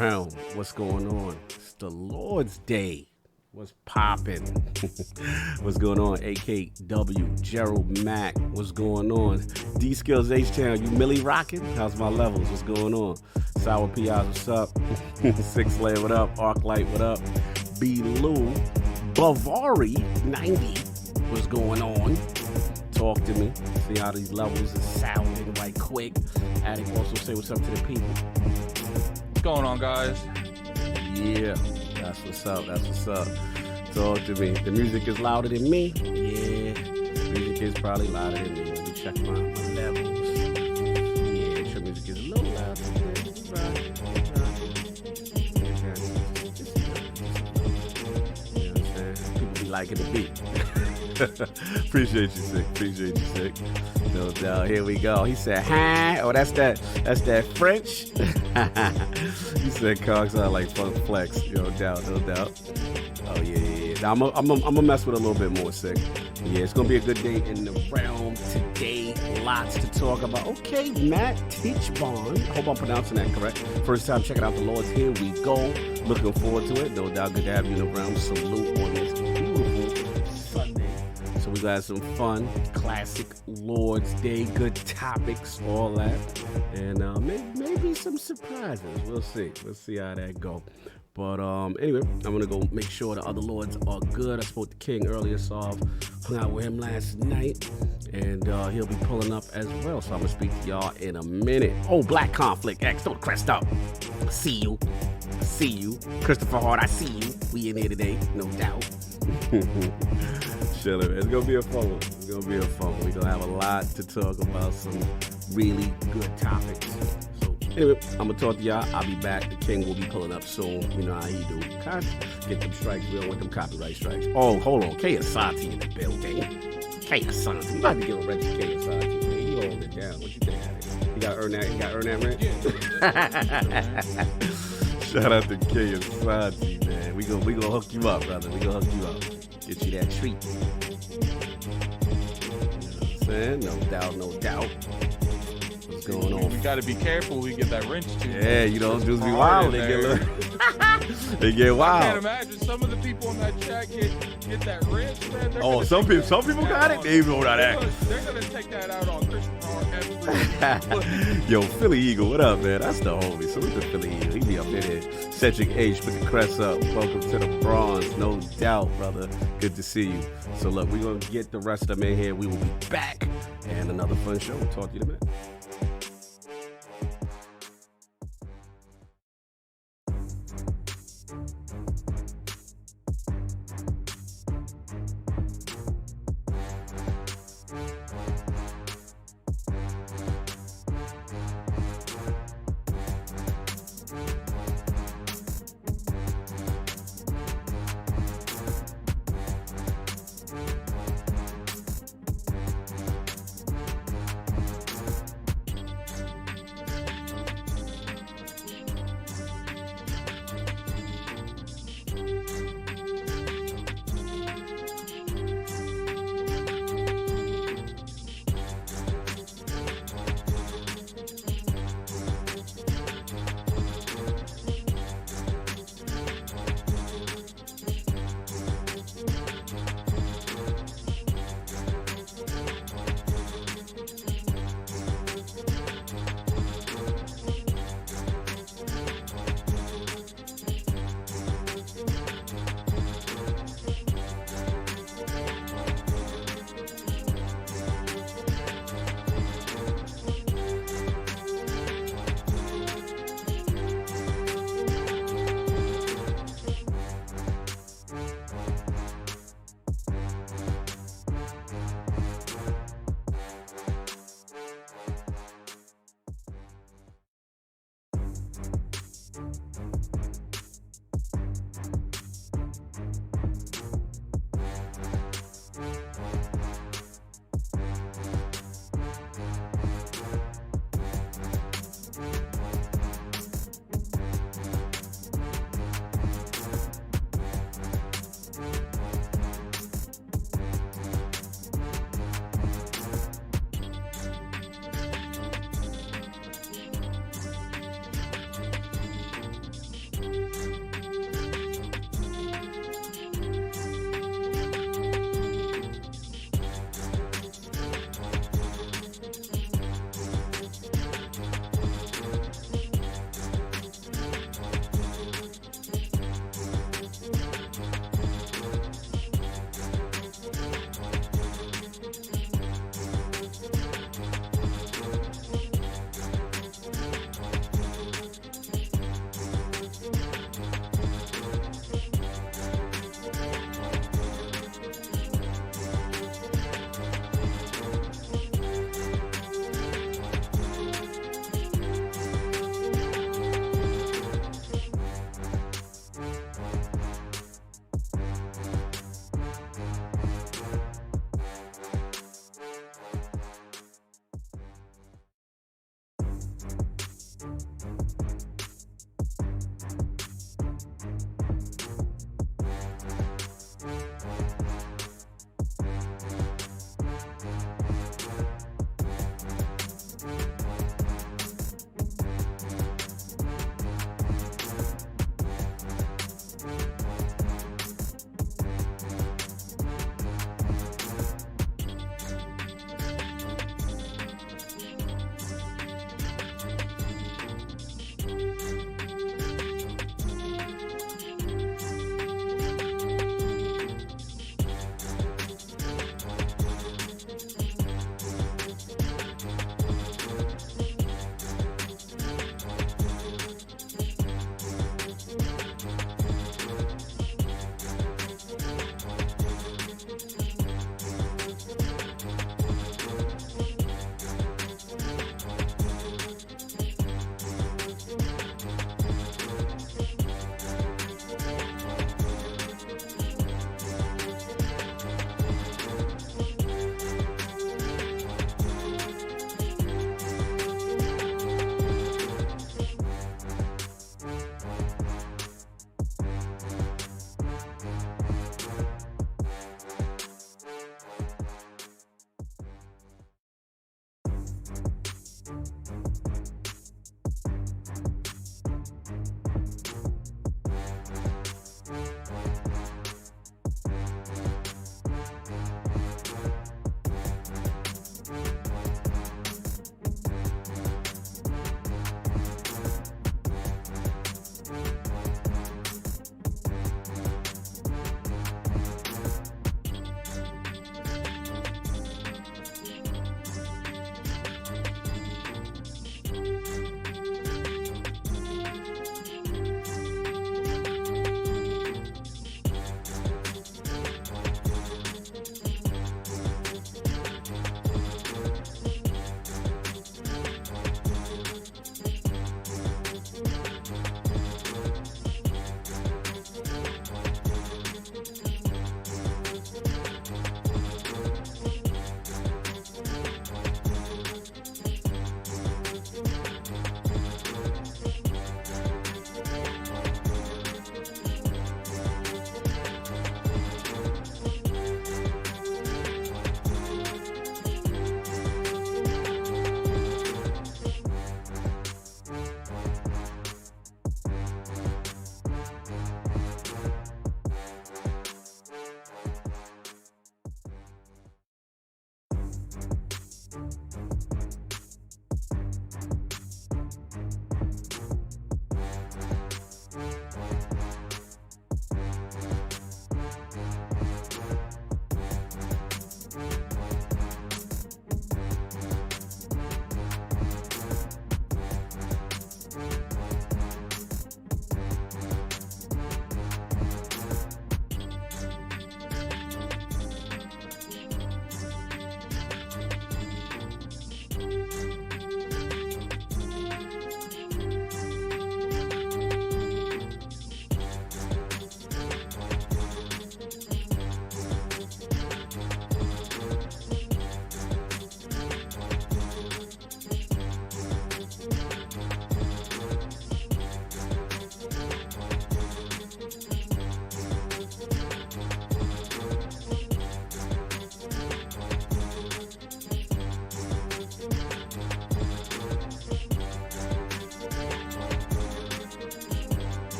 realm. What's going on? It's the Lord's Day. What's poppin'? What's going on? AKW, Gerald Mack. What's going on? D Skills H-Town, you Millie rockin'? How's my levels? What's going on? Sour P.I.s, what's up? Six Layer, what up? Arclight, what up? B. Lou, Bavari 90. What's going on? Talk to me. See how these levels are sounding right quick. Attic also say what's up to the people. What's going on, guys? Yeah, that's what's up. That's what's up. Talk to me. The music is louder than me. Yeah, the music is probably louder than me. Let me check my levels. Yeah, the music is a little louder. You know what I'm saying? People be liking the beat. Appreciate you, Sick. Appreciate you, Sick. No doubt. Here we go. He said, "Huh?" Oh, that's that French. He said, "Cog sound like Funk Flex." No doubt. No doubt. Oh yeah. Now, I'm gonna mess with a little bit more, Sick. Yeah, it's gonna be a good day in the realm today. Lots to talk about. Okay, Matt Tichbon. Hope I'm pronouncing that correct. First time checking out the Lords. Here we go. Looking forward to it. No doubt. Good to have you in the realm. Salute on this beautiful Sunday. So we got some fun, classic Lord's Day, good topics, all that, and maybe some surprises. We'll see. Let's see how that go. But anyway, I'm gonna go make sure the other Lords are good. I spoke to King earlier, so I hung out with him last night, and he'll be pulling up as well. So I'm gonna speak to y'all in a minute. Oh, Black Conflict X, don't crest up. See you. Christopher Hart, I see you. We in here today, no doubt. Chilling. It's gonna be a fun one. We're gonna have a lot to talk about, some really good topics. So anyway, I'm gonna talk to y'all. I'll be back. The King will be pulling up soon. You know how he do. Get them strikes. We don't want them copyright strikes. Oh, hold on. K Asante in the building. K Asante. You about to give a rent to K Asante, man. You holding it down. What you think of it? You gotta earn that rent? Shout out to K Asante, man. We gonna hook you up, brother. We gonna hook you up. Get you that treat. You know what I'm saying? No doubt. What's going on? We gotta be careful we get that wrench too. Yeah, you know, dudes be wild. They get they get wild. I can't imagine some of the people in that chat get that wrench, man. Oh, some people got it. They even know that. They're gonna take that out on Christian. Yo, Philly Eagle, what up, man? That's the homie. Salute to Philly Eagle. He be up in here. Cedric H, put the crest up. Welcome to the bronze, no doubt, brother. Good to see you. So look, we're gonna get the rest of them in here. We will be back, and another fun show. We'll talk to you in a minute.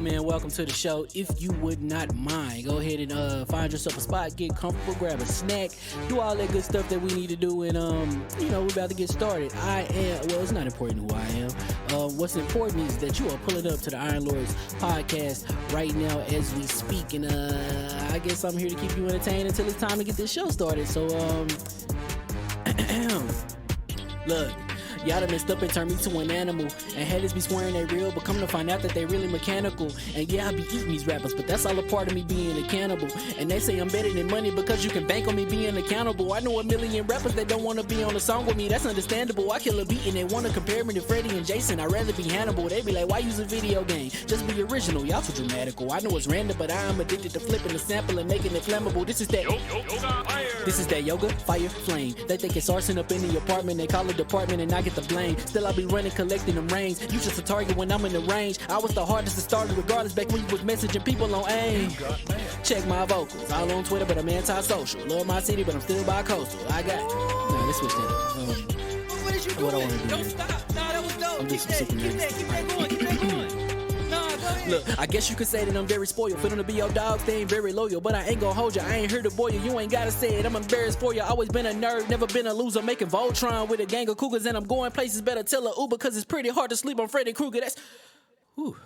man. Welcome to the show. If you would not mind, go ahead and find yourself a spot, get comfortable, grab a snack, do all that good stuff that we need to do, and we're about to get started. It's not important who I am. What's important is that you are pulling up to the Iron Lords podcast right now as we speak, and I guess I'm here to keep you entertained until it's time to get this show started. So look, y'all done messed up and turned me to an animal, and haters be swearing they real, but come to find out that they really mechanical. And yeah, I be eating these rappers, but that's all a part of me being a cannibal. And they say I'm better than money because you can bank on me being accountable. I know a million rappers that don't want to be on a song with me, that's understandable. I kill a beat and they want to compare me to Freddie and Jason. I'd rather be Hannibal. They be like, why use a video game? Just be original. Y'all too dramatical. I know it's random, but I am addicted to flipping the sample and making it flammable. This is that yoga, fire, flame. They think it's arson up in the apartment. They call it department and I get the blame. Still I be running, collecting them rains. You just a target when I'm in the range. I was the hardest to start regardless back when you was messaging people on AIM. Check my vocals. All on Twitter, but I'm anti-social. Love my city, but I'm still bi-coastal. I got no, let's switch that up. What is you doing? What I wanna do Don't here. stop. Nah, that was dope. I'm Keep just that super going. Keep that going. Nah, go ahead. Look, I guess you could say that I'm very spoiled. For them to be your dogs, they ain't very loyal. But I ain't gonna hold you, I ain't here to boil you. You ain't gotta say it, I'm embarrassed for you. Always been a nerd, never been a loser. Making Voltron with a gang of cougars, and I'm going places. Better tell a Uber, cause it's pretty hard to sleep on Freddy Krueger. That's... Whew.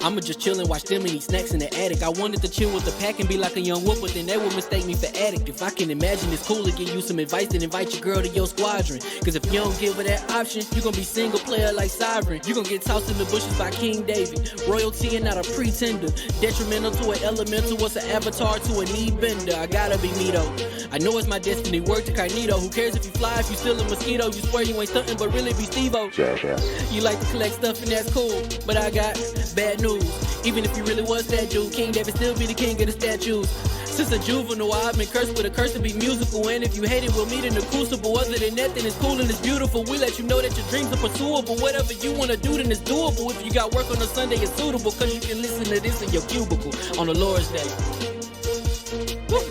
I'ma just chill and watch them and eat snacks in the attic. I wanted to chill with the pack and be like a young wolf, but then they would mistake me for addict. If I can imagine it's cool to give you some advice, then invite your girl to your squadron. Cause if you don't give her that option, you gon' be single player like Sovereign. You gon' get tossed in the bushes by King David. Royalty and not a pretender. Detrimental to an elemental, what's an avatar to a knee bender? I gotta be me though. I know it's my destiny, word to Cognito. Who cares if you fly, if you still a mosquito? You swear you ain't stuntin', but really be Steve-O. You like to collect stuff and that's cool, but I got bad news. Even if you really was that dude, King David still be the king of the statues. Since a juvenile, I've been cursed with a curse to be musical. And if you hate it, we'll meet in the crucible. Other than that, then it's cool and it's beautiful. We let you know that your dreams are pursuable. Whatever you wanna do, then it's doable. If you got work on a Sunday, it's suitable. Cause you can listen to this in your cubicle on the Lord's Day. Woo.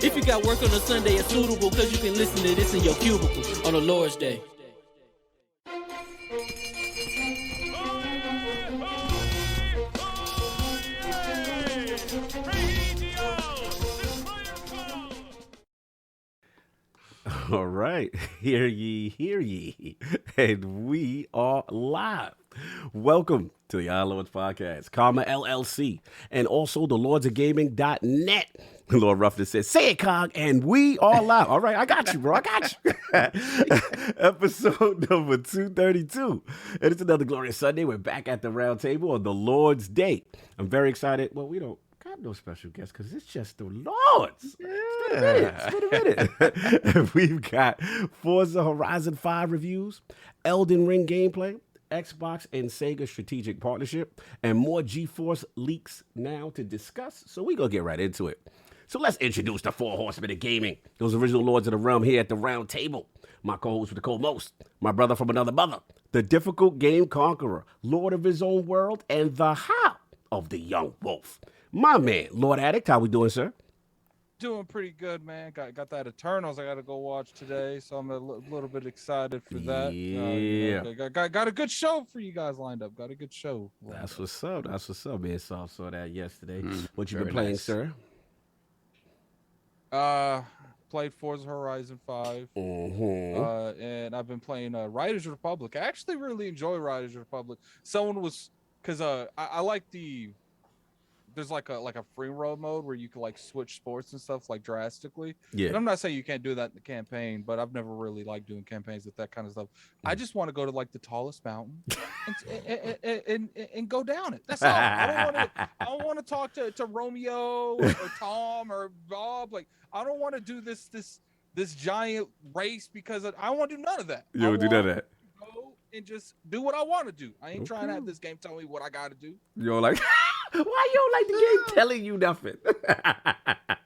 If you got work on a Sunday, it's suitable. Cause you can listen to this in your cubicle on the Lord's Day. All right, hear ye, and we are live. Welcome to the Iron Lords podcast, Karma LLC, and also the lordsofgaming.net. Lord Ruffin says, say it, Cog, and we are live. All right, I got you, bro. I got you. Episode number 232. And it's another glorious Sunday. We're back at the round table on the Lord's Day. I'm very excited. Well, we don't got no special guests because it's just the Lords. It's been a minute. We've got Forza Horizon 5 reviews, EldenRing gameplay, Xbox and Sega strategic partnership, and more GeForce leaks now to discuss. So we're going to get right into it. So let's introduce the four horsemen of gaming, those original lords of the realm here at the round table. My co-host with the co-most, my brother from another mother, the difficult game conqueror, lord of his own world, and the how of the young wolf. My man, Lord Addict, how we doing, sir? Doing pretty good, man. Got that Eternals I got to go watch today, so I'm a little bit excited for that. Yeah. Got a good show for you guys lined up. Got a good show. That's what's up. That's what's up, man. Saw that yesterday. What you been playing, sir? Played Forza Horizon 5. And I've been playing Riders Republic. I actually really enjoy Riders Republic. Someone was, because I like there's like a free roam mode where you can like switch sports and stuff like drastically. Yeah. And I'm not saying you can't do that in the campaign, but I've never really liked doing campaigns with that kind of stuff. I just want to go to like the tallest mountain and go down it. That's all. I don't want to talk to Romeo or Tom or Bob. Like I don't want to do this giant race because I want to do none of that. You would do none of that. Go and just do what I want to do. I ain't trying to have this game tell me what I got to do. You don't like? Why you don't like the game telling you nothing?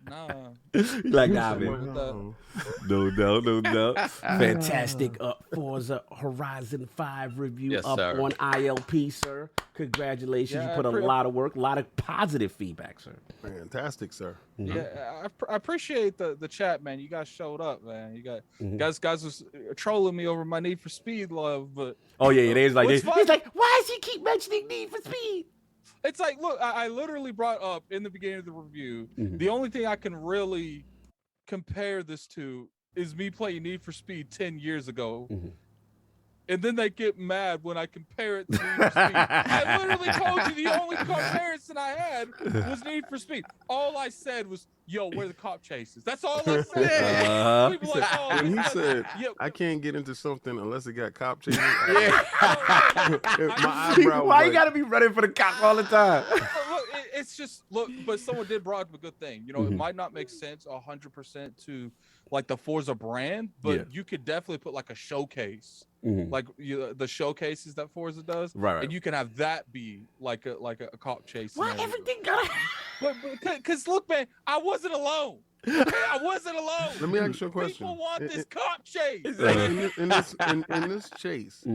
Nah. You like, nah, Somewhere man. with that. No doubt, no doubt. Fantastic Forza Horizon 5 review Yes, up sir. on ILP, sir. Congratulations. Yeah, you put a lot of work, a lot of positive feedback, sir. Fantastic, sir. Yeah, I appreciate the chat, man. You guys showed up, man. You got guys was trolling me over my Need for Speed love, but Oh, yeah, they was like, What's he's fun- like, why does he keep mentioning Need for Speed? it's like, look, I literally brought up in the beginning of the review, the only thing I can really compare this to is me playing Need for Speed 10 years ago. And then they get mad when I compare it to Need for Speed. I literally told you the only comparison I had was Need for Speed. All I said was, yo, where the cop chases? That's all I said. People like, oh, When he that's- said, yeah, I can't get into something unless it got cop chasing, Yeah. my eyebrow was Why you like, gotta be running for the cop all the time? Look, it's just look, but someone did brought up a good thing. You know, it might not make sense 100% to like the Forza brand, but you could definitely put like a showcase, like the showcases that Forza does, Right. and you can have that be like a cop chase. Why scenario. everything gotta... Because look, man, I wasn't alone. Okay? I wasn't alone. let me ask you a question. People want this cop chase. In this chase,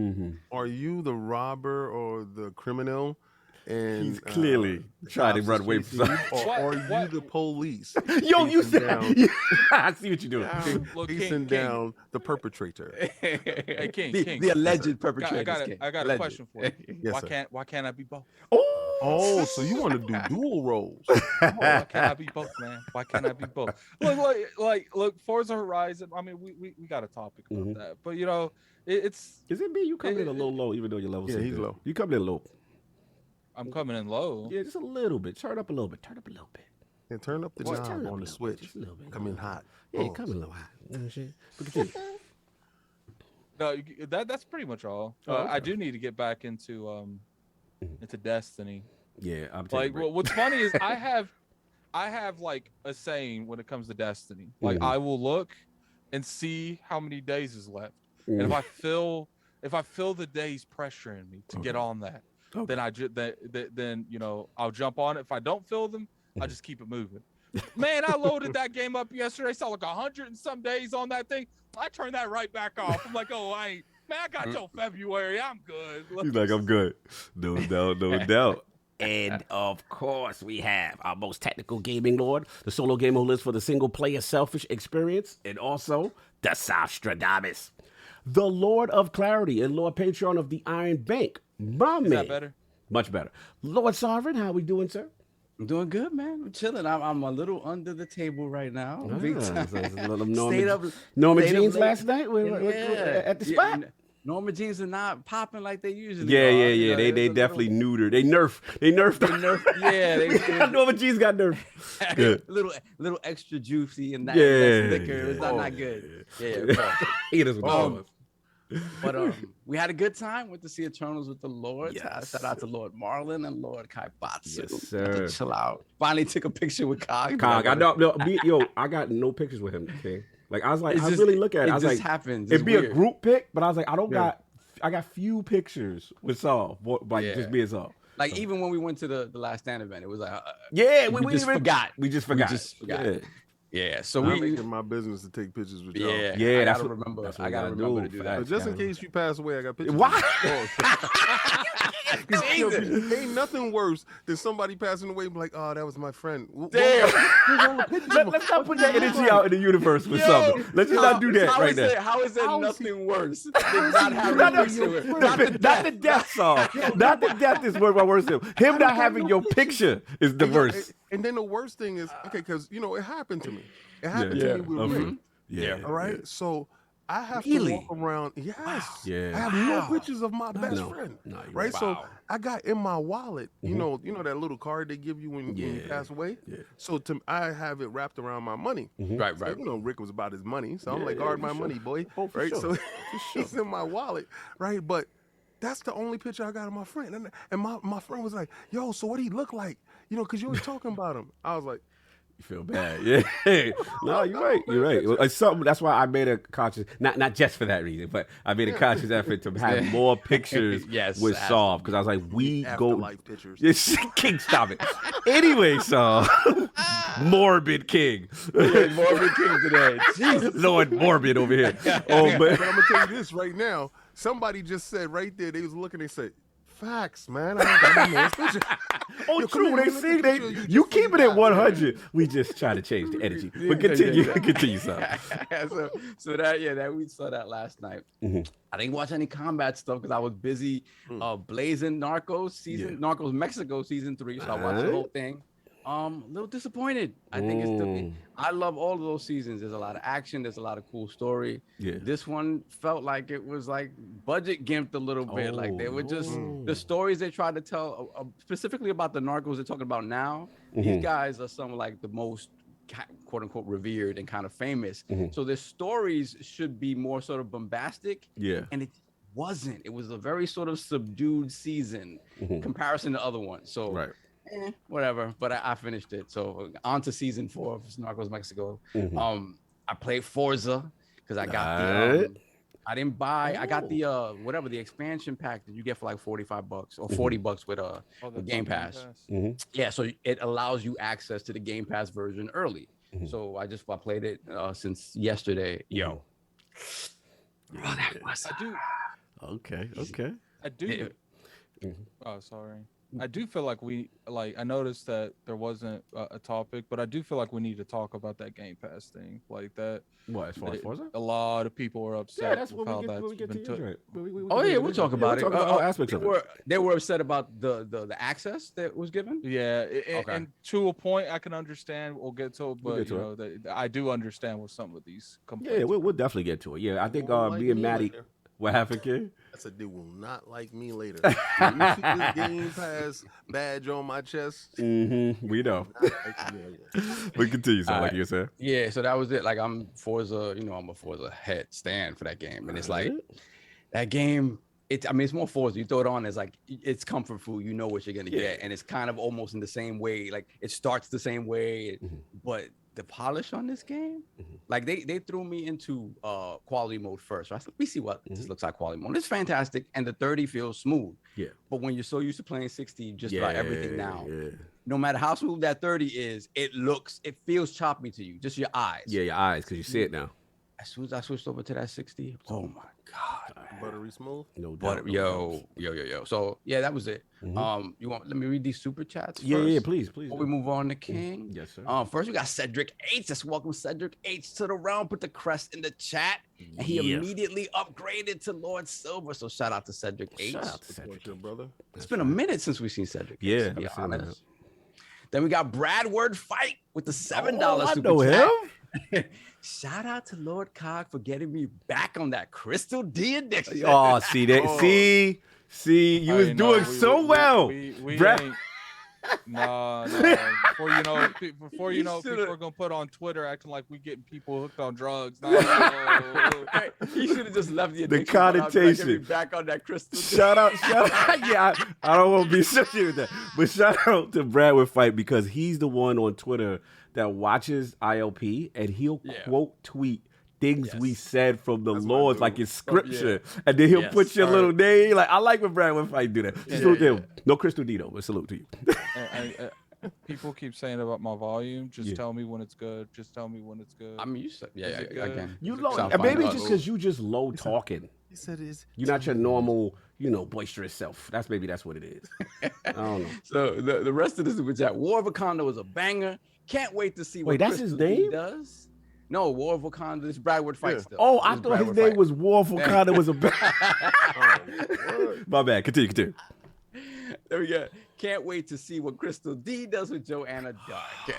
are you the robber or the criminal? And He's clearly trying to cops run is away from chasing you, something. or are What? you the police? Yo, you chasing said... down- I see what you're doing. Look, chasing King. down the perpetrator. Hey, King, the, King. the alleged I perpetrator. got a question for you. Yes, sir. Why can't I be both? Oh, so you want to do dual roles? Why can't I be both, man? Why can't I be both? Look, Forza Horizon. I mean, we got a topic about that, but you know, it's Is it me? You coming in a little low, even though your level's Yeah, so he's good. low. You coming in low. I'm coming in low. Yeah, just a little bit. Turn up a little bit. Turn up a little bit. And turn up the Just knob turn it up on a the little bit, switch. just a little bit. Come in hot. Yeah, you Pause. coming a little hot. You know what I'm saying? But continue. No, that's pretty much all. Oh, okay. I do need to get back into Destiny. Yeah, I'm Like, taking what's funny is I have like a saying when it comes to Destiny. Like, I will look and see how many days is left, and if I feel the days pressuring me to get on that, then then you know I'll jump on it. If I don't feel them, I just keep it moving. Man, I loaded that game up yesterday. Saw like 100 and some days on that thing. I turned that right back off. I'm like, oh, I got till February. I'm good. He's like, I'm good. No doubt, no doubt. And of course, we have our most technical gaming lord, the solo gamer who lives for the single player selfish experience, and also the Sostradamus, the Lord of Clarity and Lord Patron of the Iron Bank. My man. Is that better? Much better. Lord Sovereign, how we doing, sir? I'm doing good, man. I'm chilling. I'm a little under the table right now. Big time. Stayed up. Norma stayed up Jeans late. last night at the spot. Norma jeans are not popping like they usually Yeah, are. yeah, You yeah. know, They there's a definitely little, neutered. They nerfed. yeah, they Norma Jeans got nerfed. Good. little extra juicy and that Yeah, liquor. It's yeah. not good. Yeah. He doesn't know. But we had a good time. Went to see Eternals with the Lord. Yes. Shout out to Lord Marlon and Lord Kaibatsu. Yes, Got to sir. chill out. Finally took a picture with Cog. Cog, I know. I got no pictures with him. Okay, like I was like, It's I just- really look at it. I was just like, happens. it'd It's be a weird. group pic, but I was like, I got few pictures with Saul, like Yeah. just me and Saul. Like even when we went to the Last Stand event, it was like Yeah, we just forgot. We just forgot. Yeah. Yeah, so I'm we making my business to take pictures with y'all. yeah, Yeah, I that's gotta what- remember. that's what I gotta we gotta remember do. to do Facts. But that. just in case you pass away, I got pictures. Why? Yo, ain't nothing worse than somebody passing away and be like, oh, that was my friend. Damn. Let's not put that energy out in the universe with something. Let's just not do that How right is now. it- How is there How is nothing worse than not having Not a picture with not the death song. Not the death is worse. Worse than him not having your picture is the worst. And then the worst thing is, okay, because, you know, it happened to me. It happened to me with Okay. Rick. Yeah. All right. So I have Really? to walk around. Yes. Yeah. I have no pictures of my best No. friend. No, you're right. right. So I got in my wallet, you know that little card they give you when you Yeah. pass away. Yeah. So I have it wrapped around my money. Right, So, you know, Rick was about his money. So I'm Yeah, like, yeah, guard for my sure. money, boy. Oh, for right. sure. So it's in my wallet. Right. But that's the only picture I got of my friend. And my friend was like, yo, so what he look like? You know, because you were talking about him. I was like, You feel bad, yeah. No, you're right. You're right. It's something. That's why I made a conscious, not just for that reason, but I made a conscious effort to have more pictures Yes, with Saul because I was like, we go. Afterlife pictures. Yes, King, stop it. Anyway, Saul, Morbid King, Morbid King today. Jesus. Lord Morbid over here. Oh, But I'm gonna tell you this right now. Somebody just said right there. They was looking. They said, "Facts, man. I got my man's picture." Oh, Yo, true. come They here, look see at the they picture you just keep it sent at me. 100. We just try to change the energy. But continue, Saul. so that we saw that last night. I didn't watch any combat stuff because I was busy blazing Narcos Mexico season 3. So I watched the whole thing. A little disappointed. I think I love all of those seasons. There's a lot of action. There's a lot of cool story. Yeah. This one felt like it was like budget gimped a little bit. Like they were just the stories they tried to tell, specifically about the Narcos they're talking about now. These guys are some of like the most quote unquote revered and kind of famous. So their stories should be more sort of bombastic. Yeah. And it wasn't. It was a very sort of subdued season comparison to other ones. So Right. Whatever, but I finished it. So on to season 4 of Narcos Mexico. I played Forza because I got the I didn't buy. I got the whatever the expansion pack that you get for like $45 or $40 with Game Pass. Yeah, so it allows you access to the Game Pass version early. So I played it since yesterday. Yo, bro, that was Okay. I do. Oh, sorry. I do feel like I noticed that there wasn't a topic, but I do feel like we need to talk about that Game Pass thing, like that. What, as far as Forza? A lot of people are upset. Yeah, that's with what how we that's get been to. We'll talk about it. We'll talk about all aspects of it. They were upset about the access that was given. Yeah, and to a point, I can understand. We'll get to it, but get to that I do understand with some of these complaints. Yeah, we'll definitely get to it. Yeah, I think me and Maddie. What happened, kid? I said they will not like me later. When you see this Game Pass badge on my chest. We know. We continue, so like you said. Yeah, so that was it. Like I'm Forza, I'm a Forza head stand for that game, and it's like that game. It's more Forza. You throw it on, it's like it's comfort food. You know what you're gonna get, and it's kind of almost in the same way. Like it starts the same way, but the polish on this game, like they threw me into quality mode first. So I said, let me see what this looks like quality mode. It's fantastic, and the 30 feels smooth. Yeah. But when you're so used to playing 60, just about everything now, no matter how smooth that 30 is, it feels choppy to you, just your eyes. Yeah, your eyes, because you see it now. As soon as I switched over to that 60, oh my God, man. Buttery smooth. No doubt. Yo. So yeah, that was it. Let me read these super chats first. Yeah, please. Before we move on to King. Yes, sir. First we got Cedric H. Let's welcome Cedric H to the realm. Put the crest in the chat, and he immediately upgraded to Lord Silver. So shout out to Cedric H. Shout out to Cedric, your brother. It's been a minute since we've seen Cedric. Yeah, to be honest. Then we got Bradward Fight with the $7 I super know chat. him. Shout out to Lord Cog for getting me back on that Crystal D addiction. Oh, see that? See, you was doing so well. No. Before you know, people are gonna put on Twitter acting like we getting people hooked on drugs. No. He should have just left the addiction. The connotation. Back on that Crystal. Shout out. Yeah, I don't want to be associated with that, but shout out to Bradwood Fight because he's the one on Twitter that watches ILP and he'll quote tweet things we said from the Lords, like in scripture, and then he'll put your little name. Like I like when Bradwood Fight do that. No Crystal Dito, but salute to you. People keep saying about my volume. Just tell me when it's good. Just tell me when it's good. I mean, you said, again. You low, and maybe just because you just low talking. He said you're not your normal, boisterous self. That's what it is. I don't know. So the rest of the super chat, War of Wakanda was a banger. Can't wait to see what that's Crystal his name does. No, War of Wakanda. This Bradwood Fight still. Oh, I thought his name was War of Wakanda was a My bad. Continue. There we go. Can't wait to see what Crystal D does with Joanna Dark.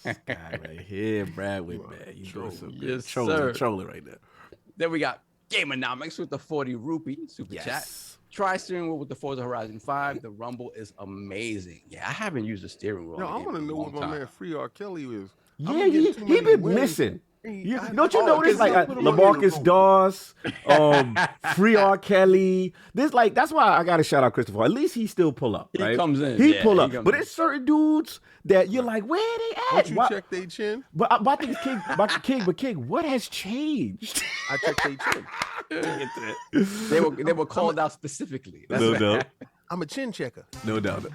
This guy right here, Bradwood, man. You doing some good trolling right now. Then we got Gameonomics with the 40 rupee super chat. Try steering wheel with the Forza Horizon 5. The rumble is amazing. Yeah, I haven't used a steering wheel. I want to know what my man Free R. Kelly is. Yeah, he been missing. Yeah. Don't you know this? Like LaMarcus Dawes, Free R. Kelly. This that's why I got to shout out Christopher. At least he still pull up. Right? He comes in. He pull up. But there's certain dudes that you're like, where they at? Don't you check their chin? But I think it's King. But King, what has changed? I check their chin. They were called out specifically. That's No doubt. I'm a chin checker. No doubt.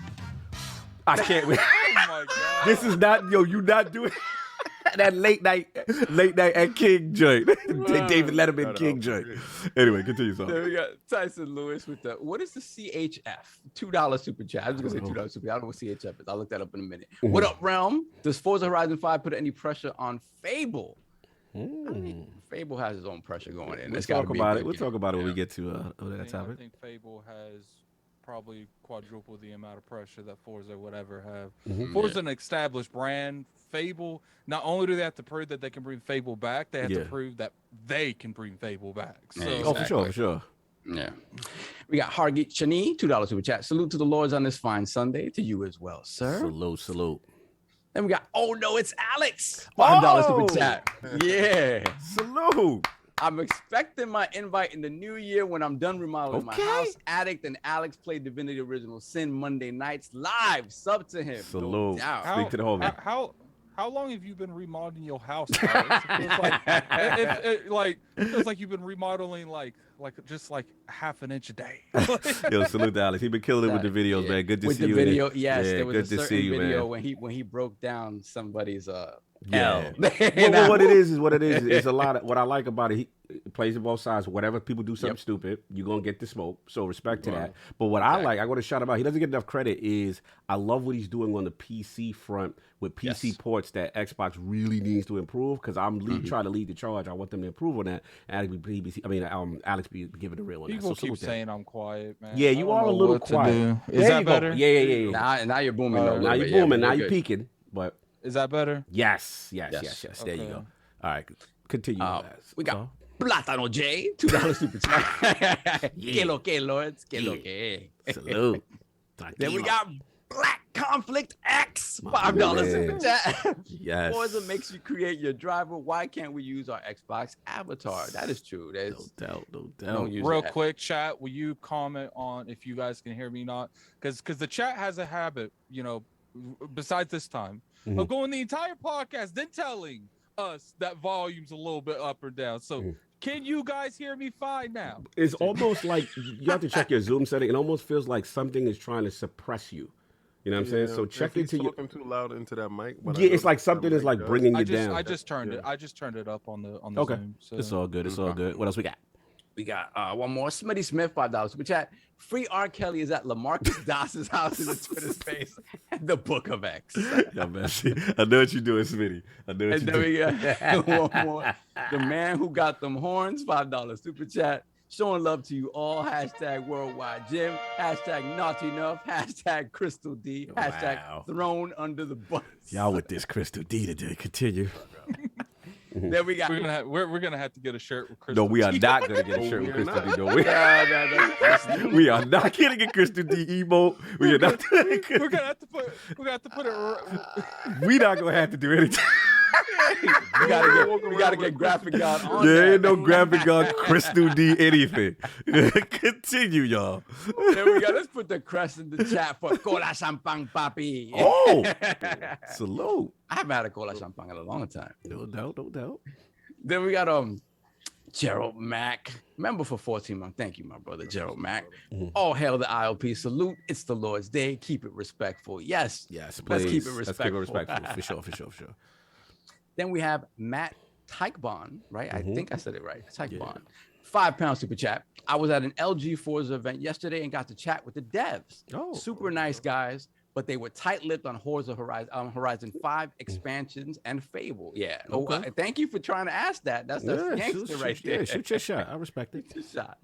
I can't wait. Oh my god. This is not you not doing that late night at King joint. David Letterman King joint. Anyway, continue. Then we got Tyson Lewis with what is the CHF? $2 super chat. I was gonna say $2 super chat. I don't know what CHF is. I'll look that up in a minute. What up, Realm? Does Forza Horizon 5 put any pressure on Fable? I mean, Fable has his own pressure going in. We'll talk about it. We'll talk about it when we get to that I topic. think Fable has probably quadruple the amount of pressure that Forza would ever have. Forza's an established brand. Fable, not only do they have to prove that they can bring Fable back, they have to prove that they can bring Fable back. So, For sure. Yeah. We got Hargeet Chani, $2 super chat. Salute to the Lords on this fine Sunday. To you as well, sir. Salute. Then we got, oh no, it's Alex. $5 super chat. Yeah. Salute. I'm expecting my invite in the new year when I'm done remodeling my house. Addict and Alex played Divinity Original Sin Monday nights live. Sub to him. Salute. No doubt. Speak to the homie. How long have you been remodeling your house, Alex? It feels like you've been remodeling like just like half an inch a day. Yo, salute to Alex. He been killing it with the videos, man. Good to with see the you. Video, yes, yeah, there was good a to certain see you, video man. when he broke down somebody's Yeah. L. Well, what it is what it is. It's a lot of what I like about it. He plays it both sides. Whatever people do something stupid, you're gonna get the smoke. So respect to that. But what I like, I want to shout him out. He doesn't get enough credit. Is I love what he's doing on the PC front with PC ports that Xbox really needs to improve. Because I'm trying to lead the charge. I want them to improve on that. And Alex be giving the real on People that. So keep saying I'm quiet, man. Yeah, you are a little quiet. Is that better? Yeah. Now you're booming. Now you're booming. Now you're peaking. But is that better? Yes. There you go. All right, continue. We got Plátano J, $2 super chat. Que lo que, Lords, que lo que. Salute. Then we got Black Conflict X, $5 super chat. Yes. Forza makes you create your driver. Why can't we use our Xbox avatar? That is true. No doubt. Real quick, chat. Will you comment on if you guys can hear me not? Because the chat has a habit, besides this time, of going the entire podcast, then telling us that volume's a little bit up or down. So can you guys hear me fine now? It's almost like you have to check your Zoom setting. It almost feels like something is trying to suppress you. You know what I'm saying? So check into your. Talking too loud into that mic. It's like something is like bringing you down. I just turned it. I just turned it up on the okay. Zoom. So. It's all good. It's all good. What else we got? We got one more. Smitty Smith, $5 super chat. Free R. Kelly is at LaMarcus Doss's house in the Twitter space at the Book of X. Yeah, man. I know what you're doing, Smitty. I know what you're doing. We got one more. The man who got them horns, $5 super chat. Showing love to you all. Hashtag WorldwideJim. Hashtag Naughty Enough. Hashtag Crystal D. Hashtag Thrown Under the Bus. Y'all with this Crystal D today. Continue. Then we got. We're gonna have to get a shirt with Crystal. No, we are not gonna get a shirt with Crystal D. No, we are not getting a Crystal D emote. We are not. We're gonna have to put it. We not gonna have to do anything. we gotta get graphic god on there ain't no graphic god Crystal D anything. Continue, y'all. There we go. Let's put the crest in the chat for Cola Champagne Papi. Oh, salute. I haven't had a Cola Champagne in a long time. No doubt. Then we got Gerald Mack, member for 14 months. Thank you, my brother, Gerald Mack. All hail the ILP. Salute. It's the Lord's Day. Keep it respectful. Yes, please. Let's keep it respectful. Let's keep it respectful. For sure. Then we have Matt Teichbon, right? I think I said it right. Teichbon. £5 super chat. I was at an LG Forza event yesterday and got to chat with the devs. Super nice guys, but they were tight-lipped on Horizon 5 expansions and Fable. Yeah. Okay. Thank you for trying to ask that. That's gangster right there. Yeah, shoot your shot. I respect it. Shoot your shot.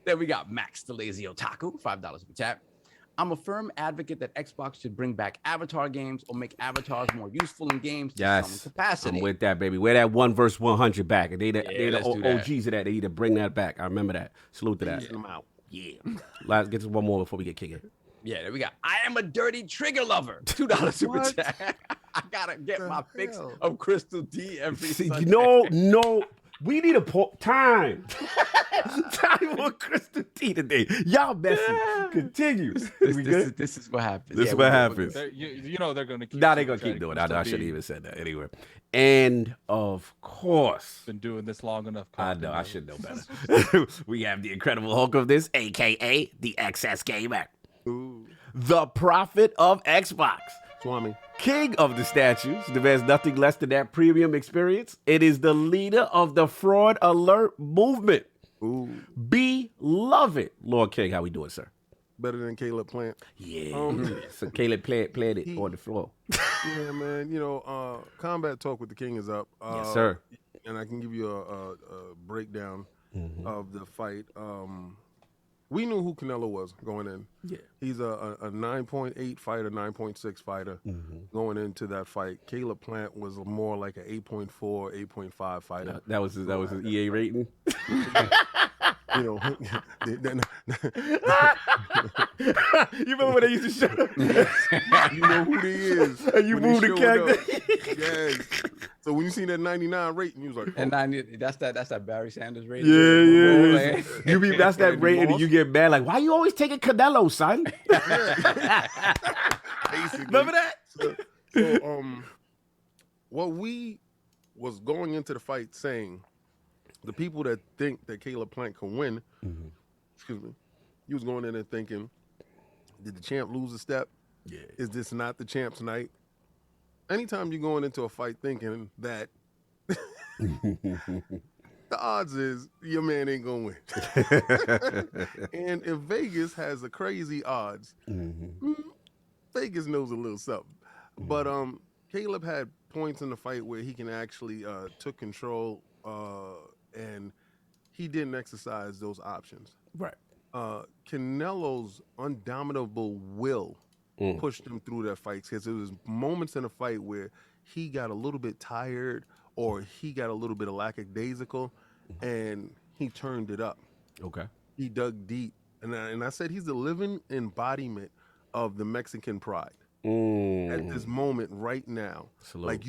Then we got Max the Lazy Otaku, $5 super chat. I'm a firm advocate that Xbox should bring back avatar games or make avatars more useful in games to some capacity. I'm with that, baby. Wear that 1 vs. 100 back. They the OGs of that. They need to bring that back. I remember that. Salute to that. Yeah. Let's get to one more before we get kicked. Yeah, there we go. I am a dirty trigger lover. $2 super chat. I gotta get The my fix hell? of Crystal D every See, Sunday. no. We need a time. Time on Crystal T today. Y'all messy. Continue. We good? This is what happens. This is Yeah, what we're happens. You know they're gonna keep. Nah, they gonna super keep chatting doing it. I know I Crystal shouldn't D. even said that anyway. And of course, Been doing this long enough. I know I Cognito. should know better. We have the Incredible Hulk of this, aka the XS Gamer, Ooh, the prophet of Xbox, Swami. king of the statues, demands nothing less than that premium experience. It is the leader of the fraud alert movement. Ooh, Beloved Lord King, how we doing, sir? better than Caleb Plant. Yeah. So Caleb planted it on the floor. Yeah, man. You know, Combat Talk with the King is up. Yes, sir. And I can give you a breakdown of the fight. We knew who Canelo was going in. Yeah. He's a 9.8 fighter, 9.6 fighter going into that fight. Caleb Plant was more like an 8.4, 8.5 fighter. That was his EA rating. You know, You remember when they used to show him? you know who he is. And you when he moved the showed character. up. Yes. So when you seen that 99 rating, you was like, And that's that Barry Sanders rating. Yeah. You be that's that And he rating, and lost. you get mad like, why you always taking Canelo, son? basically. Remember that? So, what we was going into the fight saying, the people that think that Caleb Plant can win, excuse me, you was going in there thinking, did the champ lose a step? Yeah. Is this not the champ's night? Anytime you're going into a fight thinking that the odds is your man ain't gonna win. And if Vegas has a crazy odds, Vegas knows a little something. But Caleb had points in the fight where he can actually took control and he didn't exercise those options. Right. Canelo's undominable will pushed him through that fight because there was moments in the fight where he got a little bit tired or he got a little bit of lackadaisical and he turned it up. Okay. He dug deep. And I said he's the living embodiment of the Mexican pride at this moment right now. Salute. Like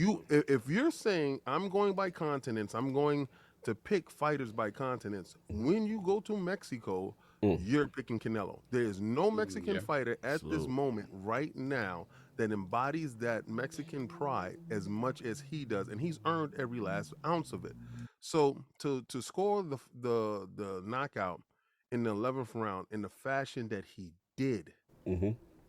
if you're saying I'm going by continents, I'm going to pick fighters by continents. When you go to Mexico, you're picking Canelo. There is no Mexican fighter at this moment right now that embodies that Mexican pride as much as he does, and he's earned every last ounce of it. So to score the knockout in the 11th round in the fashion that he did,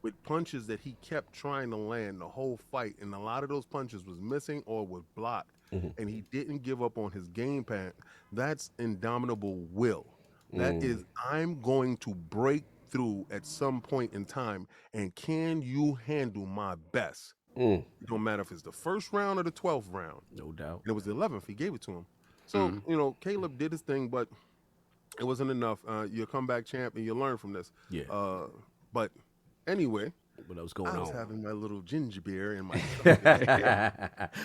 with punches that he kept trying to land the whole fight, and a lot of those punches was missing or was blocked, and he didn't give up on his game plan. That's indomitable will. That is, I'm going to break through at some point in time, and can you handle my best? It don't matter if it's the first round or the 12th round. No doubt. And it was the 11th. He gave it to him. So, you know, Caleb did his thing, but it wasn't enough. You're a comeback champ, and you learn from this. Yeah. But anyway, What was going I was on? having my little ginger beer in my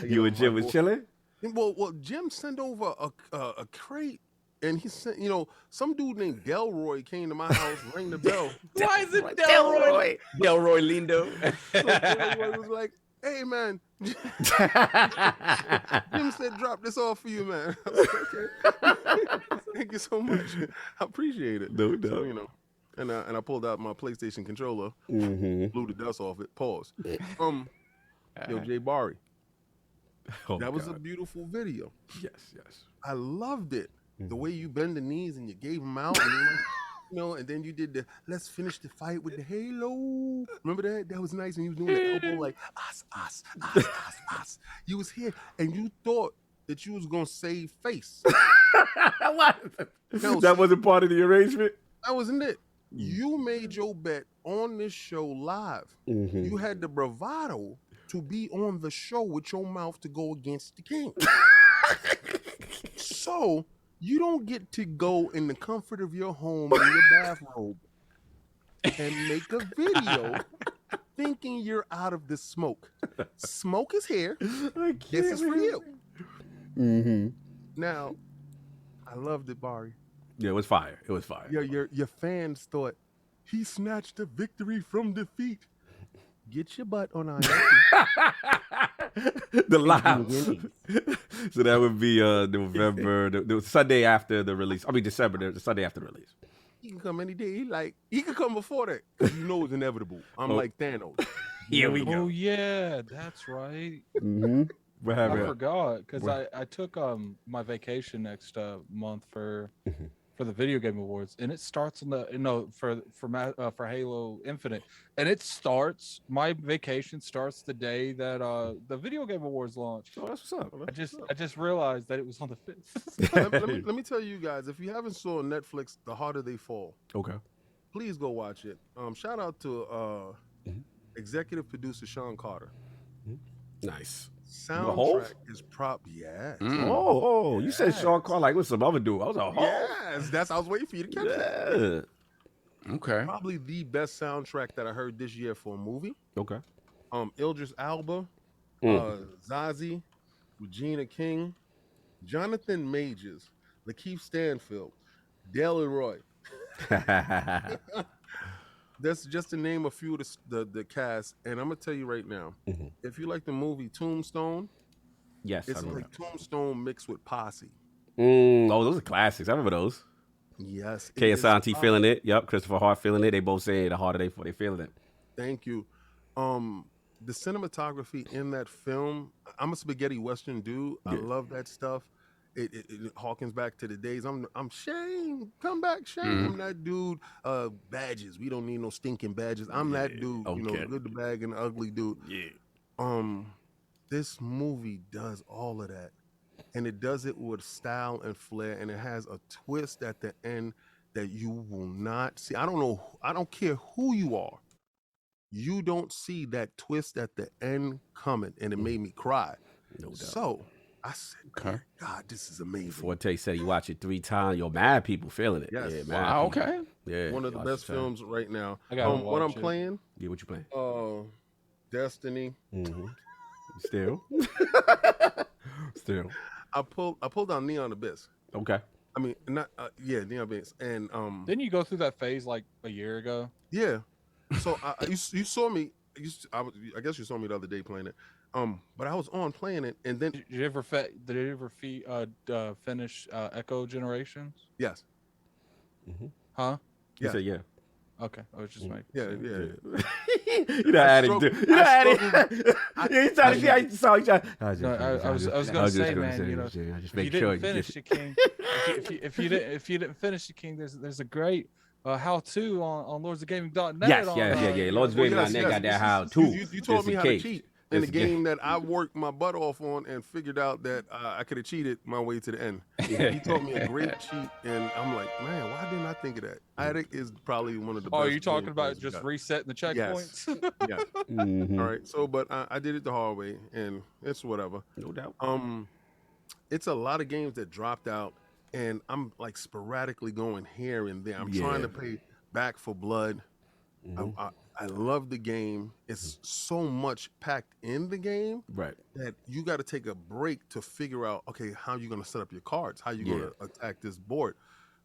You and Jim was chilling? Well, Jim sent over a crate, and he sent, you know, some dude named Delroy came to my house, rang the bell. Why is it Delroy? Delroy Lindo. So Delroy was like, hey, man. Jim said, drop this off for you, man. I was like, okay. Thank you so much. I appreciate it. No doubt. So, you know, and I pulled out my PlayStation controller, blew the dust off it. Pause. Yo, Jay Barry. Oh, That was a God. beautiful video. Yes. I loved it. The way you bend the knees and you gave them out, and you know, and then you did the let's finish the fight with the halo. Remember that? That was nice. And you was doing the elbow like us. You was here and you thought that you was gonna save face. That wasn't part of the arrangement? That wasn't it. You made your bet on this show live. You had the bravado to be on the show with your mouth to go against the king. So you don't get to go in the comfort of your home in your bathrobe and make a video thinking you're out of the smoke. Smoke is here. This is for you. Now, I loved it, Barry. Yeah, it was fire. It was fire. Your fans thought he snatched a victory from defeat. Get your butt on ILP. The lives. So that would be November, the Sunday after the release. I mean December, the Sunday after the release. He can come any day. He can come before that. 'Cause you know it's inevitable. I'm like Thanos. Here we go. Oh yeah, that's right. What I happened? forgot because I took my vacation next month for the Video Game Awards, and it starts on the for Halo Infinite, and it starts. My vacation starts the day that the Video Game Awards launch. Oh, that's what's up. I just realized that it was on the 5th. let me tell you guys, if you haven't saw Netflix, The Harder They Fall, Okay. please go watch it. Shout out to executive producer Sean Carter. Nice. Soundtrack is yes. Oh, you said Sean Carter like with some other dude. I was like, Yes, I was waiting for you to catch that. Okay. Probably the best soundtrack that I heard this year for a movie. Okay. Idris Elba, Zazie, Regina King, Jonathan Majors, Lakeith Stanfield, Dale Roy. That's just to name a few of the cast. And I'm gonna tell you right now, if you like the movie Tombstone, Yes. it's like Tombstone mixed with Posse. Oh, those are classics. I remember those. Yes. Kay Asante feeling it. Yep. Christopher Hart feeling it. They both say the harder they feeling it. Thank you. The cinematography in that film, I'm a spaghetti western dude. I love that stuff. It harkens back to the days. I'm Shane. Come back, Shane. I'm that dude. Badges. We don't need no stinking badges. I'm that dude. Okay. You know, good, the bad, and the ugly dude. Yeah. This movie does all of that, and it does it with style and flair, and it has a twist at the end that you will not see. I don't know. I don't care who you are. You don't see that twist at the end coming, and it made me cry. No doubt. So I said, God, this is amazing. Forte said you watch it 3 times. Yo, mad people feeling it. Yes. Yeah, Wow. people. Okay. Yeah. One of the watch best it, son. films right now. I gotta What I'm watch it. playing, Yeah, what you playing? Destiny. Still. Still. I pulled down Neon Abyss. Okay. I mean, not Neon Abyss, and Didn't you go through that phase like a year ago? yeah. So you saw me. I guess you saw me the other day playing it. But I was on playing it, and then Did you ever finish Echo Generations? yes, Huh? You Yeah. said yeah. Okay, I was just making yeah. You're not adding. You're not adding. Yeah, he's trying to see how you sound. I was gonna say, man, you know, just if make you sure didn't finish the King, if you didn't finish the King, there's a great how-to on lordsofgaming.net. Yes, yeah. Lord's Gaming on got that how to. You taught me how to cheat in the game that I worked my butt off on and figured out that I could have cheated my way to the end. He taught me a great cheat, and I'm like, man, why didn't I think of that? Addict is probably one of the best. Oh, are you talking gameplays about we just got. resetting the checkpoints? Yes. All right. So, but I did it the hard way, and it's whatever. No doubt. It's a lot of games that dropped out, and I'm like sporadically going here and there. I'm trying to pay back for blood. I love the game. It's so much packed in the game that you got to take a break to figure out, okay, how you going to set up your cards, how you going to attack this board.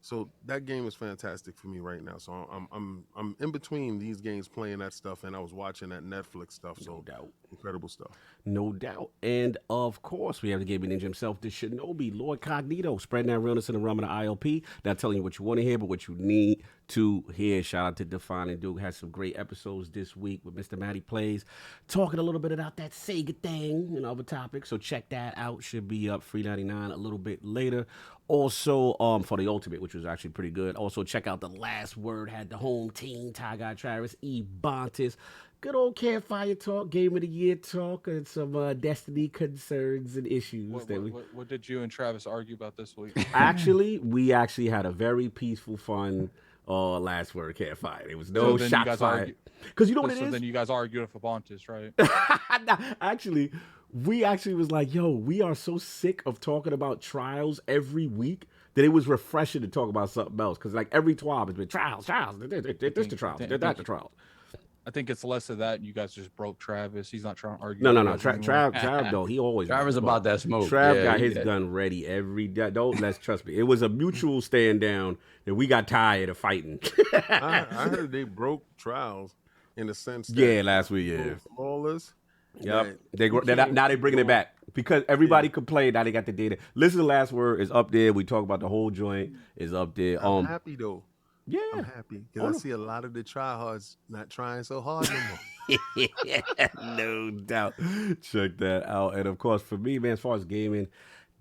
So that game is fantastic for me right now. So I'm in between these games playing that stuff, and I was watching that Netflix stuff. So incredible stuff. No doubt. And of course, we have the gaming ninja himself, the Shinobi, LordCognito, spreading that realness in the realm of the ILP. Not telling you what you want to hear, but what you need to hear. Shout out to Define and Duke. Had some great episodes this week with Mr. Matty Plays, talking a little bit about that Sega thing and other topics. So check that out. Should be up $3.99 a little bit later. Also, for the Ultimate, which was actually pretty good. Also, check out The Last Word. Had the home team, Ty Guy Travis, Ebontis. Good old Campfire talk, Game of the Year talk, and some Destiny concerns and issues. What did you and Travis argue about this week? We actually had a very peaceful, fun Last Word Campfire. There was no shots fired. Because you know what it is? So then you guys argued for Bontis, right? Actually, we actually was like, yo, we are so sick of talking about trials every week that it was refreshing to talk about something else. Because like every twab has been trials, this the trials, that the trials. I think it's less of that. And you guys just broke Travis. He's not trying to argue. No. Trav, though, he always. Travis about that smoke. Trav got his gun ready every day. Trust me. It was a mutual stand down that we got tired of fighting. I heard they broke trials in the sense that last week, flawless, Yep. Now they bringing it back because everybody complained. Now they got the data. Listen to the Last Word is up there. We talk about the whole joint is up there. I'm happy though. Yeah, I'm happy because I see a lot of the tryhards not trying so hard no more. no doubt. Check that out. And of course, for me, man, as far as gaming,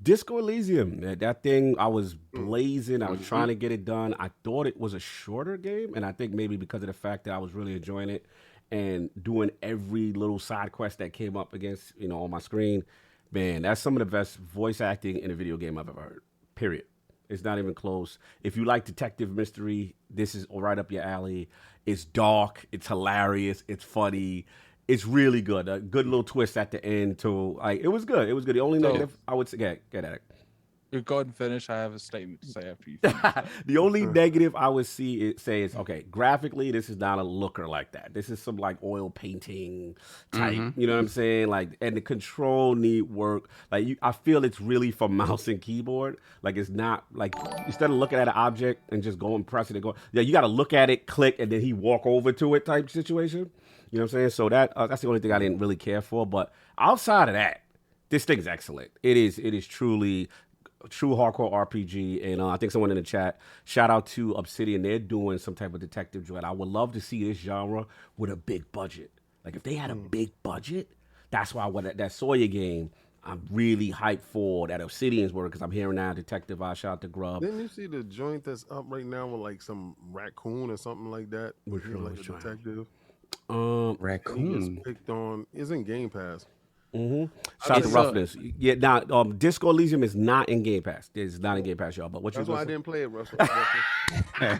Disco Elysium, that thing, I was blazing. I was trying to get it done. I thought it was a shorter game, and I think maybe because of the fact that I was really enjoying it and doing every little side quest that came up against, on my screen, man, that's some of the best voice acting in a video game I've ever heard. Period. It's not even close. If you like detective mystery, this is right up your alley. It's dark. It's hilarious. It's funny. It's really good. A good little twist at the end too. Like it was good. It was good. The only negative I would say, get at it. You go ahead and finish. I have a statement to say after you. The only negative I would say is okay. Graphically, this is not a looker like that. This is some like oil painting type. You know what I'm saying? Like, and the control need work. Like, I feel it's really for mouse and keyboard. Like, it's not like instead of looking at an object and just going pressing it, you got to look at it, click, and then he walk over to it type situation. You know what I'm saying? So that's the only thing I didn't really care for. But outside of that, this thing's excellent. It is truly true hardcore RPG, and I think someone in the chat, shout out to Obsidian, they're doing some type of detective dread. I would love to see this genre with a big budget. Like if they had a big budget, that's why that Sawyer game I'm really hyped for that Obsidian's work because I'm hearing now detective. I shout out to Grub. Didn't you see the joint that's up right now with like some raccoon or something like that? Which one like a was trying? detective. Raccoon Picked on is in Game Pass. Shout out to Roughness. Yeah, now Disco Elysium is not in Game Pass. It's not in Game Pass, y'all. But what That's you? why I didn't play it, Russell. I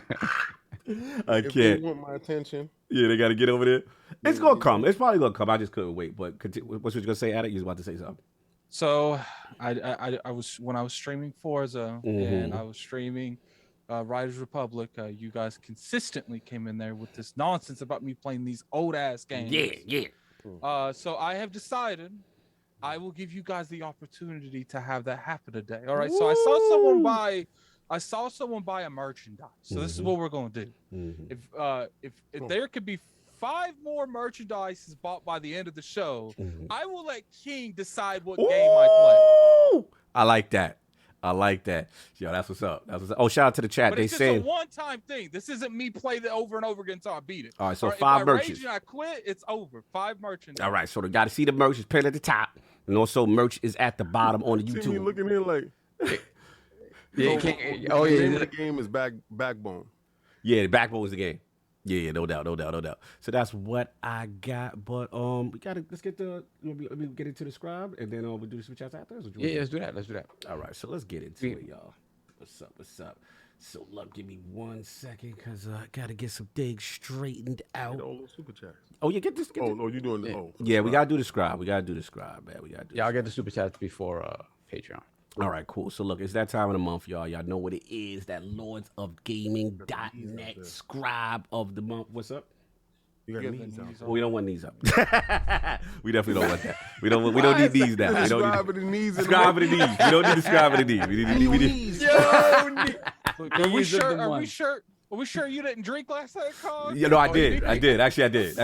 If they can't. want my attention, Yeah, they got to get over there. It's gonna come. It's probably gonna come. I just couldn't wait. But what's you gonna say, Addict? You was about to say something. So I was when I was streaming Forza and I was streaming Riders Republic, you guys consistently came in there with this nonsense about me playing these old ass games. Yeah. So I have decided I will give you guys the opportunity to have that happen today. All right. So I saw someone buy a merchandise. So this is what we're gonna do. If there could be 5 more merchandises bought by the end of the show, I will let King decide what game I play. I like that. Yo, that's what's up. Oh, shout out to the chat. But They it's just saying a one-time thing. This isn't me play it over and over again until I beat it. All right, so If 5 I merches. rage and I quit, it's over. 5 merchandise. All right, so they got to see the merch is pinned at the top, and also merch is at the bottom on the see me YouTube. looking here like. The name of the game is Backbone. Yeah, the backbone is the game. Yeah, no doubt. So that's what I got. But let's get get into the scribe, and then we'll do the switch outs after. Yeah, let's do that. All right, so let's get into it, y'all. What's up? So look, give me 1 second, cause I gotta get some things straightened out. Super chats. Oh, yeah, get this. You doing the Yeah, we gotta do the scribe. Man. Yeah, I'll get the super chats before Patreon. All right, cool. So look, it's that time of the month, y'all. Y'all know what it is. That LordsofGaming.net Scribe of the Month. What's up? You got knees out. Well, we don't want knees up. We definitely don't want that. We don't need knees now. We don't need Describe the knees. Describe the knees. We don't need to describe the knees. We need Are we sure you didn't drink last night, Con? You know, I did. Actually, I did.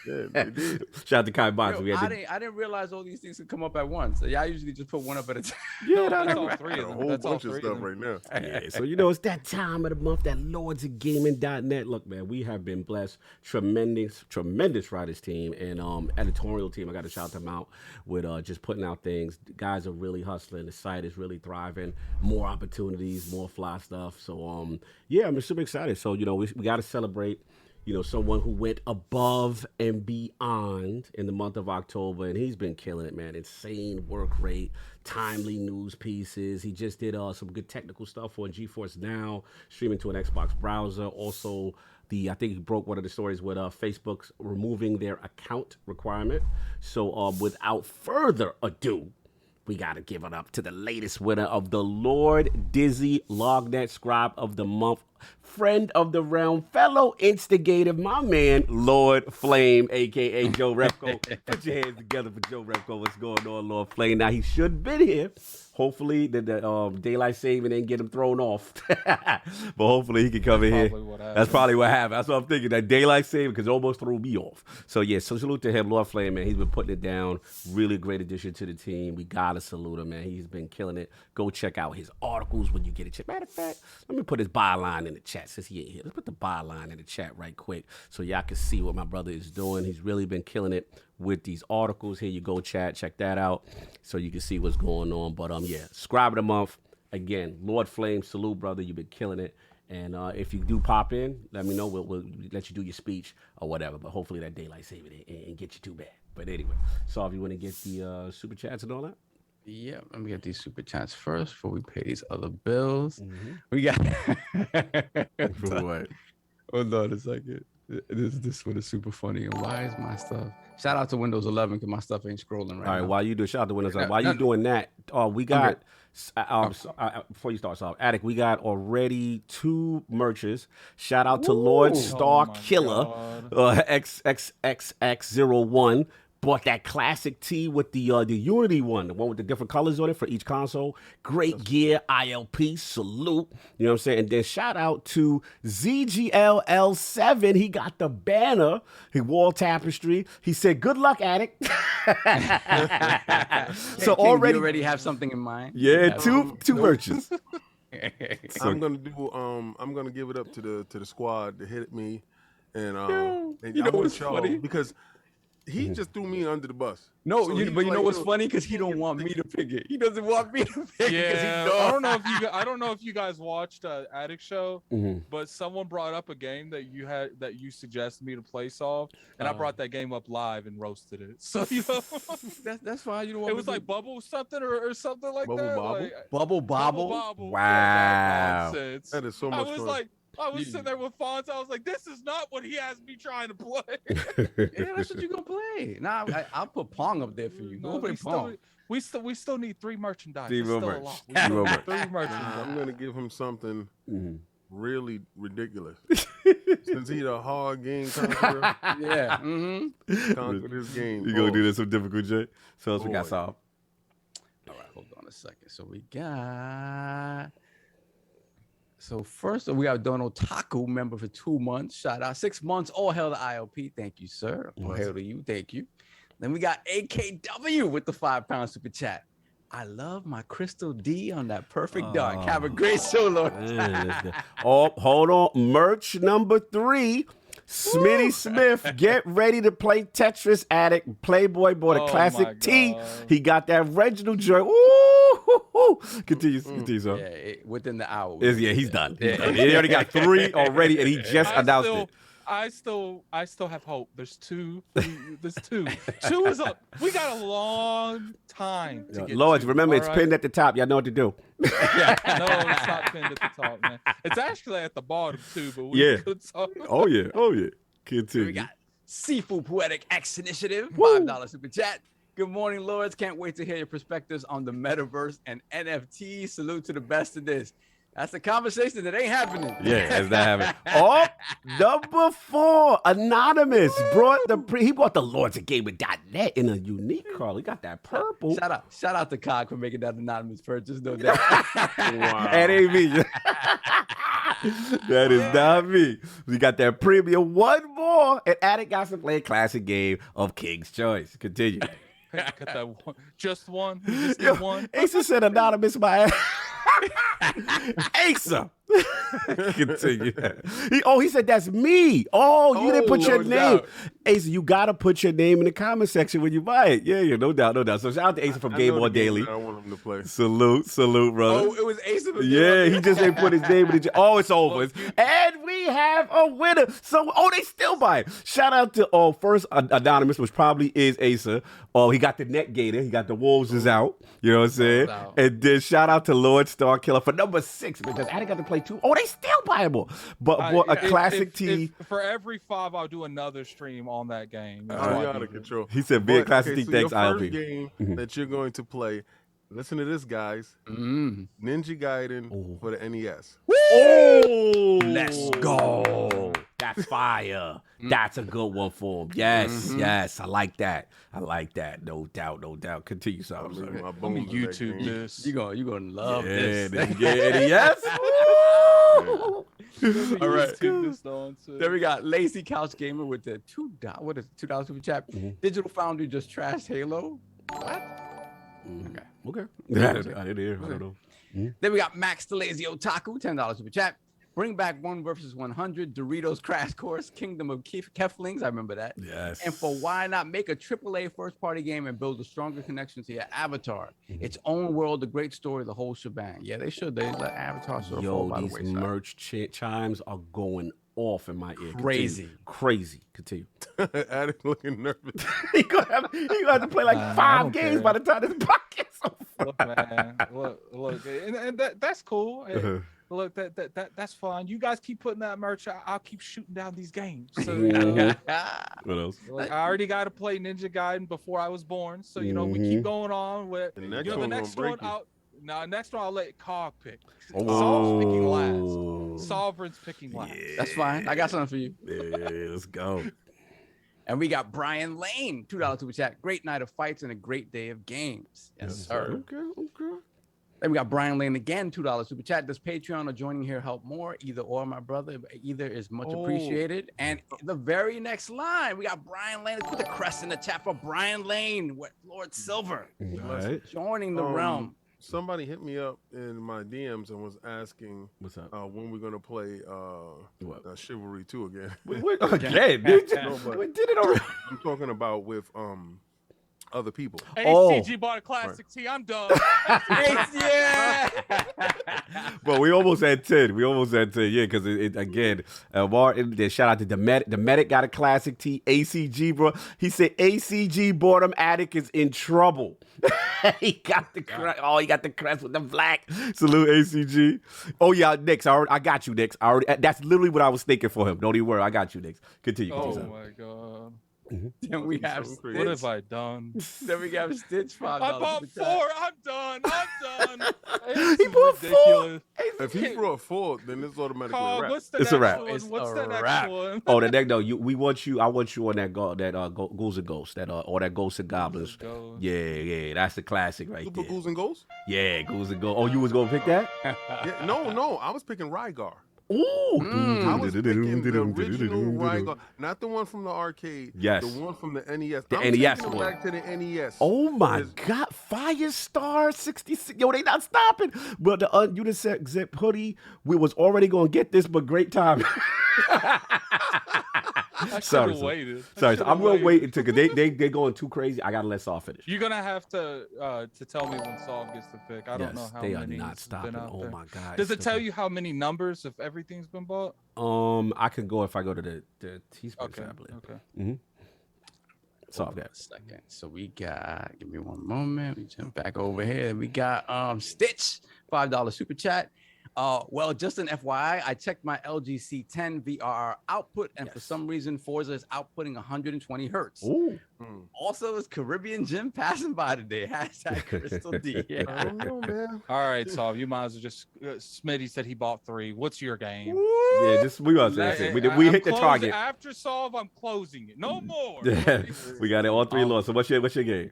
Yeah, they did. Shout out to Kai Bonds. I didn't realize all these things could come up at once. So I usually just put one up at a time. Yeah, That's all 3 of A them. whole That's all bunch of 3 stuff them. right now. Yeah, so it's that time of the month, that LordsofGaming.net. Look, man, we have been blessed. Tremendous writers team and editorial team. I got to shout them out with just putting out things. The guys are really hustling. The site is really thriving. More opportunities, more fly stuff. So I'm super excited. So we got to celebrate. Someone who went above and beyond in the month of October, and he's been killing it, man. Insane work rate, timely news pieces. He just did some good technical stuff on GeforceNow, streaming to an Xbox browser. Also, I think he broke one of the stories with Facebook's removing their account requirement. So without further ado, we got to give it up to the latest winner of the Lord Dizzy LOGNET Scribe of the Month friend of the realm, fellow instigator, my man, Lord Flame, a.k.a. Joe Repco. Put your hands together for Joe Repco. What's going on, Lord Flame? Now, he should have been here. Hopefully, the daylight saving didn't get him thrown off. But hopefully, he can come in here. That's probably what happened. That's what I'm thinking. That daylight saving because it almost threw me off. So, yeah, so salute to him, Lord Flame, man. He's been putting it down. Really great addition to the team. We got to salute him, man. He's been killing it. Go check out his articles when you get a chance. Matter of fact, let me put his byline in the chat since he ain't here. Let's put the byline in the chat right quick so y'all can see what my brother is doing. He's really been killing it with these articles. Here you go, chat. Check that out so you can see what's going on. But yeah, Scribe of the Month. Again, Lord Flame, salute, brother. You've been killing it. And if you do pop in, let me know. We'll let you do your speech or whatever. But hopefully that daylight saving ain't get you too bad. But anyway, so if you want to get the super chats and all that. Yeah, let me get these super chats first before we pay these other bills. We got. For what? Hold on a second. This one is super funny. And why is my stuff? Shout out to Windows 11 because my stuff ain't scrolling right now. All right, while you do, shout out to Windows 11. While you doing that, we got, before you start, Attic, we got already 2 merches. Shout out to Lord Star Killer, XXXX01. Bought that classic tee with the Unity one, the one with the different colors on it for each console. Great gear, ILP, salute. You know what I'm saying? And then shout out to ZGLL7. He got the banner, his wall tapestry. He said, "Good luck, Attic." So already, you already have something in mind. Yeah, two merches. So I'm gonna give it up to the squad to hit me, and you know what's funny? Because he just threw me under the bus. No, So you know what's funny? Because he don't want me to pick it. He doesn't want me to pick it. Yeah, I don't know if you guys watched Attic Show, but someone brought up a game that you suggested me to play solve, and I brought that game up live and roasted it. So you know, that's fine. You don't want it was like Bubble something or something like Bubble that. Bobble? Like, Bubble Bobble. Wow. Nonsense. That is so much fun. I was sitting there with Fonz. I was like, "This is not what he has me trying to play." Yeah, that's what you gonna play. Nah, I'll put Pong up there for you. Go play Pong. We still need 3 merchandise. Three It's still more a lot. We merch. still need 3 I'm merchandise. gonna give him something really ridiculous. Since he's a hard game conqueror, Yeah. conquer this game. You gonna do this some difficult shit? So else we got solved. All right, hold on a second. So we got. So first, we got Donald Taku, member for 2 months. Shout out 6 months. All hail to ILP. Thank you, sir. All hail to you. Thank you. Then we got AKW with the £5 super chat. I love my Crystal D on that perfect dunk. Have a great show, Lord. Oh, hold on. Merch number 3. Smitty Smith, get ready to play Tetris, Addict. Playboy bought a classic tee. He got that original joint. Ooh, continue, sir. Yeah, within the hour. He's done. He already got 3 already, and he just announced it. I still have hope. There's 2. There's 2. 2 is up. We got a long time to get. Lords, to, remember it's pinned at the top. Y'all know what to do. No, it's not pinned at the top, man. It's actually at the bottom too. But we could talk. Oh yeah. Continue. We got Seafood Poetic X Initiative, $5 super chat. Good morning, Lords. Can't wait to hear your perspectives on the metaverse and NFT. Salute to the best of this. That's a conversation that ain't happening. Yeah, it's not happening. Oh, number 4, Anonymous brought he bought the Lords of Gaming.net in a unique car. He got that purple. Shout out to Cog for making that anonymous purchase. No doubt. Wow. That ain't me. That is not me. We got that premium. One more, and Attic got to play a classic game of King's Choice. Continue. Got that one. Just one. Just did one. Asa said anonymous by Asa. Continue. He said that's me. You didn't put your name. Asa, you gotta put your name in the comment section when you buy it. Yeah, no doubt. So shout out to Asa from Game On Daily. I want him to play. Salute, brother. Oh, it was Asa. Yeah, he just ain't put his name in the. It's over. And we have a winner. So, they still buy it. Shout out to first Anonymous, which probably is Asa. He got the Net Gator. He got the Wolves is out. You know what I'm saying? And then shout out to Lord Star Killer for number 6 because I got to play 2. They still buyable. But a classic tee. For every 5, I'll do another stream on that game. You're out of control. He said, "Be a classic tee." Thanks, your first ILP. game that you're going to play. Listen to this, guys. Ninja Gaiden for the NES. Oh, Let's go. That's fire. That's a good one for him. Yes, yes. I like that. I like that. No doubt, no doubt. Continue, I son. mean, my Let me bones in that YouTube game. this. You're gonna love Yeah, this. yes. Woo! All right. YouTube this nonsense. Then we got Lazy Couch Gamer with the $2 super chat. Digital Foundry just trashed Halo. What? Okay. I didn't hear. I don't know. Then we got Max the Lazy Otaku, $10 super chat. Bring back 1 versus 100, Doritos Crash Course, Kingdom of Keflings. I remember that. Yes. And for why not make a AAA first-party game and build a stronger connection to your avatar? Its own world, a great story, the whole shebang. Yeah, they should. They let Avatar sort of fall by the These wayside. merch chimes are going off in my ear. Crazy. Crazy. Continue. Addict looking nervous. He gonna have to play like I 5 don't games care. by the time this podcast's over. Look, man. Look, and that's cool. And look, that's fine. You guys keep putting that merch. I'll keep shooting down these games. So you know, What else? like, I already got to play Ninja Gaiden before I was born. So you know, we keep going on with The you next know, the one next gonna one. break Next one I'll let Cog pick. Oh. Solve's picking last. Sovereign's picking last. That's fine. I got something for you. Yeah, let's go. And we got Brian Lane, $2 super chat. Great night of fights and a great day of games. Yes, sir. Okay. Then we got Brian Lane again, $2 super chat. Does Patreon or joining here help more? Either or, my brother. Either is much appreciated. And the very next line, we got Brian Lane. Let's put the crest in the chat for Brian Lane with Lord Silver. All right. Joining the realm. Somebody hit me up in my DMs and was asking What's up? when we're gonna play Chivalry 2 again. Again, dude. No, but- We did it already. I'm talking about with other people. ACG bought a classic T. I'm done. Yeah. But we almost had 10. Yeah, because it again, Martin, then shout out to the Medic got a classic T. ACG, bro. He said ACG boredom addict is in trouble. He got the crest with the black. Salute ACG. Oh yeah, Nix. I got you, Nix. That's literally what I was thinking for him. Don't even worry. I got you, Nix. Continue. Oh continue. my god. Then we have Something What crazy. have I done? Then we got Stitch, $5. I bought super 4. chat. I'm done. He bought 4. If he brought 4, then it's automatically a Cog, wrap. what's the It's a next wrap. one? It's What's a the next wrap. one? Oh, the next no, I want you on that Ghouls and Ghosts, or that Ghosts and Goblins. Ghosts. Yeah, that's the classic right Super there. Ghouls and Ghosts? Yeah, Ghouls and Ghosts. Oh, you was gonna pick that? Yeah, no, I was picking Rygar. Ooh. I was picking the original Rygar, not the one from the arcade. Yes. The one from the NES. The I'm NES taking it one. back to the NES. Oh my It's- God, Firestar 66. Yo, they not stopping. But the Unisex hoodie, we was already gonna get this, but great time. I Sorry, should've waited. Sorry, I'm gonna wait until because they going too crazy. I gotta let Saul finish. You're gonna have to tell me when Saul gets to pick. I don't know how they are many not has stopping. been out Oh there. my God. Does it tell you how many numbers if everything's been bought? I can go if I go to the Teespring Okay. tablet. Okay. Saul got. Second. So we got, give me one moment. We jump back over here. We got Stitch, $5 super chat. Well, just an FYI, I checked my LG C10 VRR output, and for some reason, Forza is outputting 120 hertz. Ooh. Also, is Caribbean Jim passing by today? Hashtag Crystal D. I don't know, man. All right, Saul. You might as well just. Smitty said he bought 3. What's your game? Yeah, just we was that's it. We hit the target. After Solve, I'm closing it. No more. We got it all 3 lost. So what's your game?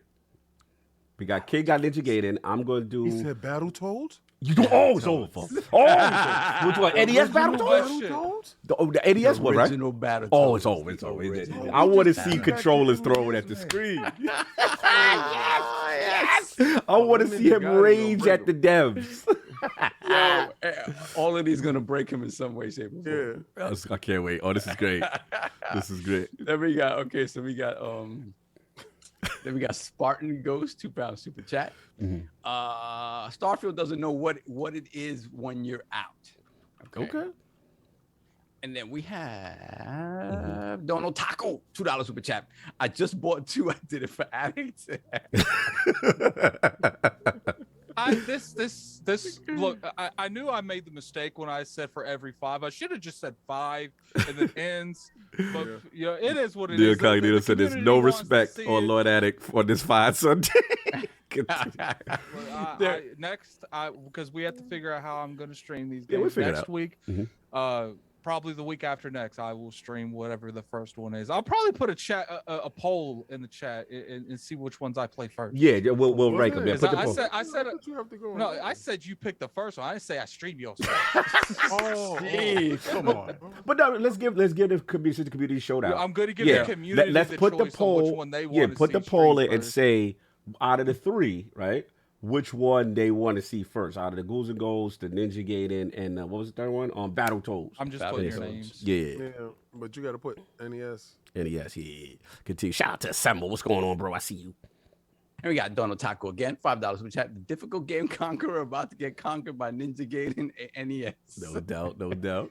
We got King got Ninja Gaiden. I'm gonna do. He said Battletoads? You do it's over. Which one? NES Battletoads? The NES one, right? Original Battletoads. Oh, it's over. It's over. I want to see controllers thrown at the screen. Yes. I want to see him rage at the devs. All of these gonna break him in some way, shape, or form. Yeah. I can't wait. Oh, this is great. This is great. Then we got then we got Spartan Ghost, £2 super chat. Starfield doesn't know what it is when you're out. Okay. And then we have Donald Taco, $2 super chat. I just bought 2. I did it for addicts. Look, I knew I made the mistake when I said for every 5. I should have just said 5 and then ends. But you know, it is what it is. LordCognito The said there's community no wants to respect see on it. Lord Addict for this fine Sunday. Next, because we have to figure out how I'm going to stream these Yeah, we'll games figure it next out. week. Probably the week after next, I will stream whatever the first one is. I'll probably put a poll in the chat and see which ones I play first. Yeah, we'll rank them. Yeah, put the I poll. said You have to go no. on. I said you picked the first one. I didn't say I stream yours. Oh, Jeez, come on. But no, let's give the community showdown. I'm going to give the community Let's the put the choice on which poll. one they want Yeah, to put see the poll stream in and first. say out of the three, right? Which one they want to see first? Out of the Ghouls and Ghosts, the Ninja Gaiden, and what was the third one? Battletoads. I'm just Battle putting your Toads. names. Yeah. yeah, but you got to put NES. NES, yeah. Continue. Shout out to Assemble. What's going on, bro? I see you. And we got Donald Taco again, $5 super chat. The difficult game conqueror about to get conquered by Ninja Gaiden and NES. No doubt, no doubt.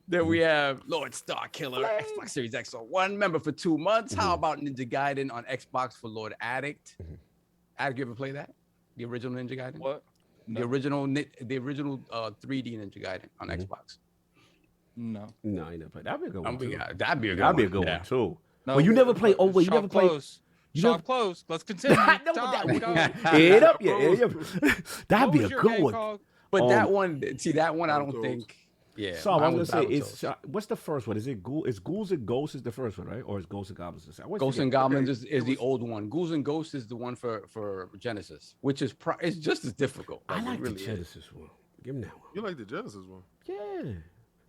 Then we have Lord Star Killer, Xbox Series X, so 1 member for 2 months. How about Ninja Gaiden on Xbox for Lord Addict? Addict, you ever play that? The original Ninja Gaiden? What? The original 3D Ninja Gaiden on Xbox. No. No, I never played. That'd be a good one. Too. That'd be a good That'd one. be a good Yeah. one too. No, Well, you never played. Oh wait, you never played. Close. You Shop never- close. Let's continue. I know Tom, what go. Head up, yeah. That'd What be a was your good game one. called? But Um, that one, see, that one, I don't Battletoads. think. Yeah. So I mine was gonna say, Battletoads. what's the first one? Is it Ghouls and Ghosts is the first one, right? Or is Ghosts and Goblins the second? Ghosts and Goblins is the old one. Ghouls and Ghosts is the one for Genesis, which is it's just as difficult. I like it really the is. Genesis one. Give me that one. You like the Genesis one? Yeah,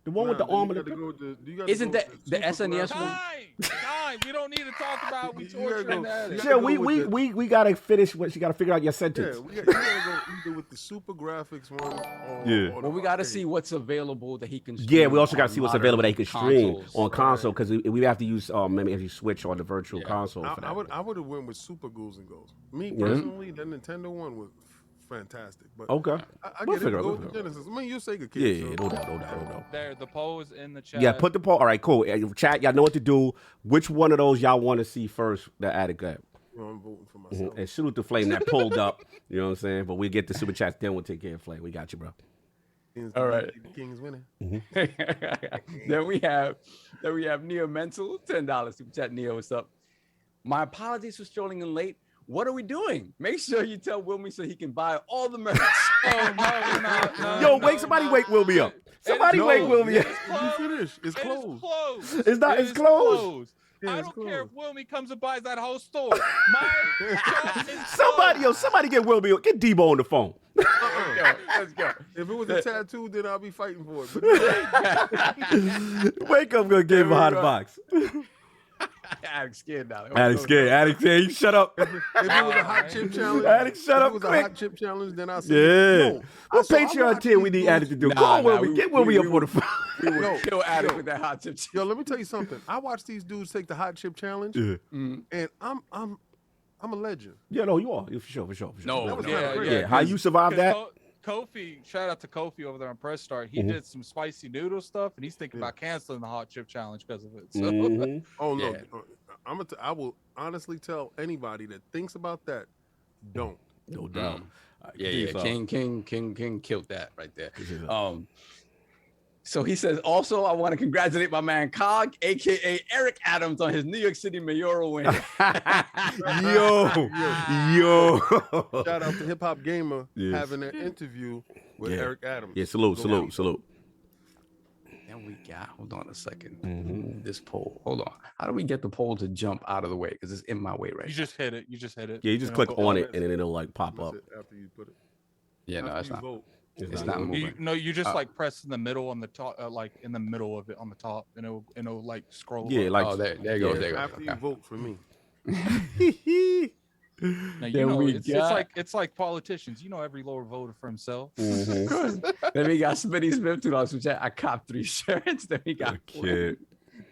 the one with the arm and the. Isn't that the SNES one? Time. We don't need to talk about we You gotta torturing go- that. you Yeah, gotta go with we gotta finish. What you gotta figure out your Yeah, sentence. you gotta go either with the Super Graphics one. Yeah. Or Well, the we got to arcade. see what's available that he can. Yeah, stream we also got to on see what's available that he modern can stream consoles. on console because we have to use maybe if you switch on the virtual Yeah. console for that. I would have went with Super Ghouls and Ghosts. Me Yeah. personally, the Nintendo one was fantastic. But Okay. I We'll get figure it. out, Go we'll with the figure Genesis. I mean, you're a Sega kid. Yeah, so. no doubt. There, the poll is in the chat. Yeah, put the poll. All right, cool. Chat, y'all know what to do. Which one of those y'all want to see first? The Attic got. You know, I'm voting for myself. And salute the Flame that pulled up. You know what I'm saying? But we'll get the super chats, then we'll take care of Flame. We got you, bro. All right. The King's winning. then we have Neo Mental, $10 super chat. Neo, what's up? My apologies for strolling in late. What are we doing? Make sure you tell Wilmy so he can buy all the merch. No. Yo, wake Wilby up. Somebody No, wake Wilby yeah, up. You finish. It's It is closed. closed. It's not- It it's is closed. Yeah, I it's don't care if closed. Wilmy comes and buys that whole store. My shop is Somebody get Wilby up. Get Debo on the phone. Let's go. If it was a tattoo, then I'll be fighting for it. But Wake up, gonna give him behind the box. Addict scared now. Alex scared. Alex, yeah, you shut up. if it was a hot chip challenge, Alex, shut if up it was quick. a hot chip challenge, then I say, Yeah. no. What So I Patreon watch tier we these need Addict to do? Nah, Call nah, Wilby. Get Wilby up on the phone. We would No, kill Addict yo. with that hot chip. Yo, let me tell you something. I watch these dudes take the hot chip challenge, and I'm a legend. Yeah, no, you are. For sure. No, That was no. kinda crazy. Yeah, how you survive that? Kofi, shout out to Kofi over there on Press Start. He did some spicy noodle stuff, and he's thinking about canceling the hot chip challenge because of it. So Mhm. Oh no, Yeah. I will honestly tell anybody that thinks about that, don't. No doubt. Yeah. King killed that right there. Yeah. So he says, also, I want to congratulate my man Cog, aka Eric Adams, on his New York City mayoral win. Yo. Shout out to Hip Hop Gamer Yes. having an interview with Yeah. Eric Adams. Yeah, salute. Then we got, hold on a second. This poll. Hold on. How do we get the poll to jump out of the way? Because it's in my way right you now. just hit it. You just hit it. Yeah, you just know, click go on on it and then it'll like pop up. That's it, after you put it. Yeah, no, After it's you not. vote. It's not moving. You just like press in the middle on the top, like in the middle of it on the top, and it'll like scroll. Yeah, up. like Oh, there you go. yeah. There you go. After you Okay. vote for me. Now, you Then know, we it's like politicians. You know, every Lord voted for himself. Then we got Smitty Smith, $2 super chat. I copped 3 shirts. Then we got Kid.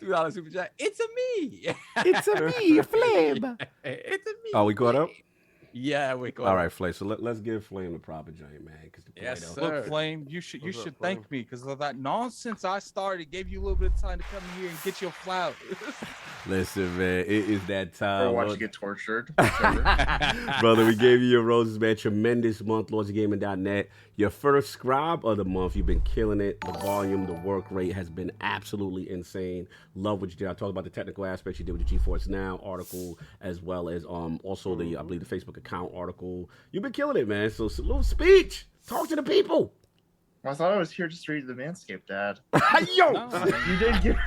$2 super chat. It's a me. It's a me, Flame. It's a me. Oh, we caught up? Yeah, we caught All up. right, Flame. So let's give Flame the proper joint, man. Yes, Play-Doh. sir. Look, Flame, you should What's up, thank Flame? me because of that nonsense I started. Gave you a little bit of time to come here and get your flowers. Listen, man, it is that time. Or watch Lord- you get tortured. Brother, we gave you your roses, man. Tremendous month, LordsGaming.net. Your first scribe of the month. You've been killing it. The volume, the work rate has been absolutely insane. Love what you did. I talked about the technical aspects you did with the GeForceNow article, as well as also I believe the Facebook account article. You've been killing it, man. So salute, speech. Talk to the people. I thought I was here just to read the Manscaped ad. Yo, You did give.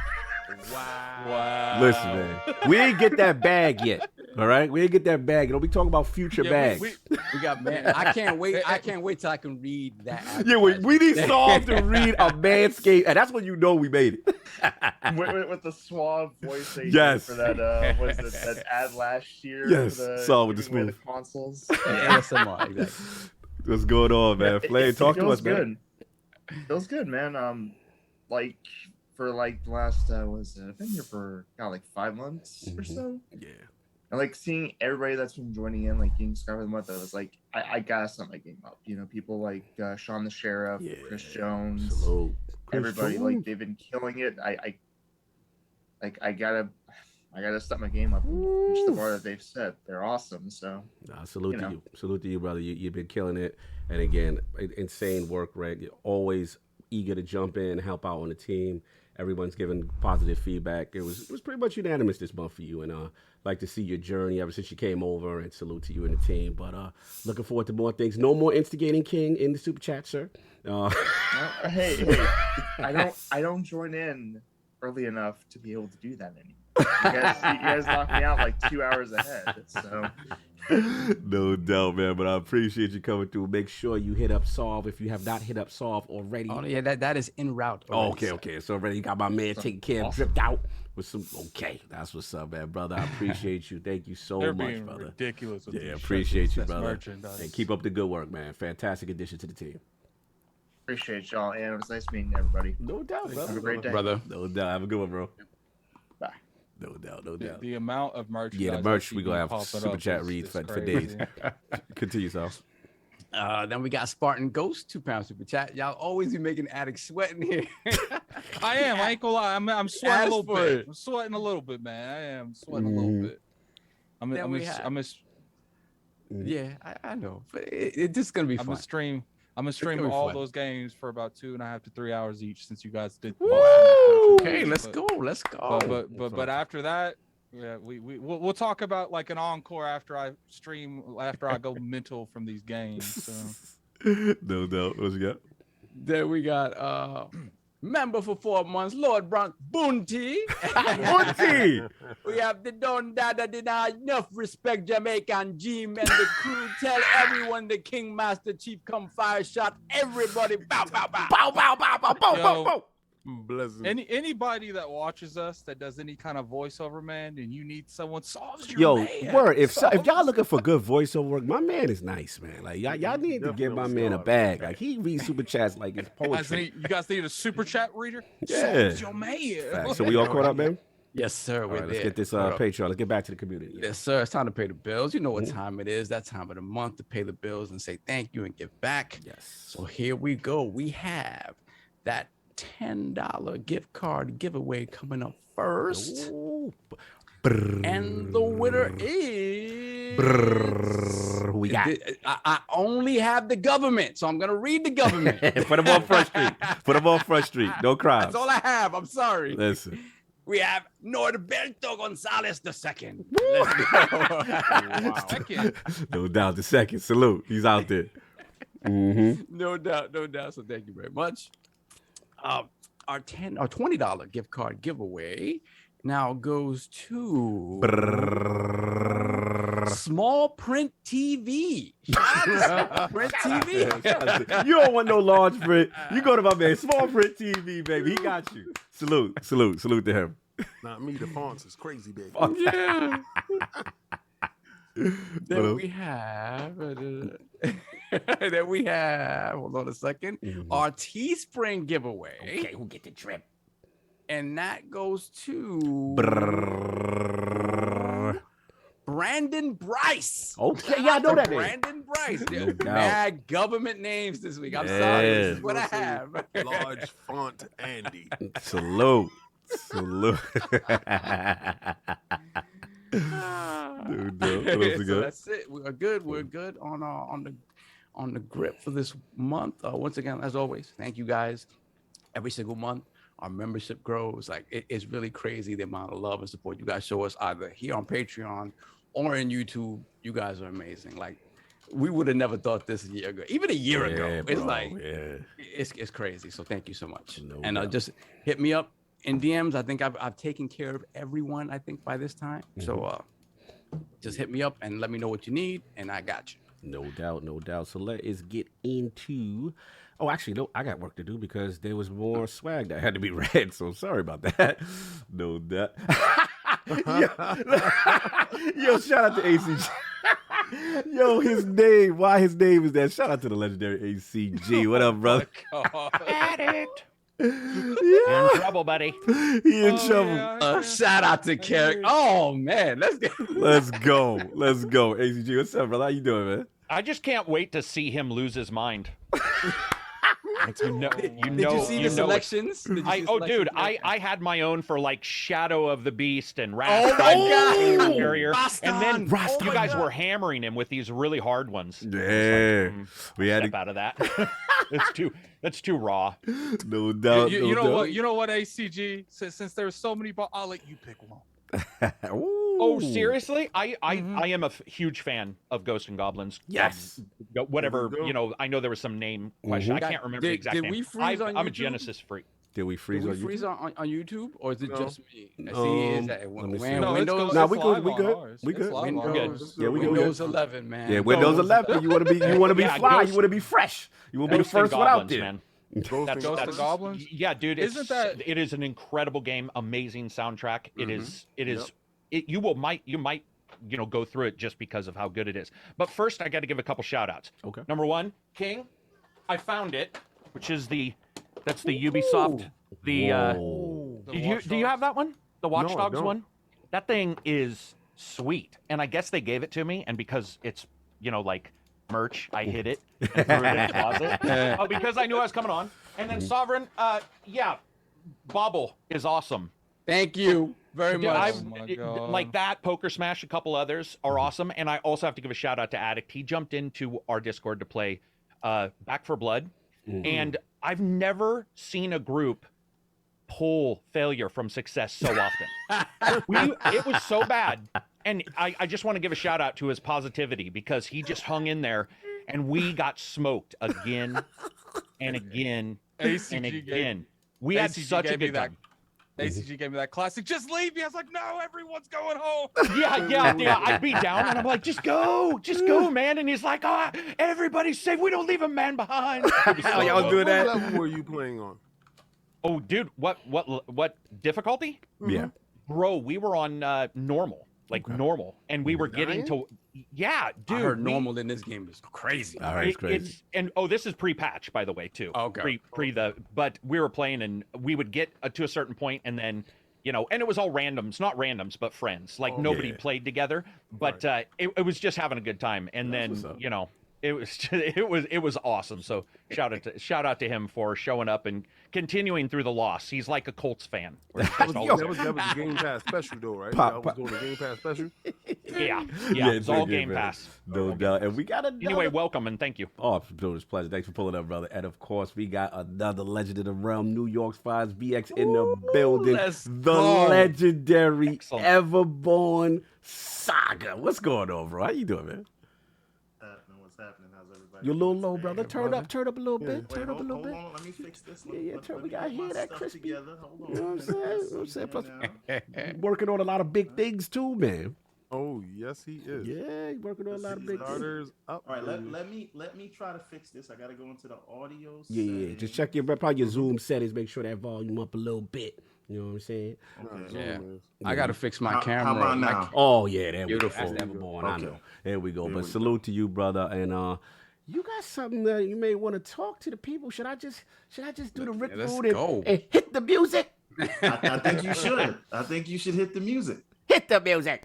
Wow. listen, man. We ain't get that bag yet. All right, we ain't get that bag. Don't be talking about future bags. We got man. I can't wait. I can't wait till I can read that. Yeah, we need Saul to read a Manscaped, and that's when you know we made it. with the suave voice they did Yes. for that was it that ad last year? Yes, for the, Saul with the giving away smooth. the consoles. ASMR, exactly. What's going on, man? Flame, talk to us, man. Feels good, man. Like for like the last I've been here for like 5 months or so. Yeah. And like seeing everybody that's been joining in, like getting Scribe of the Month, I was like, I gotta step my game up. You know, people like Sean the Sheriff, Chris Jones, Salute. Chris everybody, Jones. like they've been killing it. I gotta step my game up and reach the bar that they've set. They're awesome. So Salute to you. Salute to you, brother. You've been killing it. And again, insane work, right? You're always eager to jump in, help out on the team. Everyone's giving positive feedback. It was pretty much unanimous this month for you, and like to see your journey ever since you came over. And salute to you and the team. But looking forward to more things. No more instigating King in the super chat, sir. Hey, I don't join in early enough to be able to do that anymore. You guys knocked me out like 2 hours ahead. So No doubt, man. But I appreciate you coming through. Make sure you hit up Solve if you have not hit up Solve already. Oh yeah, that is en route. Oh, okay. So already got my man taken care of, dripped out with some. Okay, that's what's up, man, brother. I appreciate you. Thank you so They're much, being brother. ridiculous. With Yeah, these appreciate shirts. you, That's brother. merchandise. And keep up the good work, man. Fantastic addition to the team. appreciate y'all, and it was nice meeting everybody. No doubt, brother. Have a great day, brother. No doubt. Have a good one, bro. Bye. No doubt. The amount of merchandise. Yeah, the I merch see we gonna have popping super up chat is reads for crazy. days. Continue, Sal. Then we got Spartan Ghost, £2 super chat. Y'all always be making addicts sweating here. I am. I ain't gonna lie. I'm sweating Ask a little for bit. it. I'm sweating a little bit, man. I am sweating a little bit. Yeah, I know, but it's just gonna be I'm fun. gonna stream gonna be all fun. those games for about 2.5 to 3 hours each, since you guys did. Okay, let's go. But after that, yeah, we'll talk about like an encore after I go mental from these games. So. No doubt. What you got? Then we got member for 4 months, Lord Bunty. Bunty. We have the Don Dada Dina, enough respect Jamaican Jim and the crew. Tell everyone the King Master Chief come fire shot. Everybody bow bow bow. Bow, bow, bow, bow, bow, Yo, bow, bow. Blessings. Anybody that watches us that does any kind of voiceover, man, and you need someone, Solve's your Yo, man. word. If Solve's y'all looking for good voiceover work, my man is nice, man. Like y'all need to give my Definitely man a Star, bag. man. Like he reads super chats like it's poetry. You guys need a super chat reader? Yeah. Solve's your man. Facts. So we all caught up, man. Yes, sir. All We're right, let's there. get this Hold up. Patreon. Let's get back to the community. Yes, sir. It's time to pay the bills. You know what time it is. That time of the month to pay the bills and say thank you and give back. Yes. So here we go. We have that $10 gift card giveaway coming up first. Ooh. And the winner is. Who we got? I only have the government, so I'm going to read the government. Put them on Front Street. Put them on Front Street. No crime. That's all I have. I'm sorry. Listen. We have Norberto Gonzalez II. Let's go. Second. No doubt. The second. Salute. He's out there. Mm-hmm. No doubt. So thank you very much. Our $20 gift card giveaway now goes to Small Print TV. Print TV. You don't want no large print. You go to my man, Small Print TV, baby. He got you. Salute to him. Not me. The fonts is crazy big. Yeah. What Then else? we have, hold on a second, our Teespring giveaway. Okay, who get the trip? And that goes to Brandon Bryce. Okay, yeah, I know that name. Brandon Bryce. No doubt. Mad government names this week. I'm sorry. This Yeah. is what I have. Large font Andy. Salute. So that's it. We're good. We're good on the grip for this month. Once again, as always, thank you guys. Every single month, our membership grows. Like it's really crazy the amount of love and support you guys show us either here on Patreon or in YouTube, you guys are amazing. Like, we would have never thought this a year ago. Even a year ago, it's bro, like it's crazy. So thank you so much. Just hit me up in DMs. I think I've taken care of everyone. I think by this time. So just hit me up and let me know what you need, and I got you. No doubt, no doubt. So let us get into. Oh, actually, no, I got work to do because there was more swag that had to be read. So sorry about that. No doubt. Yo, shout out to ACG. Yo, his name. Why his name is that? Shout out to the legendary ACG. What up, brother? Addict. Yeah. In trouble, buddy. He in trouble. Yeah. Shout out to Carrick. Oh man, let's go. Let's go. Let's go. ACG, what's up, brother? How you doing, man? I just can't wait to see him lose his mind. You know, Did you see the selections? Did you see the dude, selections? I had my own for like Shadow of the Beast and Oh Rastan. my God. Carrier. And then Rastan. you guys were hammering him with these really hard ones. Yeah. We had Step out of that. That's too raw. no doubt. You no know doubt. what? You know what, ACG? Since there's so many, I'll let you pick one. Oh, Ooh. seriously? I am a huge fan of Ghosts and Goblins. Yes. Whatever, There we go. you know, I know there was some name question. I can't remember the exact Did name. we freeze on I'm a YouTube? Genesis freak. Did we freeze Did we on freeze YouTube? on YouTube, or is it No. just me? See, is that let me see. when No, Windows? Nah, it's we good, live we on good, ours. we It's good. live on Windows, ours. Yeah, we good. Windows 11, man. Yeah, Windows 11. You want to be Yeah, fly. Ghost- You want to be fresh. You want to be the Ghosts and first one out Goblins, there. man. Ghost That's, Ghost that's, and Goblins? Yeah, dude. Isn't that- it is an incredible game, amazing soundtrack. It is you might go through it just because of how good it is. But first I got to give a couple shout outs. Okay. Number one, King, I found it, which is that's the Ubisoft. Whoa. Do you have that one? The Watch No, I Dogs don't. one? That thing is sweet. And I guess they gave it to me, and because it's, like merch, I hid it and threw it in the closet. Because I knew I was coming on. And then Sovereign, Bobble is awesome. Thank you very Yeah, much. Oh my God. like that, Poker Smash, a couple others are awesome. And I also have to give a shout out to Addict. He jumped into our Discord to play Back for Blood. And I've never seen a group pull failure from success so often. It was so bad. And I just want to give a shout out to his positivity, because he just hung in there and we got smoked again and again ACG and gave- again. We had ACG such a gave me good that- time. ACG gave me that classic. Just leave me. I was like, no, everyone's going home. Yeah. I'd be down and I'm like, just go, man. And he's like, everybody's safe. We don't leave a man behind. Hell, y'all What doing that? level were you playing on? Oh, dude, what difficulty? Yeah. Bro, we were on normal, normal, and we were getting to, dude. I heard normal in this game is crazy. All right, it's crazy. This is pre-patch, by the way, too. Okay. But we were playing and we would get to a certain point and then, and it was all randoms, not randoms, but friends. Like nobody yeah. played together, but it was just having a good time. And then, what's up. it was awesome. So shout out to him for showing up and continuing through the loss. He's like a Colts fan. Where he's just always That was the Game Pass special though, right? Pop, That pop. was doing the Game Pass special. Yeah, it's it's all good, Game man. Pass. No doubt. And we got another. Anyway, welcome and thank you. Oh, dude, it's a pleasure. Thanks for pulling up, brother. And of course, we got another legend in the realm, New York's Finest VX in the building. let's The go. legendary Excellent. Everborn Saga. What's going on, bro? How you doing, man? What's happening? How's everybody? You're a little doing low, today? brother. Turn up a little bit. Wait, Turn up a hold, little hold bit. on. Let me fix this. Yeah, Let we me gotta get hear my that stuff crispy. together. Hold on. You know what I'm saying? You know what I'm saying? Plus, Now. working on a lot of big things too, man. Oh yes, he is. Yeah, he's working on a lot of big things. Starters up. All right, let me try to fix this. I gotta go into the audio. Yeah. Just settings. check probably your Zoom settings. Make sure that volume up a little bit. You know what I'm saying? Okay. Yeah. I gotta fix my How camera. about My- now? Oh yeah, there we go. Beautiful. That's Everborn. I Okay. know. There we go. There But we salute to you, brother. And you got something that you may want to talk to the people. Should I just do the Rick let's Rude go. and hit the music? I think you should. I think you should hit the music. Hit the music.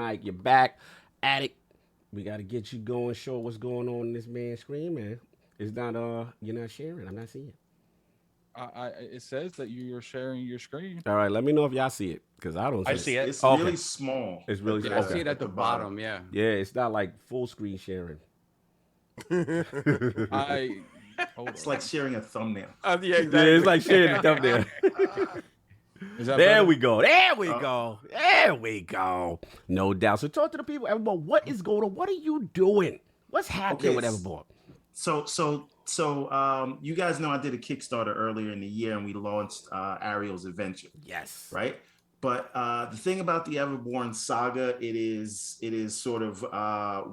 Mike, you're back. Addict, we got to get you going. Show what's going on in this man's screen, man. It's not, you're not sharing. I'm not seeing it. It says that you're sharing your screen. All right, let me know if y'all see it, because I don't see it. I see it. It's really small. It's really Yeah, I see it at the bottom. Yeah. Yeah, it's not like full screen sharing. It's like sharing a thumbnail. Yeah, it's like sharing the thumbnail. There better? we go. There we go. There we go. No doubt. So talk to the people. Everborn, what is going on? What are you doing? What's happening with Everborn? So you guys know I did a Kickstarter earlier in the year and we launched Ariel's Adventure. Yes. Right? But the thing about the Everborn saga, it is sort of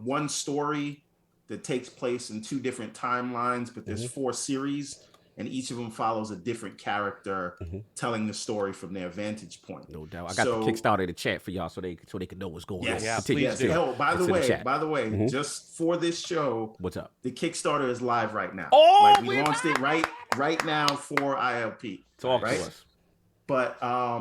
one story that takes place in 2 different timelines, but there's 4 series, and each of them follows a different character telling the story from their vantage point. No doubt. I got the Kickstarter in the chat for y'all so they can know what's going on. Yeah, Continue. please do. Oh, by the way, just for this show, what's up? The Kickstarter is live right now. Oh, like we launched it right now for ILP. Talk right? to us. But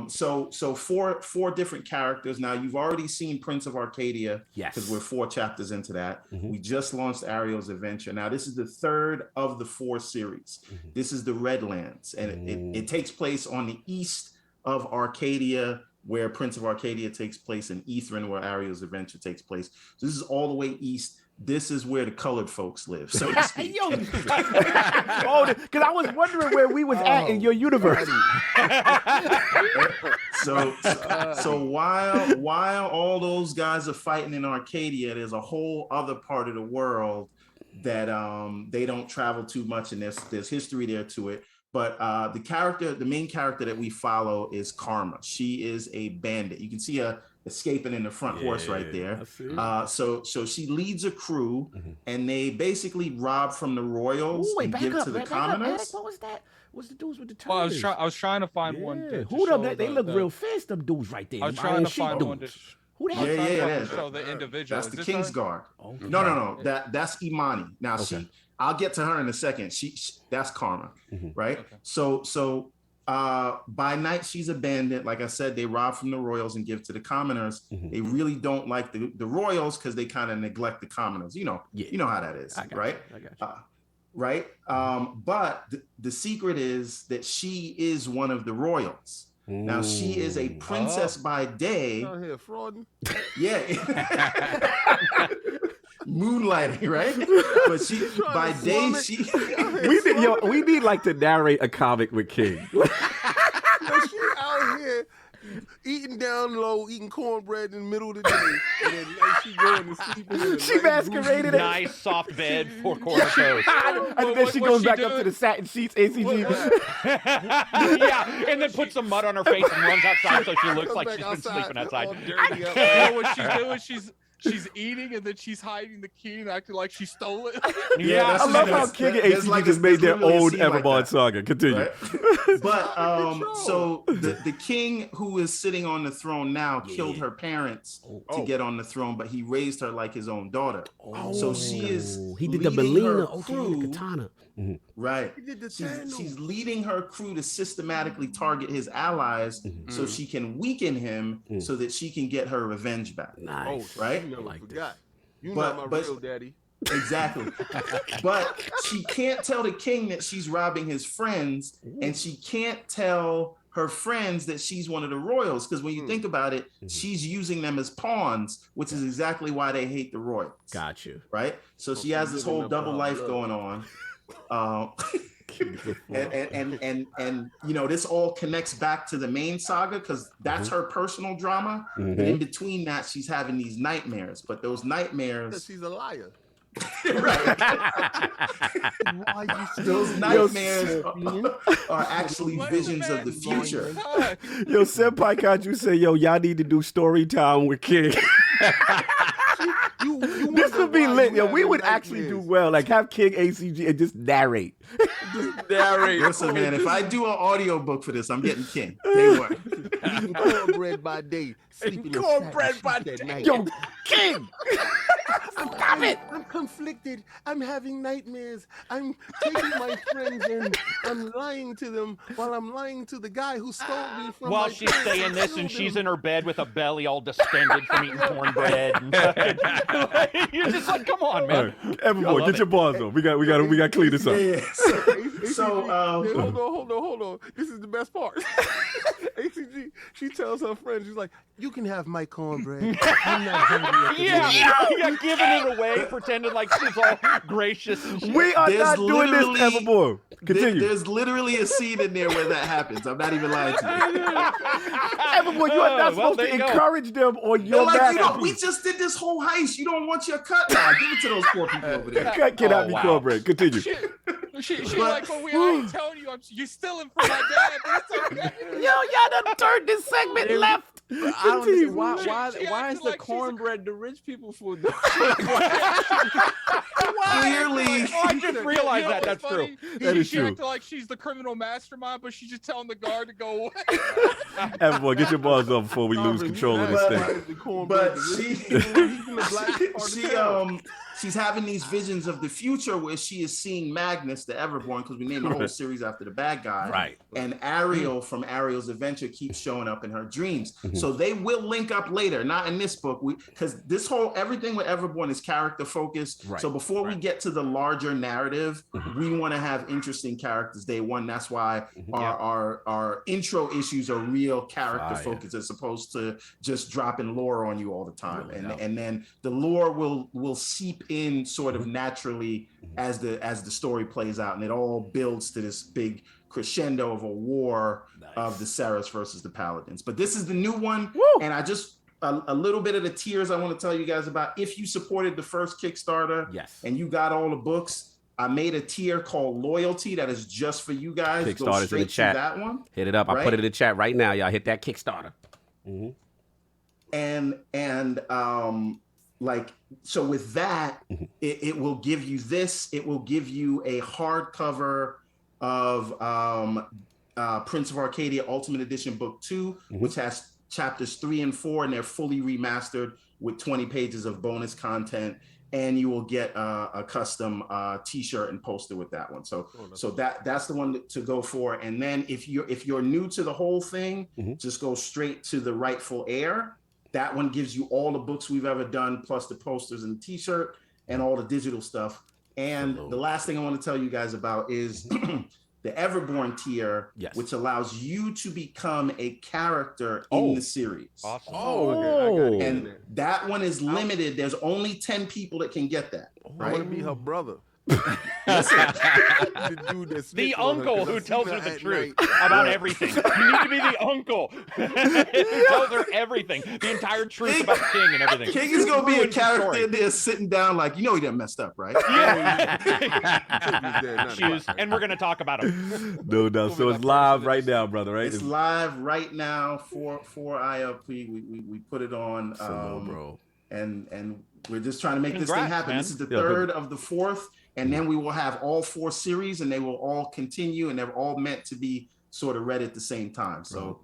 so 4 different characters. Now you've already seen Prince of Arcadia, yes, because we're 4 chapters into that. We just launched Ariel's Adventure. Now this is the 3rd of the 4 series. This is the Redlands, and it takes place on the east of Arcadia, where Prince of Arcadia takes place, and Ethrin, where Ariel's Adventure takes place. So this is all the way east. This is where the colored folks live, so to speak. Because I was wondering where we was at in your universe. So while all those guys are fighting in Arcadia, there's a whole other part of the world that they don't travel too much, and there's history there to it. But the main character that we follow is Karma. She is a bandit. You can see her escaping in the front horse right there. So she leads a crew, and they basically rob from the royals and give to the commoners. What was that? What's the dudes with the turtles? Well, I was trying to find one. Who them? They look real fast. Them dudes right there. I was trying to find one. Who that? Yeah. Show the individual. That's the Kingsguard. No. That's Imani. Now I'll get to her in a second. She that's Karma, right? Okay. So by night she's a bandit. Like I said, they rob from the royals and give to the commoners. They really don't like the royals because they kind of neglect the commoners. You know how that is, right? Right. But the secret is that she is one of the royals. Now she is a princess by day. Out here frauding. Yeah. Moonlighting, right? But she by day we need like to narrate a comic with King. She out here eating down low, eating cornbread in the middle of the day, and then she going to sleep. She masqueraded it. Nice soft bed, 4 corner toast. And then she goes back up to the satin sheets, ACG. Yeah, and then puts some mud on her face and runs outside so she looks like she's been sleeping outside. You know what she's doing? She's eating and then she's hiding the key and acting like she stole it. Yeah, I love how King and ACG just made their own Everborn saga. Continue. Right? But so the king who is sitting on the throne now killed her parents to get on the throne, but he raised her like his own daughter. So she is he did the Melina katana. Right. She's leading her crew to systematically target his allies so she can weaken him so that she can get her revenge back. Nice. Right? You never forgot. You not my real daddy. Exactly. But she can't tell the king that she's robbing his friends, and she can't tell her friends that she's one of the royals, because when you think about it, she's using them as pawns, which is exactly why they hate the royals. Got you. Right? So she has this whole double life going on. And you know, this all connects back to the main saga because that's her personal drama. And in between that, she's having these nightmares, but those nightmares, she's a liar. Those nightmares are actually visions of the future. Yo, Senpai Kaiju say, yo, y'all need to do story time with King. This would be lit. Yo, we would actually do well. Like, have King ACG and just narrate. Listen, man, if I do an audio book for this, I'm getting King. They work. Cornbread by day, sleeping cornbread by day. Yo, King! Stop it! I'm conflicted. I'm having nightmares. I'm taking my friends and I'm lying to them while I'm lying to the guy who stole me from While my she's parents saying this killed and she's them. in her bed with a belly all distended from eating cornbread. And fucking, you're just like, come on, man. Everyone, get your bars on. We got to clean this up. Yeah. So, Hold on. This is the best part. ACG, she tells her friend, she's like, "You can have my cornbread. I'm not hungry." Yeah, giving it away, pretending like she's all gracious and shit. We are There's not doing this literally- evermore. Continue. There's literally a scene in there where that happens. I'm not even lying to you. Everyone, you are not supposed there to you go. encourage them on They're your like, you know, masterpiece. we just did this whole heist. You don't want your cut now. Give it to those poor people over there. Cut cannot be wow. cornbread. Continue. She But- like, but I ain't telling you, you're stealing from my dad. But it's okay. Yo, y'all done turned this segment left. I don't understand why. She Why is acted the like she's a- cornbread the rich people food? Clearly, Oh, I just realized You know that. That's what's true. funny? That is She true. acted like she's the criminal mastermind, but she's just telling the guard to go away. Everyone, get your bars on before we lose control of this thing. but she she's having these visions of the future where she is seeing Magnus, the Everborn, because we named the whole series after the bad guy. Right. And Ariel from Ariel's Adventure keeps showing up in her dreams. So they will link up later, not in this book. Because this whole everything with Everborn is character focused. Right. So before we get to the larger narrative, we want to have interesting characters day one. That's why our intro issues are real character focused as opposed to just dropping lore on you all the time. And then the lore will seep in sort of naturally as the story plays out, and it all builds to this big crescendo of a war of the Seraph versus the Paladins. But this is the new one. And I just a little bit of the tiers I want to tell you guys about. If you supported the first Kickstarter and you got all the books, I made a tier called Loyalty that is just for you guys. Go Kickstarter's straight in the chat. to that one. Hit it up. I put it in the chat right now. Y'all hit that Kickstarter. And like, so with that, it will give you this. It will give you a hardcover of Prince of Arcadia Ultimate Edition Book 2, which has chapters 3 and 4, and they're fully remastered with 20 pages of bonus content. And you will get a custom T-shirt and poster with that one. So that's the one to go for. And then if you're new to the whole thing, just go straight to the Rightful Heir. That one gives you all the books we've ever done, plus the posters and the T-shirt and all the digital stuff. And the last thing I want to tell you guys about is the Everborn tier, which allows you to become a character in the series. Awesome. And that one is limited. There's only 10 people that can get that. I want to be her brother. The uncle who tells her the truth about everything. You need to be the uncle who tells her everything, the entire truth about the king and everything. King is gonna be a character in there sitting down like, you know, he done messed up, right? Choose, and we're gonna talk about him. No doubt. So it's live right now, brother. Right? It's live right now for ILP. We put it on. Bro. And we're just trying to make this thing Congrats, happen. man. This is the third of the fourth, and then we will have all 4 series, and they will all continue, and they're all meant to be sort of read at the same time. So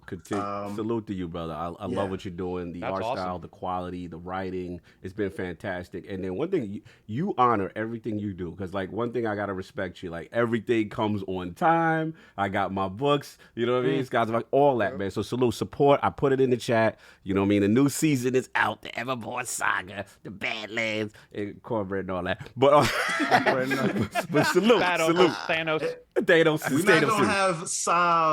salute to you, brother. I love what you're doing. The art awesome. style, the quality, the writing, it's been fantastic. And then one thing, you honor everything you do, because like one thing I gotta respect you, like everything comes on time. I got my books, you know what I mean? Guys, like all that, man. So salute, support. I put it in the chat. You know what I mean? The new season is out. The Everborn Saga, the Badlands, and cornbread and all that. But salute, Bad salute. Thanos. Thanos. we're not gonna have Sav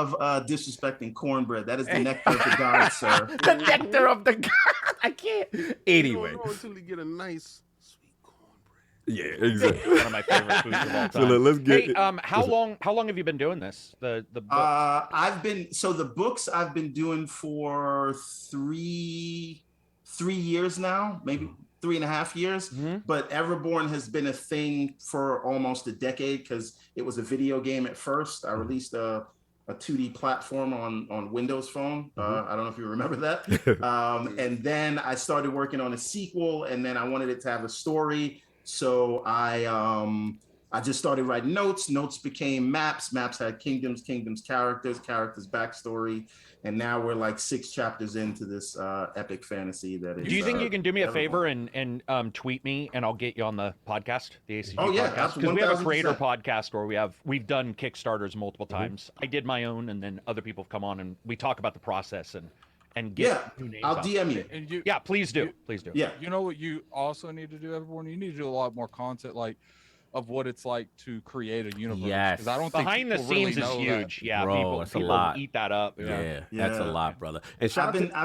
disrespecting cornbread. That is the nectar of the gods, sir. The nectar of the gods. I can't. Anyway. You don't know until you get a nice sweet cornbread. Yeah, exactly. One of my favorite foods of all time. So let's get. Hey, how long have you been doing this? The books? The books I've been doing for three years now, maybe 3.5 years. But Everborn has been a thing for almost a decade because it was a video game at first. I released a 2D platform on Windows Phone. I don't know if you remember that. And then I started working on a sequel, and then I wanted it to have a story. So I I just started writing notes. Notes became maps. Maps had kingdoms, characters, backstory. And now we're like 6 chapters into this epic fantasy that is. Do you think you can do me a favor and tweet me, and I'll get you on the podcast, the ACG podcast? Because we have a creator podcast where we've done Kickstarters multiple times. I did my own, and then other people have come on, and we talk about the process and get new names. I'll DM you. And yeah, please do. Please do. Yeah. You know what you also need to do, Everborn? You need to do a lot more content, like of what it's like to create a universe. Yes. Because I don't think behind the scenes is huge. That. Yeah, bro, people a lot. eat that up. Yeah, that's a lot, brother. And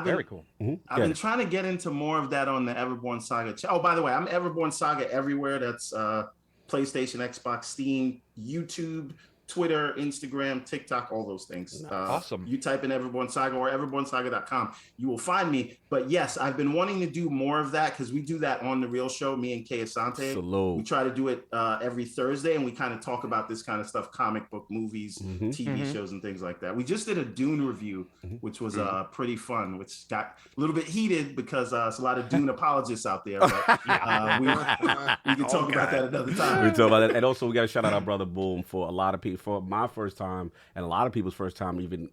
very cool. I've been trying to get into more of that on the Everborn Saga. Oh, by the way, I'm Everborn Saga everywhere. That's PlayStation, Xbox, Steam, YouTube, Twitter, Instagram, TikTok, all those things. Awesome. You type in Everborn Saga or everbornsaga.com, you will find me. But yes, I've been wanting to do more of that because we do that on The Real Show, me and Kay Asante. Salute. We try to do it every Thursday, and we kind of talk about this kind of stuff, comic book, movies, TV shows, and things like that. We just did a Dune review, which was pretty fun, which got a little bit heated because there's a lot of Dune apologists out there. But we can talk about that another time. We talk about that. And also, we got to shout out our brother Boom for a lot of people. For my first time and a lot of people's first time even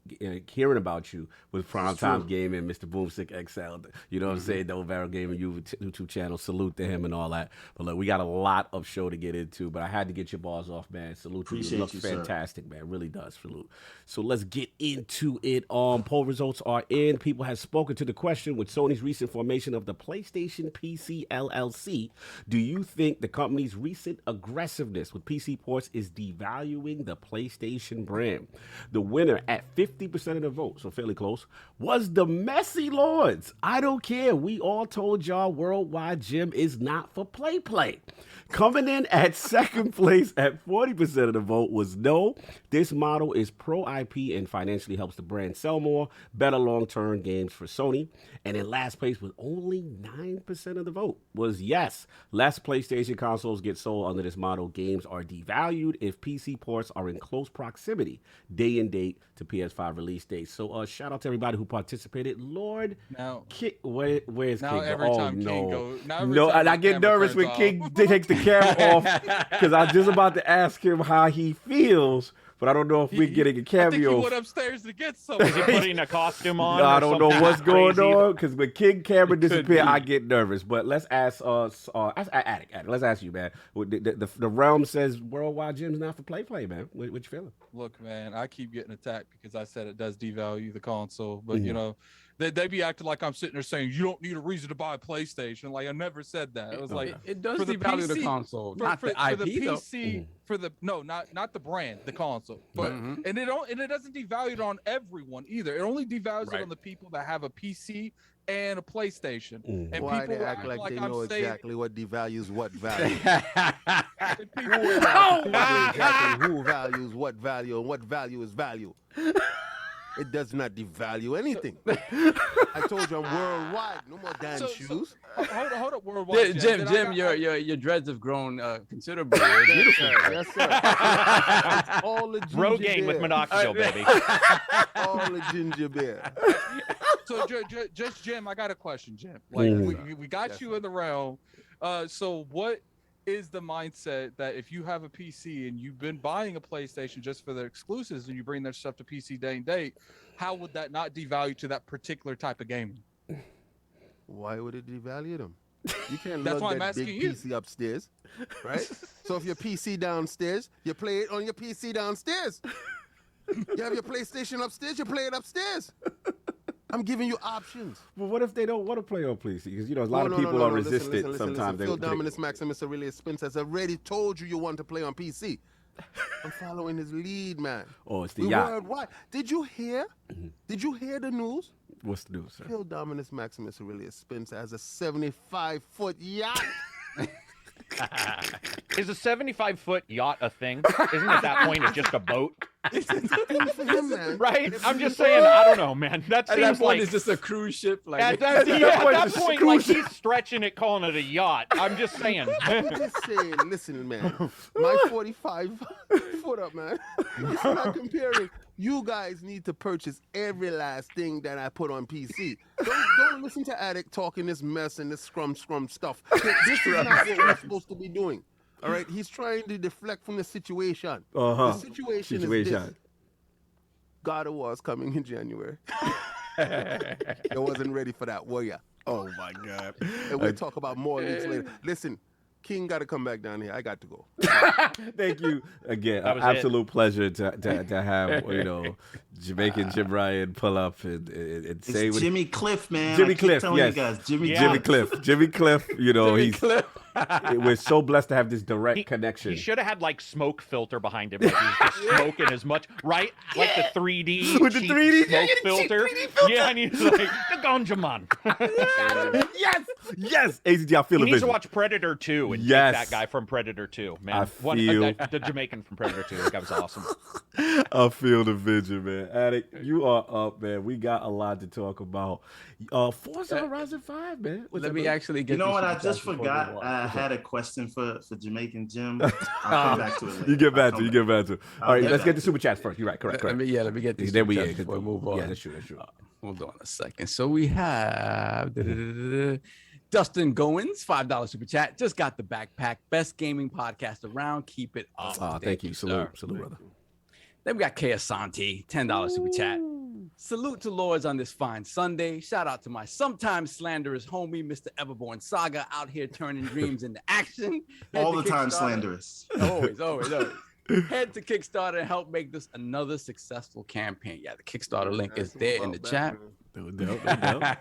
hearing about you with Primetime Gaming, Mr. Boomstick XL. You know what I'm saying? Double Barrel Gaming YouTube channel. Salute to him and all that. But look, we got a lot of show to get into, but I had to get your bars off, man. Salute to you. It looks fantastic, man. It really does. Salute. So let's get into it. Poll results are in. People have spoken to the question with Sony's recent formation of the PlayStation PC LLC. Do you think the company's recent aggressiveness with PC ports is devaluing the PlayStation brand? The winner at 50% of the vote, so fairly close, was the Messy Lords. I don't care. We all told y'all WorldwideJim is not for play. Coming in at second place at 40% of the vote was no. This model is pro IP and financially helps the brand sell more, better long-term games for Sony. And in last place with only 9% of the vote was yes. Less PlayStation consoles get sold under this model. Games are devalued if PC ports are in close proximity, day and date to PS5 release dates. So shout out to everybody who participated. Lord, now, where's now King? Every time King goes, and I get nervous when King takes the camera off because I'm just about to ask him how he feels. But I don't know if we're getting a cameo. I think he went upstairs to get something. Is he putting a costume on? No, I don't know what's going on because when King camera disappear, I get nervous. But let's ask Attic. Let's ask you, man. The realm says WorldwideJim's not for play, man. What you feeling? Look, man, I keep getting attacked because I said it does devalue the console, but you know. They be acting like I'm sitting there saying you don't need a reason to buy a PlayStation. Like I never said that. It was like it does devalue the console, not the IP for the PC, for the not the brand, the console. But and it doesn't devalue it on everyone either. It only devalues it on the people that have a PC and a PlayStation. And why people they act like they know exactly what devalues what value. Who values what value and what value is value. It does not devalue anything. I told you I'm worldwide. No more damn shoes. Hold up, worldwide. Jim, your dreads have grown considerably. Beautiful. Yes, sir. All the ginger Rogaine beer. with minoxidil, baby. All the ginger beer. So just Jim, I got a question, Jim. Like we got you in the realm. So what is the mindset that if you have a PC and you've been buying a PlayStation just for the exclusives and you bring that stuff to PC day and date, how would that not devalue to that particular type of gaming? Why would it devalue them? You can't That's why lug I'm that big asking you. PC upstairs, right? So if your PC downstairs, you play it on your PC downstairs. You have your PlayStation upstairs, you play it upstairs. I'm giving you options. But what if they don't want to play on PC? Because a lot of people are resistant. Sometimes Phil Dominus Maximus Aurelius Spence has already told you want to play on PC. I'm following his lead, man. Oh, it's the yacht. Worldwide. Did you hear? Did you hear the news? What's the news, sir? Phil Dominus Maximus Aurelius Spence has a 75-foot yacht. Is a 75-foot yacht a thing? Isn't at that point it's just a boat? It's a thing for him, man. Right? I'm just saying, I don't know, man. That At seems that point, like it's just a cruise ship. Like at that point, like he's stretching it, calling it a yacht. I'm just saying. I'm just saying, listen, man. My 45 foot up, man. It's not comparing. You guys need to purchase every last thing that I put on PC. Don't listen to Addict talking this mess and this scrum stuff. This is not what we're supposed to be doing. All right, he's trying to deflect from the situation. Uh-huh. The situation is this. God of War is coming in January. I wasn't ready for that, were ya? Oh my God. And we'll talk about more leaks later. Listen, King got to come back down here. I got to go. Thank you again. That An was absolute pleasure to have Jamaican Jim Ryan pull up and say It's what Jimmy Cliff, man. Jimmy I keep Cliff, telling yes. you guys, Jimmy Cliff. Jimmy Cliff. He's. Cliff. We're so blessed to have this direct connection. He should have had like smoke filter behind him. Like he's just smoking as much, right? Like the 3D With the cheap 3D smoke filter. 3D filter. Yeah, and he's like the ganja man. Yes. ACG, I feel He the needs to vision. watch Predator 2 and take Yes. that guy from Predator 2, man. I feel- The Jamaican from Predator 2. That guy was awesome. I feel the vision, man. Addict, you are up, man. We got a lot to talk about. Forza Horizon 5, man. What's Let up, me bro? actually get. You know these what? I super just chats before we forgot. go on. I had a question for Jamaican Jim. I'll come back to it later. You get I'll back come to it. You get back to it. All right, get let's back get to the super chats first. You're right. Correct. Let me get these. There we super are. chats before we move on. Yeah, that's true. Hold on a second. So we have Dustin Goins, $5 super chat. Just got the backpack. Best gaming podcast around. Keep it up. Thank you. Salute, brother. Then we got K Asante, $10 super chat. Salute to Lords on this fine Sunday. Shout out to my sometimes slanderous homie, Mr. Everborn Saga, out here turning dreams into action. All the Head to time Kickstarter. slanderous. Always. Head to Kickstarter and help make this another successful campaign. Yeah, the Kickstarter link is there in the chat. No doubt.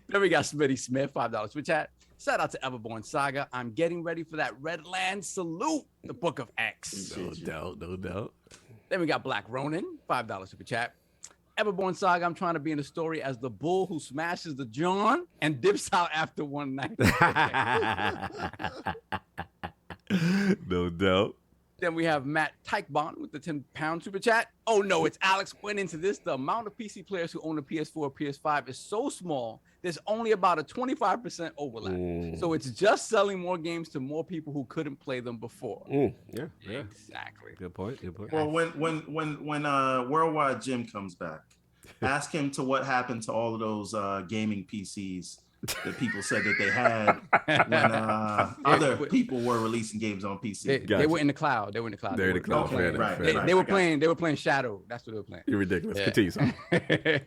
Then we got Smitty Smith, $5 super chat. Shout out to Everborn Saga. I'm getting ready for that Redland salute, the Book of X. No doubt. Then we got Black Ronin, $5 super chat. Everborn Saga, I'm trying to be in the story as the bull who smashes the John and dips out after one night. No doubt. Then we have Matt Teichbon with the 10-pound super chat. Oh no, it's Alex went into this. The amount of PC players who own a PS4 or PS5 is so small, there's only about a 25% overlap. So it's just selling more games to more people who couldn't play them before. Yeah. Exactly. Good point. Well, when WorldwideJim comes back, ask him to what happened to all of those gaming PCs that people said that they had when other people were releasing games on PC. They were in the cloud. They're in the cloud. Okay, right. They were playing Shadow. That's what they were playing. You're ridiculous. Yeah. Continue, son.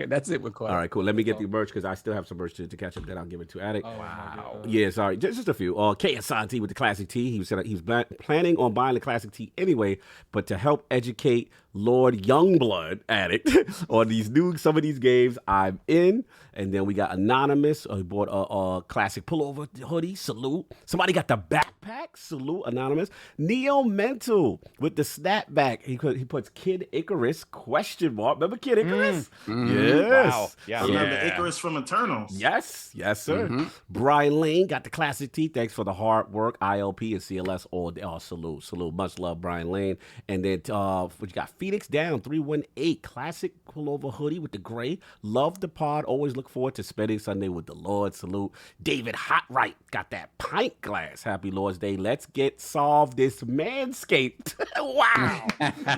That's it. We're quiet. All right, cool. Let me get the merch because I still have some merch to catch up. Then I'll give it to Addict. Oh, Wow. Yeah, sorry. Just a few. K Asante with the classic tee. He said he was planning on buying the classic tee anyway, but to help educate Lord Youngblood Addict on some of these games, I'm in. And then we got Anonymous. He bought a classic pullover hoodie. Salute. Somebody got the backpack. Salute, Anonymous. Neo Mental with the snapback. He puts Kid Icarus ? Remember Kid Icarus? Yes. Wow. Yeah. Remember Icarus from Eternals? Yes, sir. Brian Lane got the classic tee. Thanks for the hard work. ILP and CLS all day. Oh, salute. Much love, Brian Lane. And then what you got? Phoenix Down 318 classic pullover hoodie with the gray. Love the pod. Always look forward to spending Sunday with the Lord. Salute. David Hotright got that pint glass. Happy Lord's Day. Let's get solved this Manscaped. Wow.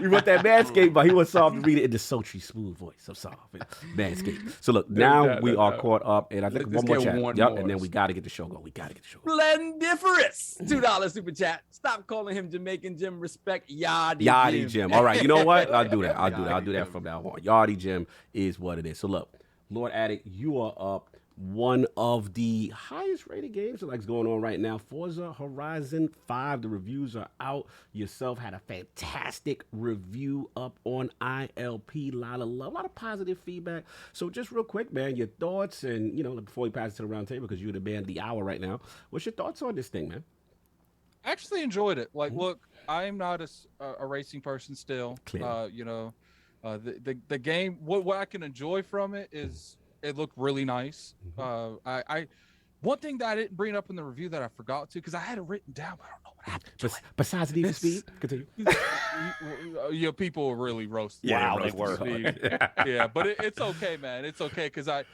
We want that Manscaped, but he was soft to read it in the sultry, smooth voice of soft. Manscaped. So look, now we are caught up, and I think one more chat. And then we got to get the show going. Splendiferous. $2 super chat. Stop calling him Jamaican Jim. Respect Yachty Jim. All right, you know what? I'll do that. I'll do that from now on. Yachty Jim is what it is. So look, Lord Addict, you are up. One of the highest rated games that's going on right now, Forza Horizon 5. The reviews are out. Yourself had a fantastic review up on ILP. A lot of positive feedback. So just real quick, man, your thoughts and, before we pass it to the round table, because you're the man of the hour right now, what's your thoughts on this thing, man? Actually enjoyed it. Like, look, I'm not a racing person still. The game, what I can enjoy from it is it looked really nice. One thing that I didn't bring up in the review that I forgot to, because I had it written down, but I don't know what happened to it. Besides Need for Speed, continue. People were really roasting. Wow, they were. Yeah, but it's okay, man. It's okay, because I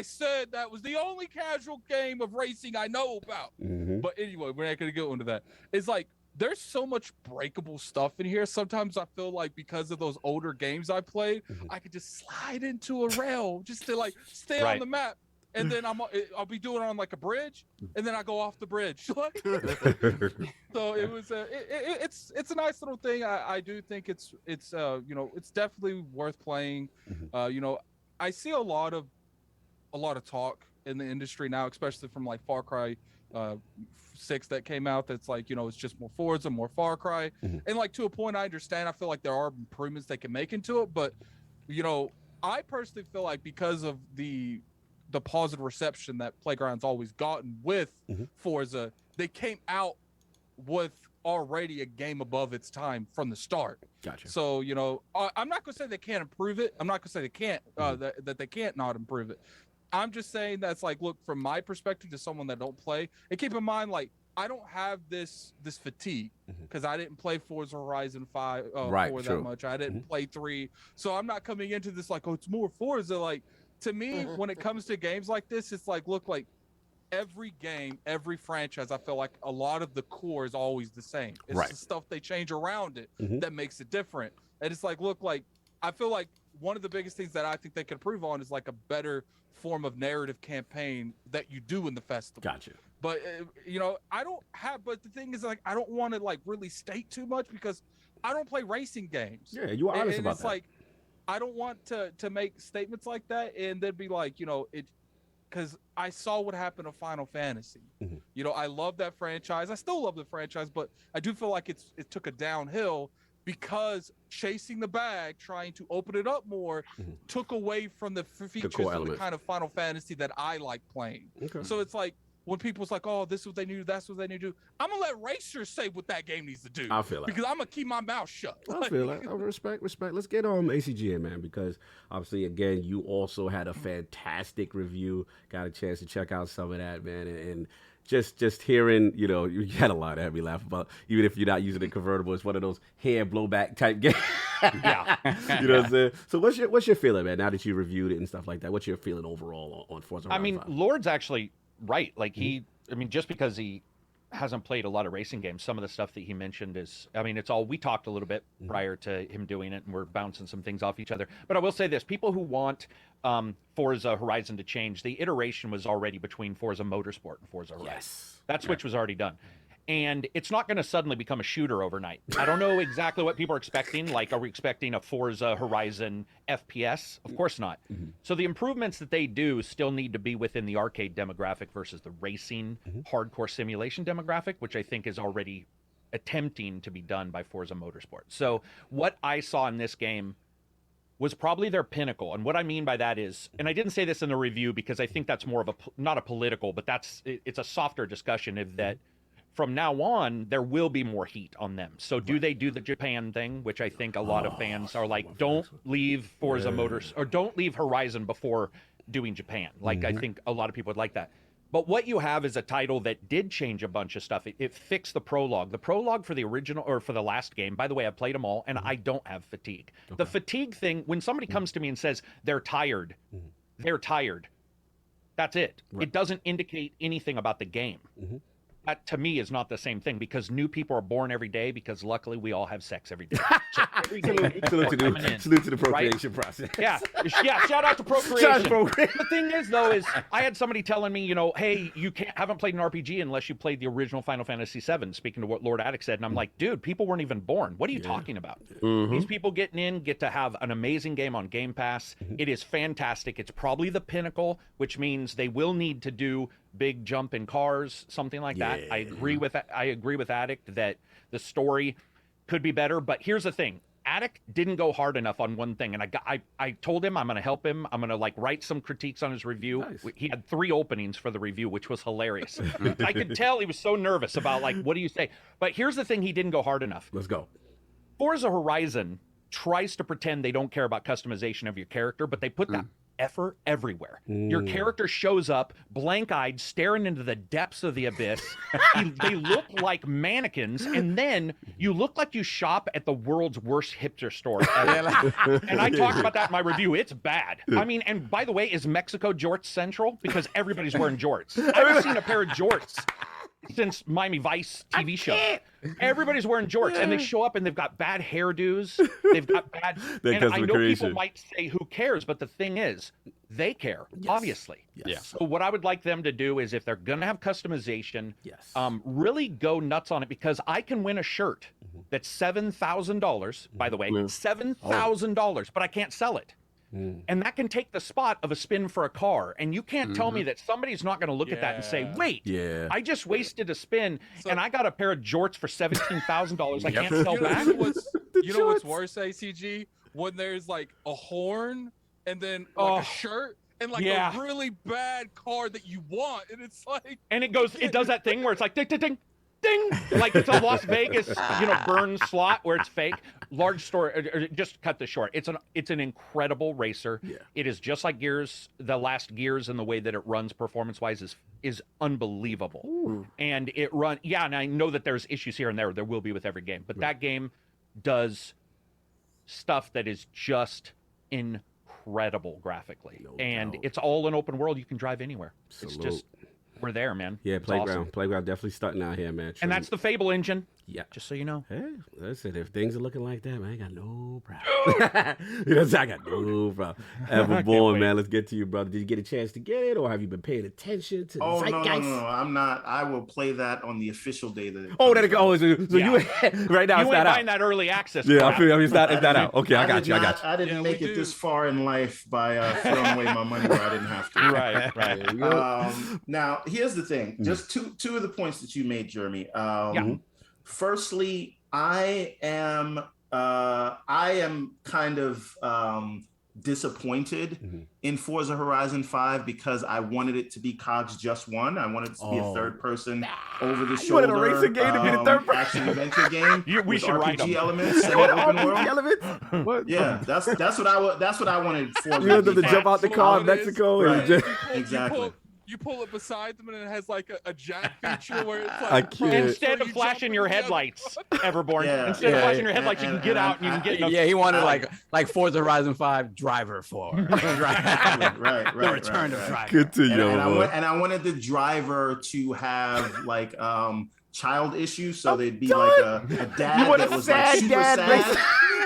said that was the only casual game of racing I know about. But anyway, we're not going to go into that. It's like, there's so much breakable stuff in here. Sometimes I feel like because of those older games I played, I could just slide into a rail just to stay on the map. and then I'll be doing it on like a bridge, and then I go off the bridge. So it was it's a nice little thing. I do think it's it's definitely worth playing. I see a lot of talk in the industry now, especially from like Far Cry 6 that came out. That's like, it's just more Forza, more Far Cry, and like to a point, I understand. I feel like there are improvements they can make into it, but I personally feel like because of the positive reception that Playground's always gotten with Forza, they came out with already a game above its time from the start. Gotcha. So, I'm not going to say they can't improve it. I'm not going to say they can't, that they can't not improve it. I'm just saying that's like, look, from my perspective to someone that don't play, and keep in mind, like, I don't have this fatigue because I didn't play Forza Horizon 5 that much. I didn't play 3. So I'm not coming into this like, oh, it's more Forza. Like, to me, when it comes to games like this, it's like, look, like every game, every franchise, I feel like a lot of the core is always the same. It's the stuff they change around it that makes it different. And it's like, look, like, I feel like one of the biggest things that I think they could improve on is like a better form of narrative campaign that you do in the festival. Gotcha. But I don't have. But the thing is, like, I don't want to like really state too much because I don't play racing games. Yeah, you are honest and about it's that. Like, I don't want to make statements like that and then be like, it, because I saw what happened to Final Fantasy. I love that franchise. I still love the franchise, but I do feel like it took a downhill because chasing the bag, trying to open it up more, took away from the features of the kind of Final Fantasy that I like playing. So it's like, when people's like, oh, this is what they need to do, that's what they need to do, I'm going to let racers say what that game needs to do. I feel like. Because I'm going to keep my mouth shut. I feel like. Oh, respect. Let's get ACG in, man, because obviously, again, you also had a fantastic review. Got a chance to check out some of that, man. And just hearing, you had a lot to have me laugh about, even if you're not using a convertible. It's one of those hair blowback type games. Yeah. You know what I'm saying? So what's your feeling, man, now that you reviewed it and stuff like that? What's your feeling overall on Forza Horizon 5? I mean, Lord's actually right. Like just because he hasn't played a lot of racing games, some of the stuff that he mentioned is, it's all, we talked a little bit prior to him doing it, and we're bouncing some things off each other. But I will say this, people who want Forza Horizon to change, the iteration was already between Forza Motorsport and Forza Horizon. Yes. That switch was already done. And it's not going to suddenly become a shooter overnight. I don't know exactly what people are expecting. Like, are we expecting a Forza Horizon FPS? Of course not. So the improvements that they do still need to be within the arcade demographic versus the racing hardcore simulation demographic, which I think is already attempting to be done by Forza Motorsport. So what I saw in this game was probably their pinnacle. And what I mean by that is, and I didn't say this in the review because I think that's more of not a political, but it's a softer discussion of that. From now on, there will be more heat on them. So do they do the Japan thing, which I think a lot of fans are like, don't leave Forza Motors, or don't leave Horizon before doing Japan. Like, I think a lot of people would like that. But what you have is a title that did change a bunch of stuff. It fixed the prologue. The prologue for the original, or for the last game, by the way, I played them all, and I don't have fatigue. The fatigue thing, when somebody comes to me and says they're tired, they're tired. That's it. It doesn't indicate anything about the game. That, to me, is not the same thing, because new people are born every day, because luckily we all have sex every day. So every day salute to the procreation process. Yeah, shout out to procreation. The thing is, though, is I had somebody telling me, hey, you haven't played an RPG unless you played the original Final Fantasy VII, speaking to what Lord Attic said, and I'm like, dude, people weren't even born. What are you talking about? These people getting get to have an amazing game on Game Pass. It is fantastic. It's probably the pinnacle, which means they will need to do big jump in cars, something like that. I agree with Addict that the story could be better, but here's the thing. Addict didn't go hard enough on one thing, and I told him I'm going to help him. I'm going to write some critiques on his review. Nice. He had 3 openings for the review, which was hilarious. I could tell he was so nervous about what do you say? But here's the thing, he didn't go hard enough. Let's go. Forza Horizon tries to pretend they don't care about customization of your character, but they put that effort everywhere. Your character shows up blank-eyed, staring into the depths of the abyss. They look like mannequins, and then you look like you shop at the world's worst hipster store ever. And I talked about that in my review. It's bad. I mean, and by the way, is Mexico jorts central? Because everybody's wearing jorts. I haven't seen a pair of jorts since Miami Vice TV show. Everybody's wearing jorts, and they show up and they've got bad hairdos. They've got bad. That And I customer know creation. people might say, "Who cares?" But the thing is, they care, obviously. Yes. So what I would like them to do is, if they're gonna have customization, Yes. really go nuts on it, because I can win a shirt that's $7,000. By the way, $7,000, but I can't sell it. And that can take the spot of a spin for a car. And you can't tell me that somebody's not going to look at that and say, wait, I just wasted a spin and I got a pair of jorts for $17,000 I can't sell back. You know what's worse, ACG? When there's like a horn and then like a shirt and like a really bad car that you want. And it's like. And it does that thing where it's like, ding, ding, ding. Ding! Like it's a Las Vegas, burn slot where it's fake. Large store. Just cut this short. It's an incredible racer. Yeah. It is just like Gears. The last Gears, and the way that it runs performance-wise is unbelievable. Ooh. And it run. Yeah, and I know that there's issues here and there. There will be with every game, but that game does stuff that is just incredible graphically, and it's all an open world. You can drive anywhere. It's just. We're there, man. Yeah, it's Playground. Awesome. Playground definitely starting out here, man. And that's the Fable engine. Yeah. Just so you know. Hey, listen, if things are looking like that, man, I ain't got no problem. I got no problem. Everborn, man, let's get to you, brother. Did you get a chance to get it, or have you been paying attention to the zeitgeist? No. I'm not. I will play that on the official day that it that it goes. So you right now, you it's ain't not out. buying that early access. Yeah, I feel it's not out. Okay, I got you. I didn't make it this far in life by throwing away my money where I didn't have to. Right. Now, here's the thing. Just two of the points that you made, Jeremy. Firstly, I am kind of disappointed in Forza Horizon 5 because I wanted it to be COG's Just One. I wanted it to be a third person over the shoulder. You wanted a racing game to be the third person action adventure game. We should write RPG them. elements. Open world. Elements? What? Yeah, that's what I wanted for. You want them to jump out the car in Mexico and just exactly. You pull it beside them and it has like a jack feature where it's like I can't. Instead of flashing your headlights, Everborn. Instead of flashing your headlights, you can get out and you can get. Yeah, he wanted like Forza Horizon 5 driver for right. The return of driver. Good to you, and I wanted the driver to have like child issues, so they'd be like a dad that was like super sad.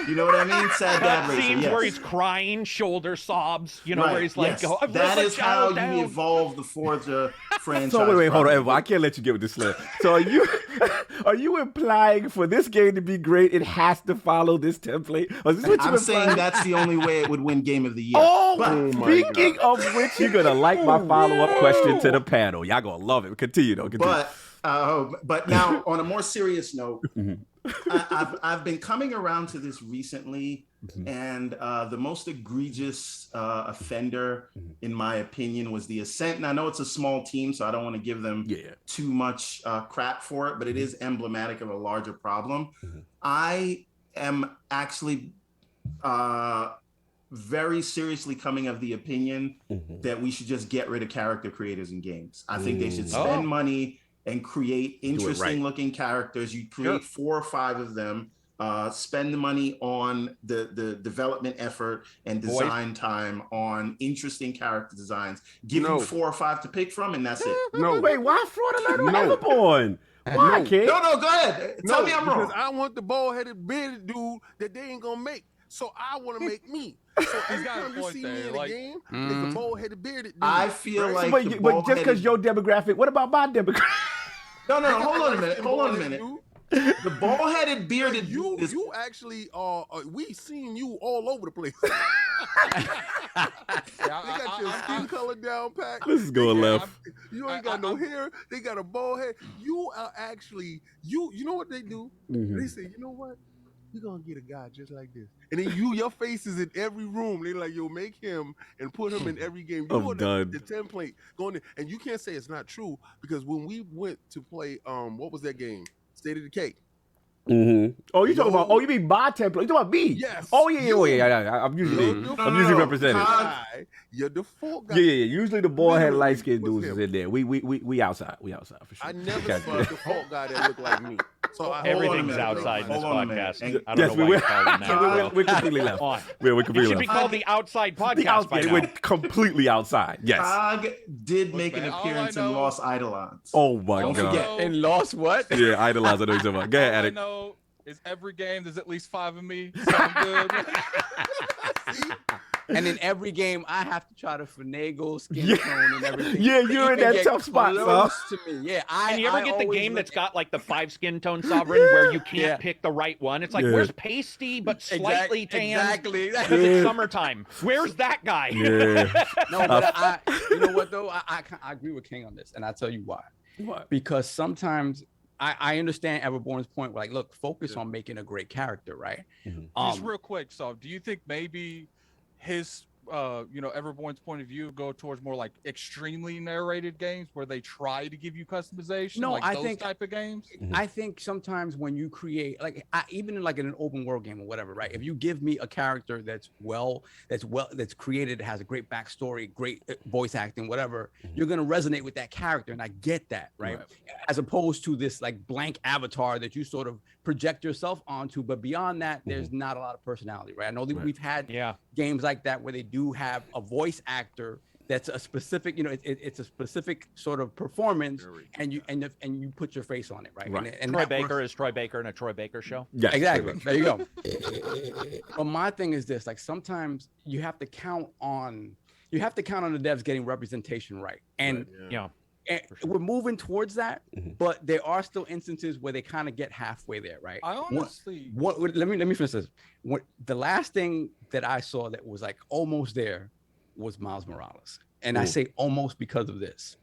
You know what I mean? Sad dad racer. Scenes where he's crying, shoulder sobs. Where he's like, that is how you evolve the Forza franchise. So wait, hold on, I can't let you get with this slip. So are you implying for this game to be great, it has to follow this template? Or is this what I'm saying that's the only way it would win Game of the Year. Speaking of which, you're gonna like my follow-up question to the panel. Y'all gonna love it. Continue though. But now on a more serious note. I've been coming around to this recently, and the most egregious offender, in my opinion, was the Ascent. And I know it's a small team, so I don't want to give them too much crap for it, but it is emblematic of a larger problem. I am actually very seriously coming of the opinion that we should just get rid of character creators in games. I think they should spend money and create interesting looking characters. You create 4 or 5 of them, spend the money on the development effort and design time on interesting character designs. Give them 4 or 5 to pick from, and that's it. Wait, why Florida Everborn? Why, kid? No, go ahead. Tell me I'm wrong. Because I want the bald-headed bearded dude that they ain't gonna make. So I want to make me. So every time you see me in the game, it's a bald-headed bearded dude. I feel like but just because your demographic, what about my demographic? No, hold on a minute. The bald-headed bearded you actually we seen you all over the place. They got your skin color down pat. This is going left. You ain't got no hair. They got a bald head. You are actually you know what they do? They say, you know what? We're gonna get a guy just like this. And then your face is in every room. They're like, yo, make him and put him in every game. You know the template going in. And you can't say it's not true, because when we went to play what was that game? State of Decay. Oh, you talking about? Oh, you mean my template? You talking about me? Yes. Oh yeah. I'm usually represented. You're the default guy. Yeah. Usually the bald head light skinned dudes is in there. We outside. We outside for sure. I never saw a default guy that looked like me. So Hold on a Everything's minute. outside in this Hold on a minute. podcast. And- I don't know why you call them that. We're completely left. On. We're It completely should be left. called the Outside Podcast The by outside. now. We're completely outside. Yes. Cog did Look, make man, an all I appearance in know- Lost Eidolons. Oh my Don't god. forget. And lost what? Yeah, idolize. I know you're talking about. Go ahead, All I Addict. know is every game there's at least 5 of me. So I'm good. And in every game, I have to try to finagle skin Yeah. tone and everything. Yeah, to you're in even that get tough spot, close son. to me. Yeah, And you ever get the always game look that's got like the 5 skin tone sovereign where you can't Yeah. pick the right one? It's like, Yeah. where's pasty but slightly tan? Exactly. Because it's summertime. Where's that guy? Yeah. No, but you know what though? I agree with King on this, and I'll tell you why. What? Because sometimes I understand Everborn's point. Like, look, focus on making a great character, right? Just real quick, so do you think maybe his Everborn's point of view go towards more like extremely narrated games where they try to give you customization? No, like I those think- type of games. I think sometimes when you create, like, even like in an open world game or whatever, right? If you give me a character that's created, has a great backstory, great voice acting, whatever, you're gonna resonate with that character, and I get that, right? As opposed to this like blank avatar that you sort of project yourself onto, but beyond that, there's not a lot of personality, right? I know that we've had games like that where they do have a voice actor that's a specific, it's a specific sort of performance, and you put your face on it, right? And Troy that Baker works. is Troy Baker in a Troy Baker show. Yes, Exactly. pretty There you go. But my thing is this: like sometimes you have to count on the devs getting representation right, and and we're moving towards that. But there are still instances where they kind of get halfway there, right? I honestly, Let me finish this. The last thing that I saw that was like almost there was Miles Morales, and I say almost because of this.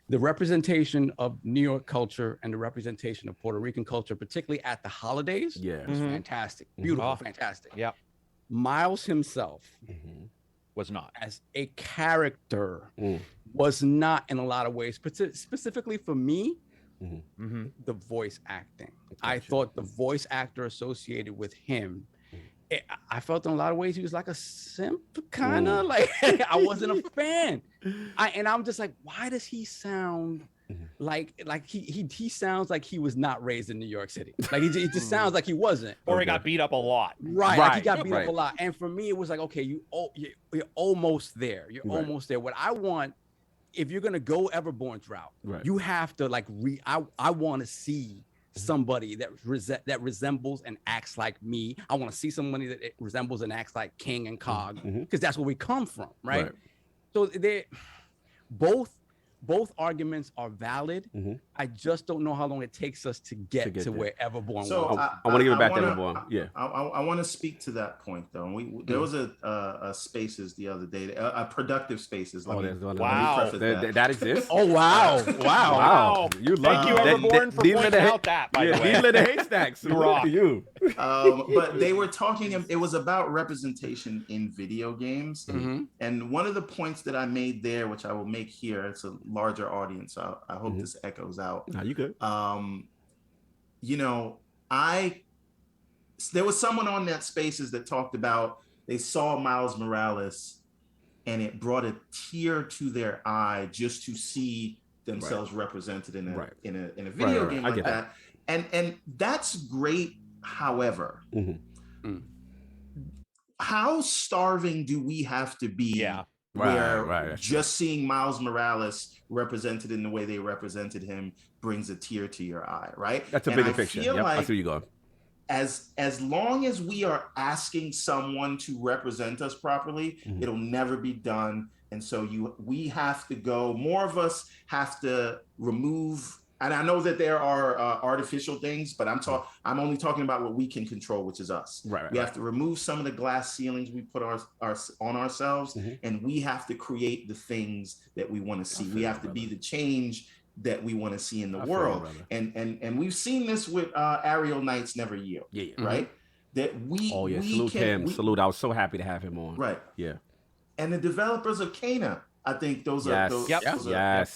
The representation of New York culture and the representation of Puerto Rican culture, particularly at the holidays, was fantastic. Beautiful, fantastic. Yeah. Miles himself Was not. as a character was not in a lot of ways, but specifically for me, the voice acting. I thought the voice actor associated with him, I felt in a lot of ways he was like a simp, kind of like I wasn't a fan. And I'm just like, why does he sound like he sounds like he was not raised in New York City? Like he just sounds like he wasn't. Or he got beat up a lot. Right, like he got beat up a lot. And for me, it was like, okay, you're almost there. You're almost there. What I want, if you're gonna go Everborn's route, you have to like I want to see somebody that resembles and acts like me. I want to see somebody that resembles and acts like King and Cog, because that's where we come from, right? So they both arguments are valid. I just don't know how long it takes us to get to where Everborn So was. I want to give it back to Everborn. Yeah. I want to speak to that point though. There was a Spaces the other day, a productive Spaces. Wow. That exists. Oh wow. Wow. You love Thank you, Everborn, for pointing out that, by the way. Needle in the haystacks. rock. You. But they were talking. It was about representation in video games, and one of the points that I made there, which I will make here, it's a larger audience, so I hope this echoes out. Nah, you good. There was someone on that Spaces that talked about they saw Miles Morales, and it brought a tear to their eye just to see themselves represented in a video game like that. And that's great. However, how starving do we have to be? Where just seeing Miles Morales represented in the way they represented him brings a tear to your eye, right? That's a bigger picture. Yep, I see you going. As long as we are asking someone to represent us properly, it'll never be done. And so we have to go. More of us have to remove. And I know that there are artificial things, but I'm only talking about what we can control, which is us. We have to remove some of the glass ceilings we put on ourselves, and we have to create the things that we want to see. We have to be the change that we want to see in the world. And we've seen this with Ariel Knights Never Yield, right? That salute him. Salute. I was so happy to have him on. Right. Yeah. And the developers of Cana, I think those are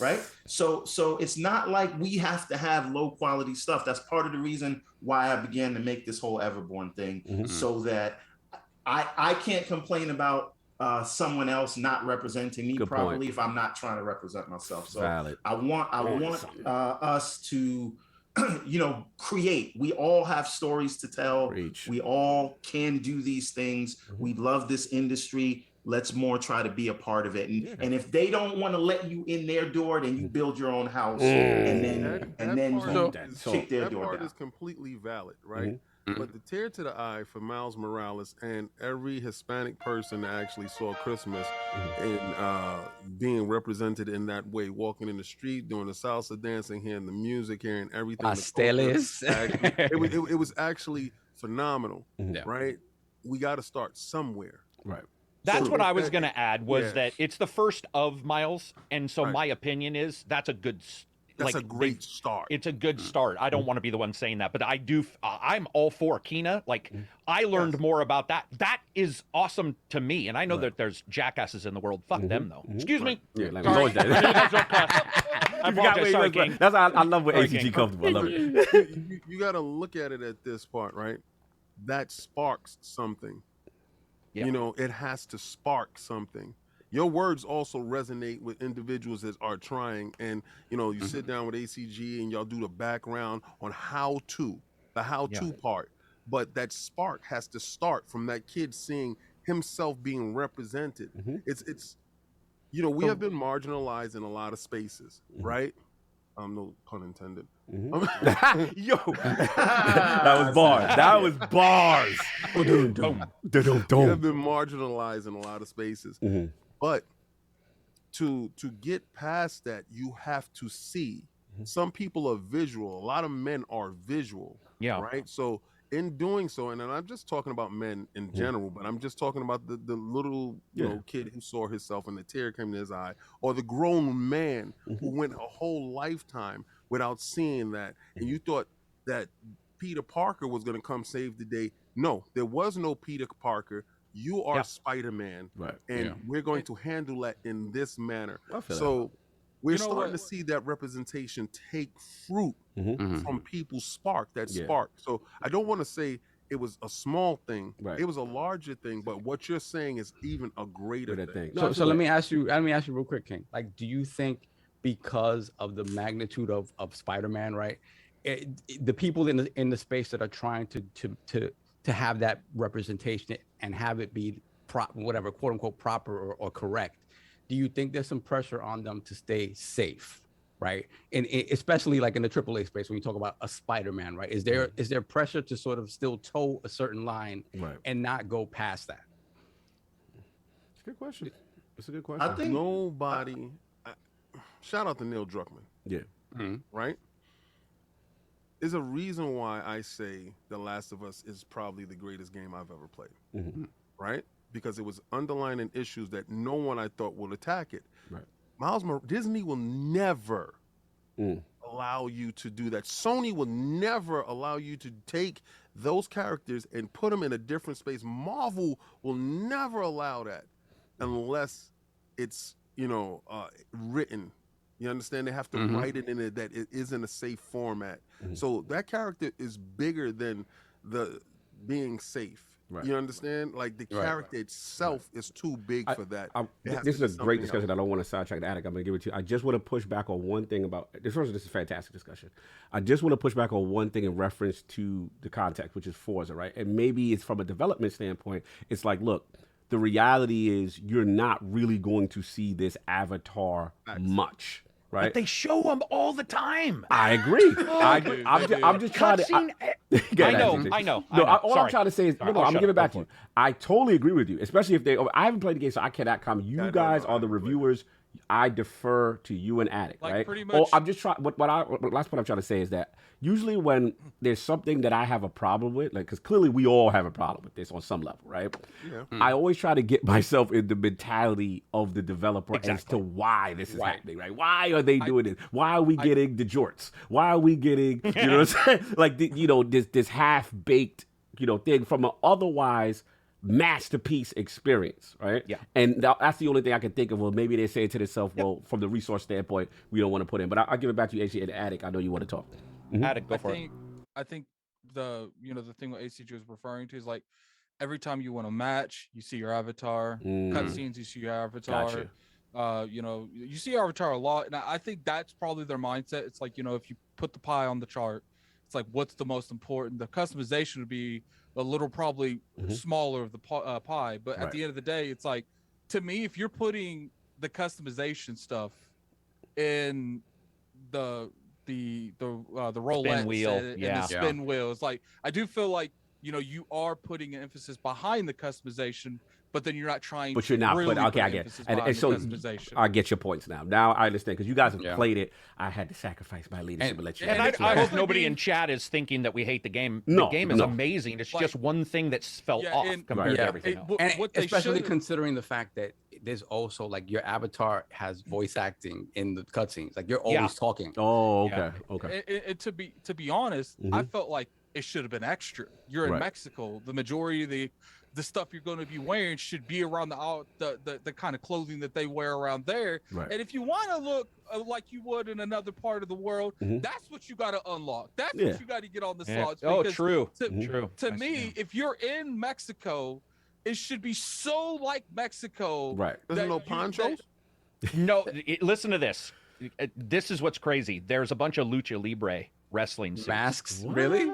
right. So it's not like we have to have low quality stuff. That's part of the reason why I began to make this whole Everborn thing, so that I can't complain about someone else not representing me properly if I'm not trying to represent myself. So I want us to you know, create. We all have stories to tell. Preach. We all can do these things. We love this industry. Let's more try to be a part of it. And if they don't want to let you in their door, then you build your own house and then you kick their door down. That part is completely valid, right? But the tear to the eye for Miles Morales and every Hispanic person that actually saw Christmas and being represented in that way, walking in the street, doing the salsa dancing, hearing the music, hearing everything. It was actually phenomenal, right? We got to start somewhere. Right. That's what I was going to add was that it's the first of Miles. And so my opinion is that's a good That's a great start. It's a good start. I don't want to be the one saying that, but I do. I'm all for Kina. Like, I learned more about that. That is awesome to me. And I know that there's jackasses in the world. Fuck them, though. Excuse me. Yeah, like Sorry. always that. I apologize. Sorry, King. That's I love what ACG comfortable. I love it. You got to look at it at this part, right? That sparks something. Yeah. You know, it has to spark something. Your words also resonate with individuals that are trying, and you know, you sit down with ACG and y'all do the background on the how-to part. But that spark has to start from that kid seeing himself being represented. It's you know, we have been marginalized in a lot of spaces, right? No pun intended. Yo, that was bars. That was bars. We have been marginalized in a lot of spaces. But to get past that, you have to see. Some people are visual. A lot of men are visual. Yeah. Right. So in doing so, and I'm just talking about men in general, but I'm just talking about the little you know kid who saw himself and the tear came to his eye, or the grown man who went a whole lifetime without seeing that, and you thought that Peter Parker was going to come save the day. No, there was no Peter Parker. You are Spider-Man, and we're going to handle that in this manner. So we're starting to see that representation take fruit from people's spark, spark. So I don't want to say it was a small thing. It was a larger thing, but what you're saying is even a greater thing. So let me ask you real quick, King. Like, do you think because of the magnitude of Spider-Man, right? The people in the space that are trying to have that representation and have it be whatever, quote unquote, proper or correct, do you think there's some pressure on them to stay safe, right? And especially like in the AAA space, when you talk about a Spider-Man, right? Is there pressure to sort of still toe a certain line and not go past that? It's a good question. It's a good question. I think nobody. Shout out to Neil Druckmann. Yeah. Right. There's a reason why I say The Last of Us is probably the greatest game I've ever played. Right? Because it was underlining issues that no one I thought would attack it. Right. Disney will never allow you to do that. Sony will never allow you to take those characters and put them in a different space. Marvel will never allow that unless it's, you know, written. You understand? They have to write it in it that it is in a safe format. So that character is bigger than the being safe. You understand? Like the character itself is too big for that. This is a great discussion. I don't want to sidetrack the attic. I'm going to give it to you. I just want to push back on one thing about this. First, this is a fantastic discussion. I just want to push back on one thing in reference to the context, which is Forza, right? And maybe it's from a development standpoint. It's like, look, the reality is you're not really going to see this avatar much. Right? But they show them all the time. I agree. I'm just trying to. I know. All I'm trying to say is, I'm giving it back to you. I totally agree with you, especially if they. I haven't played the game, so I cannot comment. You guys are the reviewers. I defer to you and Attic, like, right? Pretty much. I'm just trying. What last point I'm trying to say is that usually when there's something that I have a problem with, like, because clearly we all have a problem with this on some level, right? I always try to get myself in the mentality of the developer as to why this is happening, right? Why are they doing this? Why are we getting the jorts? Why are we getting, you know what I'm saying? Like, this half-baked, thing from an otherwise masterpiece experience, right? Yeah. And that's the only thing I can think of. Well, maybe they say to themselves, well, from the resource standpoint, we don't want to put in. But I'll give it back to you, ACG and Attic. I know you want to talk. Attic, go for it. I think the thing what ACG was referring to is like every time you win a match, you see your avatar. Cutscenes, you see your avatar. You know, you see Avatar a lot, and I think that's probably their mindset. It's like, you know, if you put the pie on the chart, it's like, what's the most important? The customization would be a little probably smaller of the pie, but at the end of the day, it's like, to me, if you're putting the customization stuff in the roulette wheel, and the spin wheel, it's like, I do feel like, you know, you are putting an emphasis behind the customization, but then you're not trying. But you're not really putting. Okay, I get. And so I get your points now. Now I understand because you guys have played it. I had to sacrifice my leadership and let you. And I hope nobody in chat is thinking that we hate the game. The game is amazing. It's just one thing that's fell off compared to everything else. And especially considering the fact that there's also like your avatar has voice acting in the cutscenes. Like you're always talking. Oh, okay, okay. And to be honest, I felt like it should have been extra. You're in Mexico. The majority of the stuff you're going to be wearing should be around the kind of clothing that they wear around there. And if you want to look like you would in another part of the world, that's what you got to unlock. That's what you got to get on the slots. Oh, true. To me, if you're in Mexico, it should be so like Mexico. Right. There's no ponchos? No, listen to this. This is what's crazy. There's a bunch of lucha libre wrestling suits. Masks, really?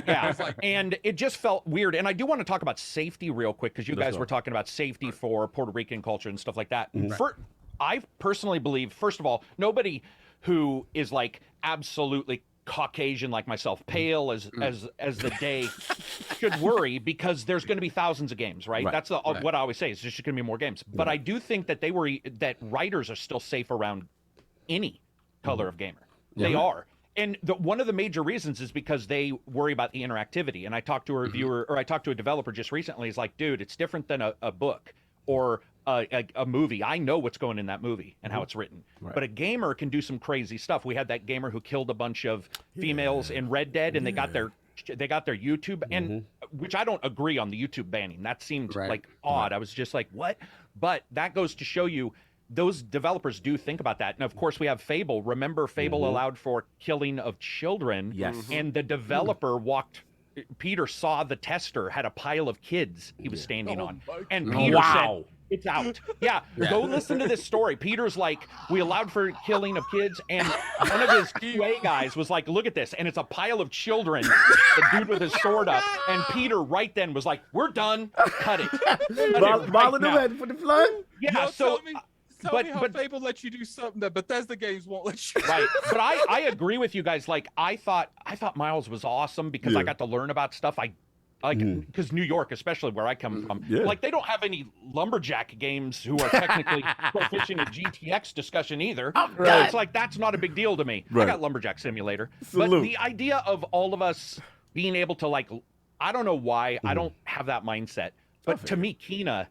Yeah, and it just felt weird. And I do want to talk about safety real quick because you guys were talking about safety for Puerto Rican culture and stuff like that. I personally believe, first of all, nobody who is like absolutely Caucasian like myself, pale as the day, should worry because there's going to be thousands of games, right? That's what I always say. Is there's just going to be more games. But I do think that that writers are still safe around any color of gamer. They are. And one of the major reasons is because they worry about the interactivity. And I talked to a reviewer, or I talked to a developer just recently. He's like, dude, it's different than a book or a movie. I know what's going in that movie and how it's written. But a gamer can do some crazy stuff. We had that gamer who killed a bunch of females in Red Dead, and they got their YouTube, and which I don't agree on the YouTube banning. That seemed like odd. I was just like, what? But that goes to show you, those developers do think about that. And of course we have Fable. Remember, Fable allowed for killing of children. Yes. And the developer Peter saw the tester had a pile of kids he was standing on. And Peter said, it's out. Yeah, go listen to this story. Peter's like, we allowed for killing of kids, and one of his QA guys was like, look at this, and it's a pile of children, the dude with his sword up, and Peter right then was like, we're done, cut it. Balling the red for the flood? Yeah, Tell me how Fable lets you do something that Bethesda games won't let you. Right, but I agree with you guys. Like, I thought Miles was awesome because I got to learn about stuff. Because New York, especially where I come from, like they don't have any lumberjack games who are technically proficient in GTX discussion either. So it's like that's not a big deal to me. I got Lumberjack Simulator, but the idea of all of us being able to like, I don't know why I don't have that mindset, but to me, Kina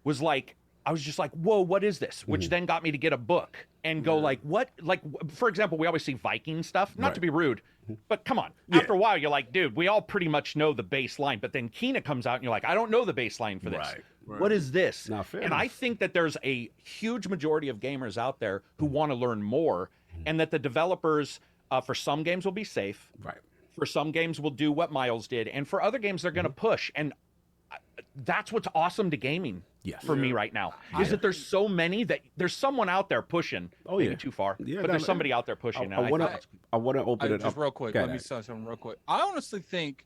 was like, I was just like, whoa, what is this? Which then got me to get a book and go like, what? Like, for example, we always see Viking stuff, not to be rude, but come on. After a while, you're like, dude, we all pretty much know the baseline. But then Kina comes out and you're like, I don't know the baseline for this. What is this? And I think that there's a huge majority of gamers out there who want to learn more, and that the developers for some games will be safe. For some games will do what Miles did. And for other games, they're going to push. And that's what's awesome to gaming for me right now, is that there's so many that there's someone out there pushing maybe too far, but there's somebody out there pushing. I want to open it just up real quick. Let me say something real quick. I honestly think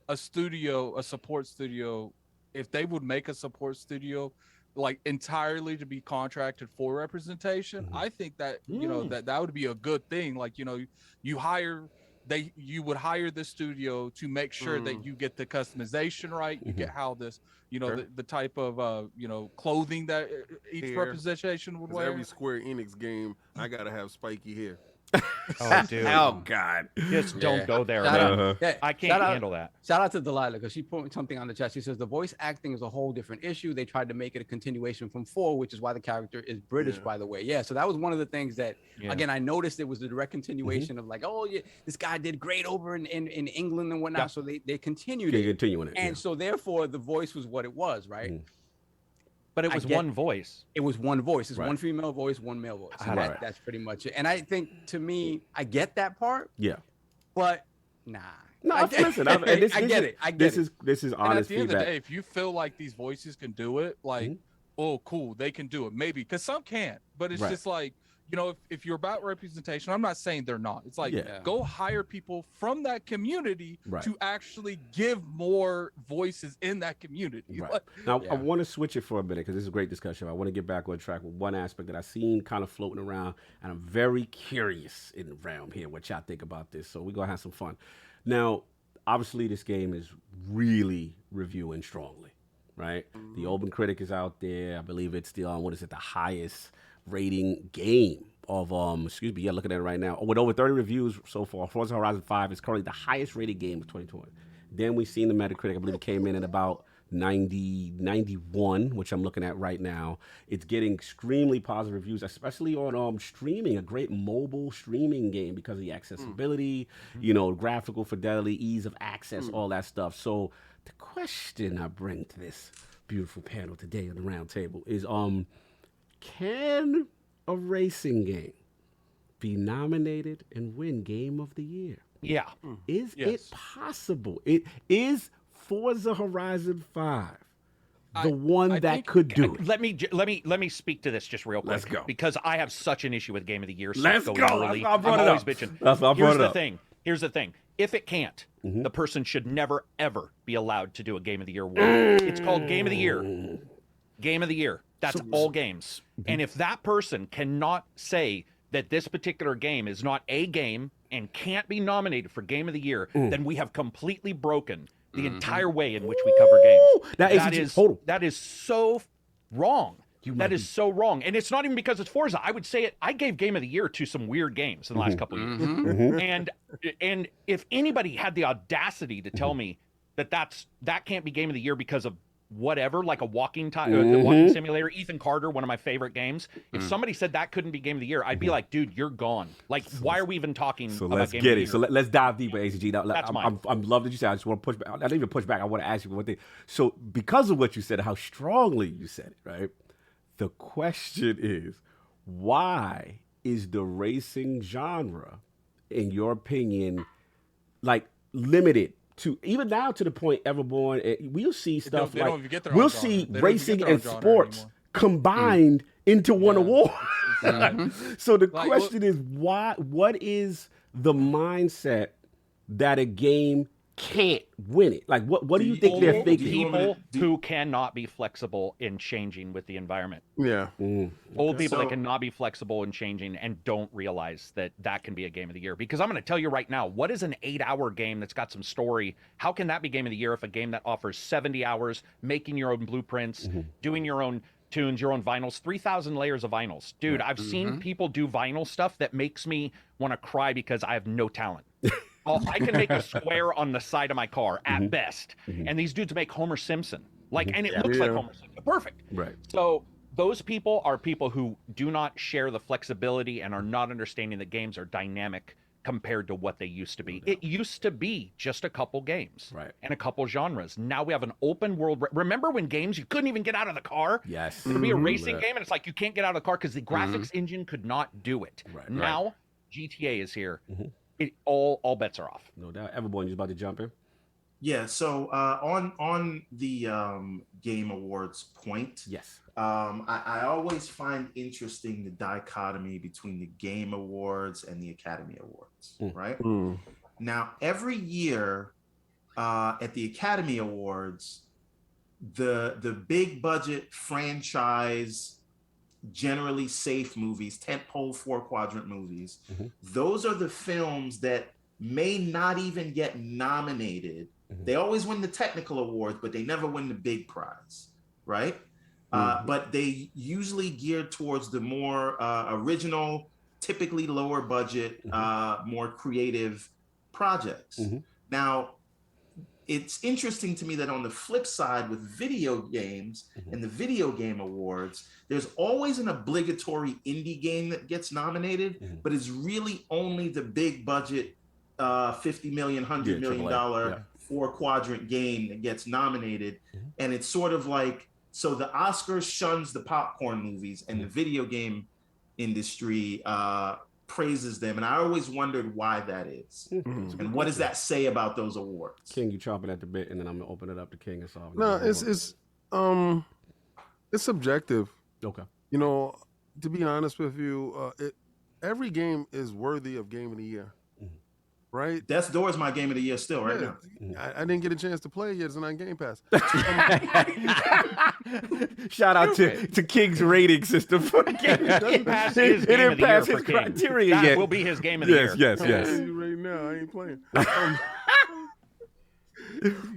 a support studio, if they would make a support studio like entirely to be contracted for representation, I think that you know that would be a good thing. Like, you know, you would hire the studio to make sure that you get the customization right, you get how this, you know, the type of you know, clothing that each representation would wear. Every Square Enix game, I gotta have spiky hair. Oh, dude. Oh, God. Just don't go there, man. I can't handle that. Shout out to Delilah, because she put something on the chat. She says the voice acting is a whole different issue. They tried to make it a continuation from 4, which is why the character is British, by the way. Yeah, so that was one of the things that, again, I noticed it was the direct continuation of like, oh, yeah, this guy did great over in England and whatnot. So they continued it. Continuing it. And so therefore the voice was what it was, right? But it was one voice. It was one voice. It's one female voice, one male voice. So that's pretty much it. And I think, to me, I get that part. Yeah. But nah. No, listen. I get it. I get it. This is honest and at the end feedback. of the day, if you feel like these voices can do it, like, oh, cool, they can do it, maybe, because some can't. But it's just like, you know, if you're about representation, I'm not saying they're not. It's like, go hire people from that community to actually give more voices in that community. Right. Now, I want to switch it for a minute because this is a great discussion. I want to get back on track with one aspect that I've seen kind of floating around, and I'm very curious in the realm here what y'all think about this. So we're going to have some fun. Now, obviously, this game is really reviewing strongly, right? The Open Critic is out there. I believe it's still on, the highest rating game of looking at it right now with over 30 reviews so far. Forza Horizon 5 is currently the highest rated game of 2020. Then we've seen the Metacritic. I believe it came in at about 91, which I'm looking at right now. It's getting extremely positive reviews, especially on streaming, a great mobile streaming game because of the accessibility, graphical fidelity, ease of access, all that stuff. So the question I bring to this beautiful panel today on the round table is, can a racing game be nominated and win Game of the Year? Yeah. Is it possible? It is Forza Horizon 5 the one that could do it. Let me speak to this just real quick. Let's go. Because I have such an issue with Game of the Year. Let's go. Early. That's why I brought I'm it always up. bitching. That's why I brought it up. Here's the thing. If it can't, the person should never, ever be allowed to do a Game of the Year award. It's called Game of the Year. Game of the Year. That's all games. And if that person cannot say that this particular game is not a game and can't be nominated for Game of the Year, then we have completely broken the entire way in which we cover games. That is so wrong. That is so wrong. And it's not even because it's Forza. I would say it. I gave Game of the Year to some weird games in the last couple of years. And if anybody had the audacity to tell me that can't be Game of the Year because of whatever, like a walking simulator, Ethan Carter, one of my favorite games. If somebody said that couldn't be Game of the Year, I'd be like, dude, you're gone. Like, why are we even talking about let's Game get of the it. Year? So let's dive deeper, ACG. Now, That's mine. I'm love that you said. I just want to push back. I didn't even push back. I want to ask you one thing. So because of what you said, how strongly you said it, right? The question is, why is the racing genre, in your opinion, like limited to even now to the point Everborn? We'll see stuff like we'll see racing and sports combined into one award. So the question is, why? What is the mindset that a game can't win it? Like, what do you think they're thinking? People who cannot be flexible in changing with the environment. Yeah. Old people that cannot be flexible in changing and don't realize that can be a Game of the Year. Because I'm going to tell you right now, what is an 8-hour game that's got some story? How can that be Game of the Year if a game that offers 70 hours, making your own blueprints, doing your own tunes, your own vinyls, 3,000 layers of vinyls? Dude, I've seen people do vinyl stuff that makes me want to cry because I have no talent. I can make a square on the side of my car at best. And these dudes make Homer Simpson. And it looks like Homer Simpson. Perfect. Right. So those people are people who do not share the flexibility and are not understanding that games are dynamic compared to what they used to be. It used to be just a couple games and a couple genres. Now we have an open world. Remember when games, you couldn't even get out of the car? Yes. It would be a racing game and it's like you can't get out of the car because the graphics engine could not do it. Now GTA is here. All bets are off. No doubt. Everborn, you about to jump in? Yeah. So on the Game Awards point, yes, I always find interesting the dichotomy between the Game Awards and the Academy Awards. Right. Now, every year at the Academy Awards, the big budget franchise, generally safe movies, tentpole 4-quadrant movies, those are the films that may not even get nominated. They always win the technical awards, but they never win the big prize, right? But they usually geared towards the more original, typically lower budget, more creative projects. Now, it's interesting to me that on the flip side with video games and the video game awards, there's always an obligatory indie game that gets nominated, but it's really only the big budget $50 million, $100 million 4-quadrant game that gets nominated. And it's sort of like, so the Oscars shuns the popcorn movies and the video game industry praises them, and I always wondered why that is. And what does that say about those awards? King, you chopping at the bit, and then I'm gonna open it up to King and solve. No, it's It's subjective. Okay. You know, to be honest with you, every game is worthy of Game of the Year. Right? Death's Door is my game of the year still right now. I didn't get a chance to play it yet. It's on Game Pass. Shout out to King's rating system for the game. It passed his game of the year for King. Criteria That yet. will be his game of the year. Yes. Right now, I ain't playing.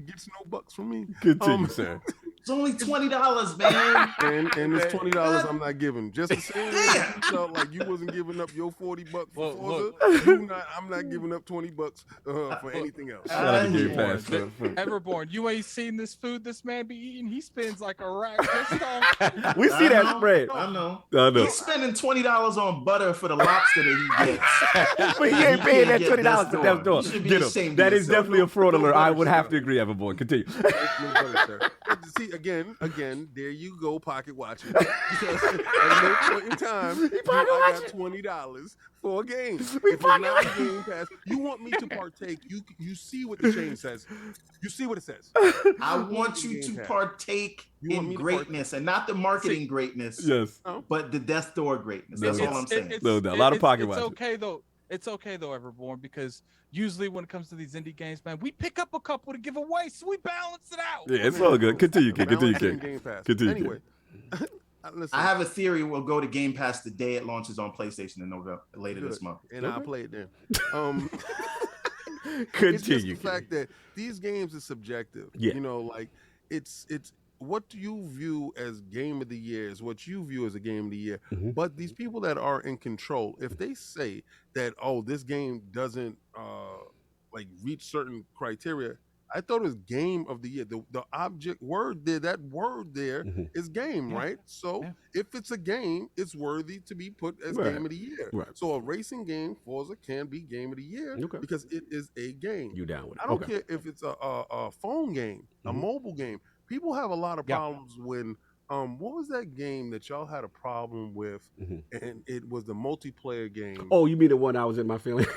Gets no bucks from me. Continue, sir. It's only $20, man. And it's $20 I'm not giving. Just the same way you felt like you wasn't giving up your $40 for Forza. I'm not giving up $20 for anything else. Shout out to Game Pass. Everborn, you ain't seen this food this man be eating. He spends like a rack just on. We see that spread. I know. He's spending $20 on butter for the lobster that he gets. But he ain't paying that $20 to Death's Door. You should be Get him. ashamed That of is yourself. definitely a fraud alert. I would have to agree, Everborn. Continue. See, again, there you go, pocket watching. Because at no point in time, I got $20 for a game. If it's not a Game Pass, you want me to partake. You see what the chain says. You see what it says. I want you to partake in greatness and not the marketing greatness. Yes. But the Death's Door greatness. That's all I'm saying. No, a lot of pocket It's watching. okay though. It's okay though, Everborn, because usually when it comes to these indie games, man, we pick up a couple to give away, so we balance it out. Yeah, it's all good. Continue, King. Continue, King. Game Pass. Continue, Anyway, I have a theory. We'll go to Game Pass the day it launches on PlayStation in November, later Good. this month. And I'll play it then. Continue. It's just the fact that these games are subjective. Yeah. You know, like it's what you view as game of the year is what you view as a game of the year. Mm-hmm. But these people that are in control, if they say that, oh, this game doesn't like reach certain criteria, I thought it was game of the year. The object word there, that word there is game, right? So if it's a game, it's worthy to be put as game of the year. Right. So a racing game, Forza, can be game of the year because it is a game. You down with it? I don't care if it's a phone game, a mobile game. People have a lot of problems when what was that game that y'all had a problem with, and it was the multiplayer game? Oh, you mean the one I was in my feeling?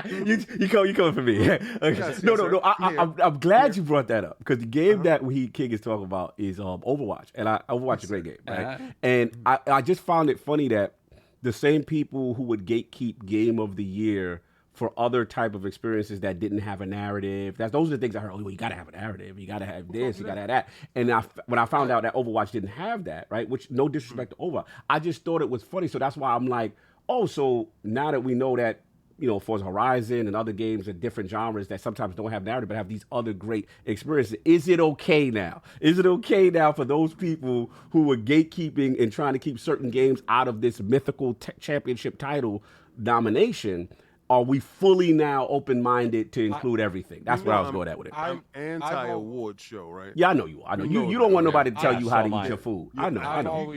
you coming for me? Okay. No. I'm glad you brought that up because the game that King is talking about is Overwatch, and Overwatch is a great game, right? And I just found it funny that the same people who would gatekeep Game of the Year for other type of experiences that didn't have a narrative. Those are the things I heard. Oh, well, you got to have a narrative. You got to have this. You got to have that. And when I found out that Overwatch didn't have that, right? Which, no disrespect to Overwatch, I just thought it was funny. So that's why I'm like, oh, so now that we know that, you know, Forza Horizon and other games in different genres that sometimes don't have narrative but have these other great experiences, is it okay now? Is it okay now for those people who were gatekeeping and trying to keep certain games out of this mythical championship title nomination? Are we fully now open-minded to include everything? That's where I was going at with it. I'm anti-award show, right? Yeah, I know you. I know you don't want nobody to tell you how to eat your food. I know.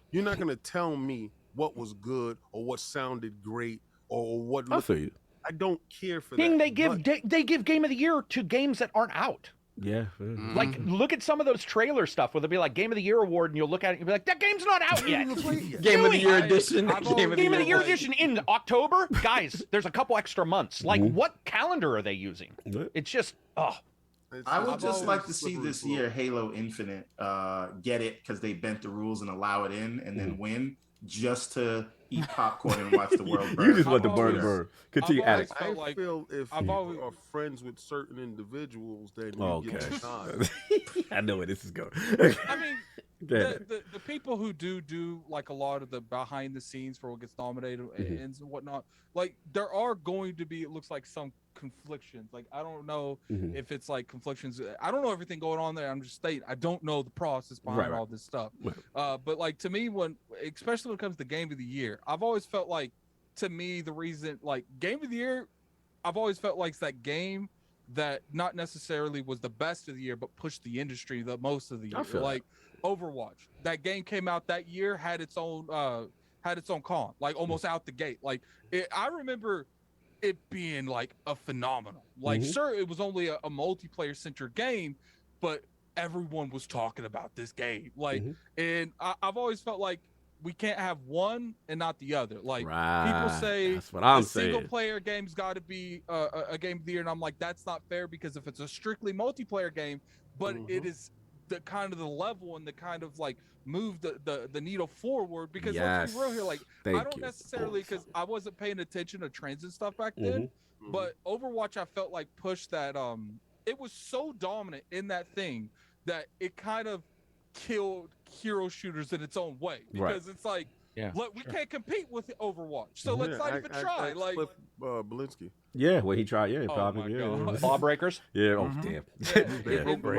You're not gonna tell me what was good or what sounded great or what. I feel you. I don't care for King, that. they give Game of the Year to games that aren't out. Yeah. Like, look at some of those trailer stuff where they'll be like Game of the Year award, and you'll look at it and you'll be like, that game's not out yet. Game of the Year edition. Game of the Year edition in October? Guys, there's a couple extra months. Like, what calendar are they using? It's just, I would just like to see this year Halo Infinite get it because they bent the rules and allow it in and then win just to eat popcorn and watch the world burn. You just want the burn. Continue, Alex. I feel if you are friends with certain individuals, then you get the time. I know where this is going. I mean, the people who do like a lot of the behind the scenes for what gets nominated and whatnot, like there are going to be, it looks like, some conflictions. Like I don't know if it's like conflictions. I don't know everything going on there. I'm just stating I don't know the process behind all this stuff. But like to me, especially when it comes to Game of the Year, I've always felt like, to me, the reason like Game of the Year, I've always felt like it's that game that not necessarily was the best of the year, but pushed the industry the most of the year. Like Overwatch, that game came out that year, had its own con, like almost out the gate. Like I remember it being like a phenomenal. Like sure, it was only a multiplayer centered game, but everyone was talking about this game. Like, and I've always felt like we can't have one and not the other. Like people say, that's what I'm saying. Single player game's got to be a game of the year, and I'm like, that's not fair because if it's a strictly multiplayer game, but it is the kind of the level and the kind of like move the needle forward. Because Yes. let's be real here, like I Thank don't you. necessarily, because I wasn't paying attention to trends and stuff back then, but Overwatch I felt like pushed that it was so dominant in that thing that it kind of killed hero shooters in its own way, because it's like, look, we can't compete with Overwatch, so let's not even try. Like Cliff Belinsky. Yeah, well, he tried. Yeah, Oh probably. my Yeah. God. Lawbreakers. Yeah. Oh, damn.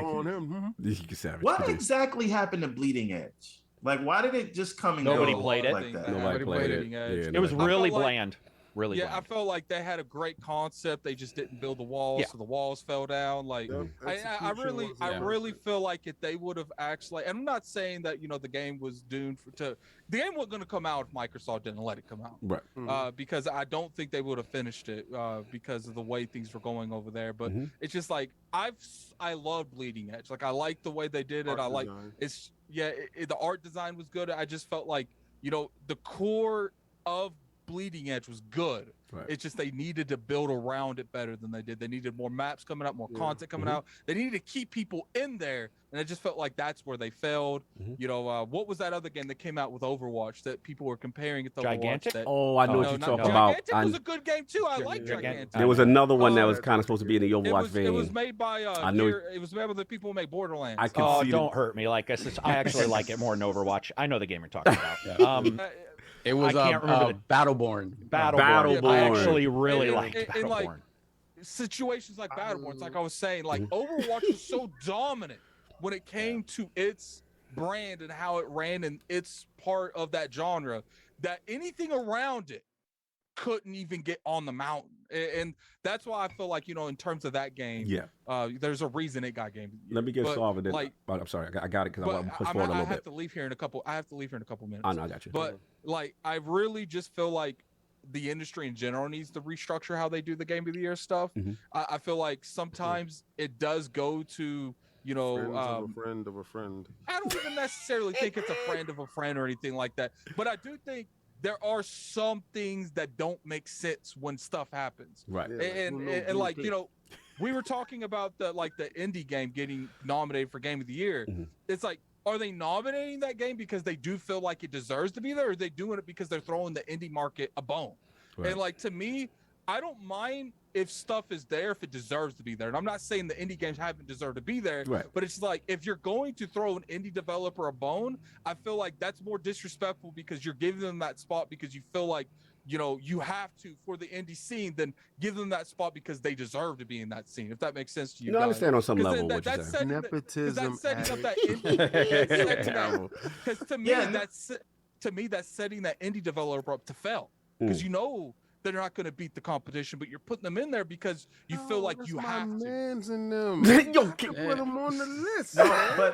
On him. You can say it. What exactly happened to Bleeding Edge? Like, why did it just come and Nobody go played it. like that? Nobody played it. Bleeding Edge. Yeah, It was nobody- really felt like- bland. Really Yeah, bland. I felt like they had a great concept. They just didn't build the walls, so the walls fell down. Like, I really feel like if they would have actually, and I'm not saying that the game was doomed the game wasn't going to come out if Microsoft didn't let it come out, Right. because I don't think they would have finished it because of the way things were going over there. But it's just like I love Bleeding Edge. Like, I like the way they did it. The art design was good. I just felt like the core of Bleeding Edge was good. Right. It's just they needed to build around it better than they did. They needed more maps coming out, more content coming out. They needed to keep people in there, and I just felt like that's where they failed. What was that other game that came out with Overwatch that people were comparing it to Gigantic? Overwatch? That, Oh, I know what no, you're not talking about. Gigantic was a good game too. I like Gigantic. There was another one that was kind of supposed to be in the Overwatch vein. It was made by I know. it was made by the people who make Borderlands. I can Oh, see don't hurt me. Like I actually like it more than Overwatch. I know the game you're talking about. It was I can't remember Battleborn. Battleborn. I actually really liked and like Battleborn. situations like Battleborn, it's like I was saying, like Overwatch was so dominant when it came to its brand and how it ran in its part of that genre that anything around it couldn't even get on the mountain. And that's why I feel like, in terms of that game, there's a reason it got game. Let me get solved. Like, I'm sorry, I got it because I want to push forward a little bit. I have to leave here in a couple minutes. Oh, no, I got you. But like, I really just feel like the industry in general needs to restructure how they do the Game of the Year stuff. I feel like sometimes it does go to Friends of a friend of a friend. I don't even necessarily think it's a friend of a friend or anything like that, but I do think there are some things that don't make sense when stuff happens. Right. And like, we were talking about the indie game getting nominated for Game of the Year. It's like, are they nominating that game because they do feel like it deserves to be there, or are they doing it because they're throwing the indie market a bone? Right. And like, to me, I don't mind if stuff is there if it deserves to be there. And I'm not saying the indie games haven't deserved to be there, but it's like, if you're going to throw an indie developer a bone, I feel like that's more disrespectful because you're giving them that spot because you feel like, you have to for the indie scene, then give them that spot because they deserve to be in that scene, if that makes sense to you. I understand on some level what you're saying. Nepotism. That's setting up that indie. Because to me, that's setting that indie developer up to fail. Because they're not going to beat the competition, but you're putting them in there because you feel like you have to. Man's in them. Yo, Put them on the list.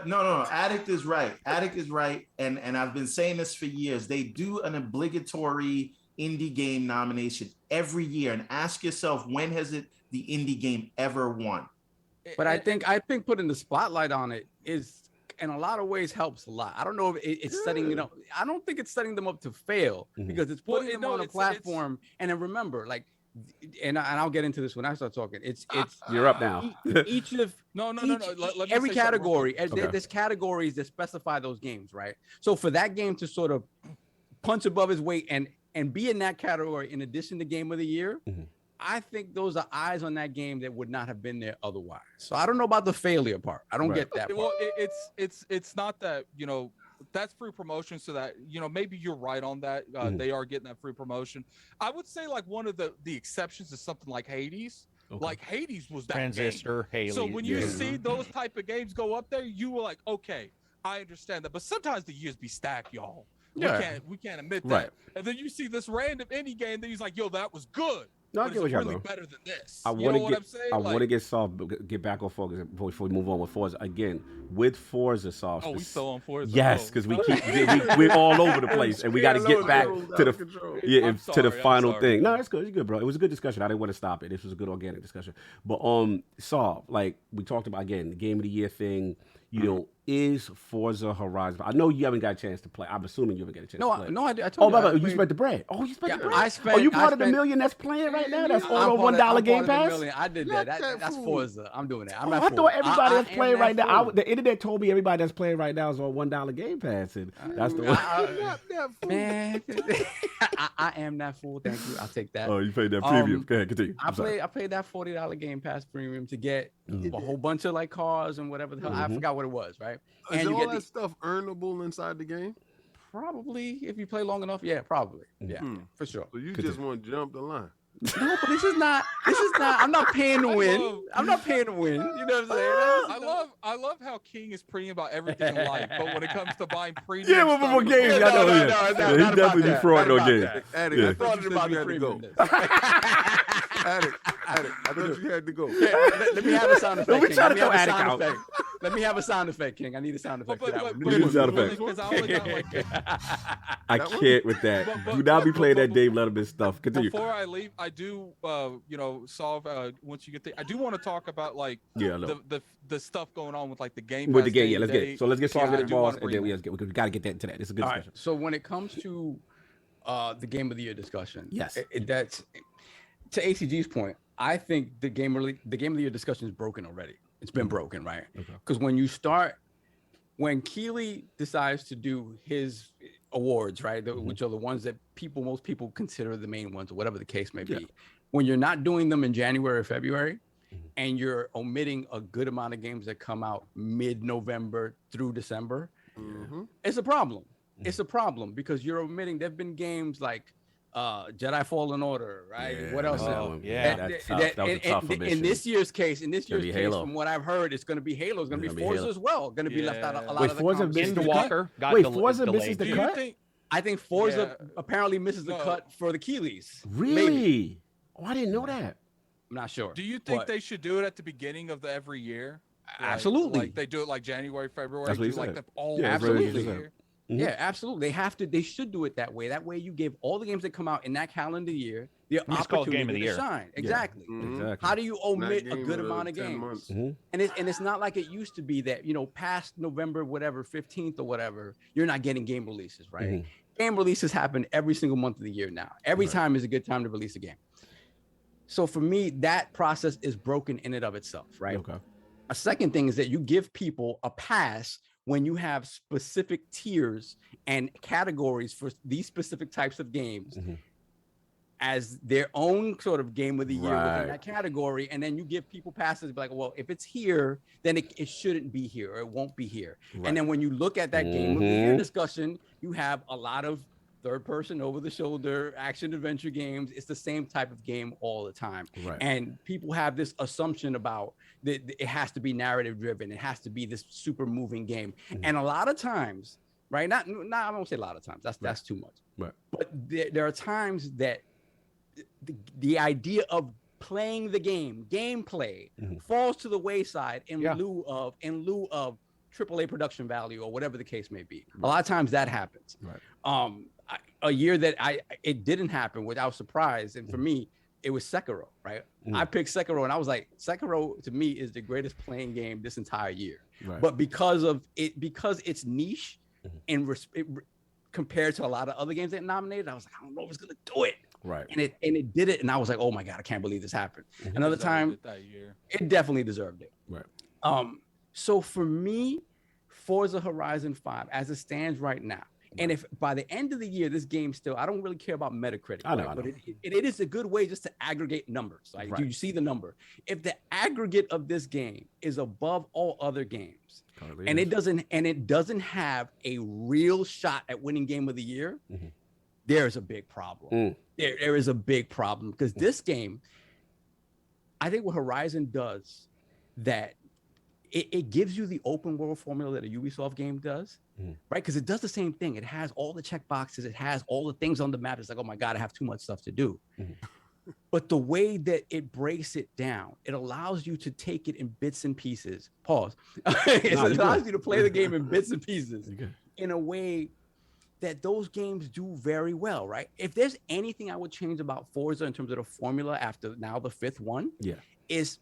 No. Addict is right. And I've been saying this for years. They do an obligatory indie game nomination every year, and ask yourself, when has the indie game ever won? But I think putting the spotlight on it is, in a lot of ways, helps a lot. I don't know if it's setting up. I don't think it's setting them up to fail because it's putting them on a platform. And then remember, like, and I'll get into this when I start talking. It's you're up now. Each of no. Let me every say category. Okay. There's categories that specify those games, right? So for that game to sort of punch above its weight and be in that category in addition to Game of the Year. I think those are eyes on that game that would not have been there otherwise. So I don't know about the failure part. I don't get that part. Well, it's not that, that's free promotion, so that, maybe you're right on that. They are getting that free promotion. I would say like one of the exceptions is something like Hades. Like Hades was that Transistor, game. Hades. So when you see those type of games go up there, you were like, okay, I understand that. But sometimes the years be stacked, y'all. We can't admit that. And then you see this random indie game that he's like, yo, that was good. No, I but get what it's you're really saying. better than this. I want to get Solve, get back on focus before we move on with Forza. Again, with Forza, Solve. Oh, we still on Forza. Yes, because we're all over the place, and we got to get back to the final thing. No, it's good. It's good, bro. It was a good discussion. I didn't want to stop it. This was a good organic discussion. But Solve, like we talked about again, the Game of the Year thing. you know, is Forza Horizon. I know you haven't got a chance to play. I'm assuming you haven't got a chance to play. No, I told you spent the bread. Oh, you spent the bread. I you part of the million that's playing right now? That's all on $1 Game Pass? I did that. That's Forza. I'm doing that. I thought everybody that's playing right now. The internet told me everybody that's playing right now is on $1 Game Pass, and that's the one. Man, I am that fool. Thank you. I'll take that. Oh, you paid that premium. Go ahead, continue. I paid that $40 Game Pass premium to get a whole bunch of like cars and whatever the hell. I forgot what it was, right? Is and all that stuff earnable inside the game? Probably, if you play long enough. Yeah, probably. Yeah, for sure. So you just want to jump the line. No, but this is not. I'm not paying to win. I'm not paying to win. You know what I'm saying? I love how King is preening about everything in life, but when it comes to buying premium, for games, I know. He definitely defrauded no games. Addict, I thought you said you had to go. Addict, I thought you had to go. Let me have a sound effect. We trying to throw Addict out. Let me have a sound effect, King. I need a sound effect for that one. Give me a sound effect. I can't with that. Do not be playing that Dave Letterman stuff. Continue. Before I leave, I do, solve. Once you get there, I do want to talk about like the stuff going on with like the game. With the game, yeah. Let's get it. So let's get Solve involved, and then we got to get that into that. It's a good discussion. So when it comes to the Game of the Year discussion, yes, that's to ACG's point. I think the Game of the Year discussion is broken already. It's been broken, right? Because when Keeley decides to do his awards, right, which are the ones that most people consider the main ones, or whatever the case may be, when you're not doing them in January or February, and you're omitting a good amount of games that come out mid-November through December, it's a problem. It's a problem because you're omitting. There've been games like Jedi Fallen Order, right? Yeah. What else? That was a tough in this year's case, from what I've heard, it's going to be Halo. It's going to be Forza as well. Going to be left out a lot of the Forza misses the cut? Forza misses the cut? I think Forza apparently misses the cut for the Keeleys. Really? Maybe. Oh, I didn't know that. I'm not sure. Do you think they should do it at the beginning of every year? Absolutely. Like they do it like January, February. That's what he like said. Absolutely. Yeah, absolutely. They should do it that way. That way you give all the games that come out in that calendar year the opportunity to shine. Exactly. How do you omit a good amount of games? And it's not like it used to be that, past November, whatever, 15th or whatever, you're not getting game releases, right? Game releases happen every single month of the year now. Every time is a good time to release a game. So for me, that process is broken in and of itself, right? Okay. A second thing is that you give people a pass when you have specific tiers and categories for these specific types of games as their own sort of game of the year within that category. And then you give people passes like, well, if it's here, then it shouldn't be here or it won't be here. And then when you look at that game of the year discussion, you have a lot of third-person, over-the-shoulder, action-adventure games. It's the same type of game all the time. And people have this assumption about that it has to be narrative-driven. It has to be this super moving game. And a lot of times, right? Not I won't say a lot of times. That's too much. But there are times that the idea of playing the gameplay falls to the wayside in lieu of AAA production value or whatever the case may be. A lot of times that happens. A year that it didn't happen without surprise, and for me, it was Sekiro, right? I picked Sekiro, and I was like, Sekiro to me is the greatest playing game this entire year. But because it's niche and compared to a lot of other games that nominated, I was like, I don't know if it's gonna do it. And it did it, and I was like, oh my god, I can't believe this happened. Another time, it definitely deserved it. So for me, Forza Horizon 5, as it stands right now, and if by the end of the year, this game still, I don't really care about Metacritic, but it is a good way just to aggregate numbers. Like, do you see the number? If the aggregate of this game is above all other games, and it doesn't have a real shot at winning Game of the Year, there's a big problem. There is a big problem because this game, I think what Horizon does that it gives you the open world formula that a Ubisoft game does, right? Because it does the same thing. It has all the check boxes. It has all the things on the map. It's like, oh my God, I have too much stuff to do. But the way that it breaks it down, it allows you to take it in bits and pieces. Pause. It allows you to play the game in bits and pieces in a way that those games do very well, right? If there's anything I would change about Forza in terms of the formula after now the fifth one, is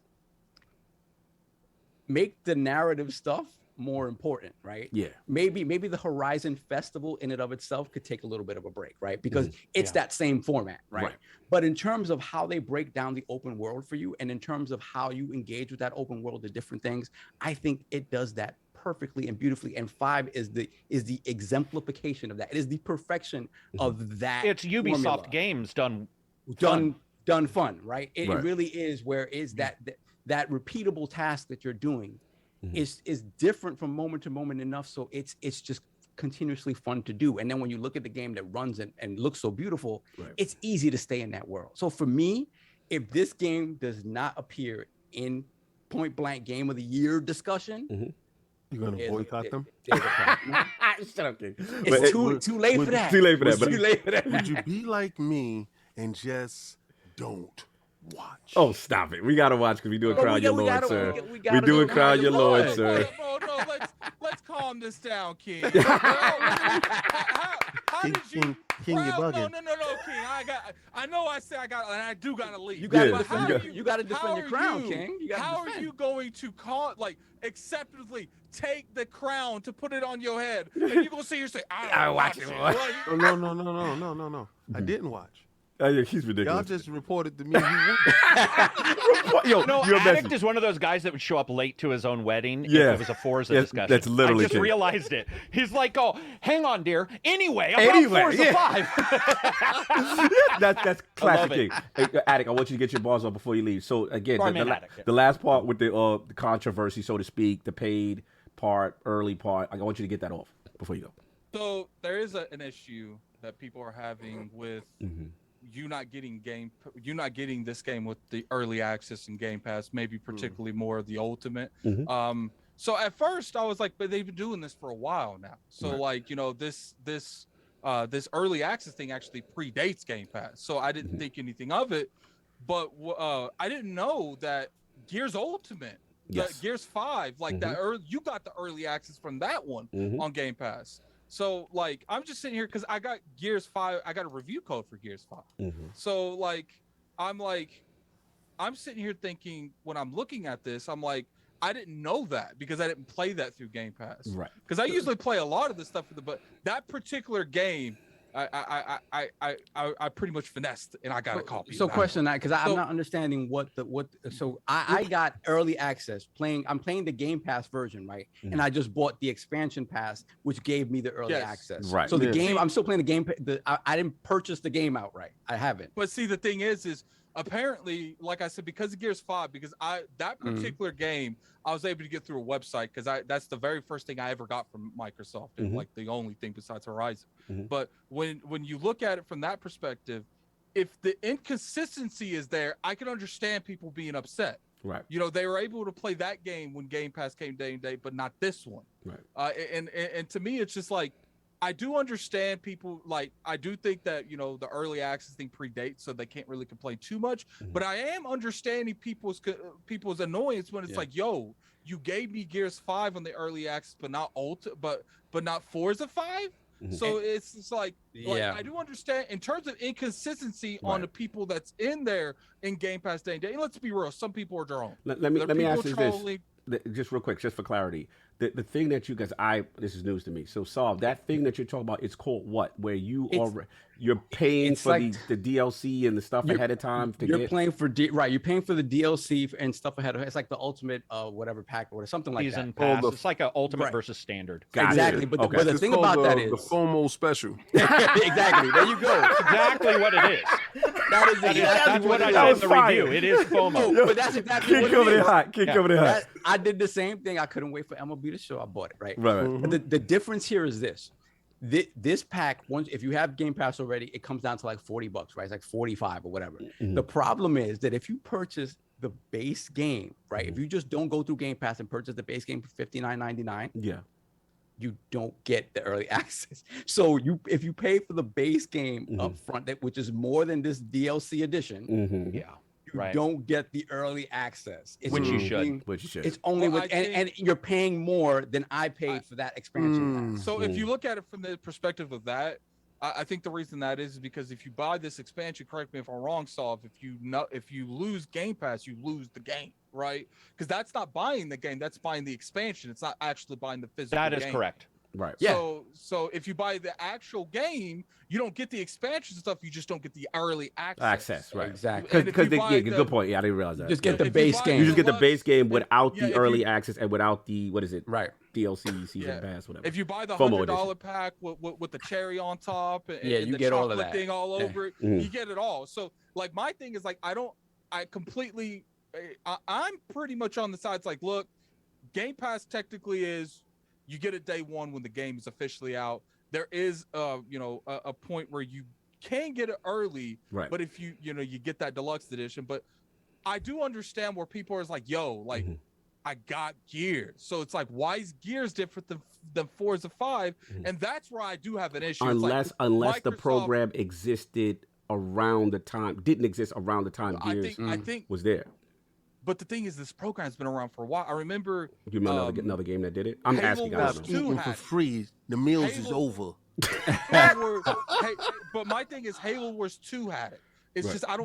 make the narrative stuff more important, right? Yeah. Maybe the Horizon Festival in and of itself could take a little bit of a break, right? Because it's that same format, right? But in terms of how they break down the open world for you, and in terms of how you engage with that open world, the different things, I think it does that perfectly and beautifully. And 5 is the exemplification of that. It is the perfection of that. It's Ubisoft formula. games done fun, right? It really is where is that repeatable task that you're doing is different from moment to moment enough, so it's just continuously fun to do. And then when you look at the game that runs and looks so beautiful, it's easy to stay in that world. So for me, if this game does not appear in Point Blank Game of the Year discussion, you're gonna boycott them? Shut up, kid. It's too late for that. Too late for that. Too late for that. Would you be like me and just don't watch? Oh, stop it. We got to watch because we doing Crown Your Lord, sir. We doing Crown Your Lord, sir. Bro, no, let's calm this down, King. How did you? King, you're bugging. No, King. I know I said I got, and I do gotta leave. You gotta defend your crown, King. How are you going to acceptably take the crown to put it on your head, and you gonna sit here and say, I don't watch it. No. I didn't watch. He's ridiculous. Y'all just reported to me. Addict is one of those guys that would show up late to his own wedding if it was a Forza discussion. That's literally I just realized it. He's like, oh, hang on, dear. Anyway, Forza 5. That's classic. Hey, Addict, I want you to get your balls up before you leave. So again, the last part with the controversy, so to speak, the paid part, early part, I want you to get that off before you go. So there is an issue that people are having with you not getting this game with the early access and Game Pass, maybe particularly more of the Ultimate. So at first I was like, but they've been doing this for a while now. So this early access thing actually predates Game Pass. So I didn't think anything of it, but I didn't know that Gears Ultimate, Gears 5, that you got the early access from that one on Game Pass. So I'm just sitting here because I got Gears 5. I got a review code for Gears 5. So I'm sitting here thinking when I'm looking at this, I'm like, I didn't know that because I didn't play that through Game Pass. Right. Because I usually play a lot of this stuff, but that particular game, I pretty much finessed and I got a copy. So question that, because I'm not understanding so I got early access I'm playing the Game Pass version, right? And I just bought the expansion pass, which gave me the early access. Right. So the game, I'm still playing the game. I didn't purchase the game outright. I haven't. But see, the thing is apparently, like I said, because of Gears 5, because that particular game, I was able to get through a website because that's the very first thing I ever got from Microsoft, and like the only thing besides Horizon. But when you look at it from that perspective, if the inconsistency is there, I can understand people being upset. Right. They were able to play that game when Game Pass came day and date, but not this one. Right. And to me, it's just like, I do understand people, I do think that, the early access thing predates, so they can't really complain too much. But I am understanding people's annoyance when it's like, yo, you gave me Gears 5 on the early access, but not but not Forza 5. So it's just like I do understand in terms of inconsistency on the people that's in there in Game Pass day and day. And let's be real, some people are their own. Let me ask you this, just real quick, just for clarity. The thing that you guys, this is news to me. So Saul, that thing that you're talking about, it's called what? Where you're paying for the DLC and the stuff ahead of time to You're paying for You're paying for the DLC and stuff ahead of it. It's like the ultimate whatever pack or something like Season that. Pass. It's like an ultimate versus standard. Exactly. But the thing about that is the FOMO special. Exactly. There you go. Exactly what it is. That's what I said in the review. It is FOMO. But that's exactly what it is. Kick over the hot. I did the same thing. I couldn't wait for MLB to show. I bought it. Right. But the difference here is this. This pack, if you have Game Pass already, it comes down to like $40, right? It's like 45 or whatever. The problem is that if you purchase the base game, right? If you just don't go through Game Pass and purchase the base game for $59.99, you don't get the early access. So if you pay for the base game up front, which is more than this DLC edition, you don't get the early access. Which you should. It's only and you're paying more than I paid for that expansion. So if you look at it from the perspective of that, I think the reason that is because if you buy this expansion, correct me if I'm wrong, Solve, if you lose Game Pass, you lose the game, right? Because that's not buying the game, that's buying the expansion. It's not actually buying the physical game. That is correct. Right. So if you buy the actual game, you don't get the expansion stuff. You just don't get the early access. Right. Exactly. Because good point. Yeah, I didn't realize that. Just get the base game. You just get the base game without the early access and without the Right. DLC, season pass, whatever. If you buy the FOMO $100 pack with the cherry on top and, you the get all of chocolate that thing all over it, Mhm. you get it all. So like my thing is like I'm pretty much on the sides like, look, Game Pass technically is you get it day one when the game is officially out. There is a point where you can get it early, Right. but if you get that deluxe edition. But I do understand where people are like, yo, like I got Gears. So it's like, why is Gears different than Forza 5? And that's where I do have an issue. Unless the Microsoft- program existed around the time, didn't exist around the time Gears I think was there. But the thing is, this program's been around for a while. I remember. You remember another game that did it? I'm Halo asking. I was don't know. too Eating for free. The meals is Halo- over. But my thing is, Halo Wars 2 had it. It's just I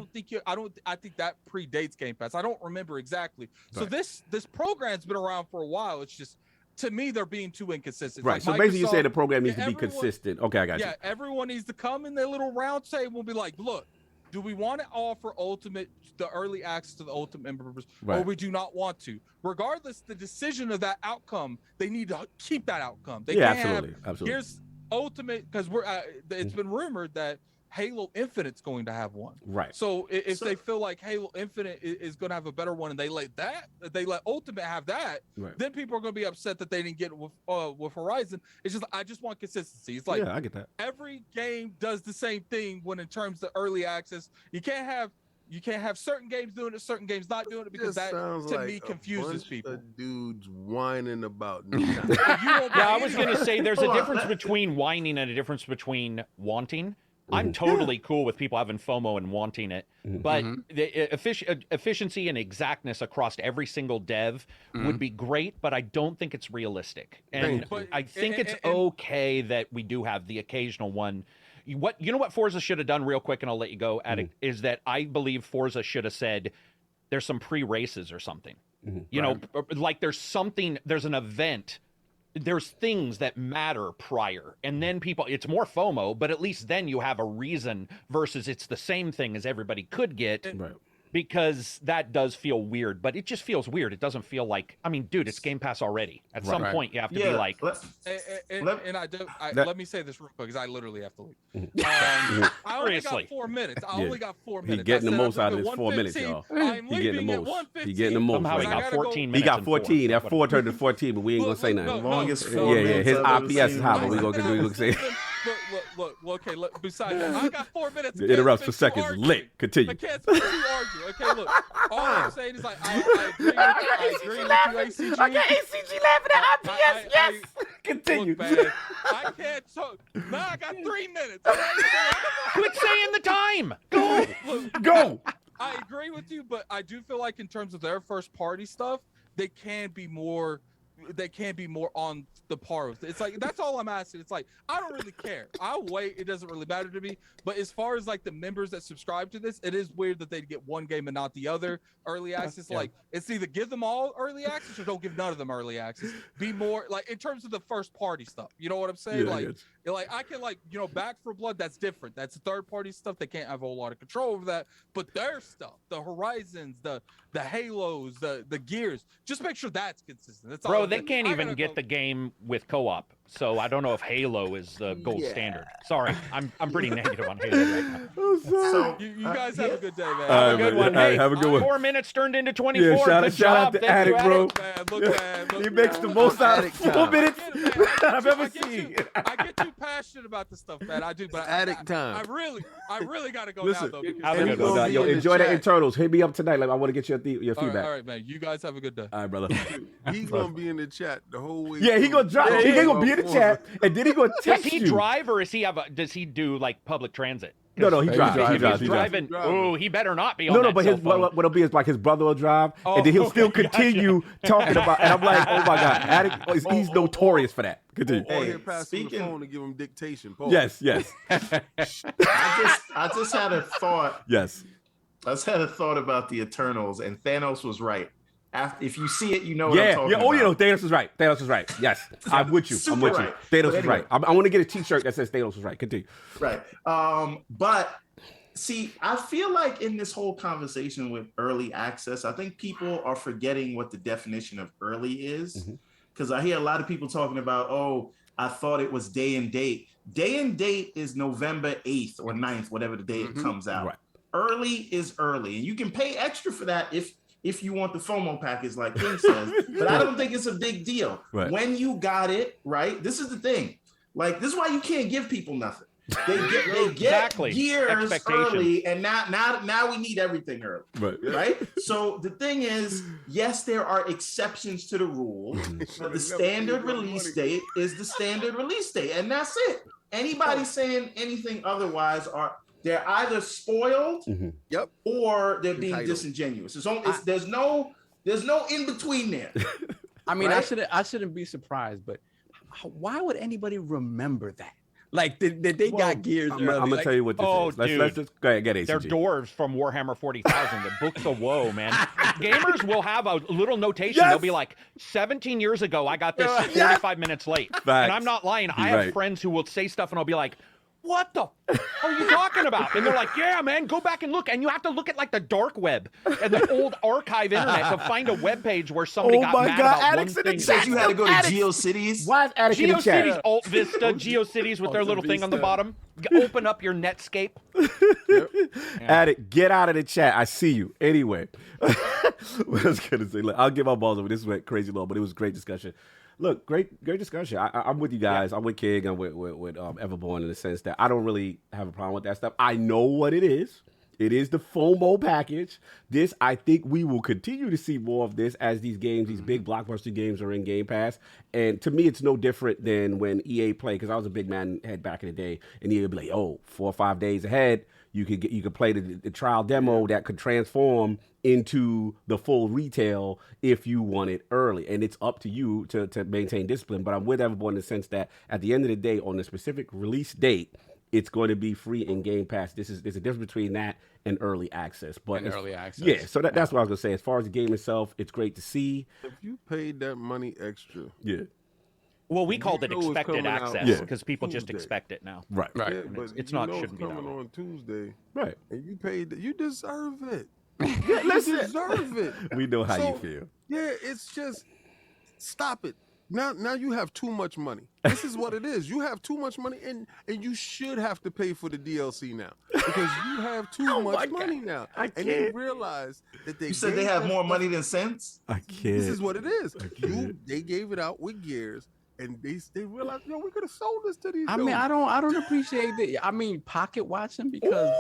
think that predates Game Pass. I don't remember exactly. So this program's been around for a while. It's just, to me, they're being too inconsistent. Right. Like So basically, you say the program needs to be everyone- consistent. Okay, I got you. Yeah, everyone needs to come in their little round table and be like, look, do we want to offer the early access to the Ultimate members, or Right. we do not want to? Regardless, the decision of that outcome, they need to keep that outcome. They Yeah, can't absolutely. Here's Ultimate, because it's been rumored that Halo Infinite's going to have one. Right. So if they feel like Halo Infinite is going to have a better one, and they let Ultimate have that, Right. then people are going to be upset that they didn't get it with Horizon. It's just I just want consistency. It's like, yeah, I get that. every game does the same thing when in terms of early access. You can't have certain games doing it, certain games not doing it, because Just that sounds to like me a confuses bunch people. of dudes whining about. Yeah, I was going to say there's a Hold on, difference between whining and a difference between wanting. I'm totally cool with people having FOMO and wanting it, but the efficiency and exactness across every single dev would be great, but I don't think it's realistic. And I think it's okay that we do have the occasional one. You know what Forza should have done real quick, and I'll let you go, Addict, is that I believe Forza should have said there's some pre-races or something. You know, like there's an event. There's things that matter prior, and then it's more FOMO, but at least then you have a reason versus it's the same thing as everybody could get, because that does feel weird, but it just feels weird. It doesn't feel like, I mean, dude, it's Game Pass already. At some point you have to be like, let me say this real quick, because I literally have to leave. I only got 4 minutes. I only got 4 minutes. He's getting the most out of his his 4 minutes, y'all. I'm He getting the leaving most. at 1:15. He getting the most. somehow he right got now. 14 He minutes. got and 14. That 4 turned to Look, 14, but we ain't gonna say nothing. Longest Yeah, 4 yeah. minutes His I've ever IPS is seen. high, but we gonna say. Look, besides that, I got 4 minutes. The interrupts for seconds is lit. Continue. I can't speak to argue. Okay, look. All I'm saying is like I agree with you, ACG. I got ACG laughing at IPS. Yes. Continue. Look, man, I can't talk. Now I got 3 minutes. quit saying the time. Go. Go. I agree with you, but I do feel like in terms of their first party stuff, they can be more on the par with it. It's like, that's all I'm asking. It's like, I don't really care. I'll wait. It doesn't really matter to me. But as far as like the members that subscribe to this, it is weird that they get one game and not the other early access. Like, it's either give them all early access or don't give none of them early access. Be more like in terms of the first party stuff. You know what I'm saying? Like I can Back for Blood, that's different. That's third party stuff. They can't have a whole lot of control over that. But their stuff, the Horizons, the Halos, the Gears, just make sure that's consistent. That's all. Bro, they can't even get the game with co-op, so I don't know if Halo is the gold standard. Sorry, I'm pretty negative on Halo right now. So you guys have a good day, man. Have a good one. Hey, Hey, have a good one. 4 minutes turned into 24. Yeah, Good shout out job. to Thank you, Addict, bro. Look, He makes the most out of 4 minutes I've ever seen. I get too passionate about this stuff, man. I do, but Addict time. I really got to go Listen, now, though. Have a good Yo, one. yo, enjoy the internals. Hit me up tonight. Like, I want to get your feedback. All right, man. You guys have a good day. All right, brother. He's gonna be in the chat the whole way. Yeah, he through. gonna drop. He gonna be in the chat, and then he gonna Does text he you. drive or does he do like public transit? No, he drives. drives. He If drives. he's He drives. driving. driving. Oh, he better not be on No, that but cell his phone. what'll be is like his brother will drive, Oh, and then he'll still okay, continue talking about. And I'm like, oh my god, Addict, he's notorious for that. Continue. Or Hey, he'll pass him the speaking- phone and give him dictation. Pause. Yes. I just had a thought. Yes. I just had a thought about the Eternals, and Thanos was right. After, if you see it, you know what I'm Yeah. talking Yeah. Oh, about. you know, Thanos is right. Thanos is right. Yes. I'm with you. I'm Super with you. right. Thanos But is right. anyway. I want to get a T-shirt that says Thanos is right. Continue. Right. But see, I feel like in this whole conversation with early access, I think people are forgetting what the definition of early is. Because I hear a lot of people talking about, oh, I thought it was day and date. Day and date is November 8th or 9th, whatever the day it comes out. Right. Early is early. And you can pay extra for that if you want the FOMO package, like King says, but I don't think it's a big deal. Right. When you got it, right? This is the thing. Like, this is why you can't give people nothing. They get Exactly. gears Expectations. early, and now we need everything early, Right. right? So the thing is, yes, there are exceptions to the rule, but the standard release date is the standard release date, and that's it. Anybody saying anything otherwise they're either spoiled, Yep. or they're being Entitled. disingenuous. There's no in between there. I mean, Right? I shouldn't be surprised, but why would anybody remember that? Like, they got gears. I'm early. gonna Like, tell you what this Oh, is. Let's dude. just go ahead, get ACG. They're dwarves from Warhammer 40,000, the Books of Woe, man. Gamers will have a little notation. Yes! They'll be like, 17 years ago, I got this 45 minutes late. And I'm not lying. I have Right. friends who will say stuff, and I'll be like, what the are you talking about? And they're like, yeah, man, go back and look. And you have to look at like the dark web and the old archive internet to find a web page where somebody Oh got my mad God, about one Addicts in the thing. chat. Said you had to go to Addicts. GeoCities. Why is Addict in the chat? GeoCities, Alt Vista, GeoCities with their Alta little thing on the Vista. bottom. Open up your Netscape. Addict, get out of the chat. I see you. Anyway, what I was gonna say, look, I'll give my balls over. This went crazy long, but it was a great discussion. Look, great discussion. I'm with you guys. I'm with King. I'm with Everborn in the sense that I don't really have a problem with that stuff. I know what it is. It is the FOMO package. This, I think we will continue to see more of this as these games, these big blockbuster games are in Game Pass. And to me, it's no different than when EA played, because I was a big man head back in the day, and EA would be like, oh, 4 or 5 days ahead, you could play the trial demo that could transform into the full retail if you want it early. And it's up to you to maintain discipline. But I'm with everyone in the sense that at the end of the day, on the specific release date, it's going to be free in Game Pass. There's a difference between that and early access. But And early access. Yeah, so that's what I was going to say. As far as the game itself, it's great to see. If you paid that money extra, Yeah. Well, we called it know it's expected coming out access Yeah. because people just Tuesday. expect it now. Right. Right. yeah, And but it's you not- know shouldn't be that coming way. on Tuesday, Right. and you paid. You deserve it. Yeah, You listen. deserve it. We know how you So, feel. Yeah, it's just stop it. Now you have too much money. This is what it is. You have too much money, and you should have to pay for the DLC now because you have too much money now. I And they can't. realize that they You said they gave have that more stuff- money than sense? I can't. This is what it is. can't. They gave it out with gears, and they realized, yo, we could have sold this to these. I mean, dudes. I don't appreciate that. I mean, pocket watching because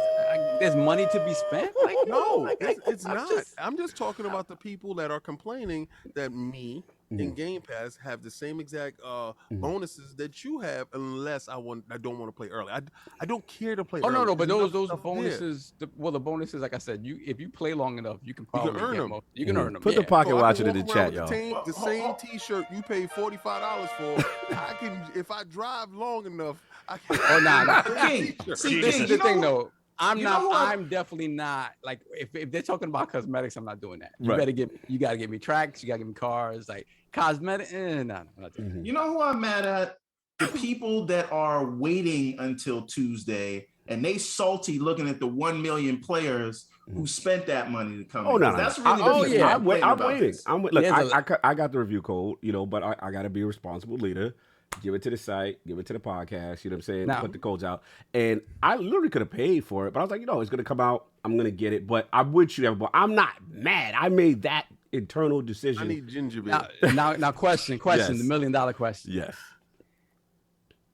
there's money to be spent. Like, No, like, it's I'm not. just- I'm just talking about the people that are complaining that me and Game Pass have the same exact bonuses that you have, unless I don't want to play early. I don't care to play. Oh no, early. no, but There's those enough stuff there. bonuses. The bonuses, like I said, if you play long enough, you can probably earn get them. more. You can earn them. Put the yeah. pocket So I watching can in the walk around chat, with y'all. The same T-shirt you pay $45 for. I can, if I drive long enough, I can. Oh, nah. King, see, This King, is the you thing, know- though. I'm you not. know what? I'm definitely not. Like, if they're talking about cosmetics, I'm not doing that. You Right. You gotta get me tracks. You gotta get me cars. Like cosmetic. No, I'm not doing that. You know who I'm mad at? The people that are waiting until Tuesday and they salty looking at the 1 million players who spent that money to come. Oh in. no, no. That's really oh, the thing yeah. I'm complaining I'm about waiting. this. Look, There's I got the review code, but I got to be a responsible leader. Give it to the site, give it to the podcast. You know what I'm saying? Now- Put the codes out, and I literally could have paid for it, but I was like, it's gonna come out. I'm gonna get it, but I'm with you, everybody. I'm not mad. I made that internal decision. I need ginger beer. Now, question. Yes. The $1 million question. Yes.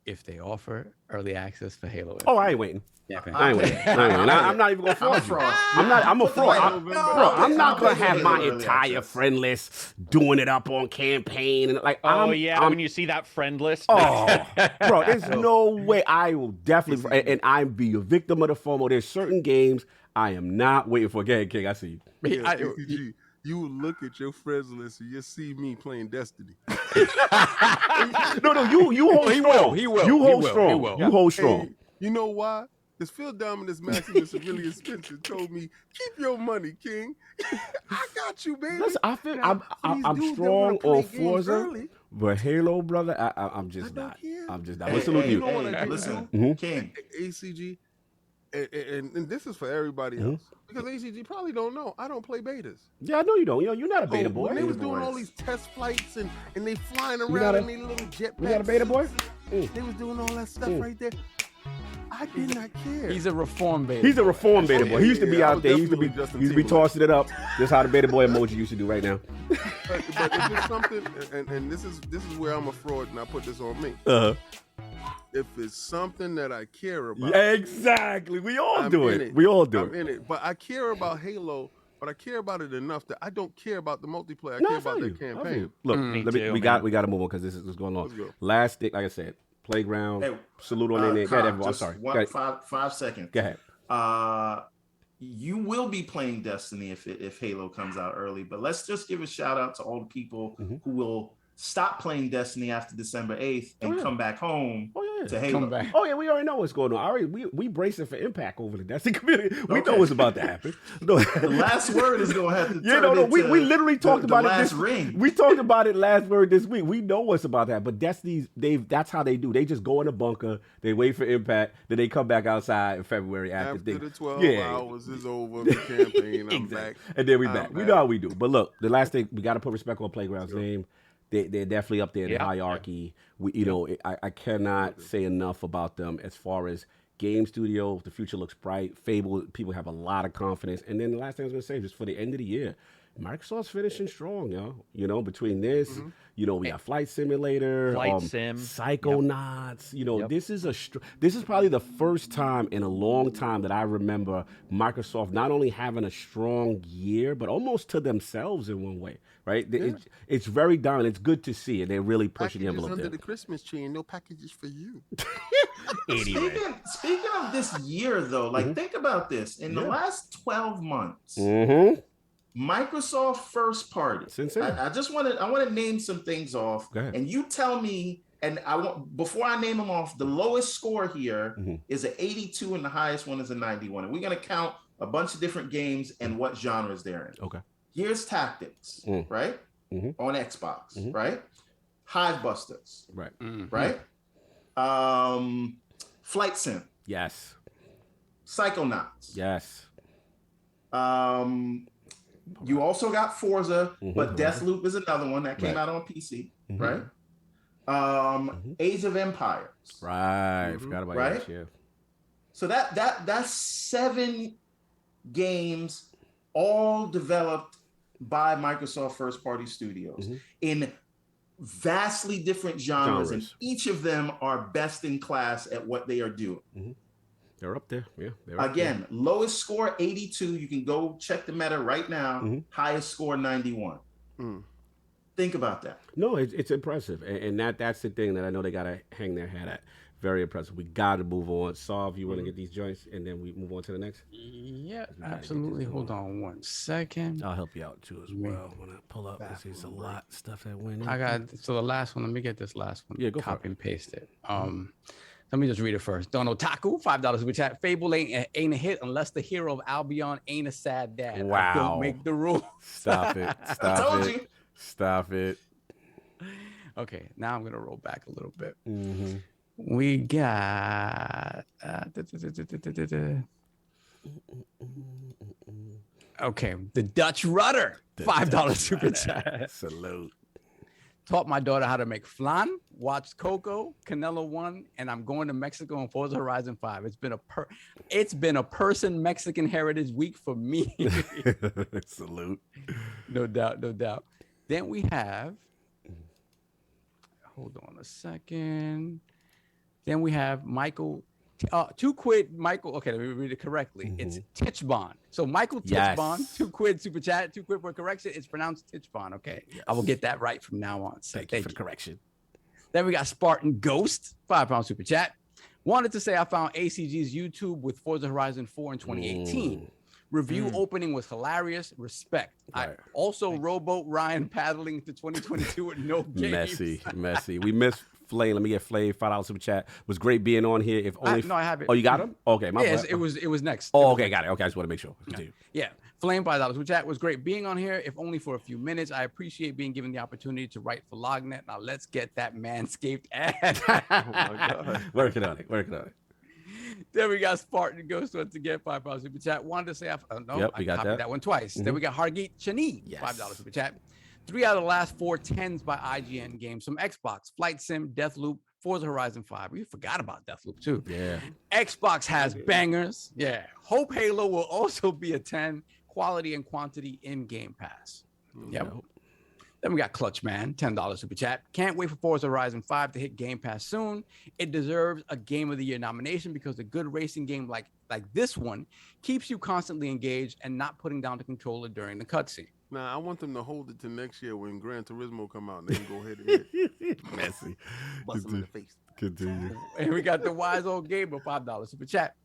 if they offer early access for Halo. Oh, I ain't waiting. Yeah, I ain't waiting. I'm not even gonna fraud you. I'm a fraud. Bro, I'm not gonna have my entire friend list doing it up on campaign and like. When you see that friend list. Oh, bro, there's no way. I will definitely, and I'm be a victim of the FOMO. There's certain games I am not waiting for. Go ahead, King. I see you. Yeah, ACG, you will look at your friends list and you see me playing Destiny. No, you hold strong. He will. You hold He strong. will. You hold strong. Hey, you know why? Because Phil Dominus Maximus and really Spencer told me, keep your money, King. I got you, baby. Listen, I feel Now, I'm these dudes strong that wanna on play games Forza, early, but Halo, brother, I'm just don't not. care. I'm just not. Hey, But salute hey, you. know what I do listen, now? King. ACG, and this is for everybody else. Because ACG probably don't know. I don't play betas. Yeah, I know you don't. You're not a beta Oh, boy. when they was Beta doing all boys. these test flights and they flying not around a- in their little jetpacks. you not a beta boy? They was doing all that stuff right there. I did not care. He's a reform beta. He's a reform beta boy. He used to be Yeah, I out was there. He used to be definitely Justin Timberlake. tossing it up. That's how the beta boy emoji used to do right now. But if it's something, and this is where I'm a fraud, and I put this on me. Uh-huh. If it's something that I care about, Yeah, exactly. We all I'm do in it. We all do I'm it. in it. But I care about Halo, but I care about it enough that I don't care about the multiplayer. I No, care I feel about the you. I feel campaign. you. Look, Me let me, too, we man. got to move on because this is what's going on. Let's go. Last thing, like I said, playground. Hey, salute on in there. Go ahead, Cobb, everyone. I'm just sorry. Go one, ahead. 5 seconds. Go ahead. You will be playing Destiny if Halo comes out early, but let's just give a shout out to all the people who will stop playing Destiny after December 8th and come back home to Halo. Come back. Oh yeah, we already know what's going on. We bracing for impact over the Destiny community. We know what's about to happen. No. The last word is gonna have to Yeah, turn no. into We literally talked the about it last this ring. We talked about it last word this week. We know what's about that. But Destiny's that's how they do. They just go in a bunker, they wait for impact, then they come back outside in February after The 12 hours is over, the campaign, I'm back. And then we I'm back. We back. know how we do. But look, the last thing, we got to put respect on Playground's name. They're definitely up there in the hierarchy. I cannot say enough about them as far as game studio. The future looks bright. Fable, people have a lot of confidence. And then the last thing I was going to say, just for the end of the year, Microsoft's finishing strong, yo. You know, between this, we got Flight Simulator, Flight Sim. Psychonauts. This is probably the first time in a long time that I remember Microsoft not only having a strong year, but almost to themselves in one way, right? It's very dominant. It's good to see it. They're really pushing the Packages envelope under there. the Christmas tree and no packages for you. Speaking of this year, though, think about this. In the last 12 months, Microsoft first party. I want to name some things off, and you tell me. And before I name them off, the lowest score here is an 82, and the highest one is a 91. And we're gonna count a bunch of different games and what genres they're in. Okay. Here's Tactics, right? On Xbox, right? Hive Busters, Right. right? Flight Sim, Yes. Psychonauts. Yes. You also got Forza, but Deathloop is another one that came out on PC, right? Age of Empires. Right. Forgot about Right? that. Yeah. So that's 7 games, all developed by Microsoft first party studios in vastly different genres, and each of them are best in class at what they are doing. They're up there. Yeah. Again, lowest score 82. You can go check the meta right now. Highest score 91. Think about that. No, it's impressive, and that's the thing that I know they gotta hang their hat at. Very impressive. We gotta move on. Solve, you want to get these joints, and then we move on to the next. Yeah, absolutely. Hold on 1 second. I'll help you out too as well. When I pull up, there's a lot of stuff that went in. I got the last one. Let me get this last one. Yeah, go for Copy it. and paste it. Let me just read it first. Donald Taku, $5 super chat. Fable ain't a hit unless the hero of Albion ain't a sad dad. Wow. I don't make the rules. Stop it. I told you. Stop it. Okay, now I'm gonna roll back a little bit. We got okay, the Dutch Rudder, $5 super chat. Salute. Taught my daughter how to make flan, watched Coco, Canelo 1, and I'm going to Mexico on Forza Horizon 5. It's been a person Mexican heritage week for me. Salute. No doubt. Then we have, hold on a second. Then we have Michael. £2 Michael. Okay, let me read it correctly. It's Titchbon. So Michael Titchbon, £2 super chat, £2 for correction. It's pronounced Titchbon. Okay, I will get that right from now on. So Thank you for the correction. Then we got Spartan Ghost, £5 super chat. Wanted to say I found ACG's YouTube with Forza Horizon 4 in 2018. Review opening was hilarious. Respect. Right. I also rowboat Ryan paddling to 2022 with no games. Messy. We missed Flay. Let me get Flay. $5 super chat. Was great being on here. If only. No, I have it. Oh, you got him? Okay, my bad. It was next. Oh, okay, got it. Okay, I just want to make sure. Yeah. Flame $5 super chat. Was great being on here. If only for a few minutes. I appreciate being given the opportunity to write for LogNet. Now let's get that manscaped ad. Oh my God. Working on it. Then we got Spartan Ghost once again, $5 super chat. Wanted to say, I copied that one twice. Then we got Hargeet Chani, $5 super chat. 3 out of the last 4 10s by IGN games from Xbox, Flight Sim, Deathloop, Forza Horizon 5. We forgot about Deathloop too. Yeah. Xbox has bangers. Yeah. Hope Halo will also be a 10. Quality and quantity in Game Pass. Yep. Then we got Clutch Man, $10 super chat. Can't wait for Forza Horizon 5 to hit Game Pass soon. It deserves a Game of the Year nomination because a good racing game like this one keeps you constantly engaged and not putting down the controller during the cutscene. Nah, I want them to hold it to next year when Gran Turismo come out and they can go ahead and hit. Messy. Bust them in the face. Continue. And we got the Wise Old Gamer, $5 super chat.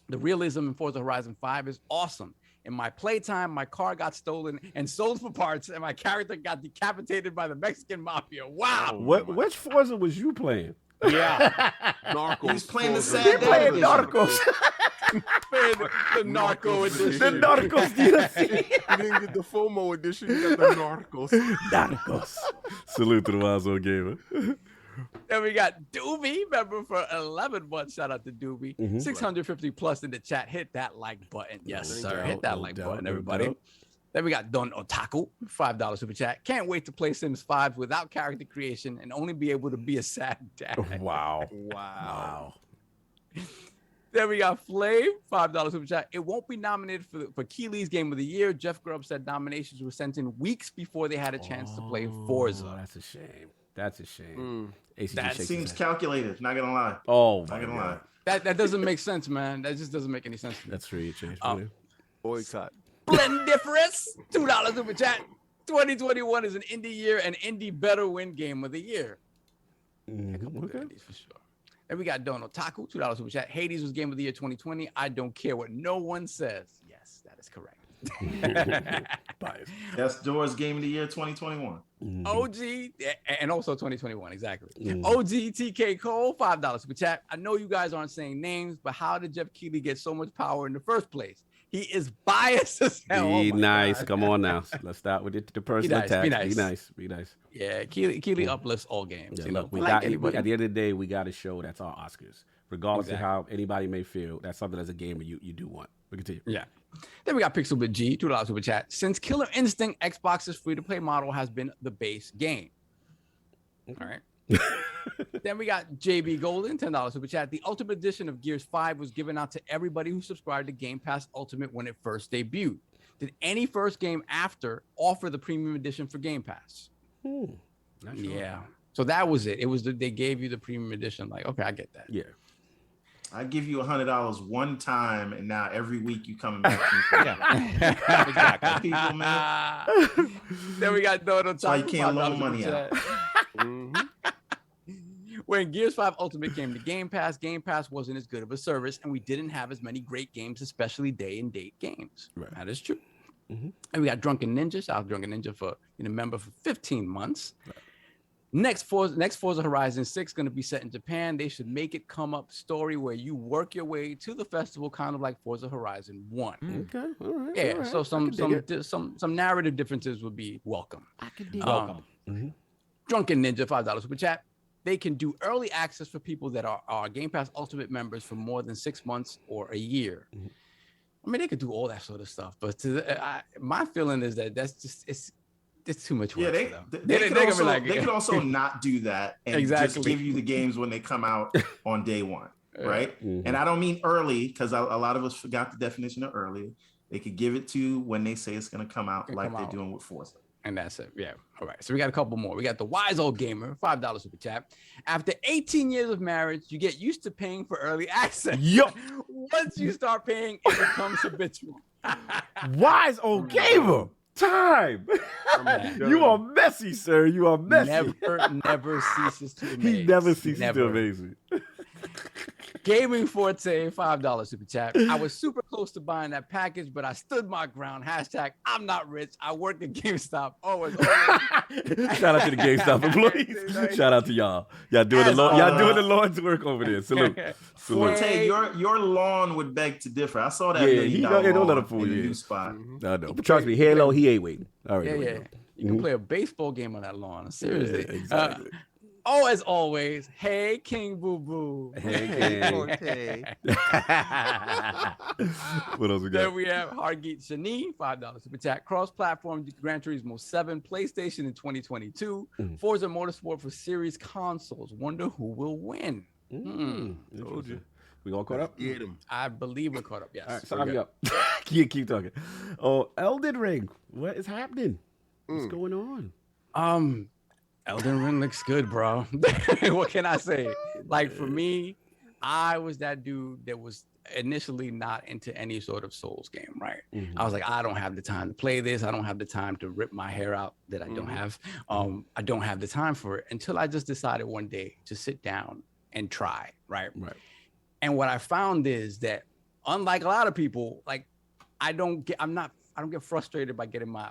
The realism in Forza Horizon 5 is awesome. In my playtime, my car got stolen and sold for parts, and my character got decapitated by the Mexican mafia. Wow. Which Forza was you playing? Yeah. Narcos. He's playing the Forza. sad dad Playing Narcos. the Narco edition. The Narcos DLC. You didn't get the FOMO edition. You got the Narcos. Narcos. Salute to the Wise Old Gamer. Then we got Doobie, member for 11 months. Shout out to Doobie. 650 plus in the chat. Hit that like button. Yes, sir. Hit that like button, everybody. Then we got Don Otaku, $5 super chat. Can't wait to play Sims 5 without character creation and only be able to be a sad dad. Wow. Then we got Flame, $5 super chat. It won't be nominated for Keeley's Game of the Year. Jeff Grubb said nominations were sent in weeks before they had a chance to play Forza. That's a shame. That seems calculated. Not gonna lie. Oh, not gonna lie. That doesn't make sense, man. That just doesn't make any sense to me. That's free change. Boycott. Splendiferous, $2 super chat. 2021 is an indie year, and indie better win Game of the Year. Okay. For sure. And we got Don Otaku, $2 super chat. Hades was Game of the Year 2020. I don't care what no one says. Yes, that is correct. That's Doors Game of the Year 2021. OG and also 2021, exactly. OG TK Cole, $5 super chat. I know you guys aren't saying names, but how did Jeff Keighley get so much power in the first place? He is biased as hell. Be nice. God. Come on now. Let's start with the personal attack. Be nice. Yeah, Keighley uplifts all games. Yeah, look, at the end of the day, we got to show that's our Oscars. Regardless of how anybody may feel, that's something as a gamer you do want. We continue. Yeah. Then we got Pixelbit G, $2 super chat. Since Killer Instinct, Xbox's free-to-play model has been the base game. All right. Then we got JB Golden, $10 super chat. The Ultimate Edition of Gears 5 was given out to everybody who subscribed to Game Pass Ultimate when it first debuted. Did any first game after offer the premium edition for Game Pass? Not sure. Yeah. So that was it. It was they gave you the premium edition. Like, okay, I get that. Yeah. I give you $100 one time, and now every week you coming back to me. Exactly. People, man. Then we got Dodo. So you can't loan money out. When Gears 5 Ultimate came to Game Pass wasn't as good of a service, and we didn't have as many great games, especially day-and-date games. Right. That is true. And we got Drunken Ninja. Shout out to Drunken Ninja for being a member for 15 months. Right. Next Forza Horizon 6 going to be set in Japan. They should make it come up story where you work your way to the festival, kind of like Forza Horizon 1. Okay, all right. Yeah, all right. So some narrative differences would be welcome. I could dig welcome. Drunken Ninja, $5 super chat. They can do early access for people that are Game Pass Ultimate members for more than 6 months or a year. I mean, they could do all that sort of stuff, but my feeling is that that's just it's too much work. Yeah, for them. They could also not do that and just give you the games when they come out on day one, right? And I don't mean early, because a lot of us forgot the definition of early. They could give it to when they say it's going to come out, they're doing with Forza. And that's it. Yeah. All right. So we got a couple more. We got the Wise Old Gamer, $5 super chat. After 18 years of marriage, you get used to paying for early access. Yup. Once you start paying, it becomes habitual. Wise old gamer. Time. You are messy, sir. You are messy. Never ceases to amaze. He never ceases to amaze me. Gaming Forte, $5 super chat. I was super close to buying that package, but I stood my ground. Hashtag, I'm not rich. I work at GameStop. Always. Shout out to the GameStop employees. Shout out to y'all. Y'all doing the Lord's work over there. Salute. Forte, your lawn would beg to differ. I saw that. Yeah, don't let him fool you. New spot. No. Trust me, Halo, he ain't waiting. All right. Yeah. You can play a baseball game on that lawn. Seriously. Yeah, exactly. As always, hey, King Boo Boo. Hey, King. What else we got? Then we have Hargeet Shani, $5 super chat. Cross-platform Gran Turismo 7, PlayStation in 2022. Forza Motorsport for series consoles. Wonder who will win. Told you. We all caught up? Get him. I believe we're caught up, yes. All right, sign me up. Keep talking. Oh, EldenRing. What is happening? What's going on? EldenRing looks good, bro. What can I say? Like, for me, I was that dude that was initially not into any sort of Souls game, right? I was like, I don't have the time to play this. I don't have the time to rip my hair out that I don't have. I don't have the time for it until I just decided one day to sit down and try, right? And what I found is that, unlike a lot of people, like, I don't get frustrated by getting my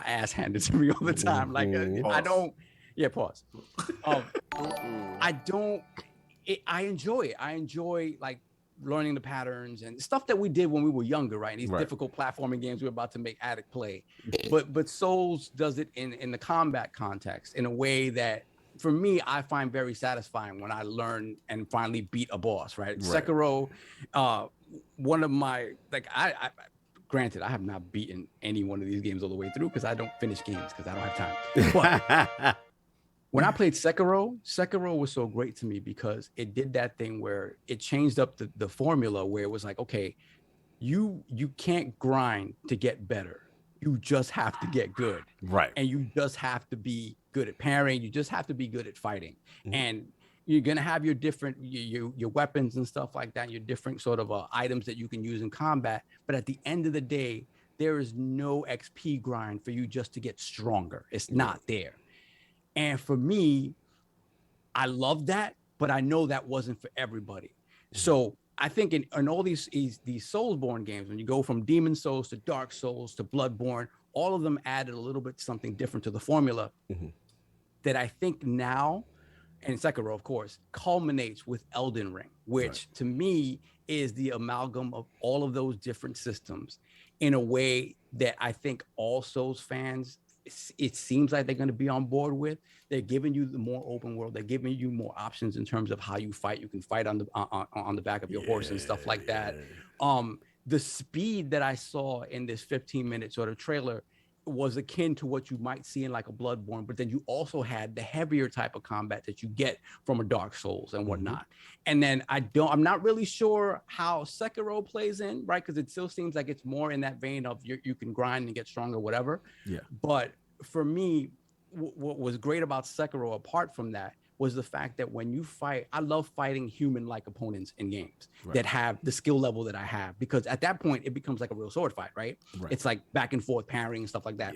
ass handed to me all the time. Like, I don't. Yeah, pause. I enjoy it. I enjoy like learning the patterns and stuff that we did when we were younger, right? These difficult platforming games we're about to make Addict play. But Souls does it in the combat context in a way that, for me, I find very satisfying when I learn and finally beat a boss, right? Sekiro, one of my, like, I granted, I have not beaten any one of these games all the way through because I don't finish games because I don't have time. But when I played Sekiro was so great to me because it did that thing where it changed up the formula where it was like, okay, you can't grind to get better. You just have to get good. Right. And you just have to be good at parrying. You just have to be good at fighting. And you're going to have your different, your weapons and stuff like that, your different sort of items that you can use in combat. But at the end of the day, there is no XP grind for you just to get stronger. It's not there. And for me, I love that, but I know that wasn't for everybody. So I think in all these Soulsborne games, when you go from Demon Souls to Dark Souls to Bloodborne, all of them added a little bit something different to the formula that I think now, and Sekiro, of course, culminates with EldenRing, which to me is the amalgam of all of those different systems in a way that I think all Souls fans, it seems like they're going to be on board with. They're giving you the more open world. They're giving you more options in terms of how you fight. You can fight on the back of your horse and stuff like that. The speed that I saw in this 15-minute sort of trailer was akin to what you might see in like a Bloodborne, but then you also had the heavier type of combat that you get from a Dark Souls and whatnot. And then I'm not really sure how Sekiro plays in, right? Because it still seems like it's more in that vein of you can grind and get stronger, whatever. Yeah. But for me, what was great about Sekiro, apart from that, was the fact that when you fight, I love fighting human-like opponents in games that have the skill level that I have, because at that point it becomes like a real sword fight, right? It's like back and forth parrying and stuff like that.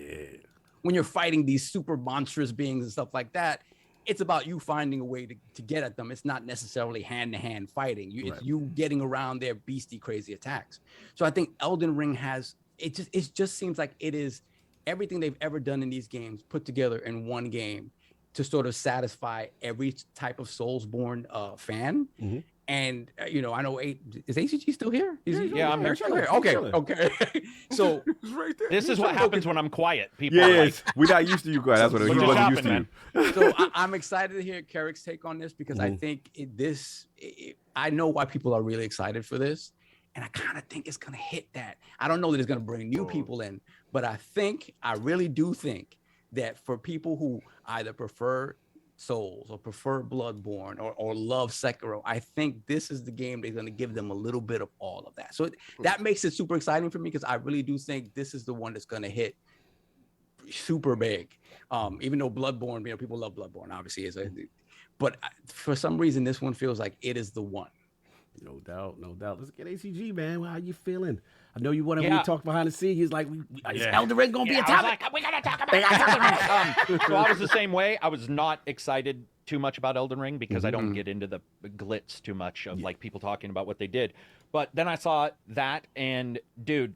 When you're fighting these super monstrous beings and stuff like that, it's about you finding a way to get at them. It's not necessarily hand-to-hand fighting. It's you getting around their beastie crazy attacks. So I think EldenRing has, it just seems like it is everything they've ever done in these games put together in one game to sort of satisfy every type of Soulsborne fan. And, I know, is ACG still here? Yeah, I'm here. Okay. So this is what happens when I'm quiet. People we're not used to you quiet. That's what he wasn't used to you. So I'm excited to hear Carrick's take on this because I think I know why people are really excited for this. And I kind of think it's going to hit that. I don't know that it's going to bring new people in, but I really do think that for people who either prefer Souls or prefer Bloodborne or love Sekiro, I think this is the game that's going to give them a little bit of all of that. So that makes it super exciting for me because I really do think this is the one that's going to hit super big. Even though Bloodborne, people love Bloodborne, obviously, but for some reason, this one feels like it is the one. No doubt. Let's get ACG, man. How you feeling? I know you wanted when we talked behind the scenes. He's like, is EldenRing gonna be a topic? We gotta talk about EldenRing. So I was the same way. I was not excited too much about EldenRing because I don't get into the glitz too much of like people talking about what they did. But then I saw that, and dude,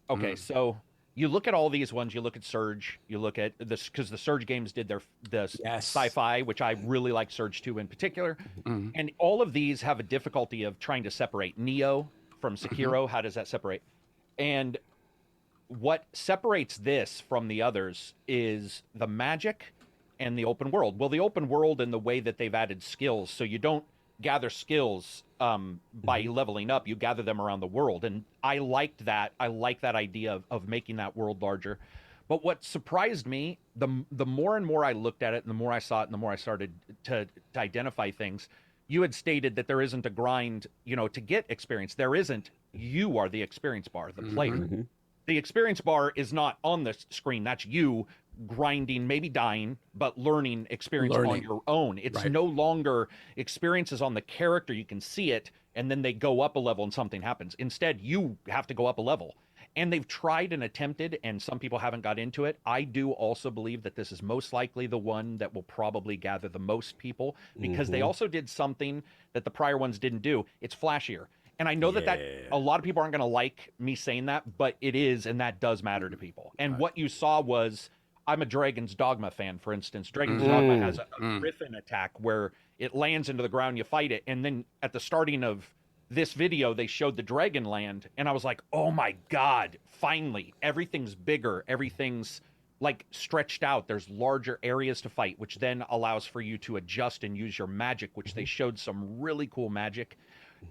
okay, so you look at all these ones. You look at Surge. You look at this because the Surge games did the sci-fi, which I really like Surge 2 in particular. And all of these have a difficulty of trying to separate Neo from Sekiro. How does that separate? And what separates this from the others is the magic and the open world. Well, the open world and the way that they've added skills, so you don't gather skills by leveling up, you gather them around the world. And I liked that. I like that idea of making that world larger. But what surprised me, the more and more I looked at it, and the more I saw it, and the more I started to identify things, you had stated that there isn't a grind, to get experience. There isn't. You are the experience bar, the player. The experience bar is not on the screen. That's you grinding, maybe dying, but learning experience on your own. It's no longer experiences on the character. You can see it, and then they go up a level and something happens. Instead, you have to go up a level. And they've tried and attempted, and some people haven't got into it. I do also believe that this is most likely the one that will probably gather the most people, because they also did something that the prior ones didn't do. It's flashier. And I know that a lot of people aren't going to like me saying that, but it is, and that does matter to people. And what you saw was, I'm a Dragon's Dogma fan, for instance. Dragon's Dogma has a griffin attack where it lands into the ground, you fight it, and then at the starting of this video, they showed the dragon land, and I was like, oh my God, finally, everything's bigger, everything's like stretched out. There's larger areas to fight, which then allows for you to adjust and use your magic, which they showed some really cool magic.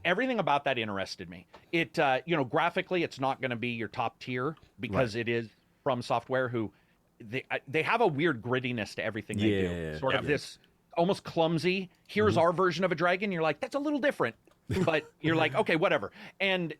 Everything about that interested me. It, graphically, it's not going to be your top tier because it is From Software, who they have a weird grittiness to everything they do. Sort of this almost clumsy. Here's our version of a dragon. You're like, that's a little different, but you're like, okay, whatever. And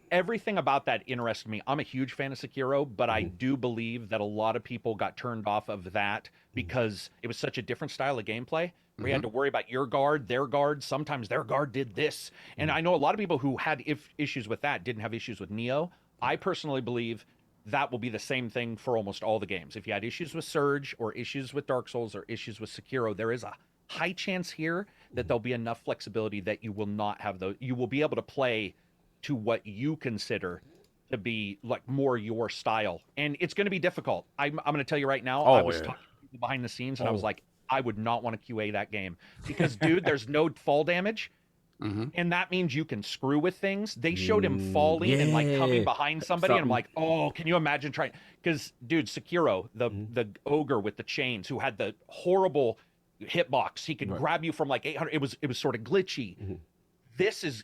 everything about that interested me. I'm a huge fan of Sekiro, but I do believe that a lot of people got turned off of that because it was such a different style of gameplay. We had to worry about your guard, their guard. Sometimes their guard did this. And I know a lot of people who had issues with that didn't have issues with Neo. I personally believe that will be the same thing for almost all the games. If you had issues with Surge or issues with Dark Souls or issues with Sekiro, there is a high chance here that there'll be enough flexibility that you will not have those. You will be able to play to what you consider to be like more your style. And it's going to be difficult. I'm going to tell you right now, I was talking to people behind the scenes and I was like, I would not want to QA that game because, dude, there's no fall damage. And that means you can screw with things. They showed him falling and like coming behind somebody. And I'm like, oh, can you imagine trying? Because, dude, Sekiro, the ogre with the chains who had the horrible hitbox, he could grab you from like 800. It was sort of glitchy. This is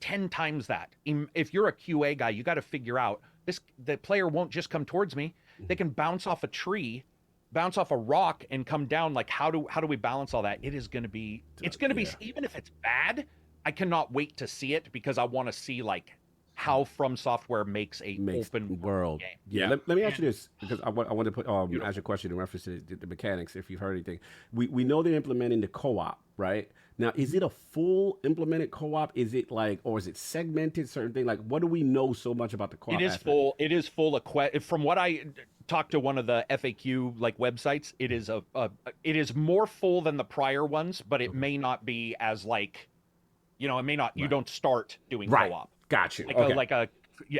10 times that. If you're a QA guy, you got to figure out the player won't just come towards me. They can bounce off a tree, bounce off a rock, and come down. Like, how do we balance all that? It's going to be, even if it's bad, I cannot wait to see it because I want to see like how From Software makes open world game. Yeah. Let me ask you this, because I want to put ask you a question in reference to the mechanics, if you've heard anything. We know they're implementing the co-op, right? Now, is it a full implemented co-op? Is it like, or is it segmented, certain thing? Like, what do we know so much about the co-op? It is full. It is full. From what I talked to one of the FAQ like websites, it is more full than the prior ones, but it may not be as like, it may not. You don't start doing co-op. Gotcha.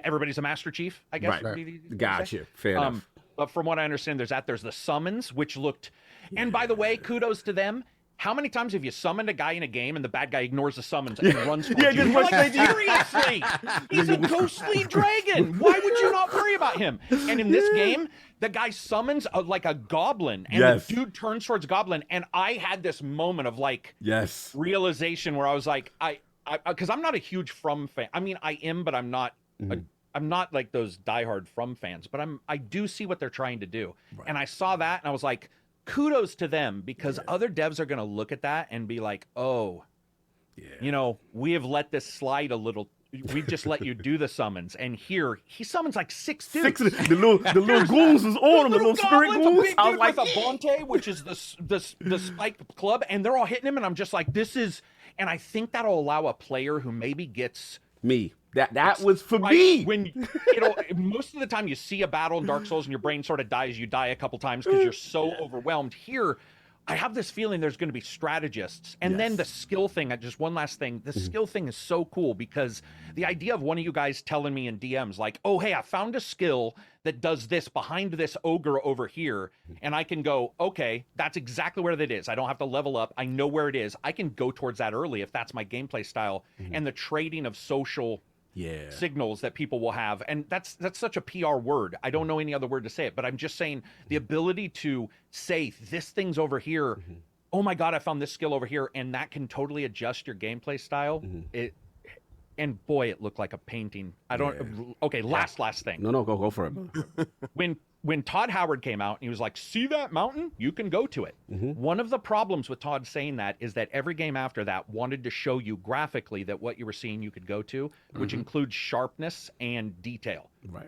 Everybody's a Master Chief, I guess. Right. Gotcha. Fair enough. But from what I understand, there's the summons, which looked. And by the way, kudos to them. How many times have you summoned a guy in a game and the bad guy ignores the summons and runs towards you? You're like, seriously, he's a ghostly dragon. Why would you not worry about him? And in this game, the guy summons like a goblin, and the dude turns towards goblin. And I had this moment of like realization where I was like, because I'm not a huge From fan. I mean, I am, but I'm not. I'm not like those diehard From fans. But I do see what they're trying to do, and I saw that, and I was like, kudos to them, because other devs are going to look at that and be like, oh, we have let this slide a little we just let you do the summons, and here he summons like 6 dudes. The little goons was on him, the little spirit goblins, goons. a big I was dude like, with a Bonte, which is the spiked club, and they're all hitting him, and I'm just like, this is, and I think that'll allow a player who maybe gets me. That was for me. When most of the time you see a battle in Dark Souls and your brain sort of dies, you die a couple times because you're so overwhelmed. Here, I have this feeling there's going to be strategists. And then the skill thing, just one last thing, the skill thing is so cool because the idea of one of you guys telling me in DMs like, oh, hey, I found a skill that does this behind this ogre over here. And I can go, okay, that's exactly where that is. I don't have to level up. I know where it is. I can go towards that early if that's my gameplay style. And the trading of social signals that people will have, and that's such a PR word. I don't know any other word to say it, but I'm just saying the ability to say this thing's over here. Oh my god, I found this skill over here, and that can totally adjust your gameplay style. And boy, it looked like a painting. I don't. Okay, last thing. No, go for it. When Todd Howard came out and he was like, see that mountain? You can go to it. One of the problems with Todd saying that is that every game after that wanted to show you graphically that what you were seeing you could go to, which includes sharpness and detail. Right.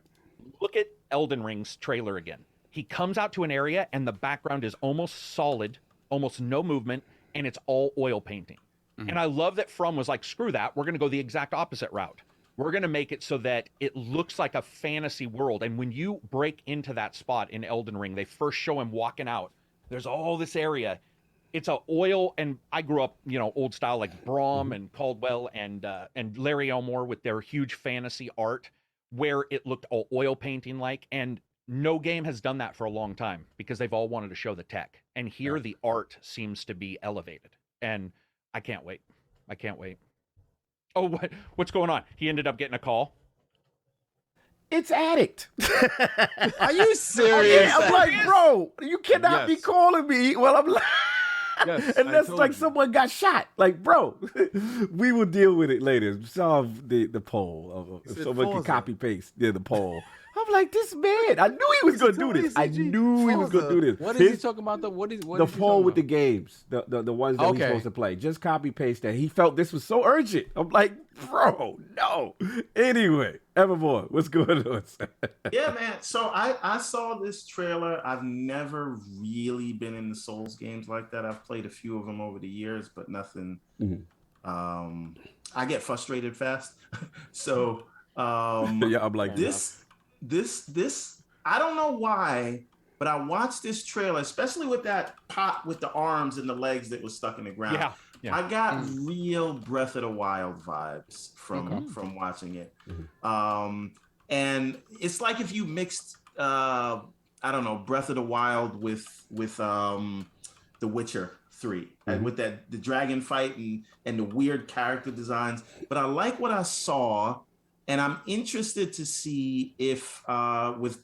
Look at Elden Ring's trailer again. He comes out to an area and the background is almost solid, almost no movement, and it's all oil painting. And I love that From was like, screw that. We're going to go the exact opposite route. We're going to make it so that it looks like a fantasy world. And when you break into that spot in Elden Ring, they first show him walking out. There's all this area. It's a oil, and I grew up, old style like Braum and Caldwell and Larry Elmore with their huge fantasy art, where it looked all oil painting like. And no game has done that for a long time because they've all wanted to show the tech. And here the art seems to be elevated, and I can't wait. I can't wait. Oh, what's going on? He ended up getting a call. It's Addict. Are you serious? I'm like, bro, you cannot be calling me. Well, I'm like, unless like someone got shot. Like, bro, we will deal with it later. Solve the poll. If someone can copy paste the poll. I'm like, this man. I knew he was going to do this. I knew he was going to do this. What is he talking about? The poll with the games, the ones that he's supposed to play. Just copy paste that. He felt this was so urgent. I'm like, bro, no. Anyway, Everborn, what's going on? Yeah, man. So I saw this trailer. I've never really been in the Souls games like that. I've played a few of them over the years, but nothing. I get frustrated fast. So yeah, I'm like this I don't know why, but I watched this trailer, especially with that pot with the arms and the legs that was stuck in the ground. Yeah. I got real Breath of the Wild vibes from watching it. And it's like if you mixed I don't know, Breath of the Wild with The Witcher 3 and with the dragon fight and the weird character designs. But I like what I saw. And I'm interested to see if, with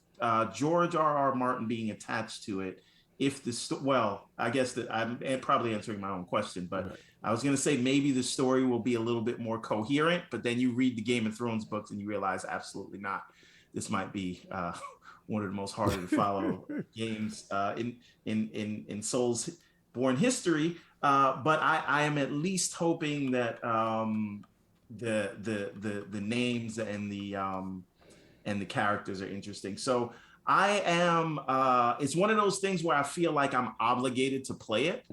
George R.R. Martin being attached to it, if I guess that I'm probably answering my own question, but I was going to say maybe the story will be a little bit more coherent, but then you read the Game of Thrones books and you realize absolutely not. This might be one of the most harder to follow games in Soulsborne history. But I am at least hoping that the names and the characters are interesting. So I am it's one of those things where I feel like I'm obligated to play it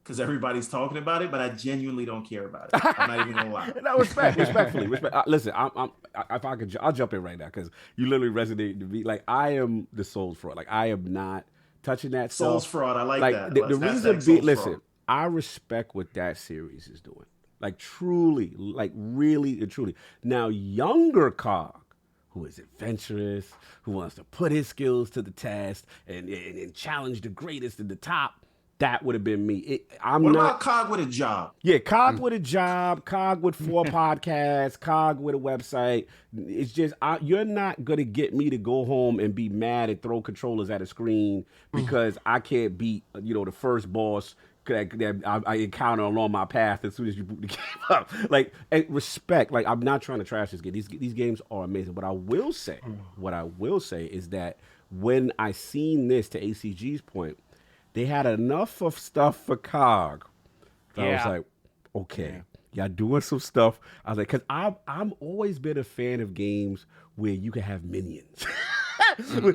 because everybody's talking about it, but I genuinely don't care about it. I'm not even gonna lie. No, respectfully. Listen, if I could, I'll jump in right now because you literally resonate to me. Like I am the Souls fraud. Like I am not touching that Souls stuff. fraud. I like that. The reason being, listen, I respect what that series is doing. Like truly, like really and truly. Now, younger Cog, who is adventurous, who wants to put his skills to the test and challenge the greatest at the top, that would have been me. What about Cog with a job? Yeah, Cog with a job, Cog with 4 podcasts, Cog with a website. It's just, you're not going to get me to go home and be mad and throw controllers at a screen because I can't beat, the first boss that I encounter along my path as soon as you boot the game up. Like, respect. Like, I'm not trying to trash this game. These games are amazing. What I will say is that when I seen this, to ACG's point, they had enough of stuff for Cog. So I was like, okay. Y'all doing some stuff. I was like, because I'm always been a fan of games where you can have minions.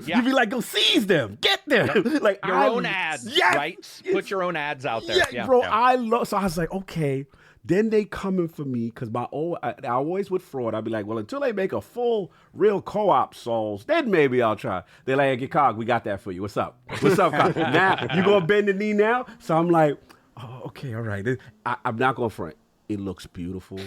Yeah. You be like, go seize them, get them. Like Your own ads, yes, right? Put your own ads out there. Yeah, bro. I love. So I was like, okay. Then they coming for me because I always with fraud. I'd be like, well, until they make a full, real co-op Souls, then maybe I'll try. They're like, hey, Cog, we got that for you. What's up? What's up, Cog? Now you gonna bend the knee now? So I'm like, oh, okay, all right. I'm not gonna front. It looks beautiful.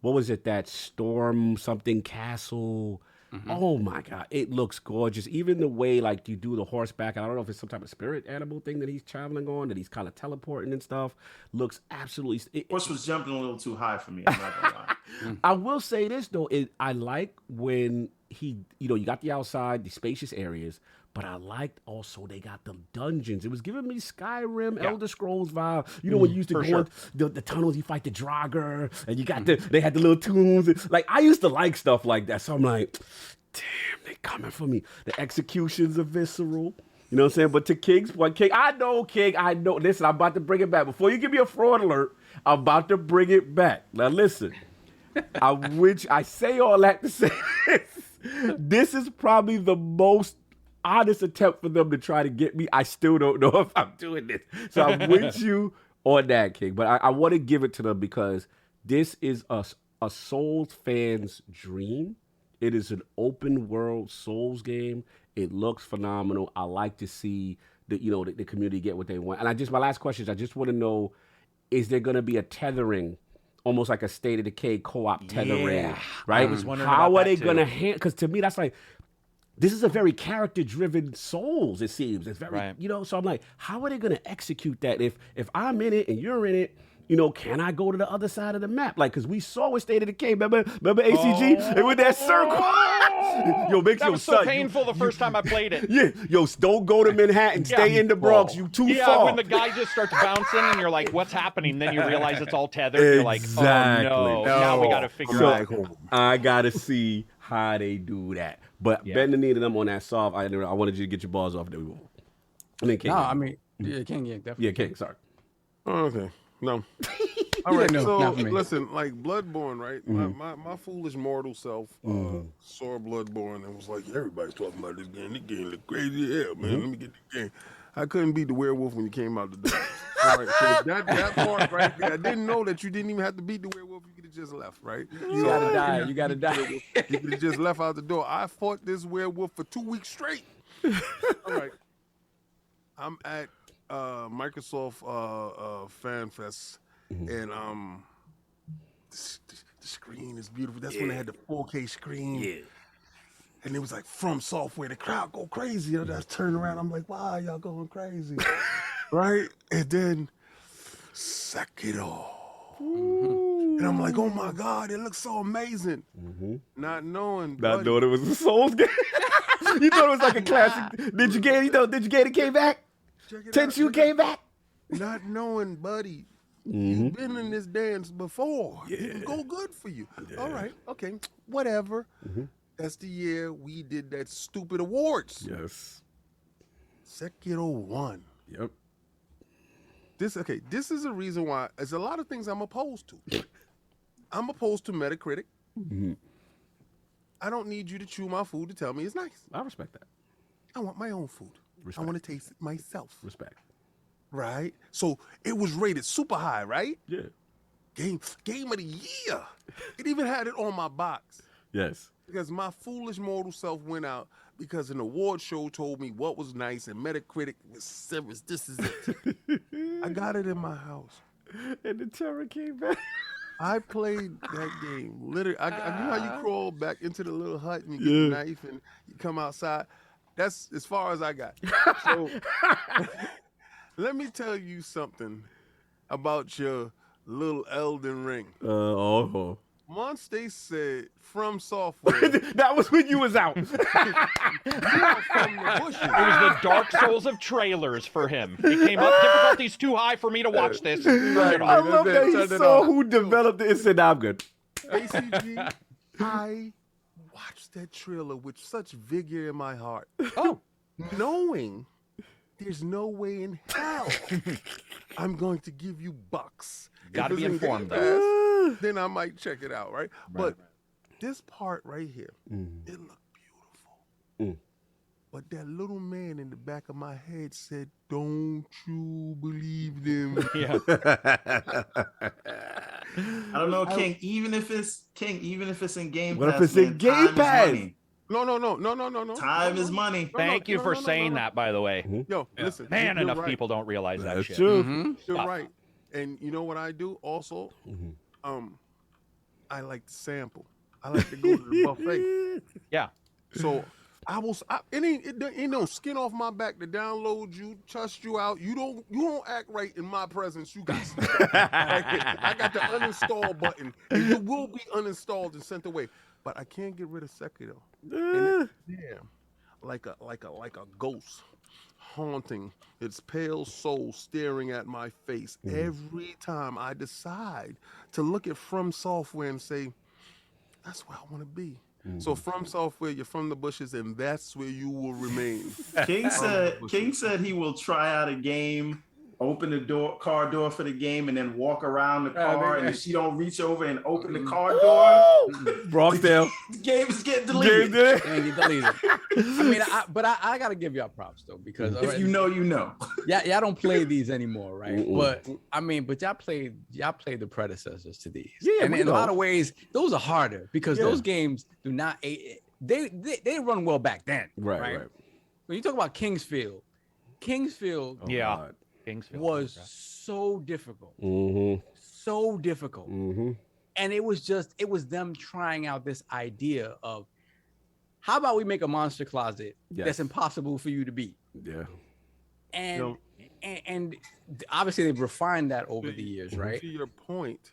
What was it? That Storm something castle. Oh my God, it looks gorgeous. Even the way like you do the horseback, I don't know if it's some type of spirit animal thing that he's traveling on, that he's kind of teleporting and stuff, looks absolutely... Horse was jumping a little too high for me, I'm not gonna lie. I will say this though, I like when you got the outside, the spacious areas, but I liked also they got the dungeons. It was giving me Skyrim, Elder Scrolls vibe. You know when you used to go in the tunnels, you fight the Draugr, and you got they had the little tombs. Like I used to like stuff like that. So I'm like, damn, they coming for me. The executions are visceral. You know what I'm saying? But to King's point, King, I know. Listen, I'm about to bring it back. Before you give me a fraud alert, I'm about to bring it back. Now listen, I say all that to say this. This is probably the most honest attempt for them to try to get me. I still don't know if I'm doing this. So I'm with you on that, King. But I want to give it to them because this is a Souls fan's dream. It is an open world Souls game. It looks phenomenal. I like to see the community get what they want. And my last question is I just want to know, is there going to be a tethering, almost like a State of Decay co-op tethering, right? I was wondering how about are they that going to too. handle? Because to me, that's like, this is a very character-driven Souls, it seems. It's very, so I'm like, how are they going to execute that? If I'm in it and you're in it, can I go to the other side of the map? Like, because we saw with State of Decay, remember ACG? And with that circle. That was so painful the first time I played it. Yeah, don't go to Manhattan. Stay in the Bronx. You too far. Yeah, when the guy just starts bouncing and you're like, what's happening? Then you realize it's all tethered. You're like, oh no. Now we got to figure out. I got to see how they do that. But bend the knee to them on that solve. I wanted you to get your balls off. King. King, definitely. Yeah, King, sorry. Oh, okay. No. All right, so listen, like Bloodborne, right? My foolish mortal self saw Bloodborne and was like, everybody's talking about this game. This game look crazy as hell, man. Let me get the game. I couldn't beat the werewolf when you came out the door. All right, so that part right there, I didn't know that you didn't even have to beat the werewolf. You could have just left, right? You gotta die. You gotta die. You could have just left out the door. I fought this werewolf for 2 weeks straight. All right. I'm at Microsoft Fan Fest, and the screen is beautiful. That's when they had the 4K screen. Yeah. And it was like From Software. The crowd go crazy. I just turn around. I'm like, wow, y'all going crazy. Right? And then Sekiro. And I'm like, oh my God, it looks so amazing. Not knowing it was a Souls game. You thought it was like a classic. Did you get it came back? Tensu came back? Not knowing, buddy. You've been in this dance before. It go good for you. All right, okay, whatever. That's the year we did that stupid awards. Yes. Sekiro won. Yep. This is a reason why there's a lot of things I'm opposed to. I'm opposed to Metacritic. I don't need you to chew my food to tell me it's nice. I respect that. I want my own food. Respect. I want to taste it myself. Respect. Right? So it was rated super high, right? Yeah. Game of the year. It even had it on my box. Yes. Because my foolish mortal self went out because an award show told me what was nice and Metacritic was this is it. I got it in my house. And the terror came back. I played that game. Literally, I you know how you crawl back into the little hut and you get the knife and you come outside? That's as far as I got. So let me tell you something about your little Elden Ring. Once they said From Software. That was when you was out. You were from the bushes. It was the Dark Souls of trailers for him. It came up, difficulty's too high for me to watch this. I love that he saw who developed it and said, I'm good. ACG, I watched that trailer with such vigor in my heart. Knowing there's no way in hell I'm going to give you bucks. Gotta be informed, though. then I might check it out, right? But this part right here, it looked beautiful. But that little man in the back of my head said, "Don't you believe them?" Yeah. I don't know, King. Even if it's in Game What Pass, if it's in man, Game time is Pass? money. No. Time is money. Thank you for saying that, by the way. Yo, listen, Man, you're enough right. people don't realize that That's shit. true. You're right. And you know what I do also? I like to sample. I like to go to the buffet. Yeah. So it ain't no skin off my back to download you, trust you out. You don't act right in my presence. You got I got the uninstall button, and you will be uninstalled and sent away. But I can't get rid of Sekiro. And like a ghost haunting its pale soul staring at my face every time I decide to look at From Software and say, that's where I want to be. So From Software, you're from the bushes, and that's where you will remain. King said he will try out a game, open the car door for the game, and then walk around the car, and if she don't reach over and open the car door, Brockdale. the game is getting deleted. And get deleted. I mean, I gotta give y'all props though, because If you know, you know. y'all don't play these anymore, right? But I mean, but y'all played the predecessors to these. Yeah, and we in a know. lot of ways, those are harder because those games do not they run well back then. Right. When you talk about Kingsfield Oh, Yeah. God. Kingsfield was so difficult. So difficult. And it was them trying out this idea of, how about we make a monster closet that's impossible for you to beat? Yeah. And obviously they've refined that over the years, right? To your point,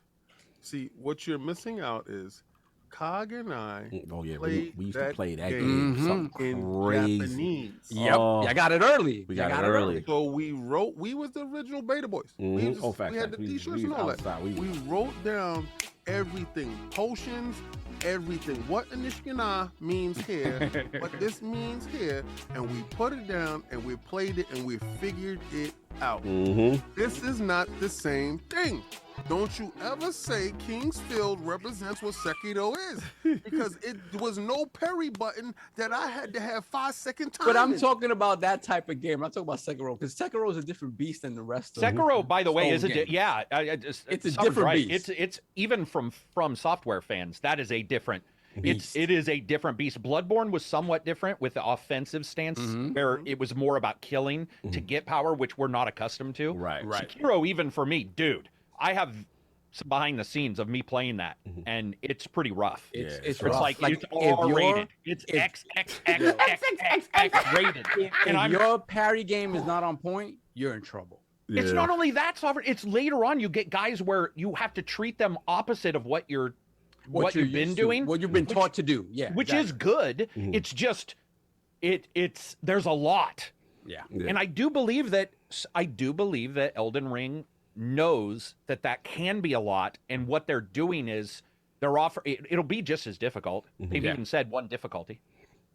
see, what you're missing out is Cog and I we used to play that game game. Something in crazy. Japanese. Yep. I got it early. We got it early. So we was the original Beta Boys. We had the t-shirts and all that. We wrote down everything, potions, everything. What Inishkina means here, what this means here, and we put it down and we played it and we figured it out. This is not the same thing. Don't you ever say Kingsfield represents what Sekiro is, because it was no parry button that I had to have 5-second time. But I'm talking about that type of game. I'm talking about Sekiro, because Sekiro is a different beast than the rest of Sekiro, by the way, is game. it's a different beast. It's even from software fans, that is a different beast. It is a different beast. Bloodborne was somewhat different with the offensive stance, where it was more about killing to get power, which we're not accustomed to. Right. Sekiro, even for me, dude, I have some behind the scenes of me playing that, and it's pretty rough. It's rough. like it's R rated. It's X rated. If your parry game is not on point, you're in trouble. It's not only that, Sovereign. It's later on you get guys where you have to treat them opposite of what you've been doing, what you've been taught to do. Yeah, which is good. It's just it's there's a lot. Yeah. And I do believe that Elden Ring knows that can be a lot, and what they're doing is it'll be just as difficult. They've even said one difficulty.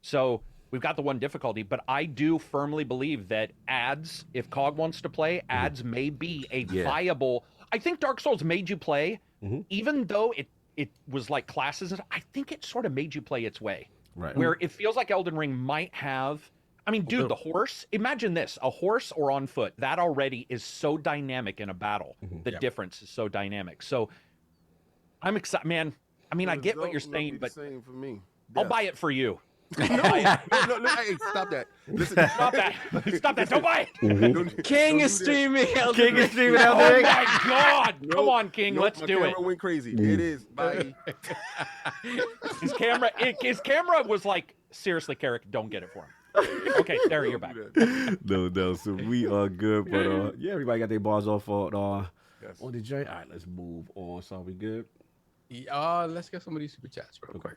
So we've got the one difficulty, but I do firmly believe that ads, if COG wants to play, ads may be a viable. I think Dark Souls made you play, even though it was like classes. I think it sort of made you play its way, right? Where it feels like Elden Ring might have. I mean, dude, the horse, imagine this, a horse or on foot, that already is so dynamic in a battle. The difference is so dynamic. So I'm excited, man. I mean, I get what you're saying, but same for me. I'll buy it for you. No, hey, stop that. Listen, stop that. Stop that. Don't buy it. King is streaming. King is streaming. Oh my God. Come on, King. Let's do it. My camera went crazy. It is. Bye. His camera was like, seriously, Carrick, don't get it for him. Okay, there you're back. No, so we are good, but everybody got their bars off on the joint. All right, let's move on. So we good? Let's get some of these super chats real quick.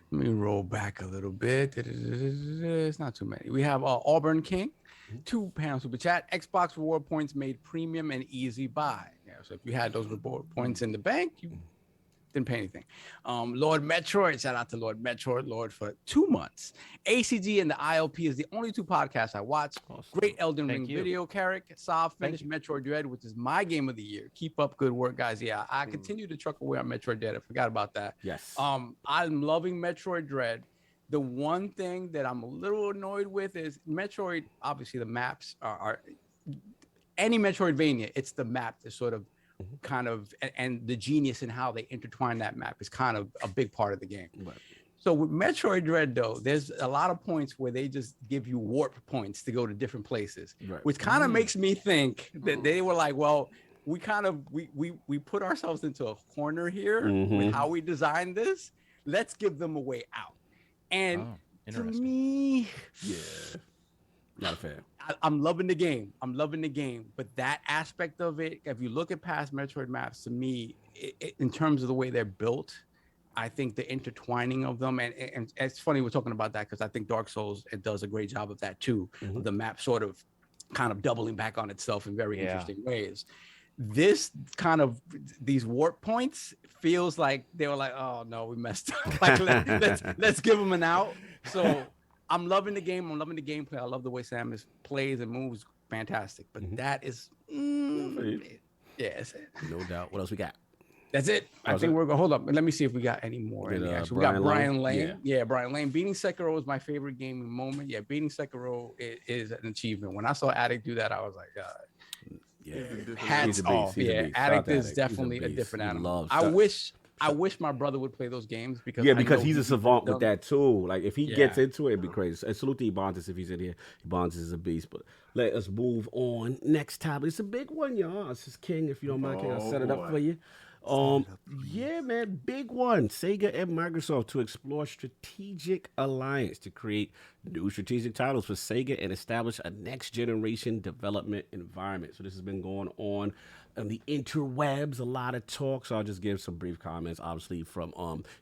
Let me roll back a little bit. It's not too many. We have Auburn King, £2 super chat. Xbox reward points made premium and easy buy. Yeah, so if you had those reward points in the bank, Didn't pay anything. Lord Metroid, shout out to Lord Metroid, Lord for 2 months. ACG and the ILP is the only 2 podcasts I watch. Awesome. Great EldenRing you. video, Carrick. Saw finished Metroid Dread, which is my game of the year. Keep up good work, guys. Yeah, I continue to truck away on Metroid Dread. I forgot about that. Yes. I'm loving Metroid Dread. The one thing that I'm a little annoyed with is Metroid. Obviously, the maps are any Metroidvania. It's the map that sort of kind of and the genius in how they intertwine that map is kind of a big part of the game. Right. So with Metroid Dread, though, there's a lot of points where they just give you warp points to go to different places, which kind of makes me think that they were like, well, we kind of we put ourselves into a corner here with how we designed this. Let's give them a way out. And to me, not a fan. I'm loving the game. But that aspect of it, if you look at past Metroid maps, to me, in terms of the way they're built, I think the intertwining of them, and it's funny we're talking about that because I think Dark Souls, it does a great job of that too. Of the map sort of kind of doubling back on itself in very interesting ways. This kind of these warp points feels like they were like, oh no, we messed up. Like let's give them an out. So I'm loving the game. I'm loving the gameplay. I love the way Samus plays and moves. Fantastic. But that is, yes, no doubt. What else we got? That's it. I think we're going to hold up. Let me see if we got any more. We got Brian Lane. Yeah, Brian Lane. Beating Sekiro was my favorite gaming moment. Yeah, beating Sekiro is an achievement. When I saw Addict do that, I was like, hats off. Yeah, Addict is definitely a different animal. I wish my brother would play those games because he's a savant with that too. Like if he gets into it, it'd be crazy. And salute to Ebontis if he's in here. Ebontis is a beast. But let us move on. Next topic. It's a big one, y'all. This is King. If you don't mind, I'll set it up for you. Yeah, man, big one. Sega and Microsoft to explore strategic alliance to create new strategic titles for Sega and establish a next generation development environment. So this has been going on the interwebs, a lot of talk. So I'll just give some brief comments, obviously, from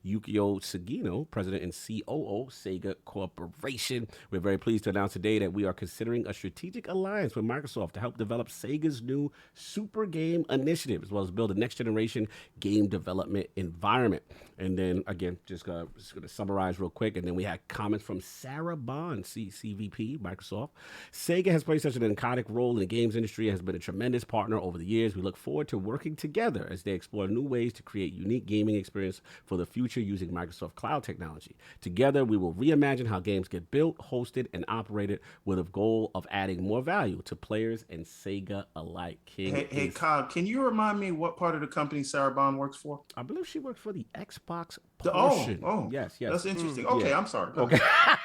Yukio Sugino, president and COO, Sega Corporation. We're very pleased to announce today that we are considering a strategic alliance with Microsoft to help develop Sega's new Super Game Initiative, as well as build a next generation game development environment. And then, again, just going to summarize real quick. And then we had comments from Sarah Bond, CVP, Microsoft. Sega has played such an iconic role in the games industry and has been a tremendous partner over the years. We look forward to working together as they explore new ways to create unique gaming experience for the future using Microsoft Cloud technology. Together, we will reimagine how games get built, hosted, and operated with a goal of adding more value to players and Sega alike. Hey, Kyle, can you remind me what part of the company Sarah Bond works for? I believe she works for the Xbox portion. Yes. That's interesting. Okay, I'm sorry. Okay.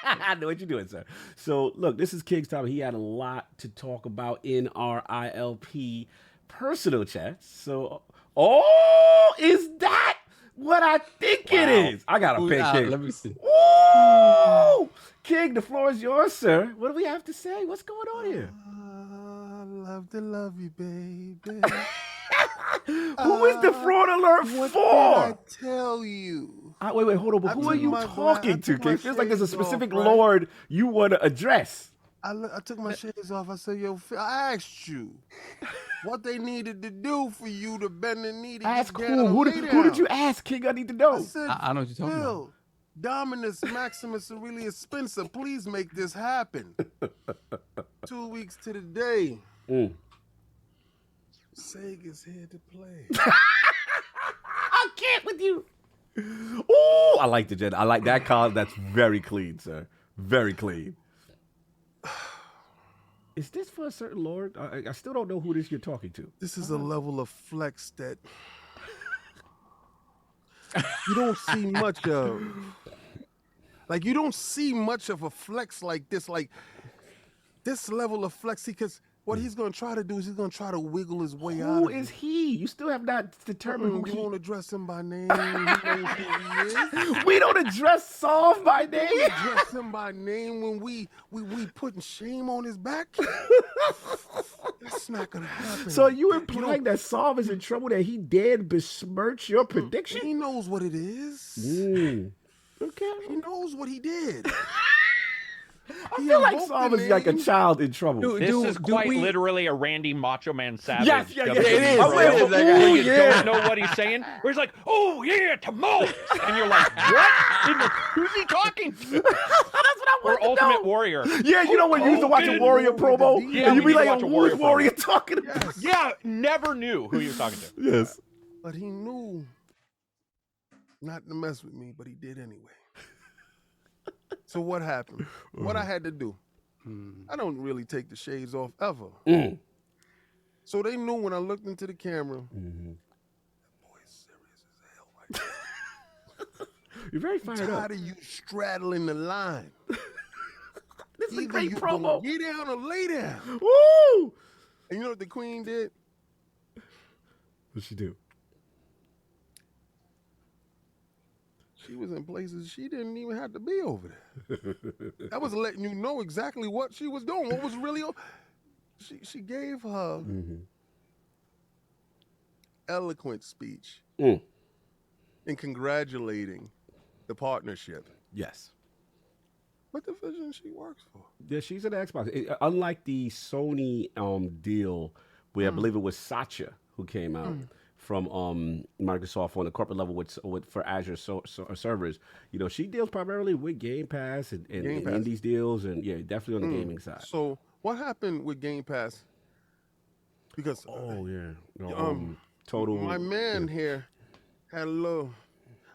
I know what you're doing, sir. So, look, this is King's topic. He had a lot to talk about in our ILP personal chat. So, is that what I think it is? I got to pick King. Let me see. Ooh! King, the floor is yours, sir. What do we have to say? What's going on here? I love to love you, baby. Who is the fraud alert what for? What did I tell you? Wait, hold on. But who are you talking to, King? It feels like there's a specific Lord you want to address. I took my shades off. I said, I asked you what they needed to do for you to bend the knee to ask who did you ask, King? I need to know. I said, I know what you're talking about. Dominus, Maximus, Aurelius Spencer, please make this happen. 2 weeks to the day. Sega's here to play. I can't with you. Oh, I like the Jedi. I like that card. That's very clean, sir. Very clean. Is this for a certain Lord? I still don't know who this you're talking to. This is a level of flex that you don't see much of. Like, you don't see much of a flex like this. Like, this level of flex, because what he's going to try to do is he's going to try to wiggle his way out. Who is he? You still have not determined who he is. You won't address him by name. He knows who he is. We don't address Solve by name. We address him by name when we putting shame on his back. That's not going to happen. So are you implying that Solve is in trouble, that he did besmirch your prediction? He knows what it is. Okay. He knows what he did. I feel like Psalm is like a child in trouble. This is quite literally a Randy Macho Man Savage. Yes, yeah, WWE it is. promo It is. where Ooh, you yeah. don't know what he's saying. Where he's like, "Oh yeah, tamales," and you're like, "What? Who's he talking to?" That's what I want Or to Ultimate know. Warrior. Yeah, you know when you used to watch a Warrior promo, Yeah, and you we be need to like, watch a "Who's Warrior Warrior promo." talking about?" Yeah, never knew who he was talking to. Yes. But he knew not to mess with me, but he did anyway. So what happened? What I had to do? I don't really take the shades off ever. So they knew when I looked into the camera, that boy's serious as hell right now. You're very I'm fired up. tired of you straddling the line. This is a Either great you promo. gonna get down or lay down. Woo! And you know what the queen did? What'd she do? She was in places she didn't even have to be over there. That was letting you know exactly what she was doing. What was really she gave her eloquent speech in congratulating the partnership. Yes. What division she works for? Yeah, she's an Xbox. Unlike the Sony deal, where I believe it was Satya who came out from Microsoft on the corporate level with for Azure servers. You know, she deals primarily with Game Pass and indies deals, and yeah, definitely on the gaming side. So what happened with Game Pass? Because Total. my man here had a little.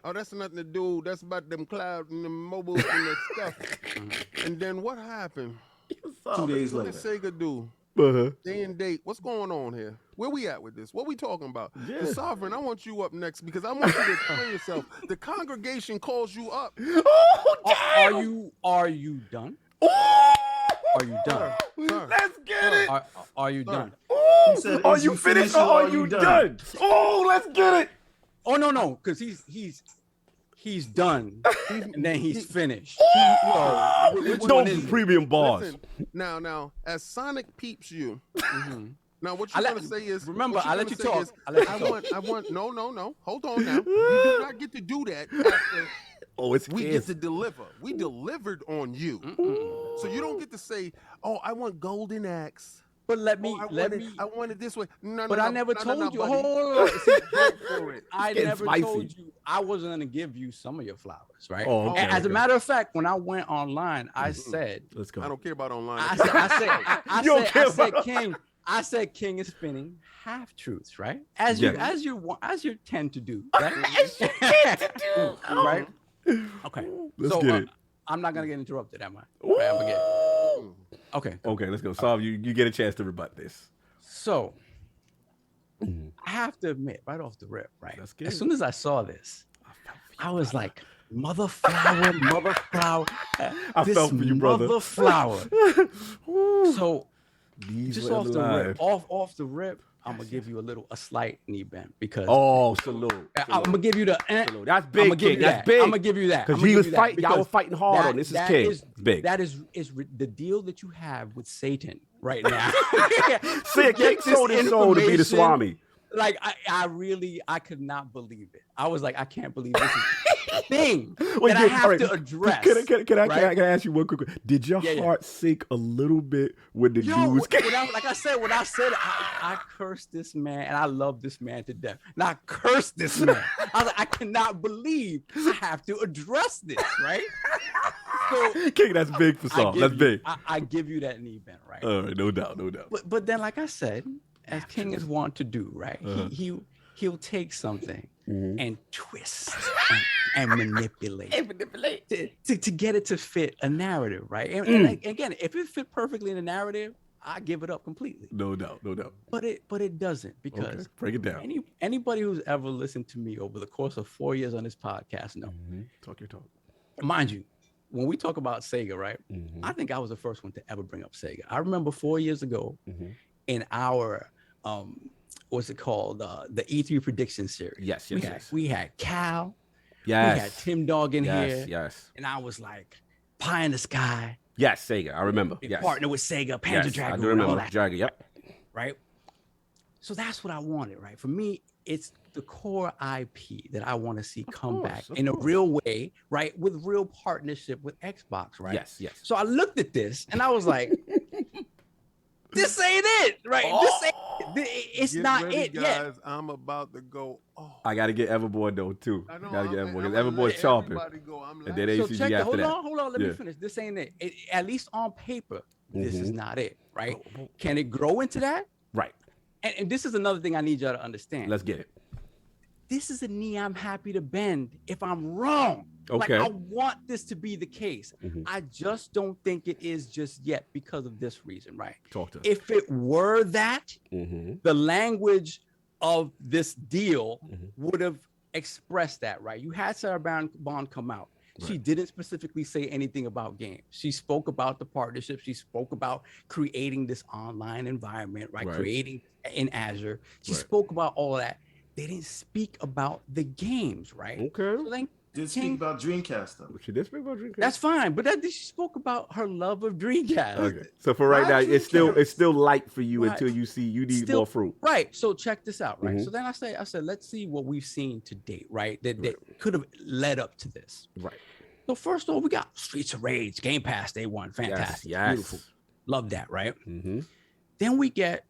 Oh, that's nothing to do. That's about them clouds and them mobiles and that stuff. And then what happened? 2 days What later. did Sega do? Day and date. What's going on here? Where we at with this? What we talking about? Yeah. The Sovereign, I want you up next because I want you to explain yourself. The congregation calls you up. Oh, damn! Are you done? Oh! Are you done? Sir, Let's get it. Are you done? Oh, He said, are is you you finished finished or or are are you you done? done? Oh, let's get it. Oh no, because he's done, and then he's finished. Which No one is it? premium bars. listen, now, as Sonic peeps you, now what I you're let- gonna say is remember, what you're I let gonna you say talk. is, I let you talk. I want. No. Hold on now. You do not get to do that after Oh, it's we kids. get to deliver. We delivered on you, so you don't get to say, "Oh, I want Golden Axe." But let me. I want it this way. No, But no, I never no, told no, you. buddy. Hold on. See, Go for it. I getting never spicy. told you I wasn't gonna give you some of your flowers, right? Oh, okay, As a okay. matter of fact, when I went online, I said, Let's go. I don't care about online. You don't care I said, about- King. I said King is spinning half truths, right? As Yes. you tend to do, right? Right? Okay. Let's so get it. I'm not gonna get interrupted, am I? Ooh. Right, I'm gonna get. Okay. Okay, let's go. Solve. You get a chance to rebut this. So I have to admit, right off the rip, right? Let's get As it. soon as I saw this, I was like, mother flower, mother flower. I this felt for you, brother. Mother flower. So These just were off the alive. rip, off the rip, I'm gonna give you a slight knee bend because Oh, salute. I'm gonna give you the. Salute. That's I'm big, gonna give King. you That's that. big. I'm gonna give you that. Because I'ma he give was you that fighting. Y'all because were fighting hard on this. Is that King. is- Big. That is the deal that you have with Satan right now. See, King sold his soul to be the information. Swami. Like I could not believe it. I was like, I can't believe this is a thing Wait, that I King, have all right, to address. Can I right? ask you one quick question? Did your Yeah. heart sink a little bit when the Yo, news came? like I said, when I said it, I cursed this man, and I love this man to death. And I cursed this man. I was like, I cannot believe I have to address this, right? So King, that's big for Saul. That's big. I give you that knee bend, right? All right, no doubt. But then, like I said, as King is wont to do, right? He'll take something and twist and manipulate to get it to fit a narrative, right? And like, again, if it fit perfectly in the narrative, I give it up completely. No doubt. But it doesn't because Okay, break it down. anybody who's ever listened to me over the course of 4 years on this podcast know. Talk your talk. Mind you, when we talk about Sega, right? I think I was the first one to ever bring up Sega. I remember 4 years ago in our what's it called? The E3 prediction series. Yes. We had Cal. Yes. We had Tim Dog in here. Yes. And I was like, Pie in the Sky. Yes, Sega. I remember. Yes. Partner with Sega, Panzer Yes, Dragoon. I do remember. All that, Dragon. Yep. right? So that's what I wanted, right? For me, it's the core IP that I want to see come back in a real way, right? With real partnership with Xbox, right? Yes, yes. So I looked at this and I was like, this ain't it, right? This ain't it's Get not ready, it guys. yet. I'm about to go. Oh, I gotta get Everborn though too. I know. Gotta get I'm Everborn because gonna Everborn's let chomping. everybody go. I'm And then laughing. So ACG check after that. hold on, let me finish. This ain't it. At least on paper, this is not it, right? Can it grow into that? Right. And this is another thing I need y'all to understand. Let's get it. This is a knee I'm happy to bend if I'm wrong. Okay. Like, I want this to be the case. I just don't think it is just yet because of this reason, right? Talk to us. If it were that, the language of this deal would have expressed that, right? You had Sarah Bond come out. She didn't specifically say anything about games. She spoke about the partnership. She spoke about creating this online environment, right? Creating in Azure. She spoke about all of that. They didn't speak about the games, right? Okay. So then Did speak about Dreamcast though. She did speak about Dreamcast. that's fine, but she spoke about her love of Dreamcast. Okay. So for right now, it's still light for you until you see you need more fruit. Right. So check this out, right? So then I said, let's see what we've seen to date, right? That could have led up to this. Right. So first of all, we got Streets of Rage, Game Pass Day One, fantastic, beautiful, love that, right? Then we got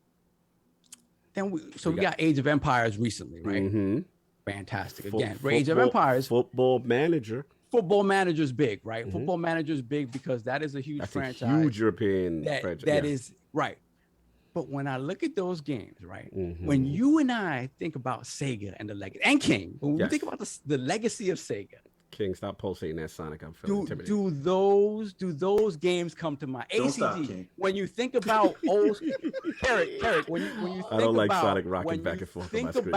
Age of Empires recently, right? Fantastic. Again, Age of Empires. Football Manager. Football Manager's big, right? Football Manager's big because that is a huge franchise. A huge European franchise. That is right. But when I look at those games, right? When you and I think about Sega and the legacy, and King, when we think about the legacy of Sega, King, stop pulsating that Sonic. I'm feeling intimidated. Do those games come to mind? Don't ACG. stop, King. When you think about old Carrick, when you think I don't like about, Sonic rocking back and forth on my screen.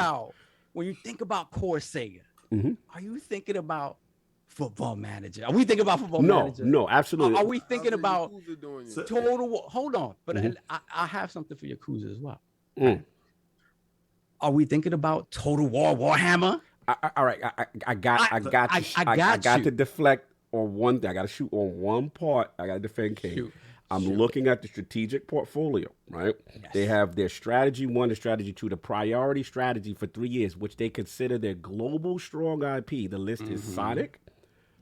When you think about core Sega, are you thinking about Football Manager? Are we thinking about Football Manager? No, absolutely. Are we thinking about Yakuza Total War? Hold on, but I have something for Yakuza as well. Are we thinking about Total War Warhammer? All right, I got to deflect on one thing. I got to shoot on one part. I got to defend King. I'm looking at the strategic portfolio, right? Yes. They have their strategy 1 and strategy 2, the priority strategy for 3 years, which they consider their global strong IP. The list is Sonic,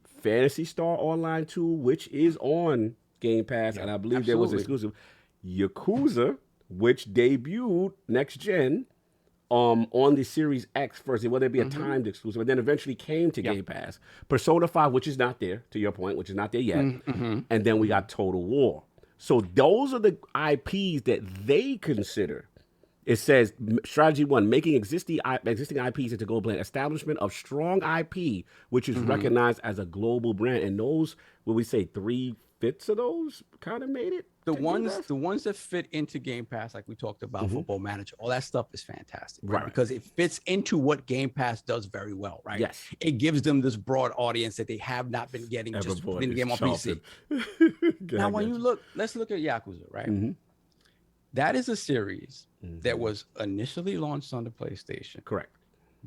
Phantasy Star Online 2, which is on Game Pass, and I believe there was exclusive. Yakuza, which debuted next gen on the Series X first. It wouldn't be a timed exclusive, and then eventually came to Game Pass. Persona 5, which is not there, to your point, which is not there yet. And then we got Total War. So those are the IPs that they consider. It says strategy 1, making existing IPs into global brand, establishment of strong IP, which is recognized as a global brand. And those, what we say, 3/5 of those kind of made it. The ones that fit into Game Pass, like we talked about, Football Manager, all that stuff is fantastic, right? Because it fits into what Game Pass does very well, right? Yes. It gives them this broad audience that they have not been getting just putting the game on PC. Now, when you look, let's look at Yakuza, right? That is a series that was initially launched on the PlayStation. Correct.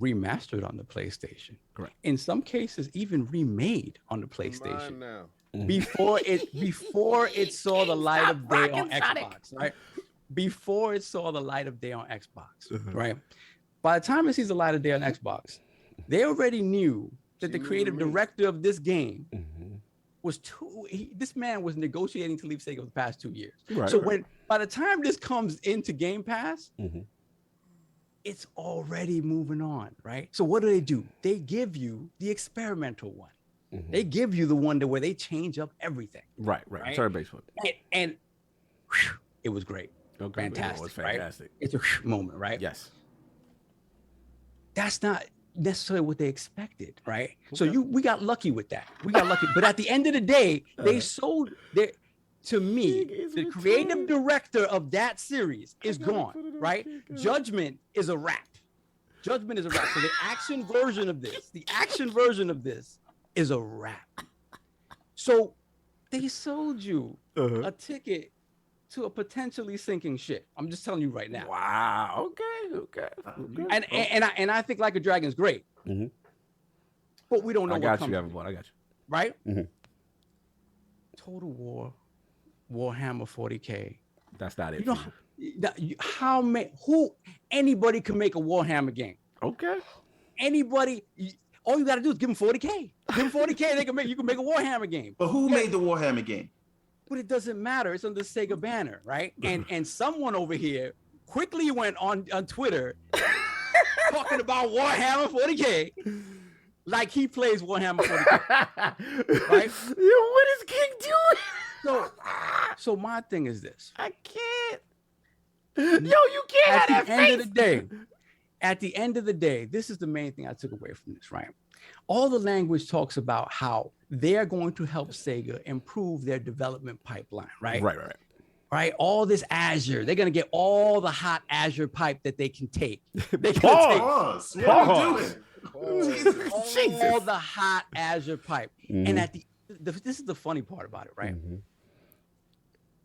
Remastered on the PlayStation. Correct. In some cases, even remade on the PlayStation. now. Before it saw the light of day on Xbox, right? Before it saw the light of day on Xbox, right? By the time it sees the light of day on Xbox, they already knew that the creative director of this game was this man was negotiating to leave Sega for the past 2 years. By the time this comes into Game Pass, it's already moving on, right? So what do? They give you the experimental one. They give you the one where they change up everything. Right? Turn-based one. And whew, it was great. Okay, fantastic, it was fantastic. Right? It's a moment, right? Yes. That's not necessarily what they expected, right? Okay. So we got lucky with that. We got lucky. But at the end of the day, they sold their, to me, the creative director of that series is gone, right? Judgment is a wrap. Judgment is a wrap. So the action version of this is a wrap. So they sold you a ticket to a potentially sinking ship. I'm just telling you right now. Wow. Okay. And I think Like a Dragon's great. But we don't know what comes. I got you. Right? Total War, Warhammer 40K. That's not it. How many? Who? anybody can make a Warhammer game. Okay. Anybody, all you got to do is give them 40K. Give them 40K, you can make a Warhammer game. But who made the Warhammer game? But it doesn't matter. It's under the Sega banner, right? And someone over here quickly went on Twitter talking about Warhammer 40K. Like he plays Warhammer 40K. Right? Yo, what is King doing? So my thing is this. I can't. Yo, you can't have that face. At the end of the day, this is the main thing I took away from this, right? All the language talks about how they're going to help Sega improve their development pipeline, right? Right. All this Azure, they're going to get all the hot Azure pipe that they can take. They're Pause. What are you doing? All the hot Azure pipe. And at this is the funny part about it, right?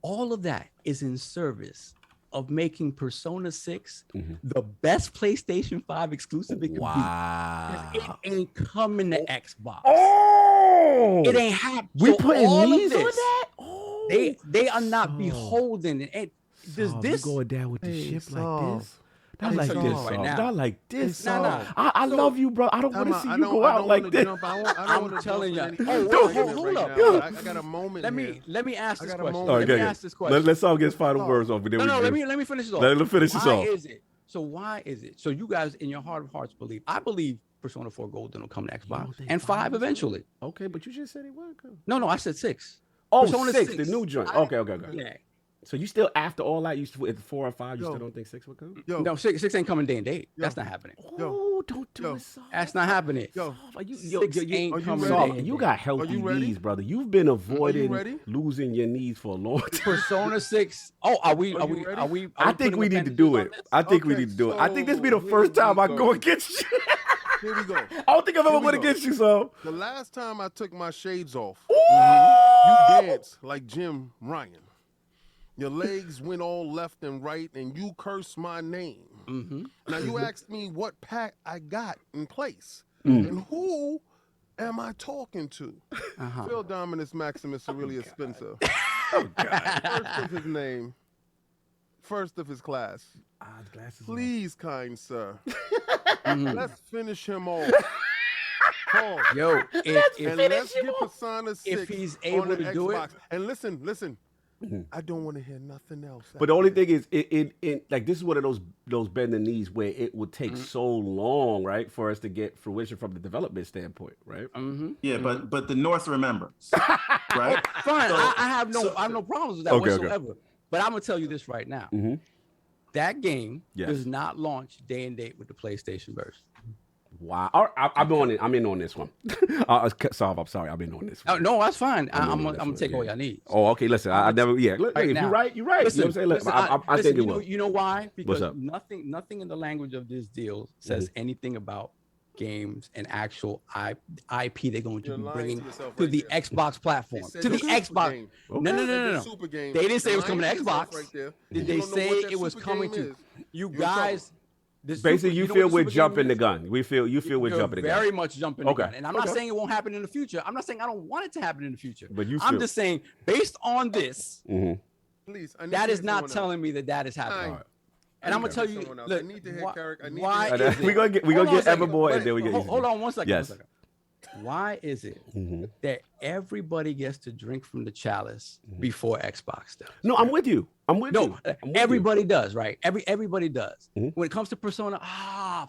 All of that is in service of making Persona 6 the best PlayStation 5 exclusive it could be. Wow. It ain't coming to Xbox. Oh, it ain't happening. We putting all these of on this, that? Oh, they are not beholden. And does this going down with the ship like this? Not I'm like telling you this, right now. Not like this. Nah. I love you, bro. I don't want to see you go out like this. I'm telling you. Hold up. I got a moment. Let me ask this question. All right, let me ask this question. Let's all get final words off. No, let me finish this off. Let me finish this off. Why is it? So you guys, in your heart of hearts, I believe Persona 4 Golden will come to Xbox and 5 eventually. Okay, but you just said it would come. No, I said 6. Oh, Persona 6, the new joint. Okay. Yeah. So you still, after all that, you still, 4 or 5, you still don't think 6 would come? No, 6 ain't coming day and date. That's not happening. Oh, don't do it, Saul. That's not happening. Six ain't coming day. You got healthy knees, brother. You've been avoiding losing your knees for a long time. Persona 6. Oh, are we? I think we need to do it. I think we need to do it. I think this be the first time I go against you. Here we go. I don't think I've ever went against you, so. The last time I took my shades off, you danced like Jim Ryan. Your legs went all left and right, and you cursed my name. Now, you asked me what pack I got in place. And who am I talking to? Phil Dominus Maximus Aurelius Spencer. First of his name. First of his class. Please, kind sir. Let's finish him off. Yo, let's get Persona 6 if he's able to do it. And listen. I don't want to hear nothing else. But the only thing is, it like this is one of those bend the knees where it would take so long, right, for us to get fruition from the development standpoint, right? Yeah, but the North remembers, right? Fine, I have no problems with that whatsoever. Okay. But I'm gonna tell you this right now: that game does not launch day and date with the PlayStation version. Wow, I'm on it. I'm in on this one. Solve. I'm sorry. I've been on this one. No, that's fine. I'm gonna take all y'all need. Oh, okay. Listen, I never. Yeah, look, if you're right, you're right. Listen, you know what I'm saying? I think it will. You know why? Because nothing in the language of this deal says anything about games and actual IP they're going to be bringing to the Xbox platform. To the Xbox. No. They didn't say it was coming to Xbox. Did they say it was coming to you guys? Basically, you feel we're jumping the gun. You feel we're jumping the gun. Very much jumping the gun. And I'm not saying it won't happen in the future. I'm not saying I don't want it to happen in the future. But I'm just saying, based on this, that is not telling me that is happening. And I'm gonna tell you, look, I need to hear why we're gonna get Everborn, and then we get. Hold on one second. Yes. Why is it that everybody gets to drink from the chalice before Xbox does? No, I'm with you. Everybody does, right? Everybody does. When it comes to Persona,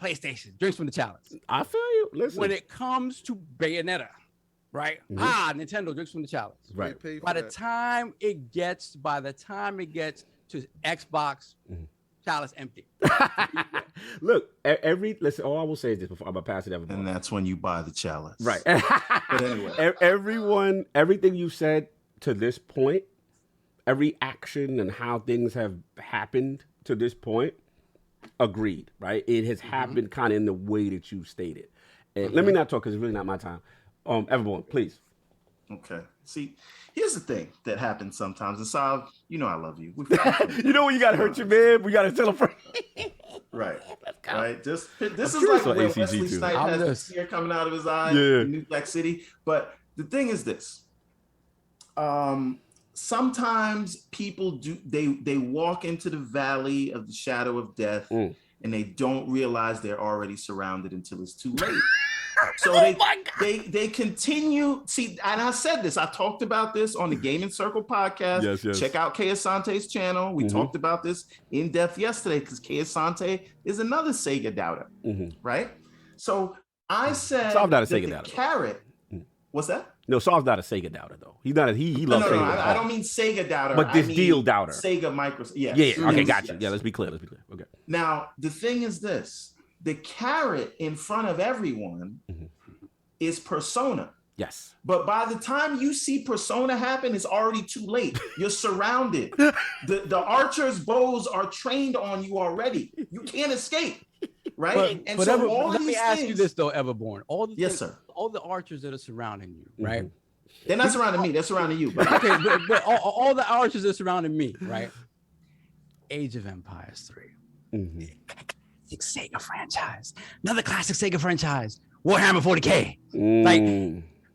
PlayStation drinks from the chalice. I feel you. Listen. When it comes to Bayonetta, right? Nintendo drinks from the chalice. Right. By the time it gets to Xbox, chalice empty. Look, listen. All I will say is this before I'm gonna pass it over. And that's when you buy the chalice, right? But anyway, everything you said to this point, every action and how things have happened to this point, agreed, right? It has happened kind of in the way that you stated. And let me not talk because it's really not my time. Everborn, please. Okay. See, here's the thing that happens sometimes. And Sav, you know I love you. You know when you gotta hurt your man, we gotta tell a friend. Right. Right. This is like when Wesley Snipes has this tear coming out of his eye in New Jack City. But the thing is this. Sometimes people they walk into the valley of the shadow of death and they don't realize they're already surrounded until it's too late. So they continue. See, and I said this. I talked about this on the Gaming Circle podcast. Yes. Check out K Asante's channel. We talked about this in depth yesterday because K Asante is another Sega doubter, right? So I said so I'm not a that Sega the doubter. carrot. What's that? No, Saul's not a Sega doubter though. He's not. He loves Sega. I don't mean Sega doubter. But this I mean deal doubter. Sega Microsoft. Yes. Yeah. Okay, Yes, gotcha. yes. Yeah, let's be clear. Okay. Now the thing is this: the carrot in front of everyone is Persona. Yes. But by the time you see Persona happen, it's already too late. You're surrounded. The archer's bows are trained on you already. You can't escape. Right? Let me ask you this though, Everborn. Sir. All the archers that are surrounding you, right? They're not surrounding me, they're surrounding you. But okay, but all the archers that are surrounding me, right? Age of Empires 3. Classic Sega franchise. Another classic Sega franchise. Warhammer 40K. Like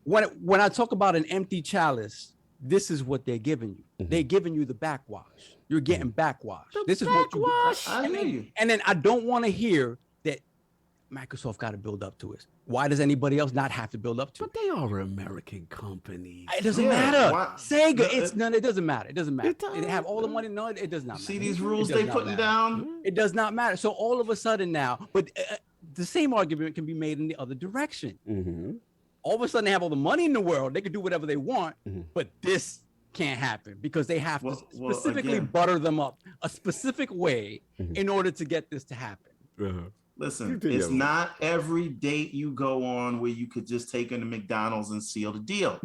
when I talk about an empty chalice, this is what they're giving you. They're giving you the backwash. You're getting backwash. This is what you I hear you. And then I don't want to hear that Microsoft got to build up to it. Why does anybody else not have to build up to it? But they are American companies. It doesn't matter. Sega, it doesn't matter. It doesn't matter. They have all the money. No, it does not matter. See these rules they putting down? It does not matter. So all of a sudden now, but the same argument can be made in the other direction. All of a sudden they have all the money in the world. They can do whatever they want, but this can't happen because they have to specifically butter them up a specific way in order to get this to happen. Listen, it's not every date you go on where you could just take them to McDonald's and seal the deal.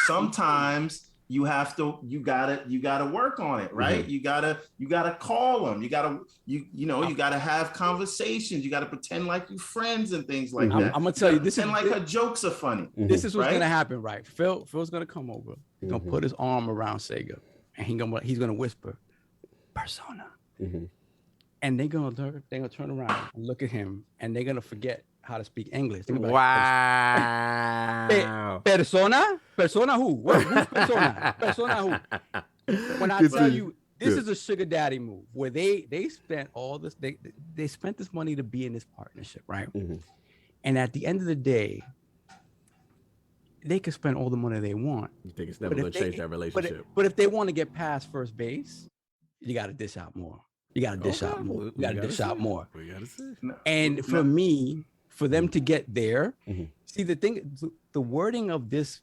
Sometimes you gotta work on it, right? You gotta call them. You gotta have conversations. You gotta pretend like you friends and things like that. I'm gonna tell you, this is like her jokes are funny. This is what's gonna happen, right? Phil's gonna come over. He's gonna put his arm around Sega, and he's gonna whisper, "Persona." And they're gonna turn around and look at him, and they're gonna forget how to speak English. Wow. Persona who? Who's Persona? Persona who? When I tell you, this is a sugar daddy move where they spent all this, they spent this money to be in this partnership, right? And at the end of the day, they could spend all the money they want. You think it's never gonna change that relationship? But if they want to get past first base, you got to dish out more. You got to dish out more. You got to dish out more. We gotta see. And for me, for them to get there, see the thing, the wording of this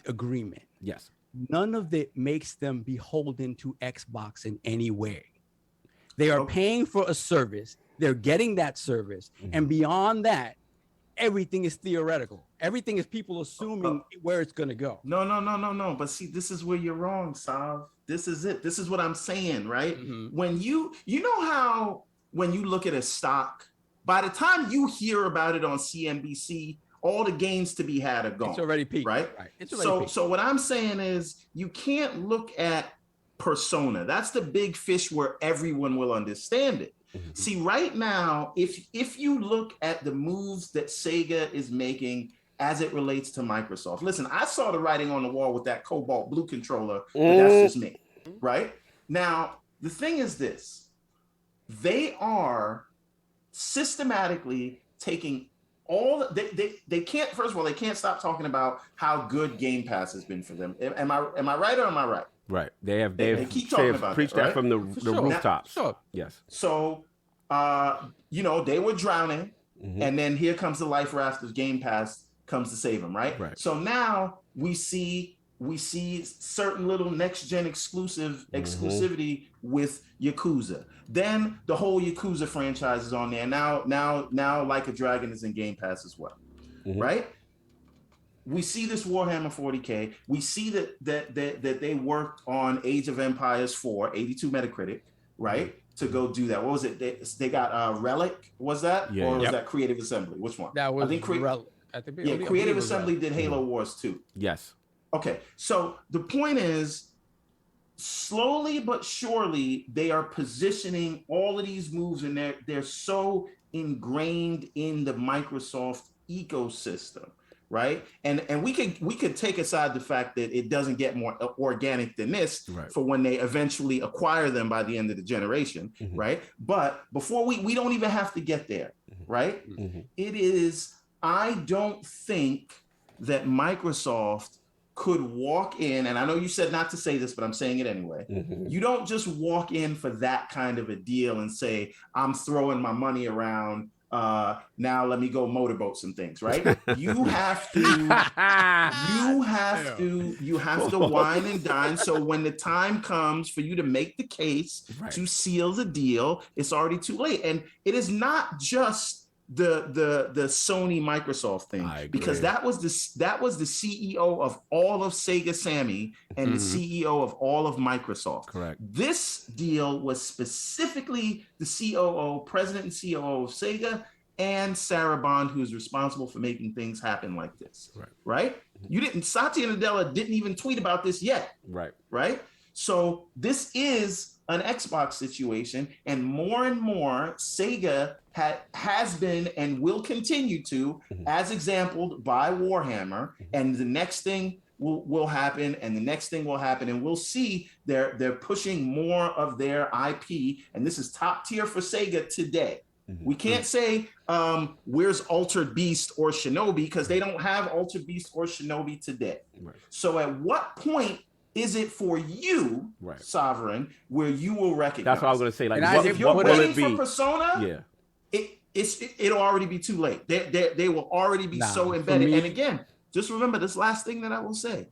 agreement, yes, none of it makes them beholden to Xbox in any way. They are paying for a service. They're getting that service, and beyond that, everything is theoretical. Everything is people assuming where it's gonna go. No. But see, this is where you're wrong, Sav. This is it. This is what I'm saying, right? When you know how when you look at a stock, by the time you hear about it on CNBC, all the gains to be had are gone. It's already peaked, right? It's already peaked. So what I'm saying is you can't look at Persona. That's the big fish where everyone will understand it. See, right now, if you look at the moves that Sega is making as it relates to Microsoft, listen, I saw the writing on the wall with that Cobalt Blue controller, but that's just me, right? Now, the thing is this, they are systematically taking all, they can't, first of all, they can't stop talking about how good Game Pass has been for them. Am I right or am I right? Right. They keep talking about preached that, that right? from the rooftops. Sure. Yes. So, they were drowning, and then here comes the life raft of Game Pass comes to save them, right? So now we see certain little next gen exclusivity with Yakuza. Then the whole Yakuza franchise is on there. Now Like a Dragon is in Game Pass as well, right? We see this Warhammer 40K. We see that they worked on Age of Empires 4, 82 Metacritic, right? To go do that. What was it? They got Relic, was that? Yeah, or was that Creative Assembly? Which one? That was Creative Assembly did Halo Wars 2. Yes. Okay, so the point is, slowly but surely, they are positioning all of these moves, and they're so ingrained in the Microsoft ecosystem, right? And we could take aside the fact that it doesn't get more organic than this for when they eventually acquire them by the end of the generation, right? But before we don't even have to get there, right? It is, I don't think that Microsoft could walk in, and I know you said not to say this, but I'm saying it anyway. You don't just walk in for that kind of a deal and say, I'm throwing my money around. Now let me go motorboat some things, right? You have to wine and dine. So when the time comes for you to make the case to seal the deal, it's already too late. And it is not just the Sony Microsoft thing, because that was the CEO of all of Sega Sammy and the CEO of all of Microsoft. Correct. This deal was specifically the COO, president and COO of Sega, and Sarah Bond, who's responsible for making things happen like this. Right? You didn't, Satya Nadella didn't even tweet about this yet. Right? So this is an Xbox situation, and more Sega has been and will continue to, as exampled by Warhammer, and the next thing will happen, and the next thing will happen, and we'll see they're pushing more of their IP, and this is top tier for Sega today. We can't say where's Altered Beast or Shinobi, because they don't have Altered Beast or Shinobi today. So at what point is it for you, Sovereign, where you will recognize? That's what I was going to say. Like, if you're what will waiting it be? for Persona, it'll already be too late. They will already be so embedded. And again, just remember this last thing that I will say.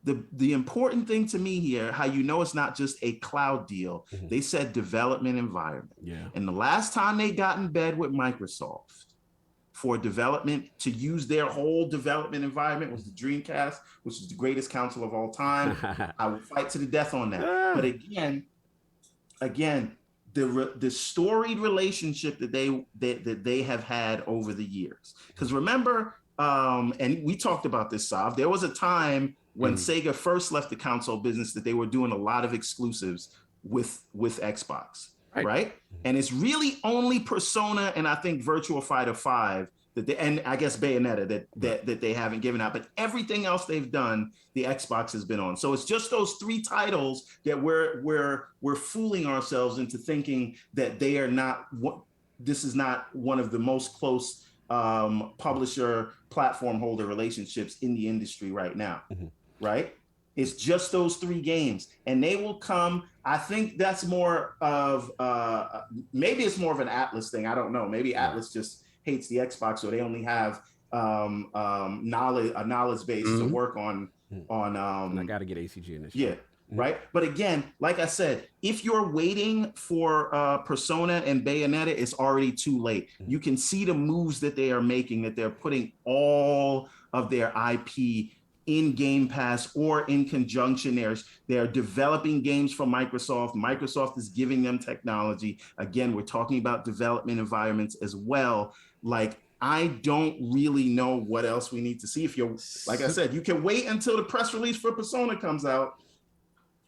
The important thing to me here, how you know it's not just a cloud deal, they said development environment. And the last time they got in bed with Microsoft for development to use their whole development environment was the Dreamcast, which is the greatest console of all time. I will fight to the death on that. But again, the storied relationship that they have had over the years. Because remember, and we talked about this, Sav, there was a time when Sega first left the console business that they were doing a lot of exclusives with Xbox, right? And it's really only Persona and I think Virtua Fighter 5 and I guess Bayonetta that they haven't given out, but everything else they've done, the Xbox has been on. So it's just those three titles that we're fooling ourselves into thinking that they are not. This is not one of the most close publisher platform holder relationships in the industry right now, right? It's just those three games, and they will come. I think that's more of maybe it's more of an Atlas thing. I don't know. Maybe Atlas just hates the Xbox, so they only have a knowledge base to work on. And I got to get ACG in this. Right. But again, like I said, if you're waiting for Persona and Bayonetta, it's already too late. You can see the moves that they are making, that they're putting all of their IP in Game Pass or in conjunction. They're developing games for Microsoft. Microsoft is giving them technology. Again, we're talking about development environments as well. Like, I don't really know what else we need to see. If you're, like I said, you can wait until the press release for Persona comes out,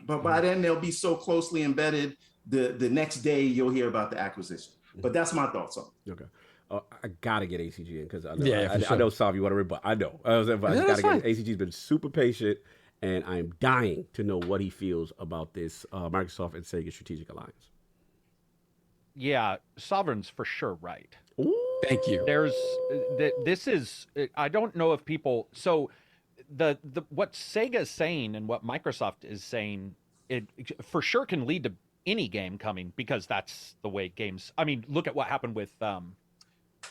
but by then they'll be so closely embedded, the next day you'll hear about the acquisition. But that's my thoughts on it. Okay. I gotta get ACG in because I know I know Sav, you want to but I know. I just gotta get ACG's been super patient, and I'm dying to know what he feels about this Microsoft and Sega strategic alliance. Yeah, Sovereign's for sure right. Ooh. Thank you. This is, I don't know if people, so the what Sega is saying and what Microsoft is saying, it for sure can lead to any game coming, because that's the way games, I mean, look at what happened with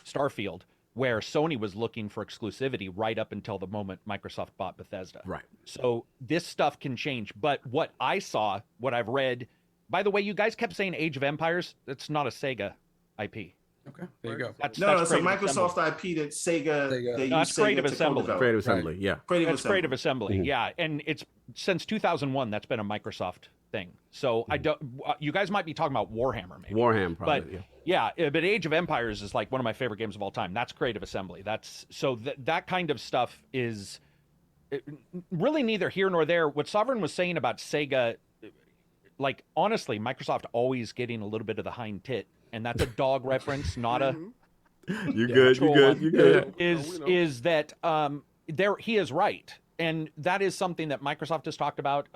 Starfield, where Sony was looking for exclusivity right up until the moment Microsoft bought Bethesda. Right. So this stuff can change. But what I saw, what I've read, by the way, you guys kept saying Age of Empires. That's not a Sega IP. Okay, there you go. That's a Microsoft IP that Sega. That's Creative Assembly. Creative Assembly, yeah. Creative Assembly, yeah. And it's since 2001 that's been a Microsoft thing. So I don't. You guys might be talking about Warhammer, maybe. Warhammer, probably. But yeah, but Age of Empires is like one of my favorite games of all time. That's Creative Assembly. That's so that kind of stuff is really neither here nor there. What Sovereign was saying about Sega, like honestly, Microsoft always getting a little bit of the hind tit. And that's a dog reference, not a You good. Is that he is right. And that is something that Microsoft has talked about.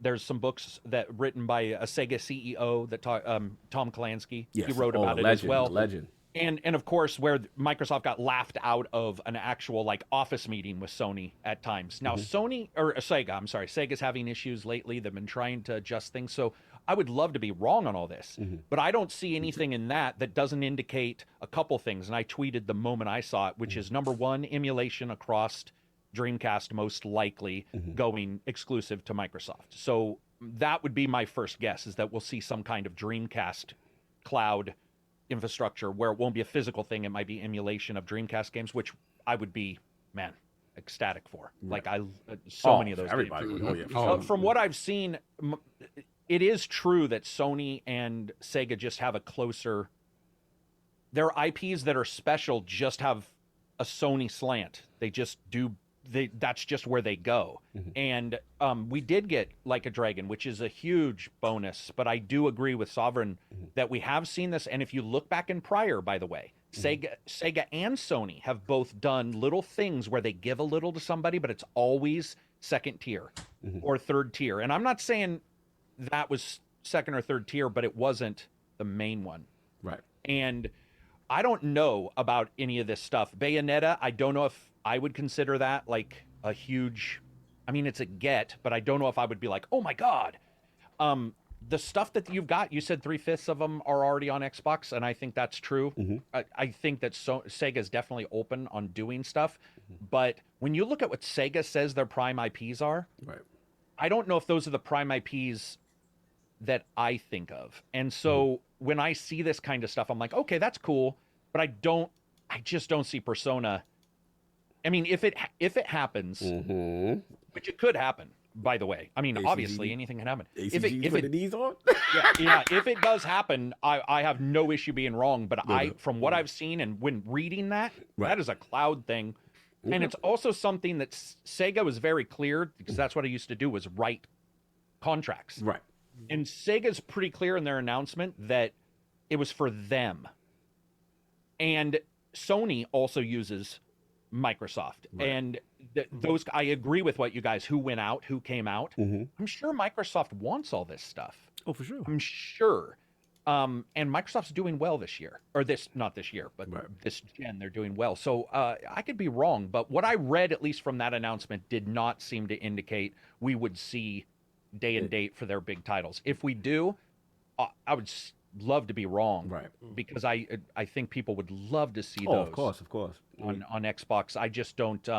There's some books that written by a Sega CEO that Tom Kalinske. Yes. He wrote about it legend, as well. Legend. And of course, where Microsoft got laughed out of an actual like office meeting with Sony at times. Now Sega's having issues lately. They've been trying to adjust things. So I would love to be wrong on all this, but I don't see anything in that doesn't indicate a couple things. And I tweeted the moment I saw it, which is number one, emulation across Dreamcast most likely going exclusive to Microsoft. So that would be my first guess, is that we'll see some kind of Dreamcast cloud infrastructure where it won't be a physical thing. It might be emulation of Dreamcast games, which I would be, man, ecstatic for. Like many of those everybody games. would. Oh, yeah. From what I've seen, it is true that Sony and Sega just have a closer, their IPs that are special just have a Sony slant. They just do, that's just where they go. And we did get Like a Dragon, which is a huge bonus, but I do agree with Sovereign that we have seen this. And if you look back in prior, by the way, Sega and Sony have both done little things where they give a little to somebody, but it's always second tier or third tier. And I'm not saying that was second or third tier, but it wasn't the main one. Right. And I don't know about any of this stuff. Bayonetta, I don't know if I would consider that like a huge, I mean, it's a get, but I don't know if I would be like, oh my God. The stuff that you've got, you said 3/5 of them are already on Xbox, and I think that's true. I think that Sega is definitely open on doing stuff. But when you look at what Sega says their prime IPs are, I don't know if those are the prime IPs that I think of. And so when I see this kind of stuff, I'm like, okay, that's cool, but I just don't see Persona. I mean, if it happens, which it could happen, by the way. I mean, ACG, obviously anything can happen. If it these on? yeah, if it does happen, I have no issue being wrong. But from what I've seen and when reading that, that is a cloud thing. And it's also something that Sega was very clear, because that's what I used to do, was write contracts. Right. And Sega's pretty clear in their announcement that it was for them. And Sony also uses Microsoft. And those, I agree with what you guys, who went out, who came out. I'm sure Microsoft wants all this stuff. Oh, for sure. I'm sure. And Microsoft's doing well this year. Or not this year, but this gen, they're doing well. So I could be wrong, but what I read, at least from that announcement, did not seem to indicate we would see day and date for their big titles. If we do, I would love to be wrong, because I think people would love to see those. Of course. On Xbox. I just don't.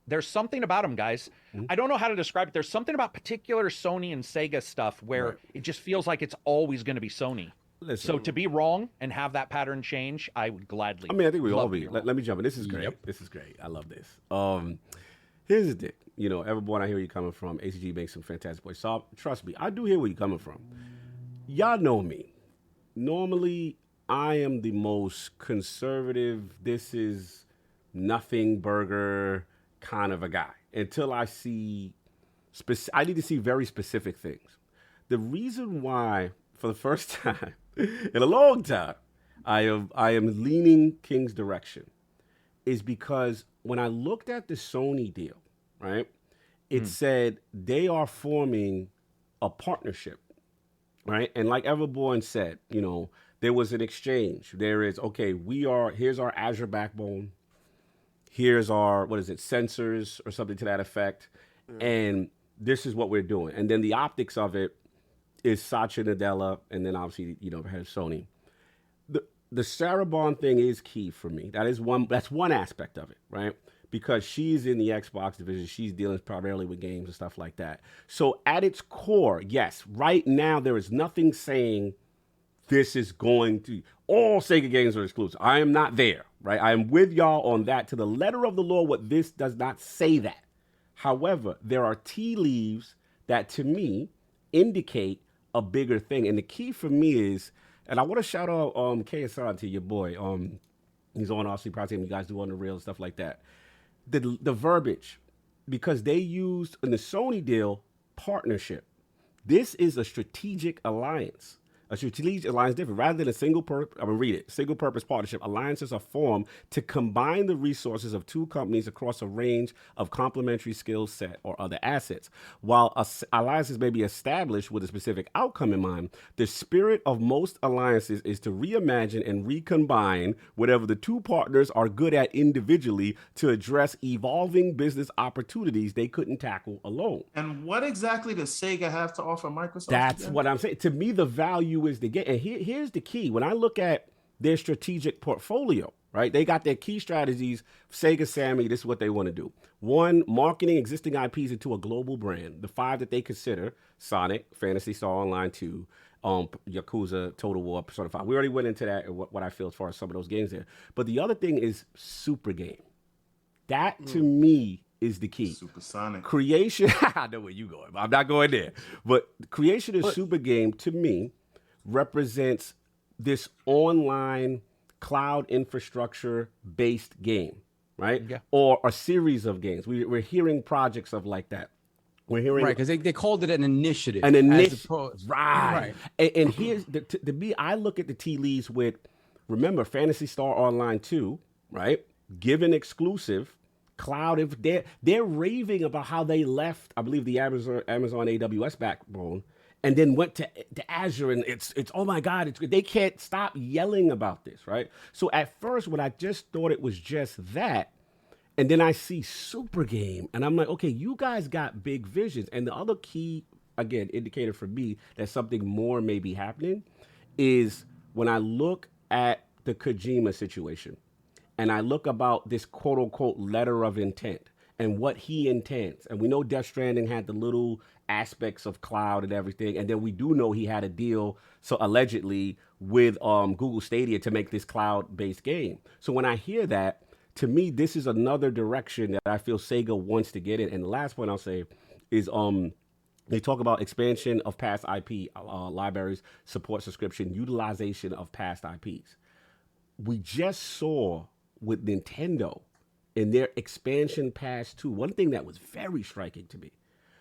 There's something about them, guys. I don't know how to describe it. There's something about particular Sony and Sega stuff where it just feels like it's always going to be Sony. Listen, so to be wrong and have that pattern change, I would gladly. I mean, I think we all be. Let me jump in. This is great. This is great. I love this. Here's the thing. You know, Everborn, I hear where you're coming from. ACG makes some fantastic points. So trust me, I do hear where you're coming from. Y'all know me. Normally, I am the most conservative, this is nothing burger kind of a guy. Until I see, I need to see very specific things. The reason why, for the first time in a long time, I am leaning King's direction is because when I looked at the Sony deal, right, it said they are forming a partnership. Right. And like Everborn said, you know, there was an exchange. There is, okay, here's our Azure backbone. Here's our, sensors or something to that effect. And this is what we're doing. And then the optics of it is Satya Nadella. And then obviously, you know, head of Sony. The Sarah Bond thing is key for me. That's one aspect of it. Right. Because she's in the Xbox division. She's dealing primarily with games and stuff like that. So at its core, yes, right now there is nothing saying this is going to, all Sega games are exclusive. I am not there, right? I am with y'all on that. To the letter of the law, what this does not say that. However, there are tea leaves that to me indicate a bigger thing. And the key for me is, and I want to shout out KSR to your boy. He's on RC Project, you guys do on the real stuff like that. The verbiage, because they used in the Sony deal partnership. This is a strategic alliance. A strategic alliance is different. Rather than a single-purpose partnership, alliances are formed to combine the resources of two companies across a range of complementary skill set or other assets. While alliances may be established with a specific outcome in mind, the spirit of most alliances is to reimagine and recombine whatever the two partners are good at individually to address evolving business opportunities they couldn't tackle alone. And what exactly does Sega have to offer Microsoft? That's what I'm saying. To me, the value is the game. And here's the key. When I look at their strategic portfolio, right? They got their key strategies. Sega Sammy, this is what they want to do. 1, marketing existing IPs into a global brand. The 5 that they consider: Sonic, Phantasy Star Online 2, Yakuza, Total War, Persona 5. We already went into that and what I feel as far as some of those games there. But the other thing is Super Game. That to me is the key. Supersonic. Creation, I know where you going, but I'm not going there. But creation of Super Game to me represents this online cloud infrastructure based game, right? Yeah. Or a series of games. We're hearing projects of like that. We're hearing right, because they called it an initiative. An initiative, right? And here's to me, I look at the tea leaves with, remember, Phantasy Star Online 2, right? Given exclusive. Cloud, if they're raving about how they left, I believe, the Amazon AWS backbone, and then went to Azure, and it's oh my God, they can't stop yelling about this, right? So at first, when I just thought it was just that, and then I see Super Game, and I'm like, okay, you guys got big visions. And the other key, again, indicator for me that something more may be happening is when I look at the Kojima situation. And I look about this quote unquote letter of intent and what he intends. And we know Death Stranding had the little aspects of cloud and everything. And then we do know he had a deal, so allegedly, with Google Stadia to make this cloud-based game. So when I hear that, to me, this is another direction that I feel Sega wants to get in. And the last point I'll say is they talk about expansion of past IP libraries, support subscription, utilization of past IPs. We just saw with Nintendo in their expansion pass 2, one thing that was very striking to me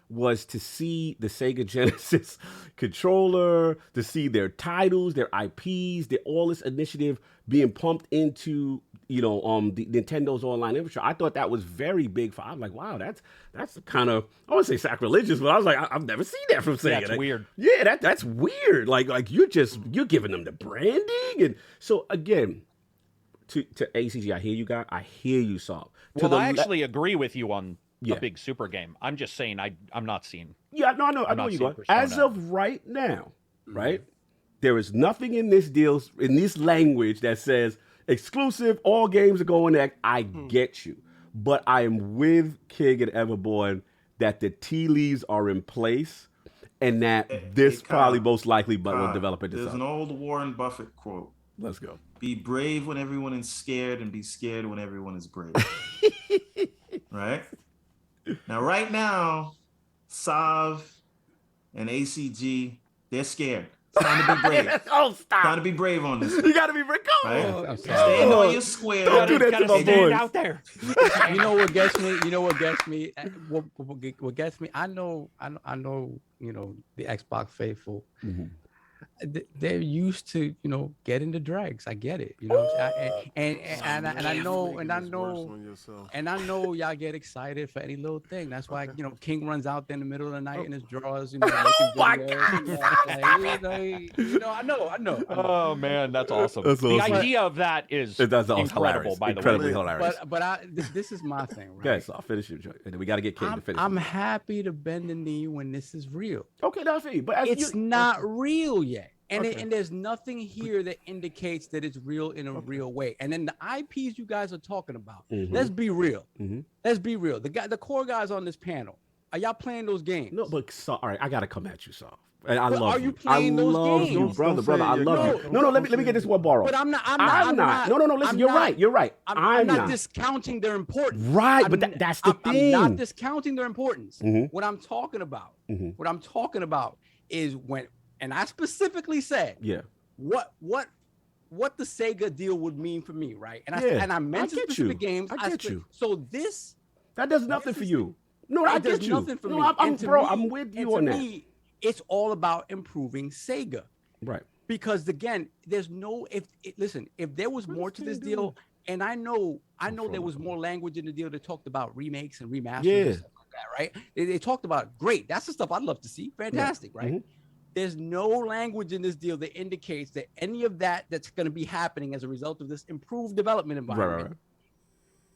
was to see the Sega Genesis controller, to see their titles, their IPs, all this initiative being pumped into, the Nintendo's online infrastructure. I thought that was very big. I'm like, wow, that's kind of, I won't say sacrilegious, but I was like, I've never seen that from Sega. That's weird. Yeah, that's weird. Like you're giving them the branding. And so again, to ACG, I hear you guys. I hear you, Saul. Well, I actually agree with you on a big Super Game. I'm just saying I'm not seeing. Yeah, no, I know you going. As of right now, right, there is nothing in this deal, in this language that says exclusive, all games are going there. I get you. But I am with King and Everborn that the tea leaves are in place and that this probably most likely will develop it. There's an old Warren Buffett quote. Let's go. Be brave when everyone is scared and be scared when everyone is brave. Right? Right now, Sav and ACG, they're scared. It's time to be brave. Oh, stop. Time to be brave on this. You got to be brave. Right? Stand on your square. Don't do that to my boys. Out there. You know what gets me? What gets me? I know, the Xbox faithful. Mm-hmm. They're used to, getting the drags. I get it, and I know y'all get excited for any little thing. That's why, King runs out there in the making videos. I know. Oh man, that's awesome. That's the awesome. idea of that is incredible, hilarious. By the Incredibly way. hilarious. But this is my thing, right? Okay, so I'll finish your joint. And then we got to get King to finish. I'm happy to bend the knee when this is real. Okay, that's it. But it's not real yet. And there's nothing here that indicates that it's real in a real way. And then the IPs you guys are talking about, let's be real. Let's be real. The core guys on this panel, are y'all playing those games? No, but all right, I gotta come at you, Saul. And I love you. Are you playing those games? You, brother. I love you. No, let me get this one bar off. But I'm not. No. Listen, you're right. I'm not discounting their importance. Right, but that's the thing. I'm not discounting their importance. What I'm talking about is when. And I specifically said, what the Sega deal would mean for me, right? And I mentioned specific games. I get you. So that does nothing for you. No, I get you. Nothing for me. I'm with you on that. Me, it's all about improving Sega, right? because again, there's no listen, if there was more to this deal, and I know there was more language in the deal that talked about remakes and remasters and stuff like that, right? They talked about great. That's the stuff I'd love to see. Fantastic, right? There's no language in this deal that indicates that any of that's going to be happening as a result of this improved development environment